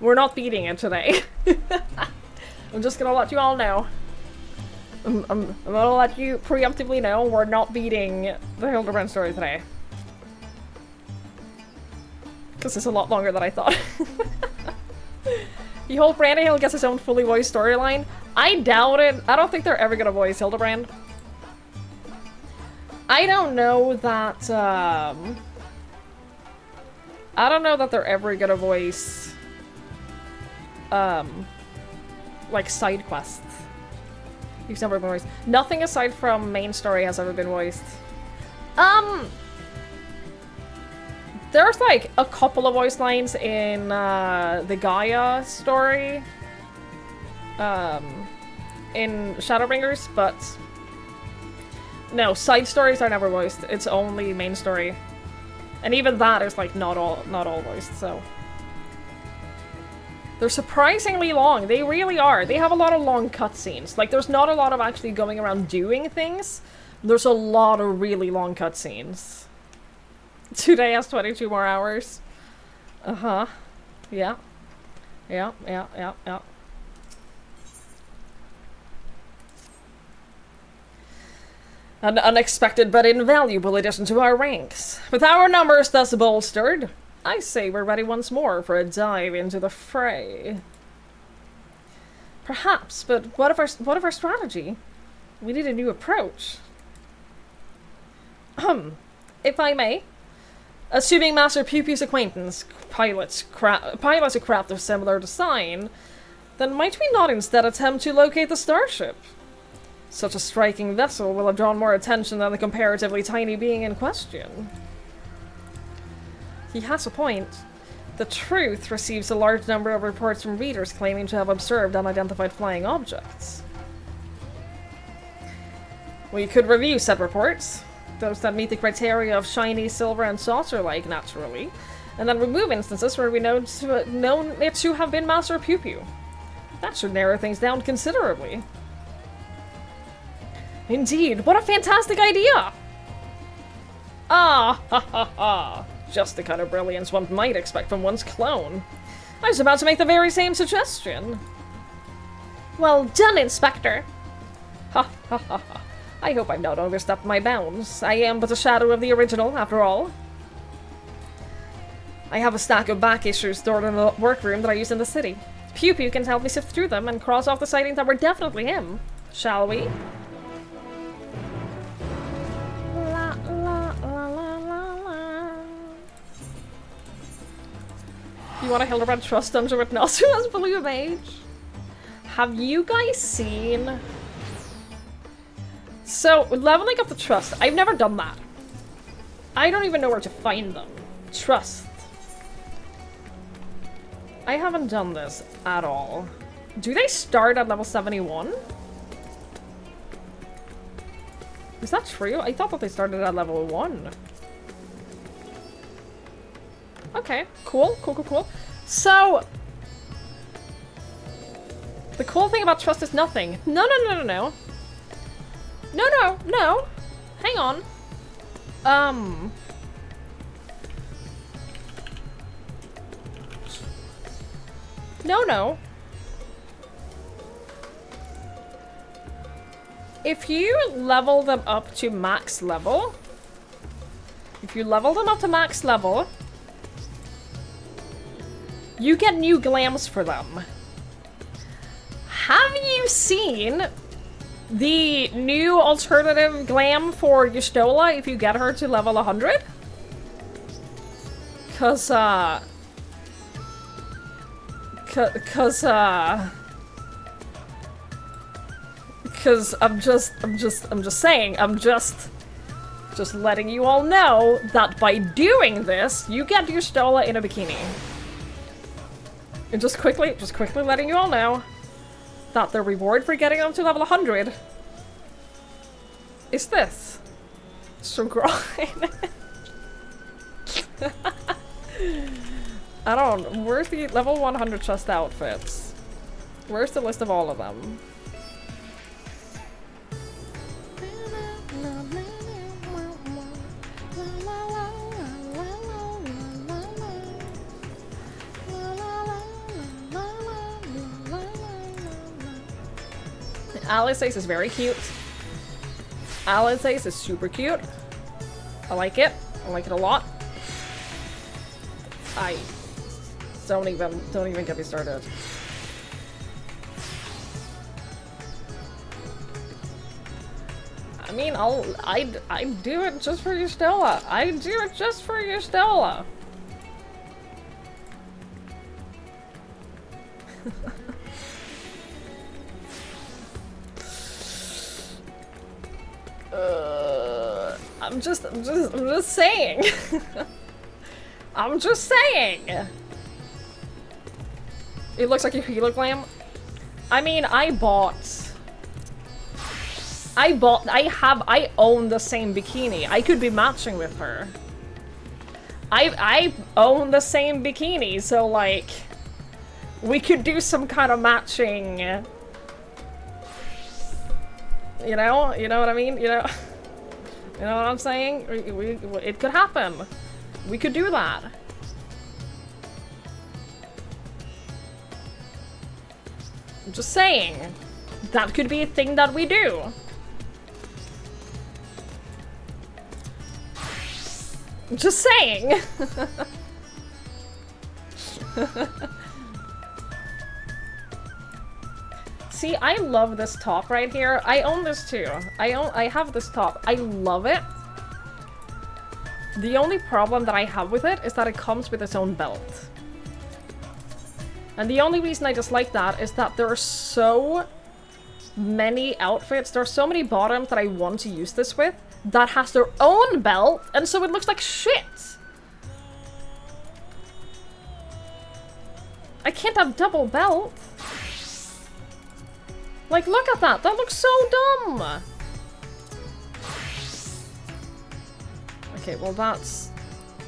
We're not beating it today. I'm just gonna let you all know. I'm gonna let you preemptively know we're not beating the Hildibrand story today. Because it's a lot longer than I thought. You hope Brandyhill gets his own fully voiced storyline? I doubt it. I don't think they're ever gonna voice Hildibrand. I don't know that, I don't know that they're ever gonna voice, like, side quests. You've never been voiced. Nothing aside from main story has ever been voiced. There's, like, a couple of voice lines in, the Gaia story, in Shadowbringers, but no, side stories are never voiced. It's only main story. And even that is, like, not all voiced, so. They're surprisingly long. They really are. They have a lot of long cutscenes. Like, there's not a lot of actually going around doing things. There's a lot of really long cutscenes. Today has 22 more hours. Uh-huh. Yeah. Yeah. An unexpected but invaluable addition to our ranks. With our numbers thus bolstered, I say we're ready once more for a dive into the fray. Perhaps, but what of our strategy? We need a new approach. If I may. Assuming Master Pew-Pew's acquaintance pilots a craft of similar design, then might we not instead attempt to locate the starship? Such a striking vessel will have drawn more attention than the comparatively tiny being in question. He has a point. The Truth receives a large number of reports from readers claiming to have observed unidentified flying objects. We could review said reports, those that meet the criteria of shiny, silver, and saucer-like, naturally, and then remove instances where we know it to have been Master Pew-Pew. That should narrow things down considerably. Indeed, what a fantastic idea! Ah, ha ha ha. Just the kind of brilliance one might expect from one's clone. I was about to make the very same suggestion. Well done, Inspector. Ha ha ha ha. I hope I've not overstepped my bounds. I am but a shadow of the original, after all. I have a stack of back issues stored in the workroom that I use in the city. Pew-Pew can help me sift through them and cross off the sightings that were definitely him. Shall we? La la la la la la. You want a Hildibrand Trust Dungeon with Nelson as Blue Mage? Have you guys seen... So, leveling up the Trust. I've never done that. I don't even know where to find them. Trust. I haven't done this at all. Do they start at level 71? Is that true? I thought that they started at level 1. Okay, cool, cool, cool, cool. So, the cool thing about trust is nothing. No, no, no, no, no. No, no, no. Hang on. No, no. If you level them up to max level, you get new glams for them. Have you seen the new alternative glam for Yustola if you get her to level 100? Cause I'm just saying, I'm just letting you all know that by doing this, you get Yustola in a bikini. And just quickly letting you all know that the reward for getting them to level 100 is this. So grind. I don't. Where's the level 100 chest outfits? Where's the list of all of them? Alice Ace is very cute. Alice Ace is super cute. I like it. I like it a lot. Don't even get me started. I mean, I'd do it just for you, Stella. I'd do it just for you, Stella. I'm just saying. I'm just saying. It looks like a healer glam. I mean, I own the same bikini. I could be matching with her. I own the same bikini, so like, we could do some kind of matching. You know what I mean? You know what I'm saying? It could happen. We could do that. I'm just saying. That could be a thing that we do. I'm just saying. See, I love this top right here. I own this too. I have this top. I love it. The only problem that I have with it is that it comes with its own belt. And the only reason I dislike that is that there are so many outfits, there are so many bottoms that I want to use this with that has their own belt, and so it looks like shit. I can't have double belt. Like, look at that! That looks so dumb! Okay, well that's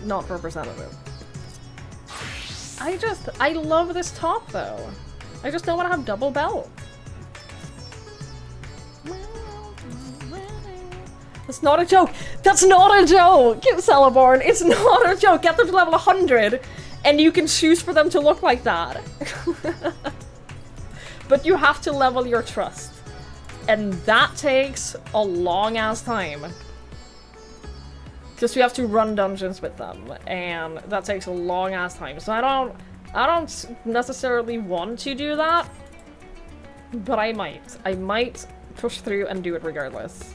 not representative. I love this top though. I just don't want to have double belt. That's not a joke! That's not a joke! Celeborn, it's not a joke! Get them to level 100 and you can choose for them to look like that. But you have to level your trust. And that takes a long ass time. Because we have to run dungeons with them, and that takes a long ass time. So I don't necessarily want to do that, but I might. I might push through and do it regardless.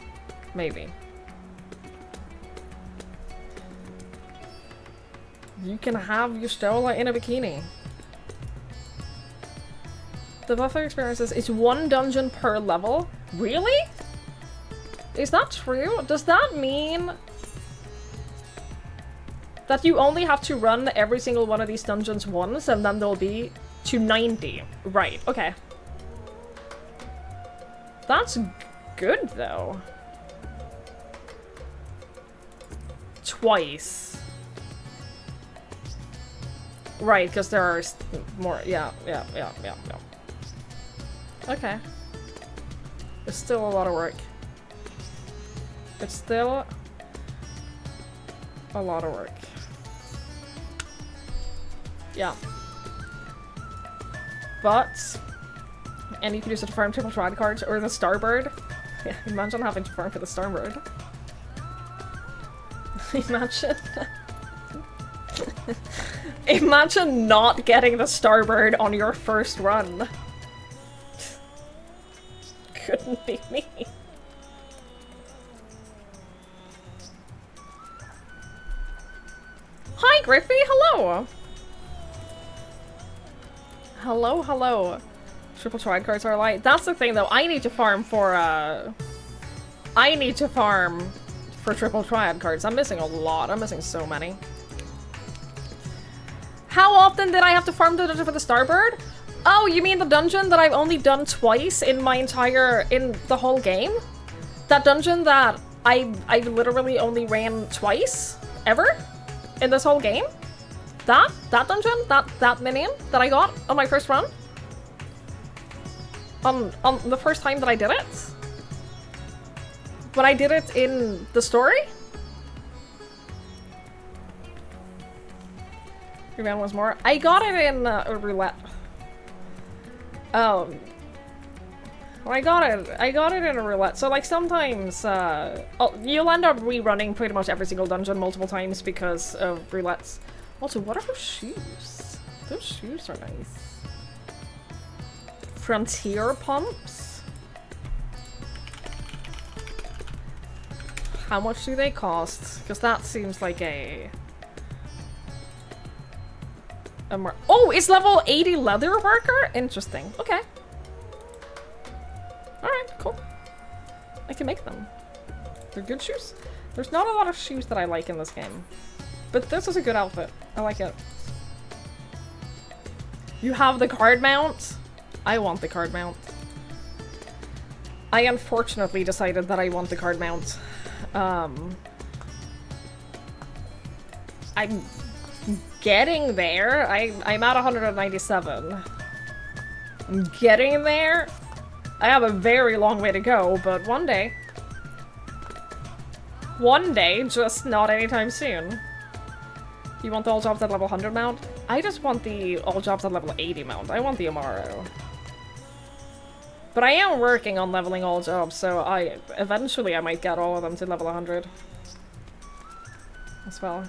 Maybe. You can have your Stola in a bikini. The buffet experiences is 1 dungeon per level. Really? Is that true? Does that mean that you only have to run every single one of these dungeons once and then there'll be to 90? Right, okay. That's good, though. Twice. Right, because there are more. Yeah. Okay. It's still a lot of work. It's still a lot of work. Yeah. But, and you can use it to farm triple trad cards or the Starbird. Yeah, imagine having to farm for the Starbird. Imagine. Imagine not getting the Starbird on your first run. Couldn't be me. Hi, Griffy, hello! Hello. Triple trad cards are light. That's the thing, though. I need to farm for, I need to farm for triple triad cards. I'm missing a lot. I'm missing so many. How often did I have to farm the dungeon for the Starbird? Oh, you mean the dungeon that I've only done twice in my entire, in the whole game? That dungeon that I literally only ran twice, ever, in this whole game? That dungeon? That minion that I got on my first run? On the first time that I did it? But I did it in the story? Rebound was more. I got it in roulette. Well, I got it in a roulette. So like sometimes you'll end up rerunning pretty much every single dungeon multiple times because of roulettes. Also, what are those shoes? Those shoes are nice. Frontier pumps? How much do they cost? Because that seems like a oh, it's level 80 leather worker? Interesting. Okay. Alright, cool. I can make them. They're good shoes. There's not a lot of shoes that I like in this game. But this is a good outfit. I like it. You have the card mount? I want the card mount. I unfortunately decided that I want the card mount. I'm getting there. I'm at 197. I'm getting there. I have a very long way to go, but one day. One day, just not anytime soon. You want the all jobs at level 100 mount? I just want the all jobs at level 80 mount. I want the Amaro. But I am working on leveling all jobs, so eventually I might get all of them to level 100. As well.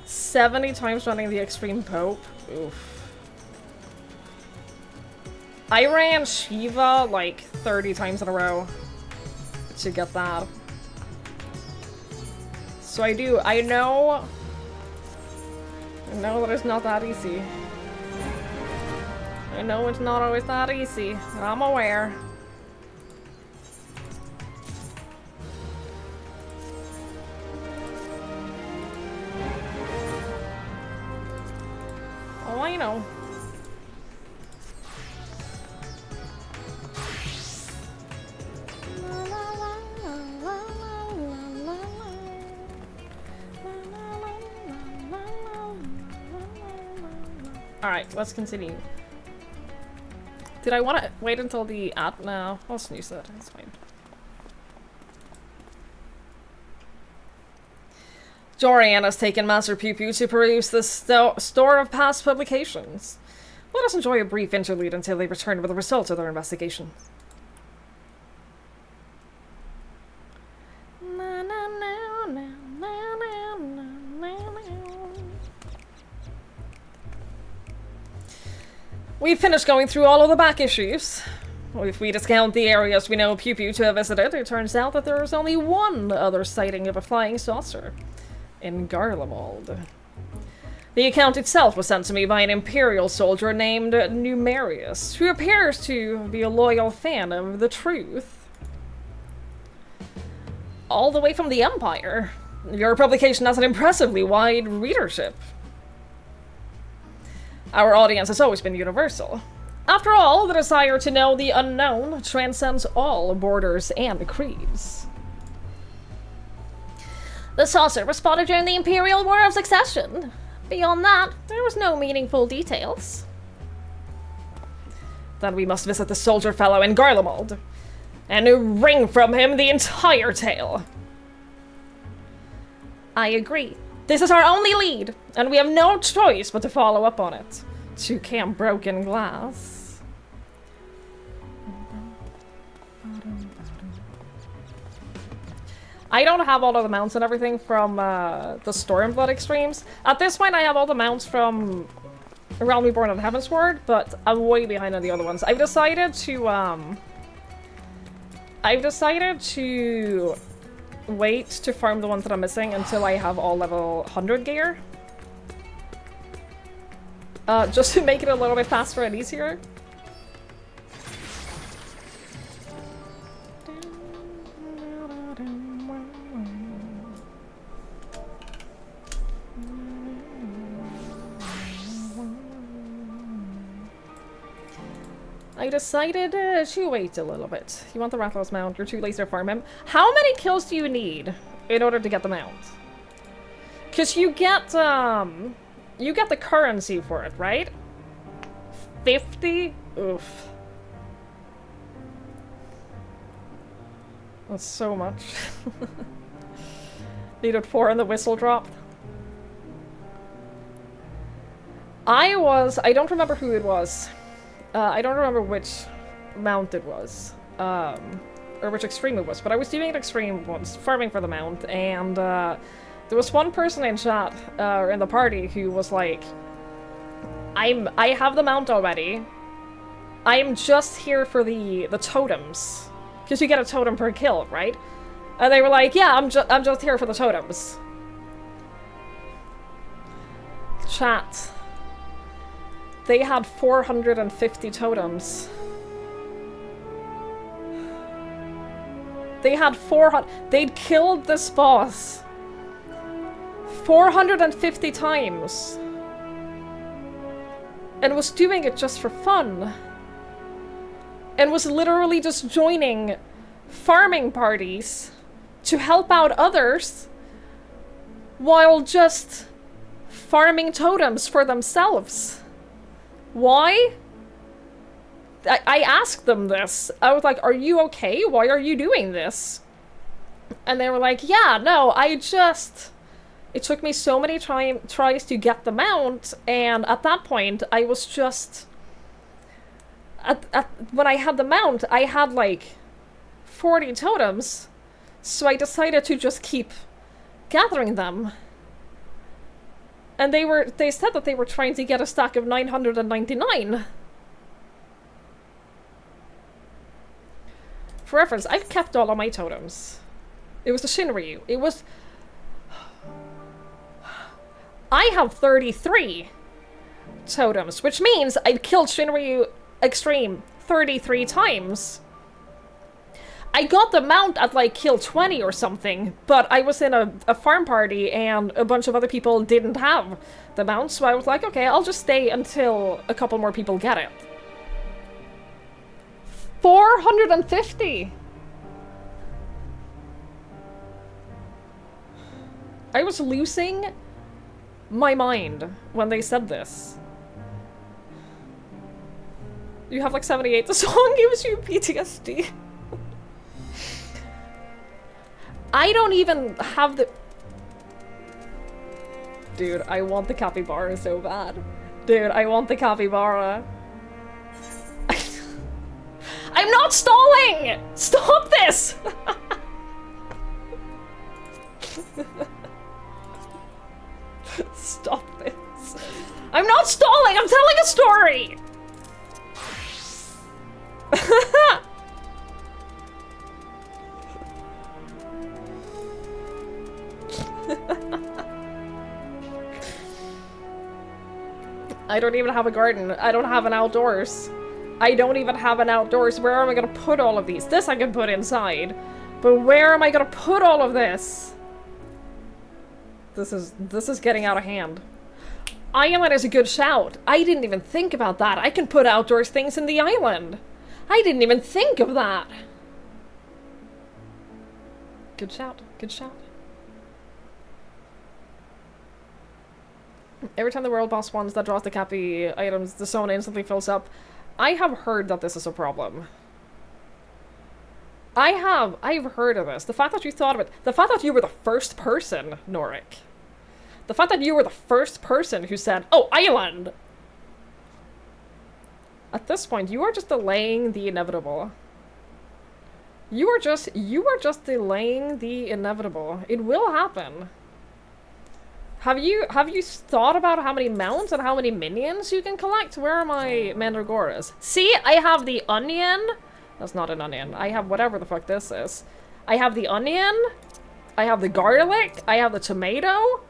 70 times running the Extreme Pope. Oof. I ran Shiva like 30 times in a row to get that. So I know that it's not that easy. I know it's not always that easy. I'm aware. Oh, I know. Alright, let's continue. Did I want to wait until the ad? No, I'll snooze it. It's fine. Dorian has taken Master Pew Pew to peruse the store of past publications. Let us enjoy a brief interlude until they return with the results of their investigation. We've finished going through all of the back issues. If we discount the areas we know Pew Pew to have visited, it turns out that there is only one other sighting of a flying saucer. In Garlemald. The account itself was sent to me by an Imperial soldier named Numerius, who appears to be a loyal fan of the truth. All the way from the Empire. Your publication has an impressively wide readership. Our audience has always been universal. After all, the desire to know the unknown transcends all borders and creeds. The saucer was spotted during the Imperial War of Succession. Beyond that, there was no meaningful details. Then we must visit the soldier fellow in Garlemald, and wring from him the entire tale. I agree. This is our only lead, and we have no choice but to follow up on it. To Camp Broken Glass. I don't have all of the mounts and everything from the Stormblood extremes. At this point, I have all the mounts from Realm Reborn and Heavensward, but I'm way behind on the other ones. I've decided to wait to farm the ones that I'm missing until I have all level 100 gear. Just to make it a little bit faster and easier. I decided to wait a little bit. You want the Rattlers mount, you're too lazy to farm him. How many kills do you need in order to get the mount? Because you get the currency for it, right? 50? Oof. That's so much. Needed 4 and the whistle dropped. I don't remember who it was. I don't remember which mount it was. Or which extreme it was, but I was doing an extreme once, farming for the mount, and there was one person in chat, in the party, who was like, I have the mount already. I am just here for the totems. Because you get a totem per kill, right? And they were like, yeah, I'm just here for the totems. Chat. They had 450 totems. They had 400. They'd killed this boss 450 times. And was doing it just for fun. And was literally just joining farming parties to help out others while just farming totems for themselves. Why? I asked them this. I was like, are you okay? Why are you doing this? And they were like, yeah, no, it took me so many tries to get the mount, and at that point, I was just... when I had the mount, I had like 40 totems, so I decided to just keep gathering them. And they said that they were trying to get a stack of 999. For reference, I've kept all of my totems. It was the Shinryu. It was... I have 33 totems, which means I've killed Shinryu Extreme 33 times. I got the mount at like kill 20 or something, but I was in a farm party and a bunch of other people didn't have the mount, so I was like, okay, I'll just stay until a couple more people get it. 450! I was losing my mind when they said this. You have like 78. The song gives you PTSD. I don't even have the... Dude, I want the capybara so bad. Dude, I want the capybara. I'm not stalling! Stop this! Stop this. I'm not stalling! I'm telling a story! I don't even have a garden. I don't have an outdoors. I don't even have an outdoors. Where am I gonna put all of these? This I can put inside. But where am I gonna put all of this? This is getting out of hand. Island is a good shout. I didn't even think about that. I can put outdoors things in the island. I didn't even think of that. Good shout. Good shout. Every time the world boss spawns that draws the Cappy items, the zone instantly fills up. I have heard that this is a problem. I've heard of this. The fact that you thought of it, the fact that you were the first person, Norik. The fact that you were the first person who said, oh, island! At this point, you are just delaying the inevitable. You are just delaying the inevitable. It will happen. Have you thought about how many mounts and how many minions you can collect? Where are my mandragoras? See, I have the onion. That's not an onion. I have whatever the fuck this is. I have the onion. I have the garlic. I have the tomato.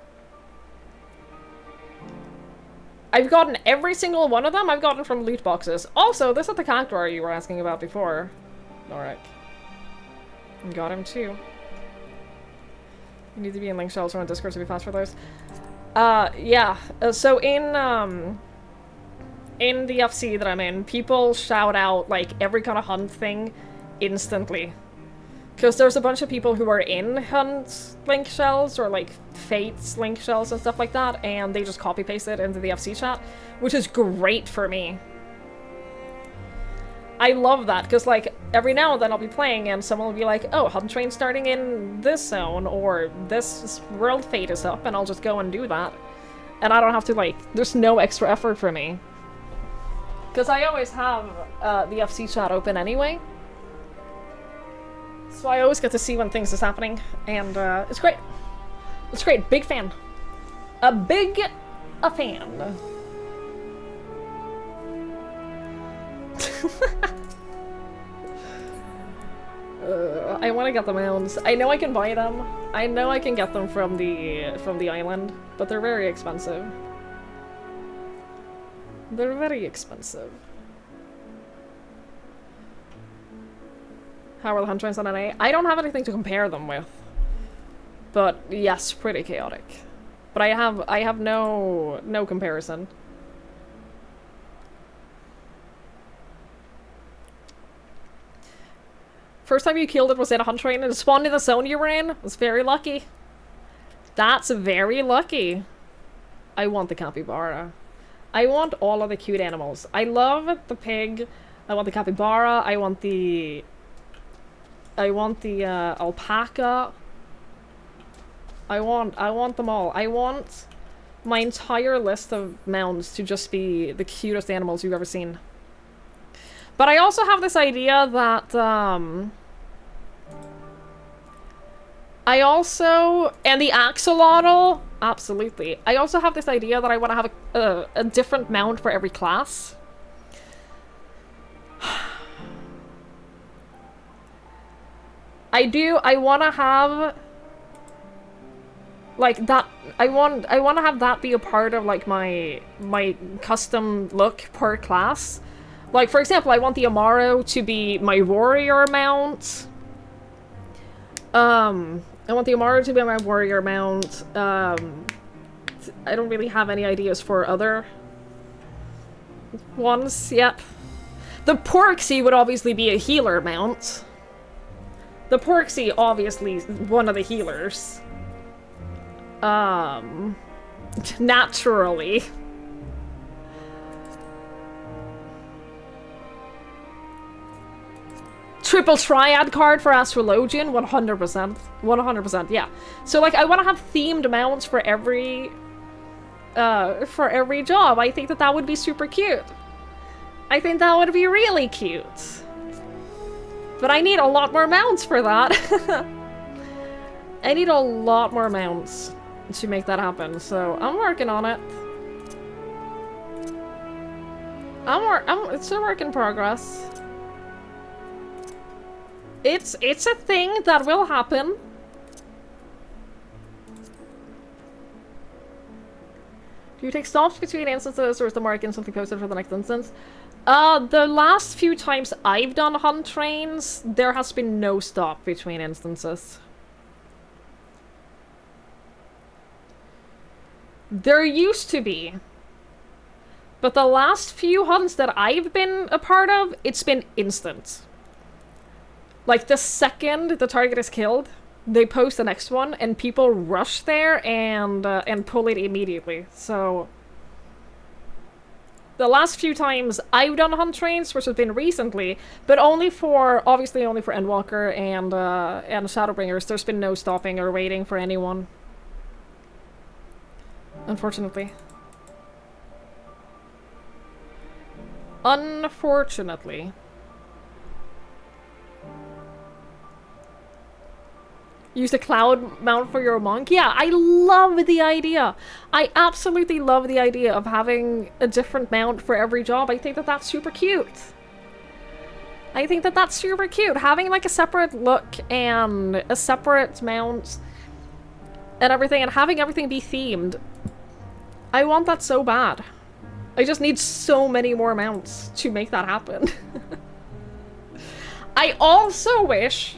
I've gotten every single one of them. I've gotten from loot boxes. Also, this is the cactuar you were asking about before, Norik. Got him too. You need to be in link shells or on Discord to be fast for those. Yeah. So in the FC that I'm in, people shout out like every kind of hunt thing instantly. Because there's a bunch of people who are in Hunt link shells or like Fates link shells and stuff like that, and they just copy paste it into the FC chat, which is great for me. I love that, because like every now and then I'll be playing and someone will be like, oh, Hunt Train's starting in this zone, or this World Fate is up, and I'll just go and do that. And I don't have to like, there's no extra effort for me. Because I always have the FC chat open anyway. So I always get to see when things is happening, and it's great. It's great. Big fan. A fan. I want to get the mounds. I know I can buy them. I know I can get them from the island, but they're very expensive. They're very expensive. How are the hunt trains on NA? I don't have anything to compare them with. But yes, pretty chaotic. But I have no comparison. First time you killed it was in a hunt train and it spawned in the zone you were in? It was very lucky. That's very lucky. I want the capybara. I want all of the cute animals. I love the pig. I want the capybara. I want the alpaca. I want them all. I want my entire list of mounds to just be the cutest animals you've ever seen. But I also have this idea that, and the axolotl, absolutely. I also have this idea that I want to have a different mount for every class. I want to have, like, that, I want to have that be a part of, like, my custom look per class. Like, for example, I want the Amaro to be my warrior mount. I want the Amaro to be my warrior mount. I don't really have any ideas for other ones yet. The Porksy would obviously be a healer mount. The Porksy, obviously, one of the healers. Naturally. Triple triad card for Astrologian, 100%. 100%, yeah. So, like, I want to have themed mounts for every job. I think that would be super cute. I think that would be really cute. But I need a lot more mounts for that. I need a lot more mounts to make that happen, so I'm working on it. It's a work in progress. It's a thing that will happen. Do you take stops between instances, or is the mark instantly posted for the next instance? The last few times I've done hunt trains, there has been no stop between instances. There used to be. But the last few hunts that I've been a part of, it's been instant. Like, the second the target is killed, they post the next one, and people rush there and pull it immediately. So, the last few times I've done hunt trains, which has been recently, but obviously only for endwalker and shadowbringers, there's been no stopping or waiting for anyone. Unfortunately. Unfortunately. Use the cloud mount for your monk? Yeah, I love the idea. I absolutely love the idea of having a different mount for every job. I think that that's super cute. I think that that's super cute. Having like a separate look and a separate mount and everything, and having everything be themed. I want that so bad. I just need so many more mounts to make that happen. I also wish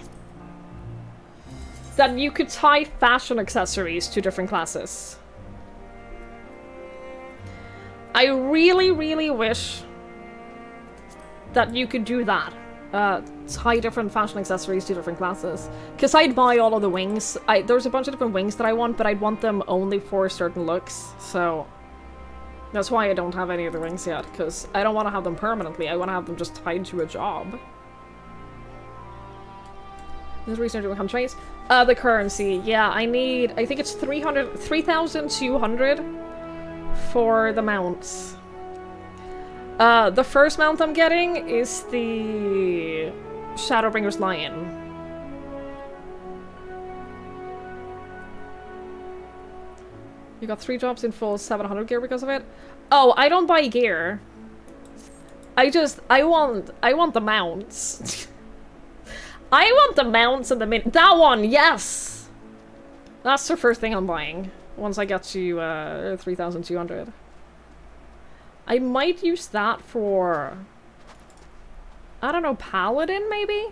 that you could tie fashion accessories to different classes. I really, really wish that you could do that. Tie different fashion accessories to different classes. Because I'd buy all of the wings. There's a bunch of different wings that I want, but I'd want them only for certain looks, so that's why I don't have any of the wings yet, because I don't want to have them permanently. I want to have them just tied to a job. There's a reason to become trains. The currency. Yeah, I think it's 3,200 for the mounts. The first mount I'm getting is the Shadowbringer's Lion. You got 3 jobs in full 700 gear because of it? Oh, I don't buy gear. I want the mounts. I want the mounts and the that one, yes! That's the first thing I'm buying. Once I get to 3,200. I might use that for, I don't know, Paladin maybe?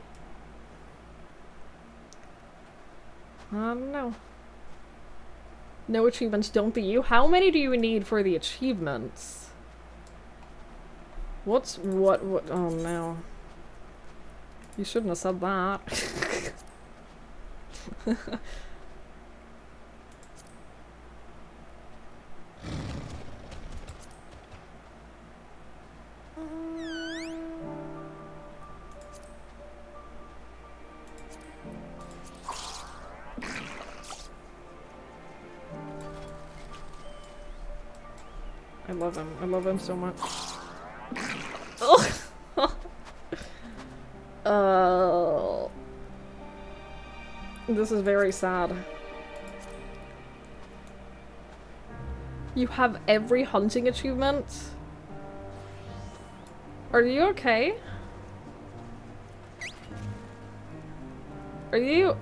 I don't know. No achievements, don't be you. How many do you need for the achievements? What, oh no. You shouldn't have said that. I love him. I love him so much. Oh. This is very sad. You have every hunting achievement? Are you okay? Are you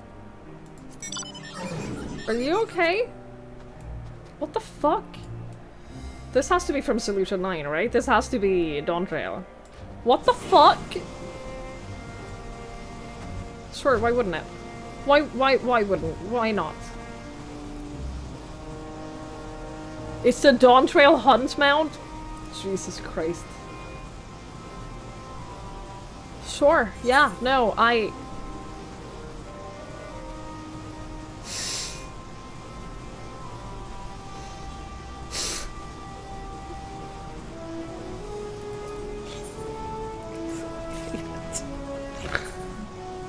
okay? What the fuck? This has to be from Solution 9, right? This has to be Dawn Trail. What the fuck? Sure, why wouldn't it? Why wouldn't? Why not? It's the Dawn Trail Hunt mount? Jesus Christ. Sure, yeah, no, I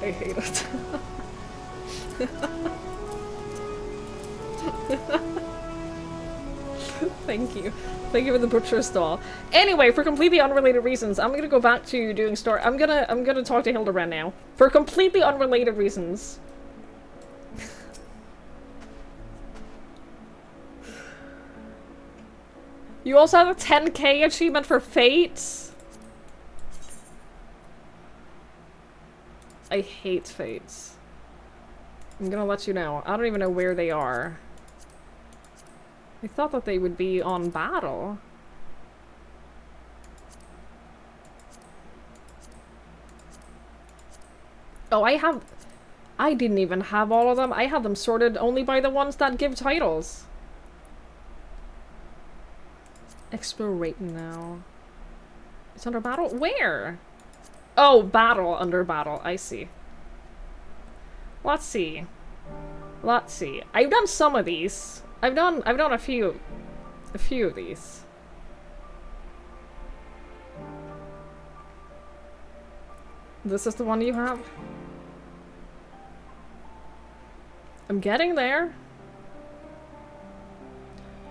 hate it. Thank you. Thank you for the butcher stall. Anyway, for completely unrelated reasons, I'm gonna go back to doing story. I'm gonna talk to Hildibrand now. For completely unrelated reasons. You also have a 10k achievement for Fates? I hate Fates. I'm gonna let you know. I don't even know where they are. I thought that they would be on battle. Oh, I didn't even have all of them. I had them sorted only by the ones that give titles. Explorate now. It's under battle? Where? Oh, battle, under battle. I see. Let's see. Let's see. I've done some of these. I've done a few of these. This is the one you have? I'm getting there.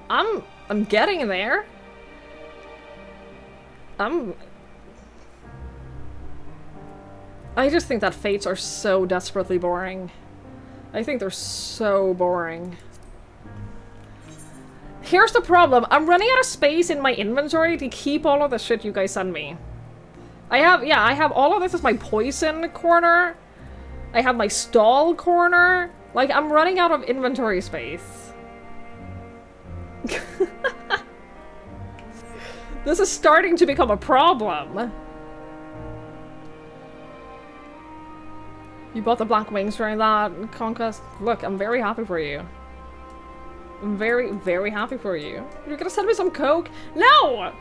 I'm getting there. I just think that fates are so desperately boring. I think they're so boring. Here's the problem. I'm running out of space in my inventory to keep all of the shit you guys send me. I have all of this as my poison corner. I have my stall corner. Like, I'm running out of inventory space. This is starting to become a problem. You bought the black wings during that conquest? Look, I'm very happy for you. I'm very, very happy for you. You're gonna send me some coke? No!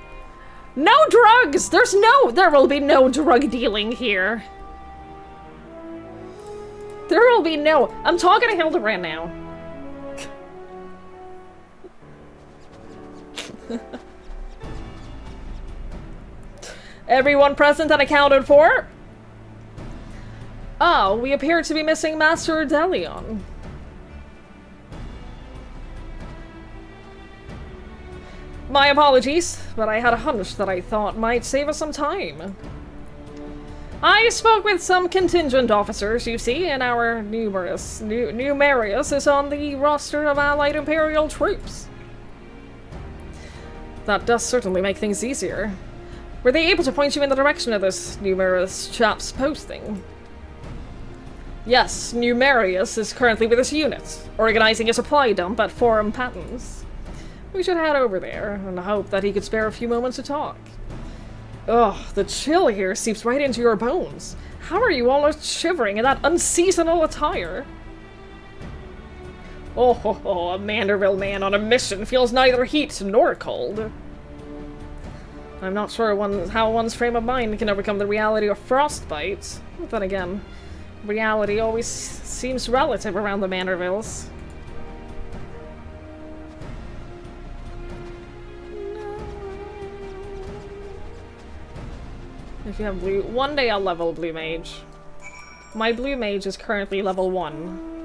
No drugs! There will be no drug dealing here. There will be no... I'm talking to Hildibrand now. Everyone present and accounted for? Oh, we appear to be missing Master Delion. My apologies, but I had a hunch that I thought might save us some time. I spoke with some contingent officers, you see, and our Numerius is on the roster of allied Imperial troops. That does certainly make things easier. Were they able to point you in the direction of this Numerius chap's posting? Yes, Numerius is currently with his unit, organizing a supply dump at Forum Patents. We should head over there and hope that he could spare a few moments to talk. Ugh, the chill here seeps right into your bones. How are you all shivering in that unseasonal attire? Oh ho ho, a Manderville man on a mission feels neither heat nor cold. I'm not sure how one's frame of mind can overcome the reality of frostbite. But then again, reality always seems relative around the Mandervilles. If you have blue... One day I'll level blue mage. My blue mage is currently level 1.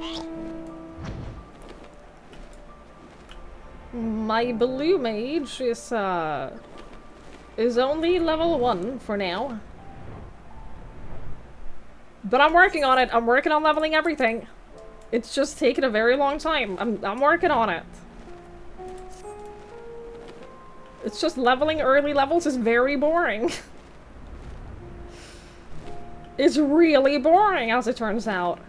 My blue mage is only level 1 for now. But I'm working on it. I'm working on leveling everything. It's just taken a very long time. I'm working on it. It's just leveling early levels is very boring. It's really boring, as it turns out.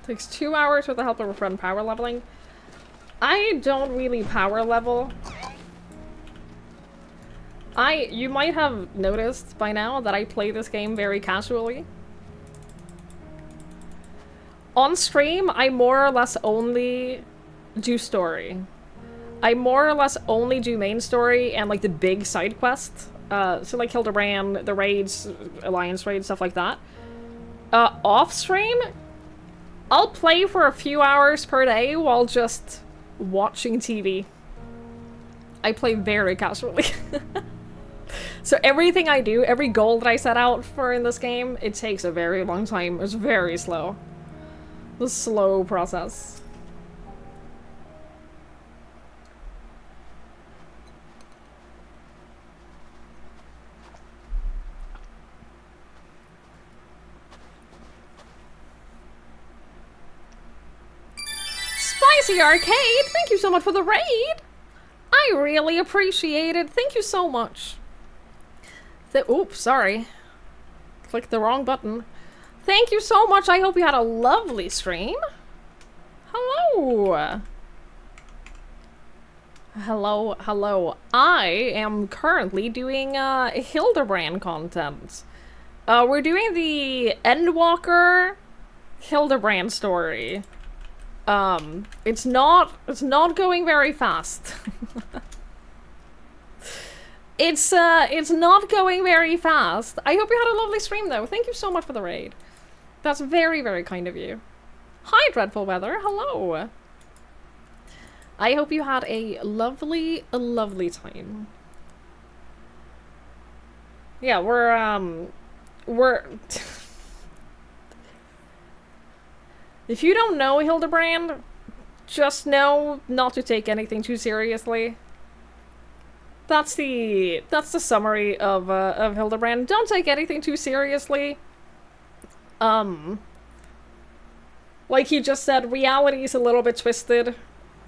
Takes 2 hours with the help of a friend power leveling. I don't really power level. You might have noticed by now that I play this game very casually. On stream, I more or less only do story. I more or less only do main story and like the big side quests. So like Hildibrand, the raids, Alliance raids, stuff like that. Off stream, I'll play for a few hours per day while just watching TV. I play very casually. So everything I do, every goal that I set out for in this game, it takes a very long time. It's very slow. The slow process. Spicy Arcade, thank you so much for the raid! I really appreciate it. Thank you so much. Oops, sorry. Clicked the wrong button. Thank you so much. I hope you had a lovely stream. Hello. Hello, hello. I am currently doing Hildibrand content. We're doing the endwalker Hildibrand story. It's not going very fast. It's not going very fast. I hope you had a lovely stream though. Thank you so much for the raid. That's very, very kind of you. Hi, Dreadful Weather. Hello. I hope you had a lovely time. Yeah, we're if you don't know Hildibrand, just know not to take anything too seriously. That's the summary of Hildibrand. Don't take anything too seriously. Like he just said, reality is a little bit twisted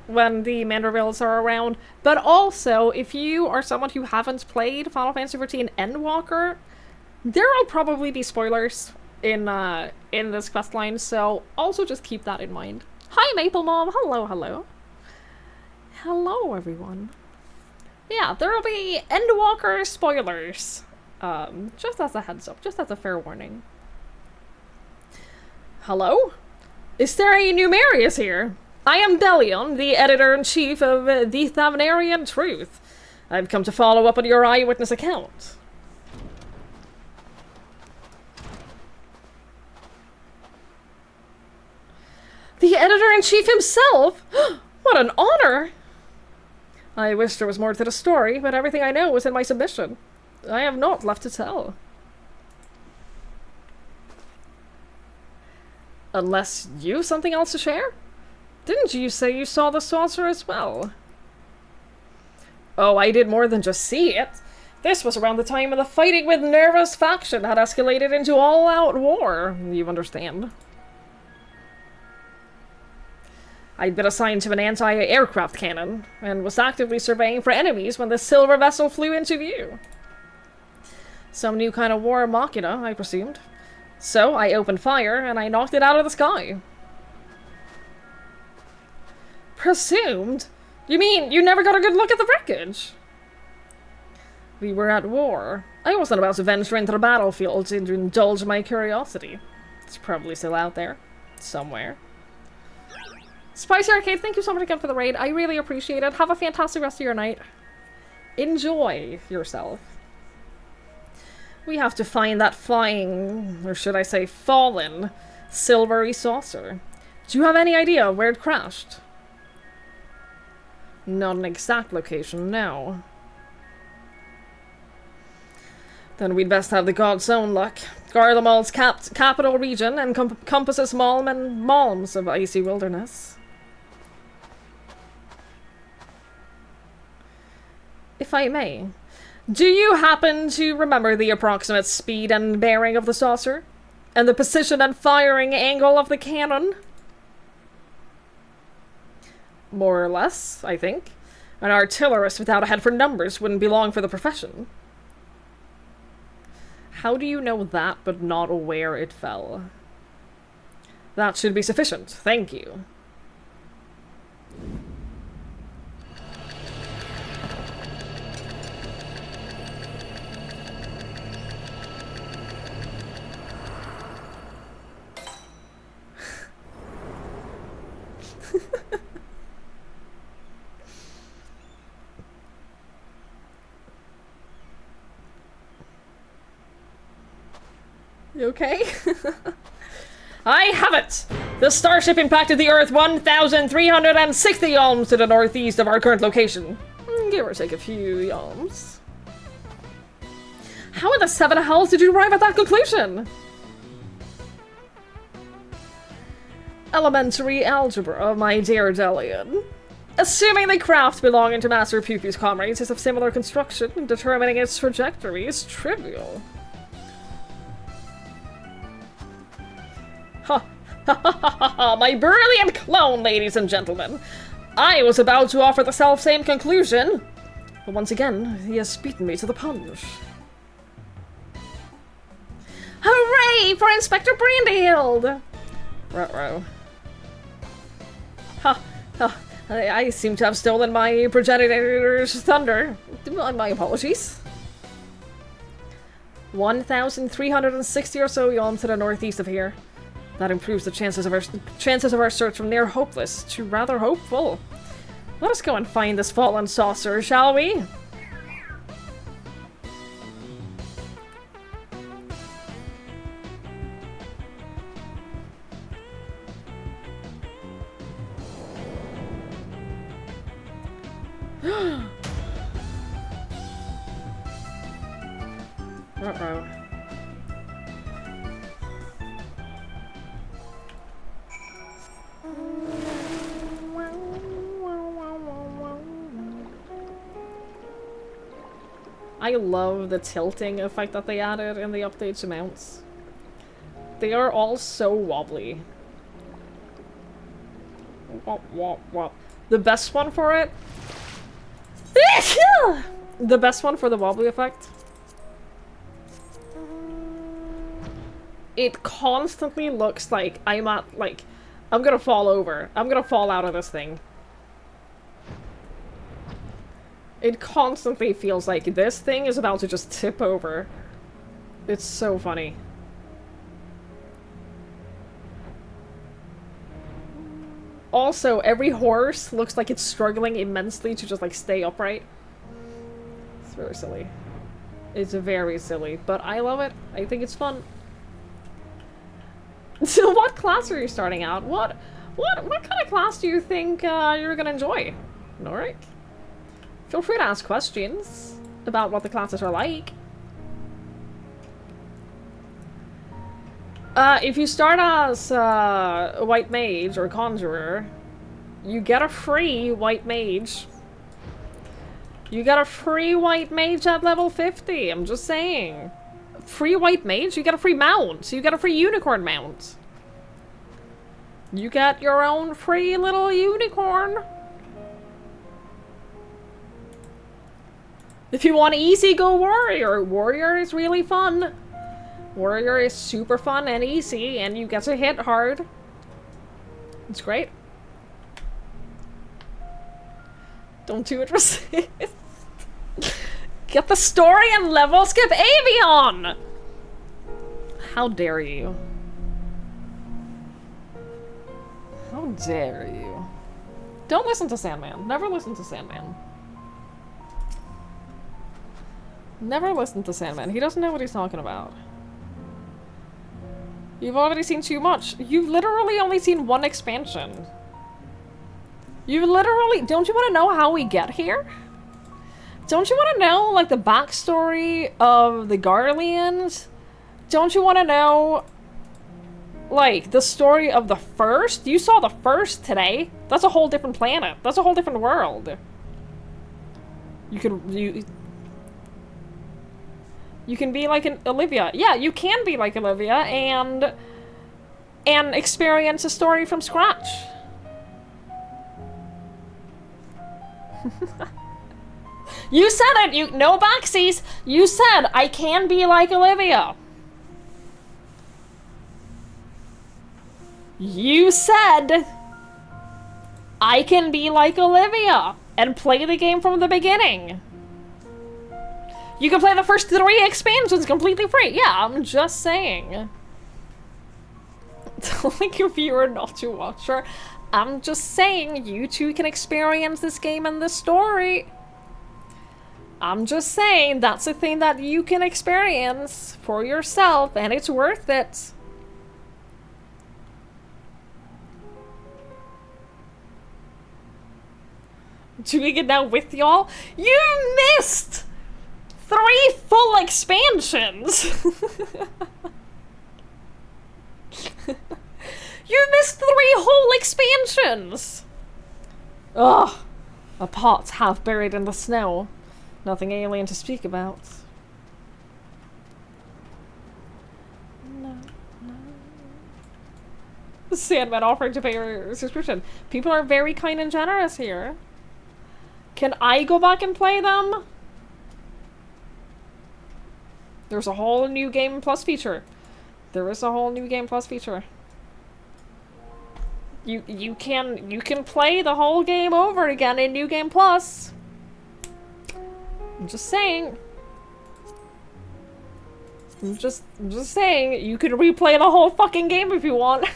when the Mandervilles are around. But also, if you are someone who haven't played Final Fantasy XIV Endwalker, there will probably be spoilers in this questline, so also just keep that in mind. Hi, Maple Mom. Hello, hello. Hello, everyone. Yeah, there will be Endwalker spoilers. Just as a heads up, just as a fair warning. Hello? Is there a Numerius here? I am Bellion, the editor-in-chief of The Thavnarian Truth. I've come to follow up on your eyewitness account. The editor-in-chief himself? What an honor! I wish there was more to the story, but everything I know was in my submission. I have naught left to tell. Unless you've something else to share? Didn't you say you saw the saucer as well? Oh, I did more than just see it. This was around the time of the fighting with Nerva's faction had escalated into all-out war, you understand. I'd been assigned to an anti-aircraft cannon, and was actively surveying for enemies when the silver vessel flew into view. Some new kind of war machina, I presumed. So I opened fire, and I knocked it out of the sky. Presumed? You mean you never got a good look at the wreckage? We were at war. I wasn't about to venture into the battlefield to indulge my curiosity. It's probably still out there. Somewhere. Spicy Arcade, thank you so much again for the raid. I really appreciate it. Have a fantastic rest of your night. Enjoy yourself. We have to find that flying, or should I say fallen, silvery saucer. Do you have any idea where it crashed? Not an exact location, no. Then we'd best have the god's own luck. Garlemald's capital region encompasses malm and malms of icy wilderness. If I may, do you happen to remember the approximate speed and bearing of the saucer? And the position and firing angle of the cannon? More or less, I think. An artillerist without a head for numbers wouldn't be long for the profession. How do you know that, but not where it fell? That should be sufficient, thank you. You okay? I have it! The starship impacted the Earth 1,360 yalms to the northeast of our current location. Give or take a few yalms. How in the seven hells did you arrive at that conclusion? Elementary algebra, my dear Delian. Assuming the craft belonging to Master Pupu's comrades is of similar construction, determining its trajectory is trivial. Ha ha ha ha ha! My brilliant clone, ladies and gentlemen! I was about to offer the self-same conclusion, but once again, he has beaten me to the punch. Hooray for Inspector Brandyhild! Ruh-roh. Ha ha I seem to have stolen my progenitor's thunder. My apologies. 1,360 or so yawns to the northeast of here. That improves the chances of our search from near hopeless to rather hopeful. Let us go and find this fallen saucer, shall we? Uh-oh. I love the tilting effect that they added in the update to mounts. They are all so wobbly. Wop, wop, wop. The best one for it... The best one for the wobbly effect... It constantly looks like I'm gonna fall over. I'm gonna fall out of this thing. It constantly feels like this thing is about to just tip over. It's so funny. Also, every horse looks like it's struggling immensely to just, like, stay upright. It's very silly. It's very silly, but I love it. I think it's fun. So what class are you starting out? What kind of class do you think you're gonna enjoy, Norik? Feel free to ask questions about what the classes are like. If you start as a white mage or conjurer, you get a free white mage. You get a free white mage at level 50, I'm just saying. Free white mage? You get a free mount. You get a free unicorn mount. You get your own free little unicorn. If you want easy, go warrior. Warrior is really fun. Warrior is super fun and easy, and you get to hit hard. It's great. Don't do it, resist. Get the story and level skip Avion! How dare you? How dare you? Don't listen to Sandman. Never listen to Sandman. Never listen to Sandman. He doesn't know what he's talking about. You've already seen too much. You've literally only seen one expansion. You literally... Don't you want to know how we get here? Don't you want to know, like, the backstory of the Garleans? Don't you want to know, like, the story of the First? You saw the First today. That's a whole different planet. That's a whole different world. You can be like an Olivia. Yeah, you can be like Olivia and experience a story from scratch. You said it! No backsies! You said, I can be like Olivia. You said, I can be like Olivia and play the game from the beginning. You can play the first 3 expansions completely free. Yeah, I'm just saying. Telling your viewer not to watch her. I'm just saying you two can experience this game and this story. I'm just saying that's a thing that you can experience for yourself, and it's worth it. Doing it now with y'all? You missed 3 full expansions! You missed 3 whole expansions! Ugh. A pot half buried in the snow. Nothing alien to speak about. No. Sandman offering to pay your subscription. People are very kind and generous here. Can I go back and play them? There's a whole new Game Plus feature. There is a whole new Game Plus feature. You can play the whole game over again in New Game Plus. I'm just saying. I'm just saying, you can replay the whole fucking game if you want.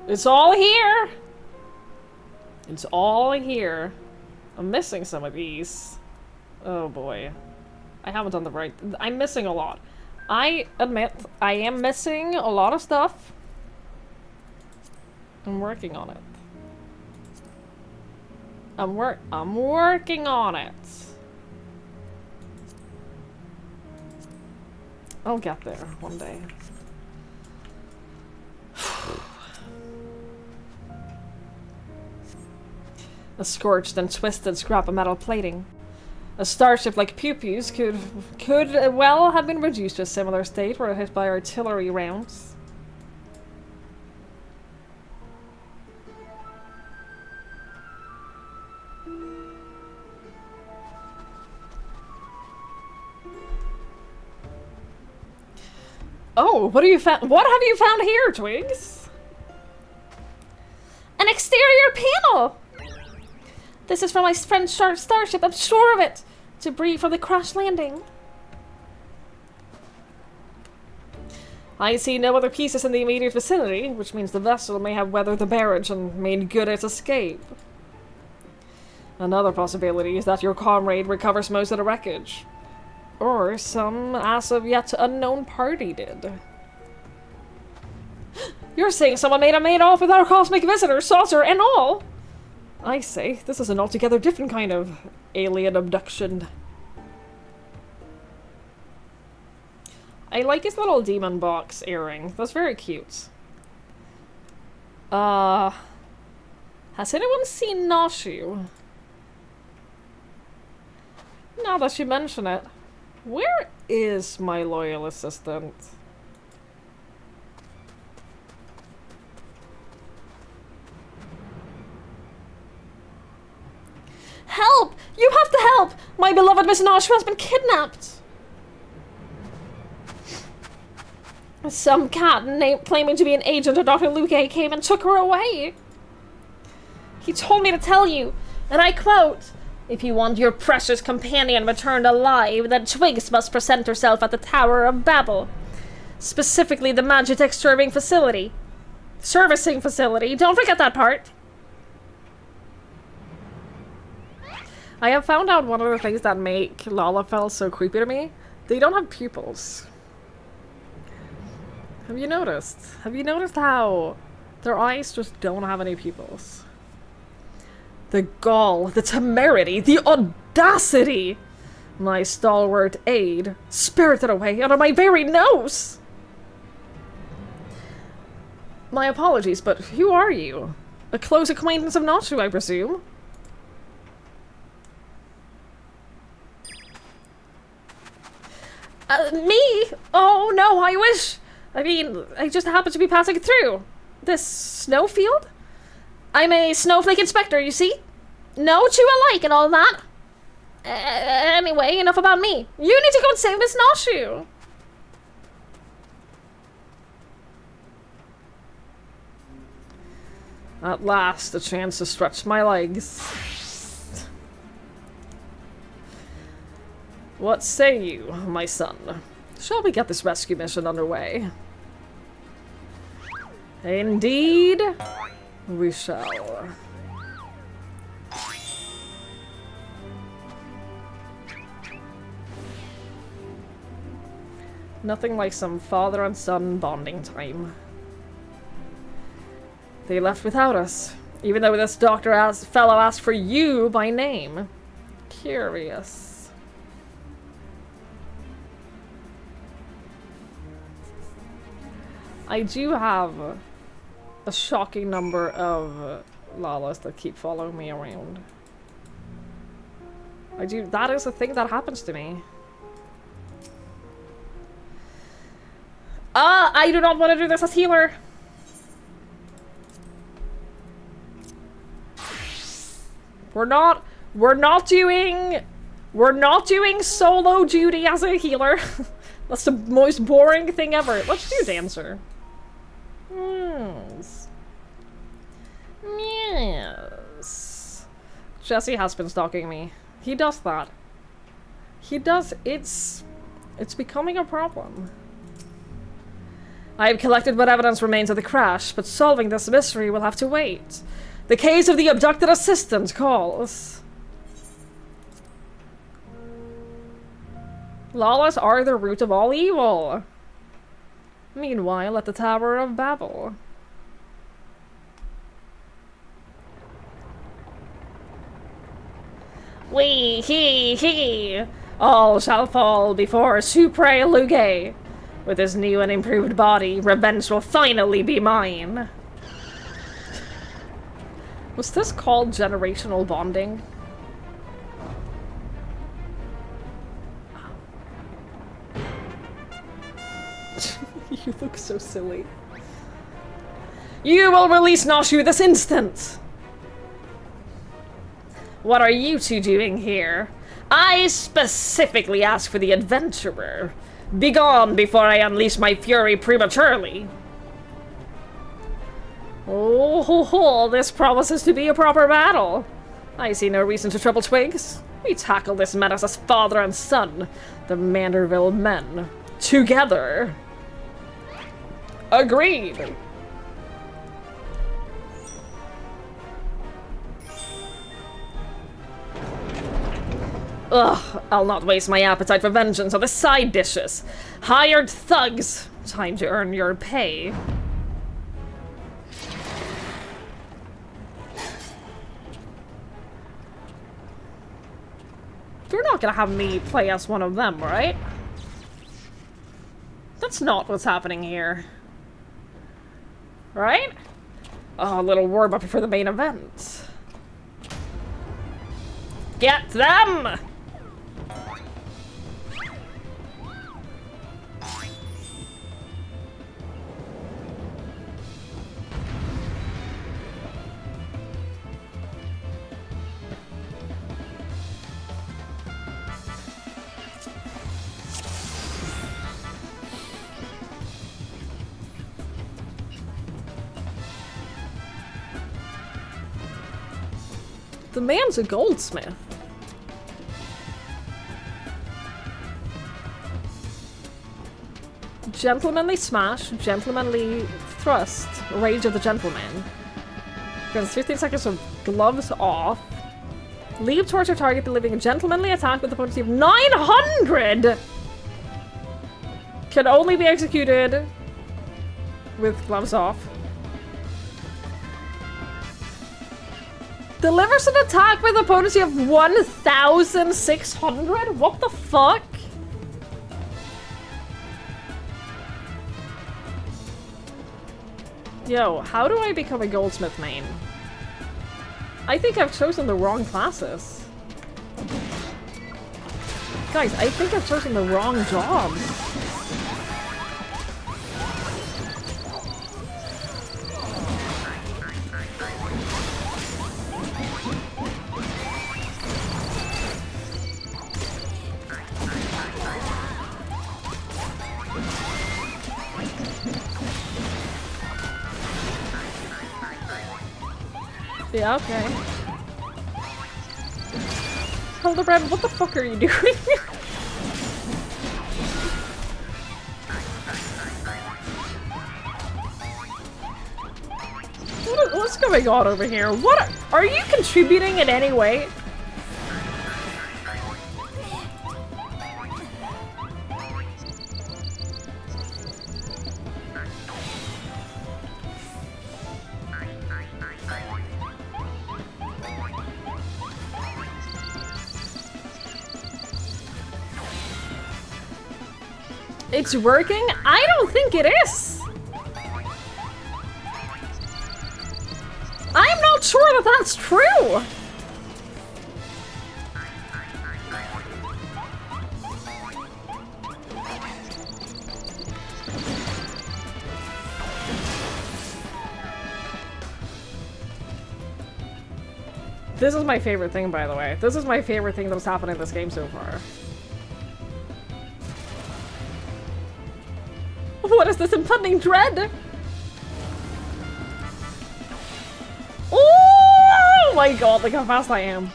It's all here. It's all here. I'm missing some of these. Oh boy. I haven't done the right... I'm missing a lot. I admit, I am missing a lot of stuff. I'm working on it. I'm working on it. I'll get there one day. A scorched and twisted scrap of metal plating. A starship like Pew-Pew's could well have been reduced to a similar state were it hit by artillery rounds. Oh, what have you found here, Twigs? An exterior panel! This is from my friend's starship, I'm sure of it! Debris from the crash landing. I see no other pieces in the immediate vicinity, which means the vessel may have weathered the barrage and made good its escape. Another possibility is that your comrade recovers most of the wreckage. Or some as of yet unknown party did. You're saying someone made off with our cosmic visitor, saucer and all? I say, this is an altogether different kind of alien abduction. I like his little demon box earring. That's very cute. Has anyone seen Noshu? Now that you mention it. Where is my loyal assistant? Help! You have to help! My beloved Miss Noshu has been kidnapped! Some cat claiming to be an agent of Dr. Luke came and took her away. He told me to tell you, and I quote, "If you want your precious companion returned alive, then Twigs must present herself at the Tower of Babel. Specifically the Magitech servicing facility. Don't forget that part." I have found out one of the things that make Lalafell so creepy to me. They don't have pupils. Have you noticed? Have you noticed how their eyes just don't have any pupils? The gall, the temerity, the audacity! My stalwart aide spirited away under my very nose! My apologies, but who are you? A close acquaintance of Noshu, I presume? Me? Oh no, I wish! I mean, I just happened to be passing through. This snowfield? I'm a snowflake inspector, you see? No two alike and all that. Anyway, enough about me. You need to go and save Miss Noshu. At last, a chance to stretch my legs. What say you, my son? Shall we get this rescue mission underway? Indeed, we shall. Nothing like some father and son bonding time. They left without us, even though this fellow asked for you by name. Curious. I do have a shocking number of Lalas that keep following me around. That is a thing that happens to me. I do not want to do this as healer. We're not doing We're not doing solo duty as a healer. That's the most boring thing ever. Let's do dancer. Yes. Yes. Jesse has been stalking me. He does that. He does. It's becoming a problem. I have collected what evidence remains of the crash, but solving this mystery will have to wait. The case of the abducted assistant calls. Lawless are the root of all evil. Meanwhile, at the Tower of Babel. We, he, all shall fall before Supre Luge. With his new and improved body, revenge will finally be mine. Was this called generational bonding? You look so silly. You will release Noshu this instant! What are you two doing here? I specifically asked for the adventurer. Begone before I unleash my fury prematurely. Oh, ho, ho, this promises to be a proper battle. I see no reason to trouble twigs. We tackle this menace as father and son, the Manderville men, together. Agreed. Ugh, I'll not waste my appetite for vengeance on the side dishes. Hired thugs, time to earn your pay. You're not gonna have me play as one of them, right? That's not what's happening here. Right? Oh, a little warm up before the main event. Get them! The man's a goldsmith. Gentlemanly smash, gentlemanly thrust, rage of the gentleman. Grants 15 seconds of gloves off. Leap towards your target, delivering a gentlemanly attack with a potency of 900! Can only be executed with gloves off. Delivers an attack with a potency of 1,600? What the fuck? Yo, how do I become a goldsmith main? I think I've chosen the wrong classes. Guys, I think I've chosen the wrong job. Yeah, okay. Hildibrand, what the fuck are you doing? What's going on over here? What are you contributing in any way? It's working? I don't think it is! I'm not sure that that's true! This is my favorite thing, by the way. This is my favorite thing that's happened in this game so far. What is this impending dread? Oh my god, look how fast I am.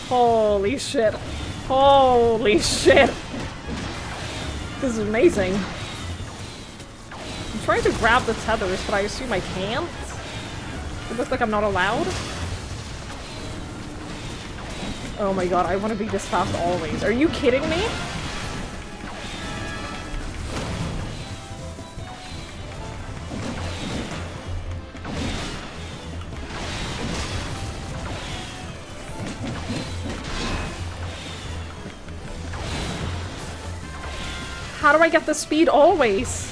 Holy shit. Holy shit. This is amazing. I'm trying to grab the tethers, but I assume I can't. It looks like I'm not allowed. Oh my god, I want to be this fast always. Are you kidding me? How do I get the speed always?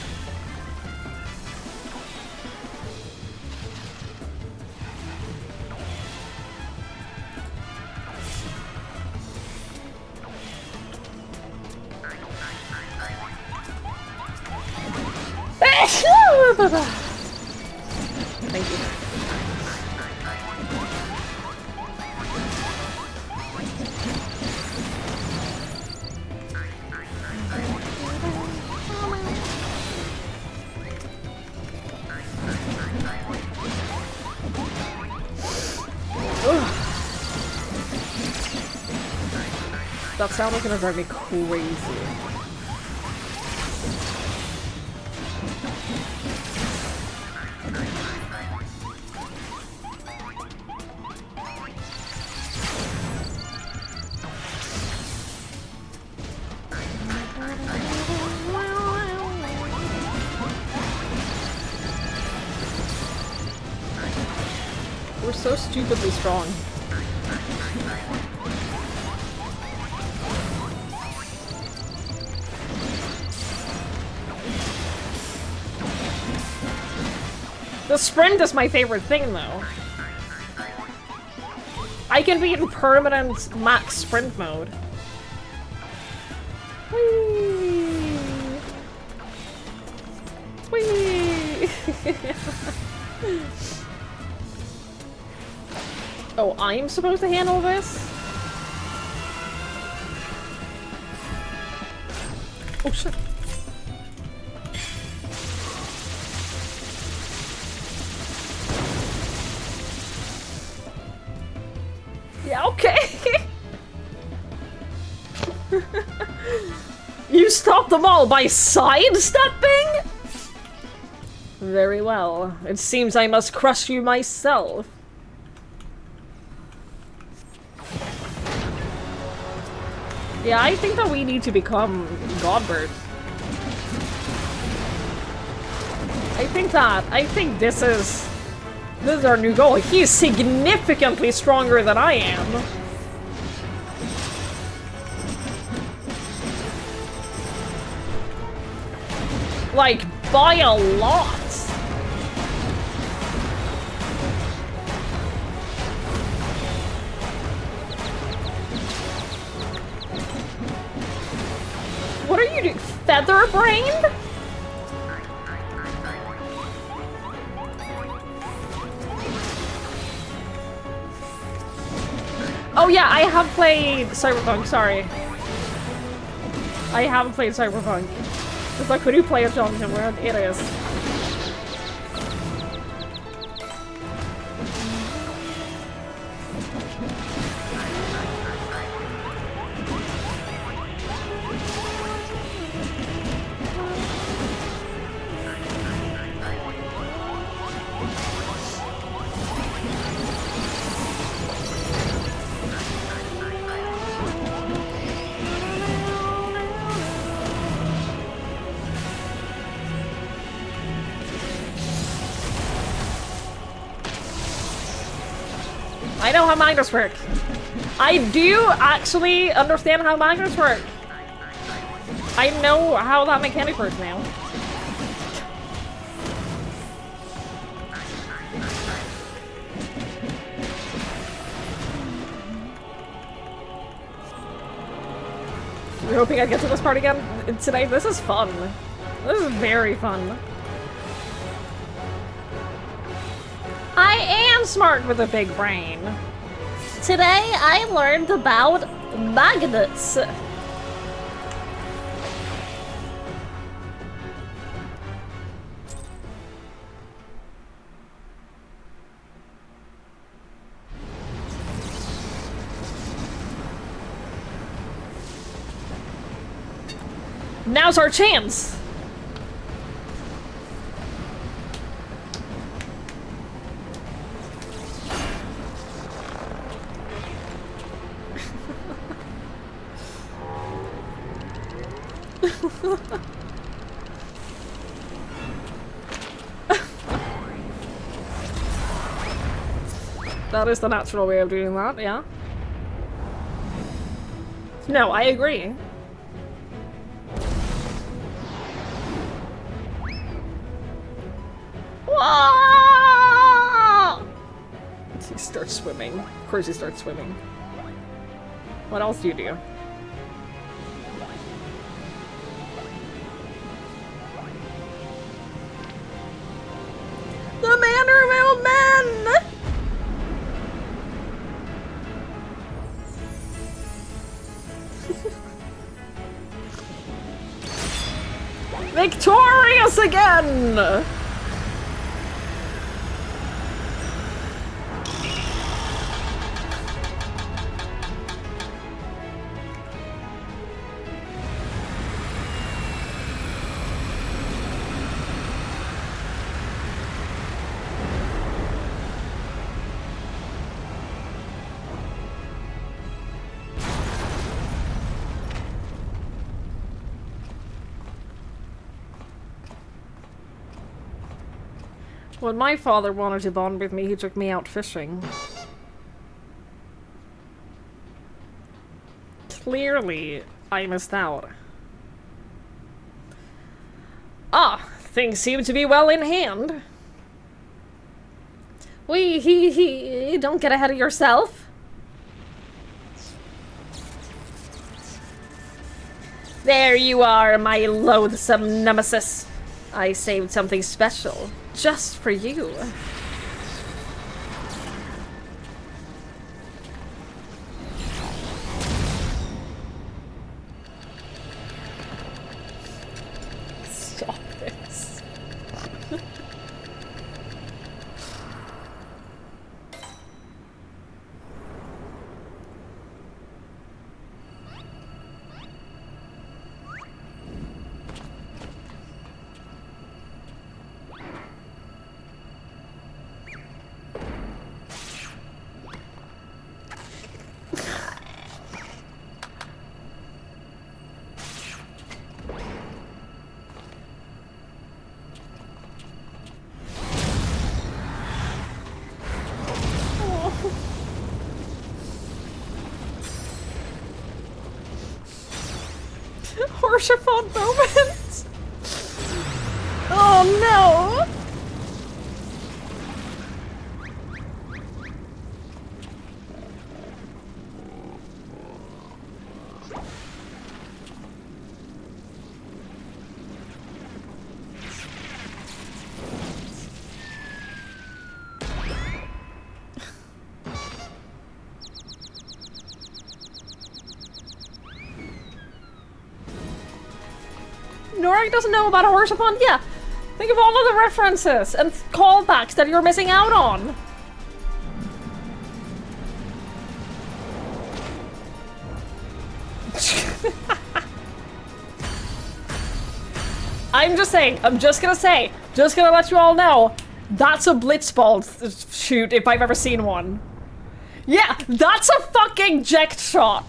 Thank you. That sound is gonna drive me crazy. We're so stupidly strong. The sprint is my favorite thing, though. I can be in permanent max sprint mode. Whee! Whee! Oh, I'm supposed to handle this? Oh, shit. Yeah, okay. You stopped them all by sidestepping? Very well. It seems I must crush you myself. Yeah, I think that we need to become Godbird. I think this is our new goal. He is significantly stronger than I am. Like, by a lot. What are you doing? Feather-brained? Oh yeah, I have played Cyberpunk, sorry. I haven't played Cyberpunk. It's like, could you play a Jonathan World? It is. I know how magnets work. I do actually understand how magnets work. I know how that mechanic works now. You're hoping I get to this part again today? This is fun. This is very fun. I am smart with a big brain. Today I learned about magnets. Now's our chance! That is the natural way of doing that, yeah. No, I agree. Whoa! He starts swimming. Of course he starts swimming. What else do you do? The manor of men! Victorious again! When my father wanted to bond with me, he took me out fishing. Clearly, I missed out. Ah, things seem to be well in hand. Don't get ahead of yourself. There you are, my loathsome nemesis. I saved something special, just for you. Stop this. Horsefond moment! Oh no! Norik doesn't know about Horsefond? Yeah. Think of all of the references and callbacks that you're missing out on. I'm just saying, I'm just gonna let you all know, that's a blitzball shoot if I've ever seen one. Yeah, that's a fucking eject shot.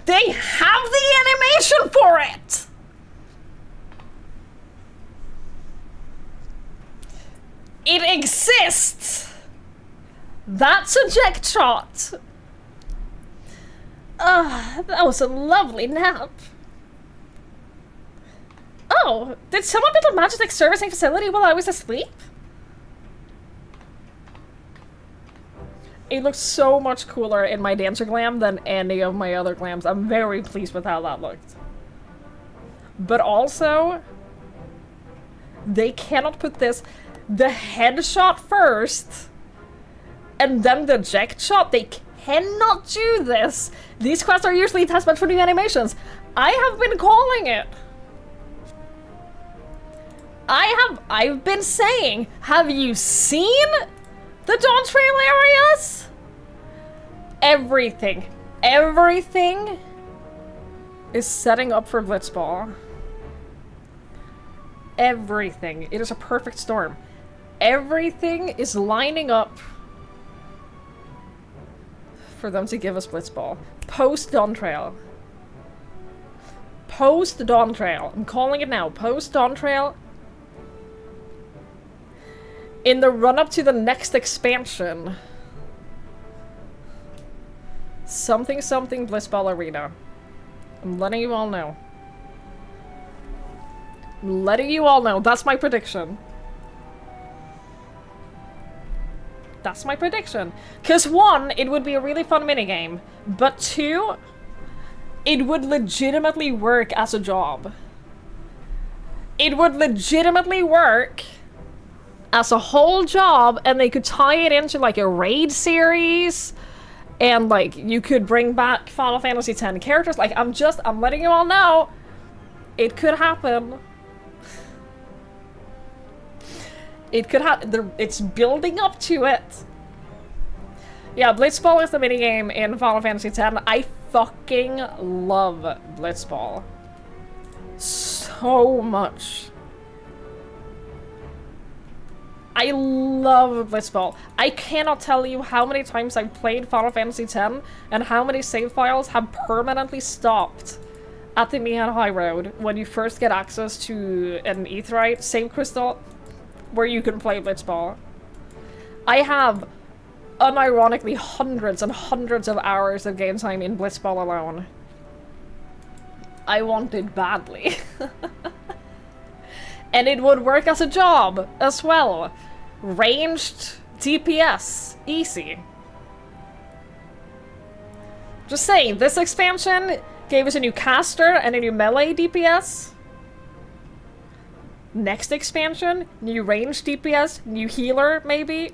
They have the animation for it! It exists! That's a eject shot! That was a lovely nap. Oh, did someone build a Magitech servicing facility while I was asleep? It looks so much cooler in my dancer glam than any of my other glams. I'm very pleased with how that looked. But also, they cannot put the headshot first, and then the eject shot. They cannot do this. These quests are usually testbed for new animations. I have been calling it. I've been saying, have you seen the Dawn Trail areas? Everything is setting up for Blitzball. Everything. It is a perfect storm. Everything is lining up for them to give us Blitzball. Post Dawn Trail. Post Dawn Trail. I'm calling it now. Post Dawn Trail. In the run-up to the next expansion. Something Blitzball Arena. I'm letting you all know. I'm letting you all know. That's my prediction. That's my prediction. Because 1, it would be a really fun minigame. But 2, it would legitimately work as a job. It would legitimately work as a whole job, and they could tie it into like a raid series, and like you could bring back Final Fantasy X characters. Like, I'm letting you all know, it could happen. It could happen. It's building up to it. Yeah, Blitzball is the minigame in Final Fantasy X. I fucking love Blitzball. So much. I love Blitzball. I cannot tell you how many times I've played Final Fantasy X and how many save files have permanently stopped at the Mihan High Road when you first get access to an Aetheryte save crystal where you can play Blitzball. I have, unironically, hundreds and hundreds of hours of game time in Blitzball alone. I want it badly. And it would work as a job as well. Ranged DPS. Easy. Just saying, this expansion gave us a new caster and a new melee DPS. Next expansion, new ranged DPS, new healer, maybe.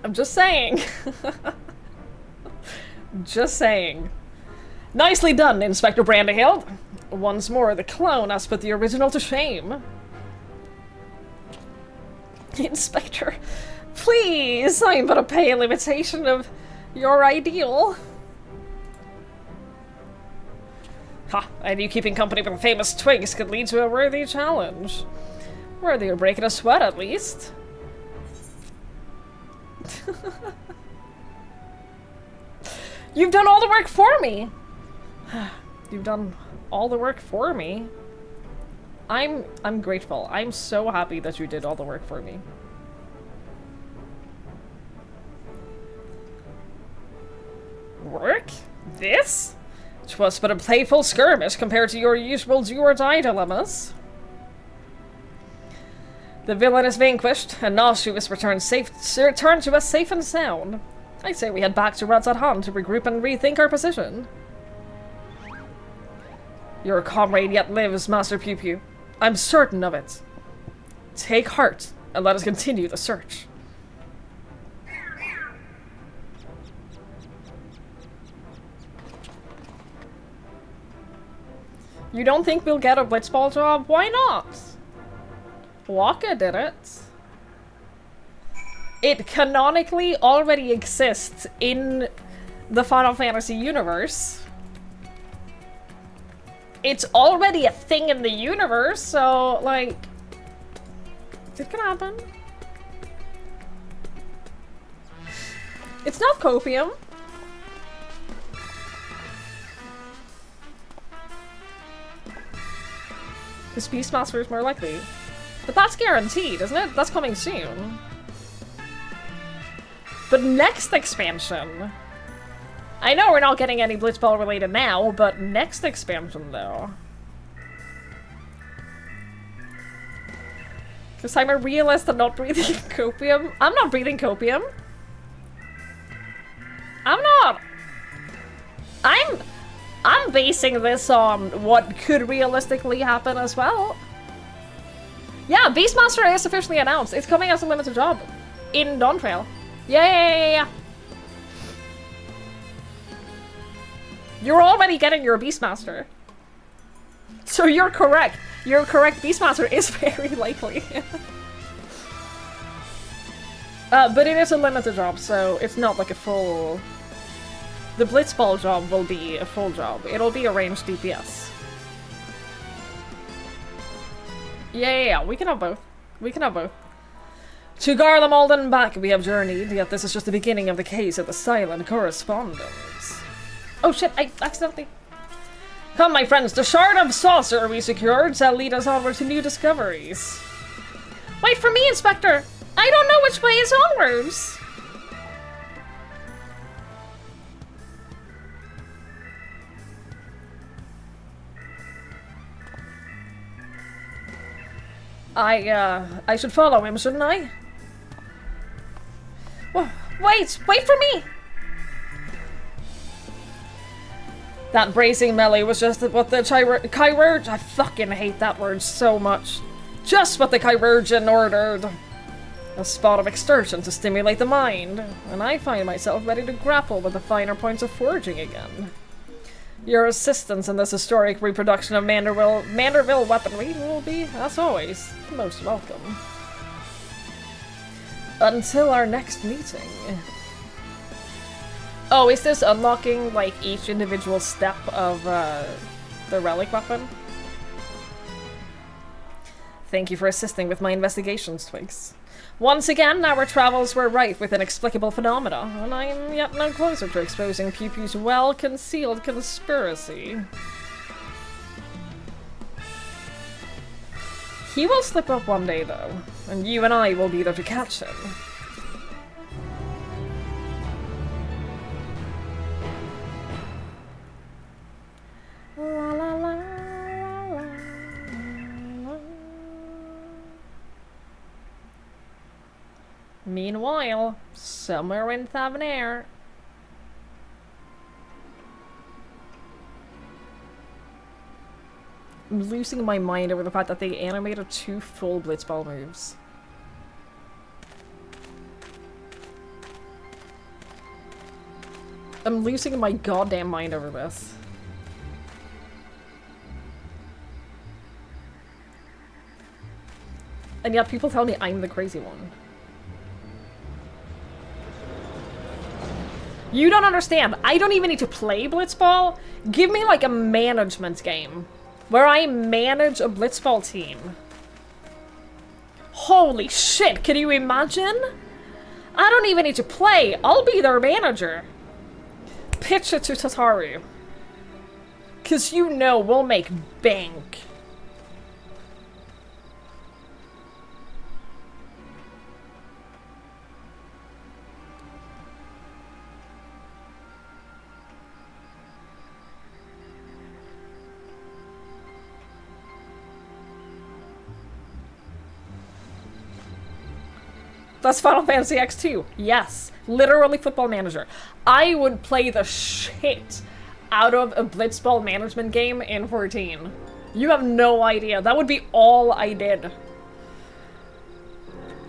I'm just saying. Just saying. Nicely done, Inspector Brandehild. Once more, the clone has put the original to shame. Inspector, please, I'm but a pale imitation of your ideal. Ha, I knew keeping company with famous twigs could lead to a worthy challenge. Worthy of breaking a sweat, at least. You've done all the work for me! You've done all the work for me. I'm grateful. I'm so happy that you did all the work for me. Work? This? 'Twas but a playful skirmish compared to your usual do-or-die dilemmas. The villain is vanquished, and Nauseous returned to us safe and sound. I say we head back to Radzat Han to regroup and rethink our position. Your comrade yet lives, Master Pew Pew. I'm certain of it. Take heart, and let us continue the search. You don't think we'll get a Blitzball job? Why not? Waka did it. It canonically already exists in the Final Fantasy universe. It's already a thing in the universe, so, like, it can happen. It's not copium. Because Beastmaster is more likely. But that's guaranteed, isn't it? That's coming soon. But next expansion... I know we're not getting any Blitzball related now, but next expansion, though. Because I'm a realist and not breathing copium. I'm not breathing copium. I'm not. I'm basing this on what could realistically happen as well. Yeah, Beastmaster is officially announced. It's coming as a limited job. In Dawntrail. Yeah. You're already getting your Beastmaster. So you're correct. You're correct. Beastmaster is very likely. But it is a limited job, so it's not like a full... The Blitzball job will be a full job. It'll be a ranged DPS. Yeah, we can have both. We can have both. To Garlemald back we have journeyed, yet this is just the beginning of the case of the silent correspondence. Oh shit, I accidentally... Come, my friends, the Shard of Saucer we secured shall lead us onward to new discoveries. Wait for me, Inspector! I don't know which way is onwards! I should follow him, shouldn't I? Wait for me! That bracing melee was just what the Chirurg... I fucking hate that word so much. Just what the Chirurgeon ordered. A spot of extortion to stimulate the mind, and I find myself ready to grapple with the finer points of forging again. Your assistance in this historic reproduction of Manderville weaponry will be, as always, most welcome. Until our next meeting. Oh, is this unlocking, like, each individual step of, the relic weapon? Thank you for assisting with my investigations, Twigs. Once again, our travels were rife with inexplicable phenomena, and I am yet no closer to exposing Pew-Pew's well-concealed conspiracy. He will slip up one day, though, and you and I will be there to catch him. La la la la la. Meanwhile, somewhere in Thavnair. I'm losing my mind over the fact that they animated 2 full Blitzball moves. I'm losing my goddamn mind over this. And yet people tell me I'm the crazy one. You don't understand. I don't even need to play Blitzball. Give me like a management game where I manage a Blitzball team. Holy shit, can you imagine? I don't even need to play. I'll be their manager. Pitch it to Tataru. 'Cause you know we'll make bank. That's Final Fantasy X2. Yes. Literally Football Manager. I would play the shit out of a Blitzball management game in 14. You have no idea. That would be all I did.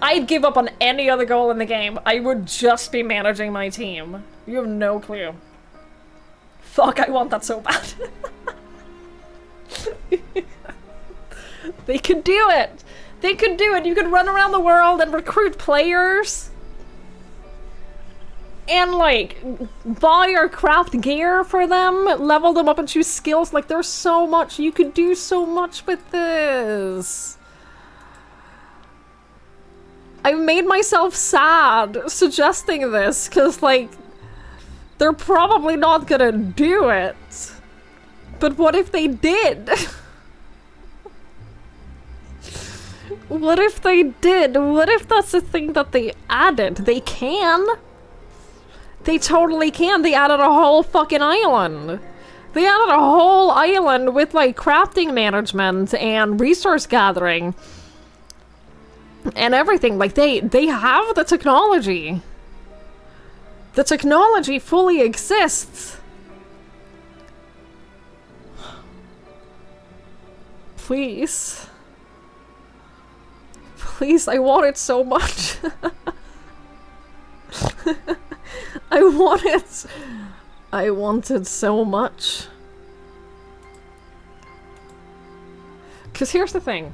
I'd give up on any other goal in the game. I would just be managing my team. You have no clue. Fuck, I want that so bad. They could do it! They could do it! You could run around the world and recruit players! And, like, buy or craft gear for them, level them up and choose skills. Like, there's so much. You could do so much with this. I made myself sad suggesting this, because, like, they're probably not gonna do it. But what if they did? What if they did? What if that's the thing that they added? They can. They totally can. They added a whole fucking island. They added a whole island with, like, crafting management and resource gathering. And everything. Like, they have the technology. The technology fully exists. Please. Please, I want it so much. I wanted so much. Because here's the thing.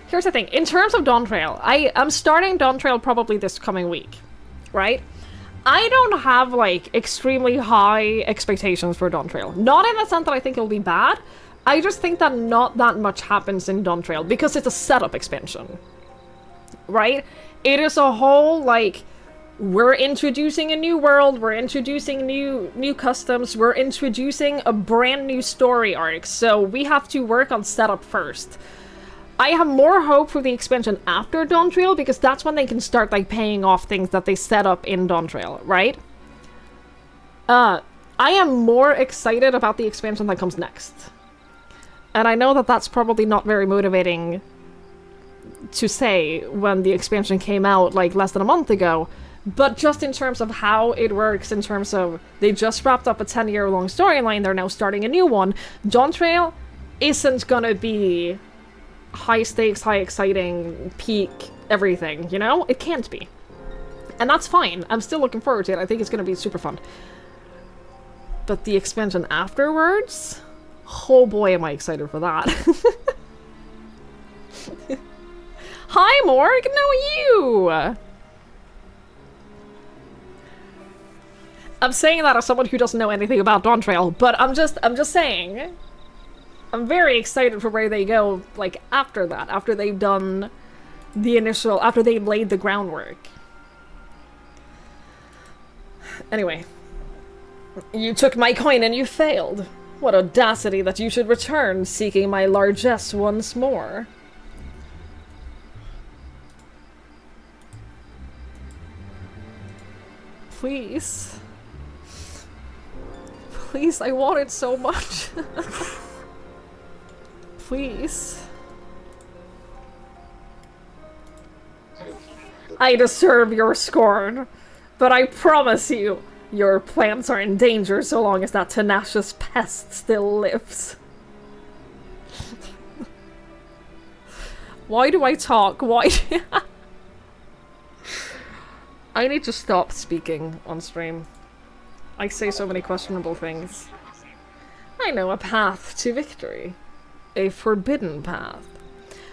Here's the thing. In terms of Dawn Trail, I'm starting Dawn Trail probably this coming week, right? I don't have, like, extremely high expectations for Dawn Trail. Not in the sense that I think it'll be bad. I just think that not that much happens in Dawn Trail because it's a setup expansion, right? It is a whole, like, we're introducing a new world, we're introducing new customs, we're introducing a brand new story arc, so we have to work on setup first. I have more hope for the expansion after Dawn Trail because that's when they can start, like, paying off things that they set up in Dawn Trail, right? I am more excited about the expansion that comes next. And I know that that's probably not very motivating to say when the expansion came out, like, less than a month ago, but just in terms of how it works, in terms of they just wrapped up a 10-year-long storyline, they're now starting a new one. Dawn Trail isn't gonna be high stakes, high exciting, peak everything, you know? It can't be. And that's fine. I'm still looking forward to it. I think it's gonna be super fun. But the expansion afterwards? Oh boy, am I excited for that. Hi, Morg! No, you! I'm saying that as someone who doesn't know anything about Dawn Trail, but I'm just saying. I'm very excited for where they go, like, after that, after they've done the initial, after they've laid the groundwork. Anyway. You took my coin and you failed. What audacity that you should return, seeking my largesse once more. Please. Please, I want it so much. Please. I deserve your scorn, but I promise you, your plants are in danger so long as that tenacious pest still lives. Why do I talk? Why do I need to stop speaking on stream. I say so many questionable things. I know a path to victory. A forbidden path.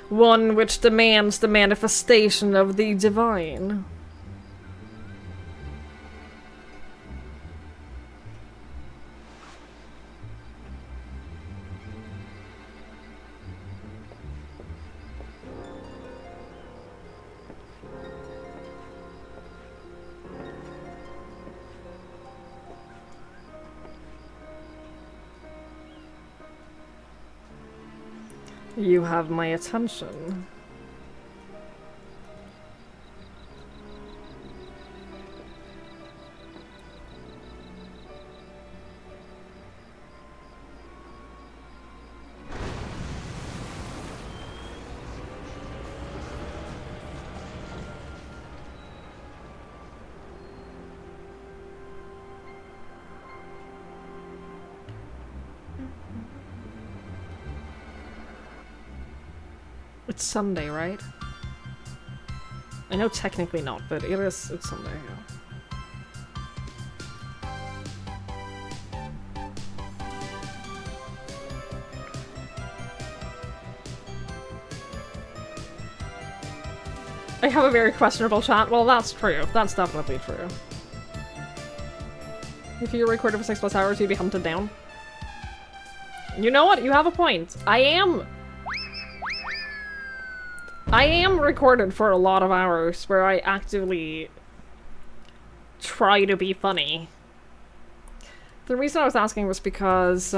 One which demands the manifestation of the divine. You have my attention. It's Sunday, right? I know technically not, but it's Sunday, yeah. I have a very questionable chat. Well, that's true. That's definitely true. If you recorded for 6+ hours, you'd be hunted down. You know what? You have a point. I am recorded for a lot of hours where I actively try to be funny. The reason I was asking was because,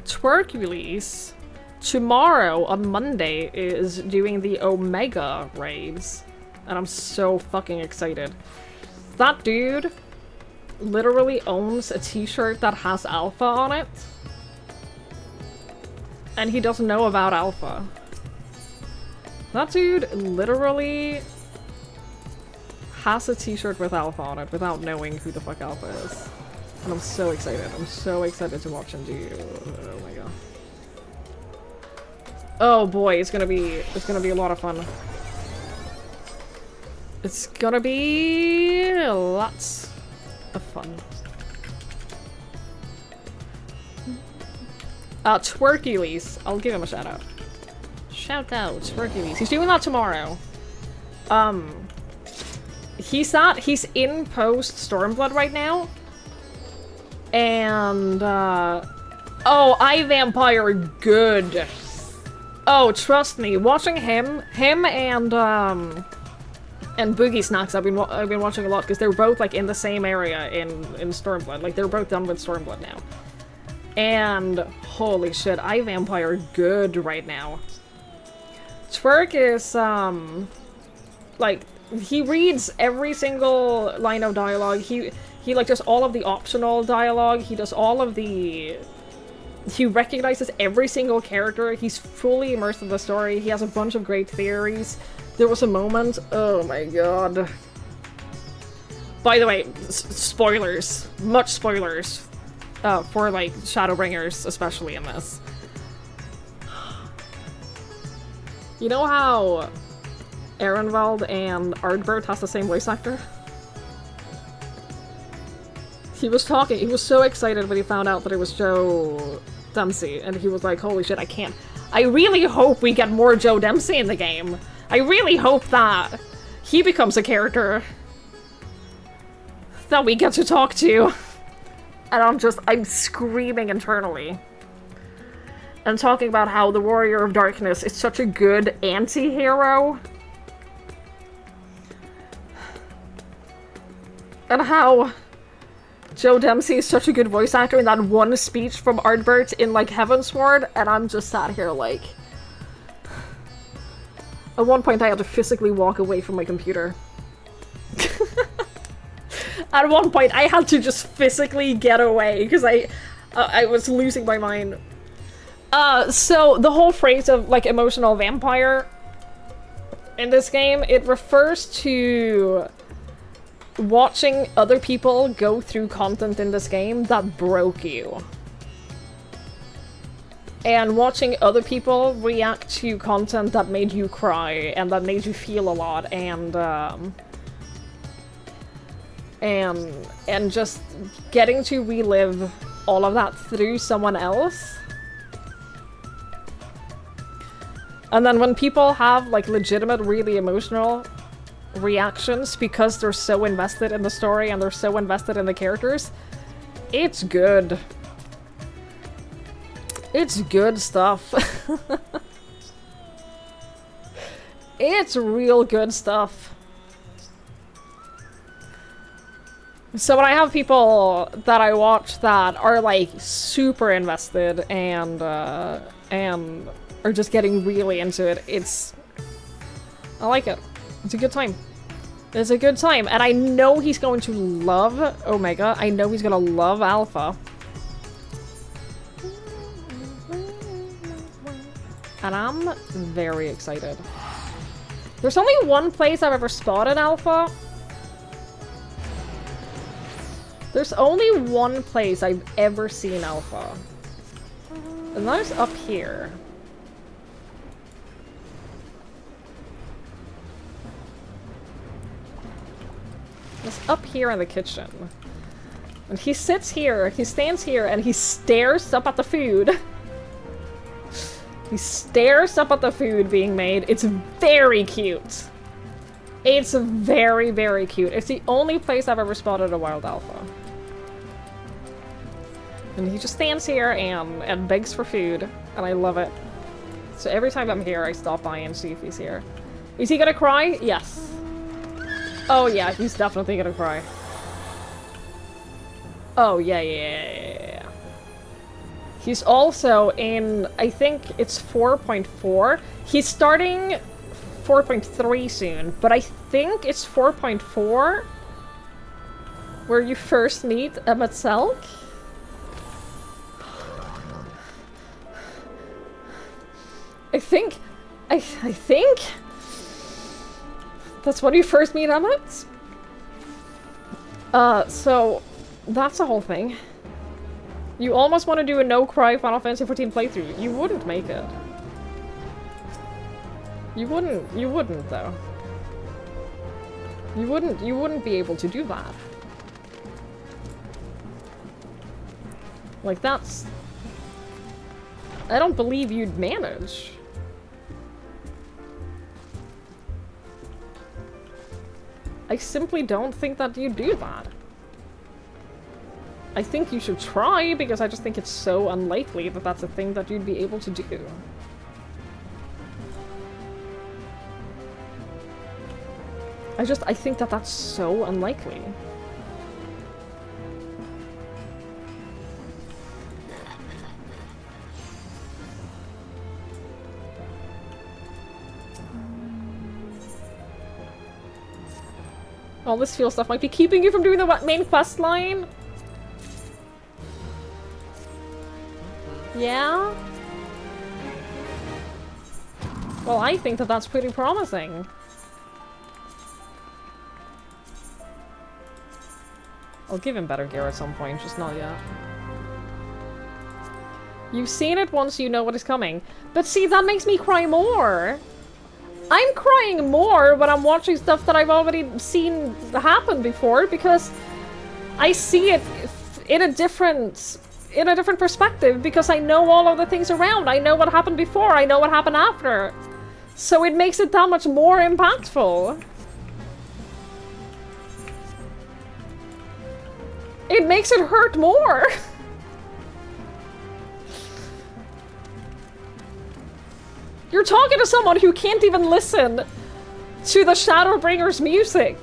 Twerkules tomorrow on Monday is doing the Omega raids, and I'm so fucking excited. That dude literally owns a t-shirt that has Alpha on it. And he doesn't know about Alpha. That dude literally has a t-shirt with Alpha on it without knowing who the fuck Alpha is. And I'm so excited. I'm so excited to watch him do. Oh my god. Oh boy, it's gonna be a lot of fun. It's gonna be lots of fun. Twerkules. I'll give him a shout out. Shout out, Twerkules. He's doing that tomorrow. He's in post Stormblood right now. And, oh, iVampire, good. Oh, trust me, watching him and Boogie Snacks, I've been watching a lot because they're both like in the same area in Stormblood. Like they're both done with Stormblood now. And holy shit, iVampire good right now. Twerk is like he reads every single line of dialogue. He like does all of the optional dialogue. He does all of the. He recognizes every single character. He's fully immersed in the story. He has a bunch of great theories. There was a moment. Oh my god. By the way, spoilers. Much spoilers. For like Shadowbringers, especially in this. You know how Ehrenwald and Ardbert has the same voice actor? He was talking, he was so excited when he found out that it was Joe Dempsey, and he was like, holy shit, I really hope we get more Joe Dempsey in the game. I really hope that he becomes a character that we get to talk to. And I'm screaming internally. And talking about how the Warrior of Darkness is such a good anti-hero. And how Joe Dempsey is such a good voice actor in that one speech from Ardbert in, like, Heavensward, and I'm just sat here, like... At one point I had to physically walk away from my computer. At one point I had to just physically get away, because I was losing my mind. So the whole phrase of, like, emotional vampire in this game, it refers to watching other people go through content in this game that broke you. And watching other people react to content that made you cry and that made you feel a lot, and just getting to relive all of that through someone else. And then when people have, like, legitimate, really emotional reactions because they're so invested in the story and they're so invested in the characters, it's good. It's good stuff. It's real good stuff. So when I have people that I watch that are, like, super invested and are just getting really into it, I like it. It's a good time. It's a good time. And I know he's going to love Omega. I know he's gonna love Alpha. And I'm very excited. There's only one place I've ever spotted Alpha. There's only one place I've ever seen Alpha. And that is up here. It's up here in the kitchen. And he sits here, he stands here, and he stares up at the food. He stares up at the food being made. It's very cute. It's very, very cute. It's the only place I've ever spotted a wild alpha. And he just stands here and begs for food, and I love it. So every time I'm here, I stop by and see if he's here. Is he gonna cry? Yes. Oh yeah, he's definitely gonna cry. Oh yeah. He's also in, I think it's 4.4. He's starting 4.3 soon, but I think it's 4.4 where you first meet Emmett Selk. I think that's when you first meet Emmett. So that's the whole thing. You almost want to do a no-cry Final Fantasy XIV playthrough. You wouldn't make it. You wouldn't though. You wouldn't be able to do that. Like, that's... I don't believe you'd manage. I simply don't think that you'd do that. I think you should try, because I just think it's so unlikely that that's a thing that you'd be able to do. I think that that's so unlikely. All this fuel stuff might be keeping you from doing the main quest line. Yeah? Well, I think that that's pretty promising. I'll give him better gear at some point, just not yet. You've seen it once, you know what is coming. But see, that makes me cry more. I'm crying more when I'm watching stuff that I've already seen happen before, because I see it in a different perspective, because I know all of the things around. I know what happened before, I know what happened after. So it makes it that much more impactful. It makes it hurt more. You're talking to someone who can't even listen to the Shadowbringers music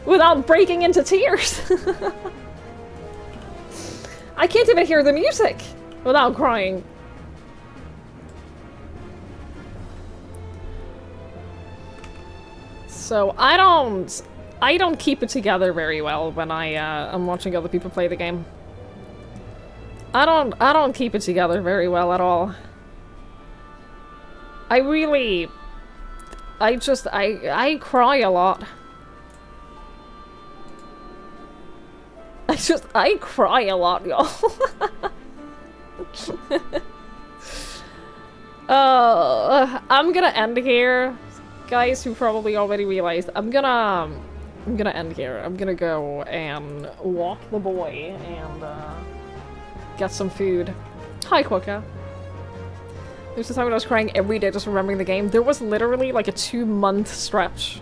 without breaking into tears. I can't even hear the music without crying. So I don't keep it together very well when I'm watching other people play the game. I don't keep it together very well at all. I cry a lot. I cry a lot, y'all. I'm gonna end here. Guys who probably already realized, I'm gonna end here. I'm gonna go and walk the boy and get some food. Hi, Quokka. There's a time when I was crying every day just remembering the game. There was literally like a 2-month stretch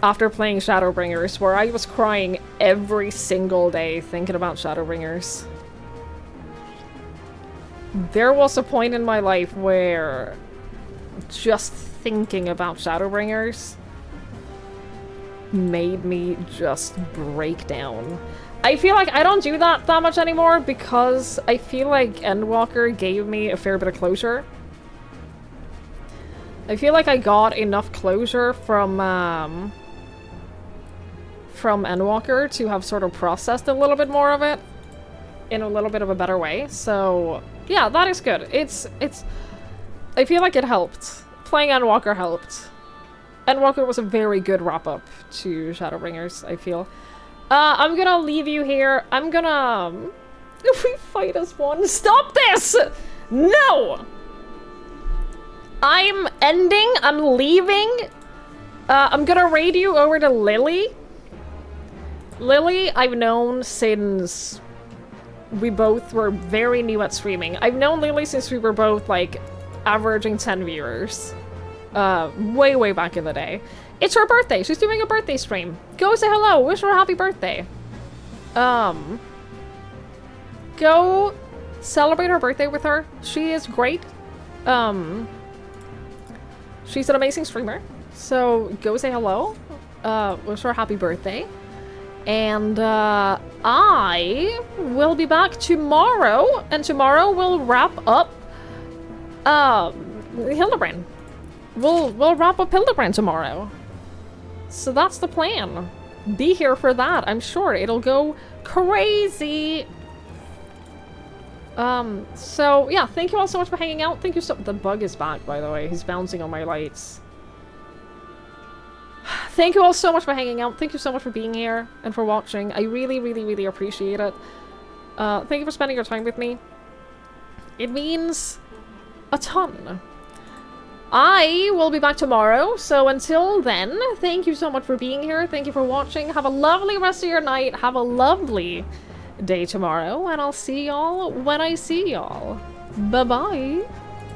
after playing Shadowbringers where I was crying every single day thinking about Shadowbringers. There was a point in my life where just thinking about Shadowbringers made me just break down. I feel like I don't do that much anymore because I feel like Endwalker gave me a fair bit of closure. I feel like I got enough closure from Endwalker to have sort of processed a little bit more of it in a little bit of a better way. So yeah, that is good. I feel like it helped. Playing Endwalker helped. Endwalker was a very good wrap-up to Shadowbringers, I feel. I'm gonna leave you here. I'm gonna... If we fight as one... Stop this! No! I'm ending. I'm leaving. I'm gonna raid you over to Lily. Lily, I've known since we both were very new at streaming. I've known Lily since we were both, like, averaging 10 viewers. Way back in the day. It's her birthday. She's doing a birthday stream. Go say hello. Wish her a happy birthday. Go celebrate her birthday with her. She is great. She's an amazing streamer. So go say hello. Wish her a happy birthday. And I will be back tomorrow. And tomorrow we'll wrap up Hildibrand. We'll wrap up Hildibrand tomorrow. So that's the plan. Be here for that. I'm sure it'll go crazy. So yeah, thank you all so much for hanging out. Thank you so- The bug is back, by the way. He's bouncing on my lights. Thank you all so much for hanging out. Thank you so much for being here and for watching. I really appreciate it. Thank you for spending your time with me. It means a ton. I will be back tomorrow, so until then, thank you so much for being here. Thank you for watching. Have a lovely rest of your night. Have a lovely day tomorrow, and I'll see y'all when I see y'all. Bye-bye.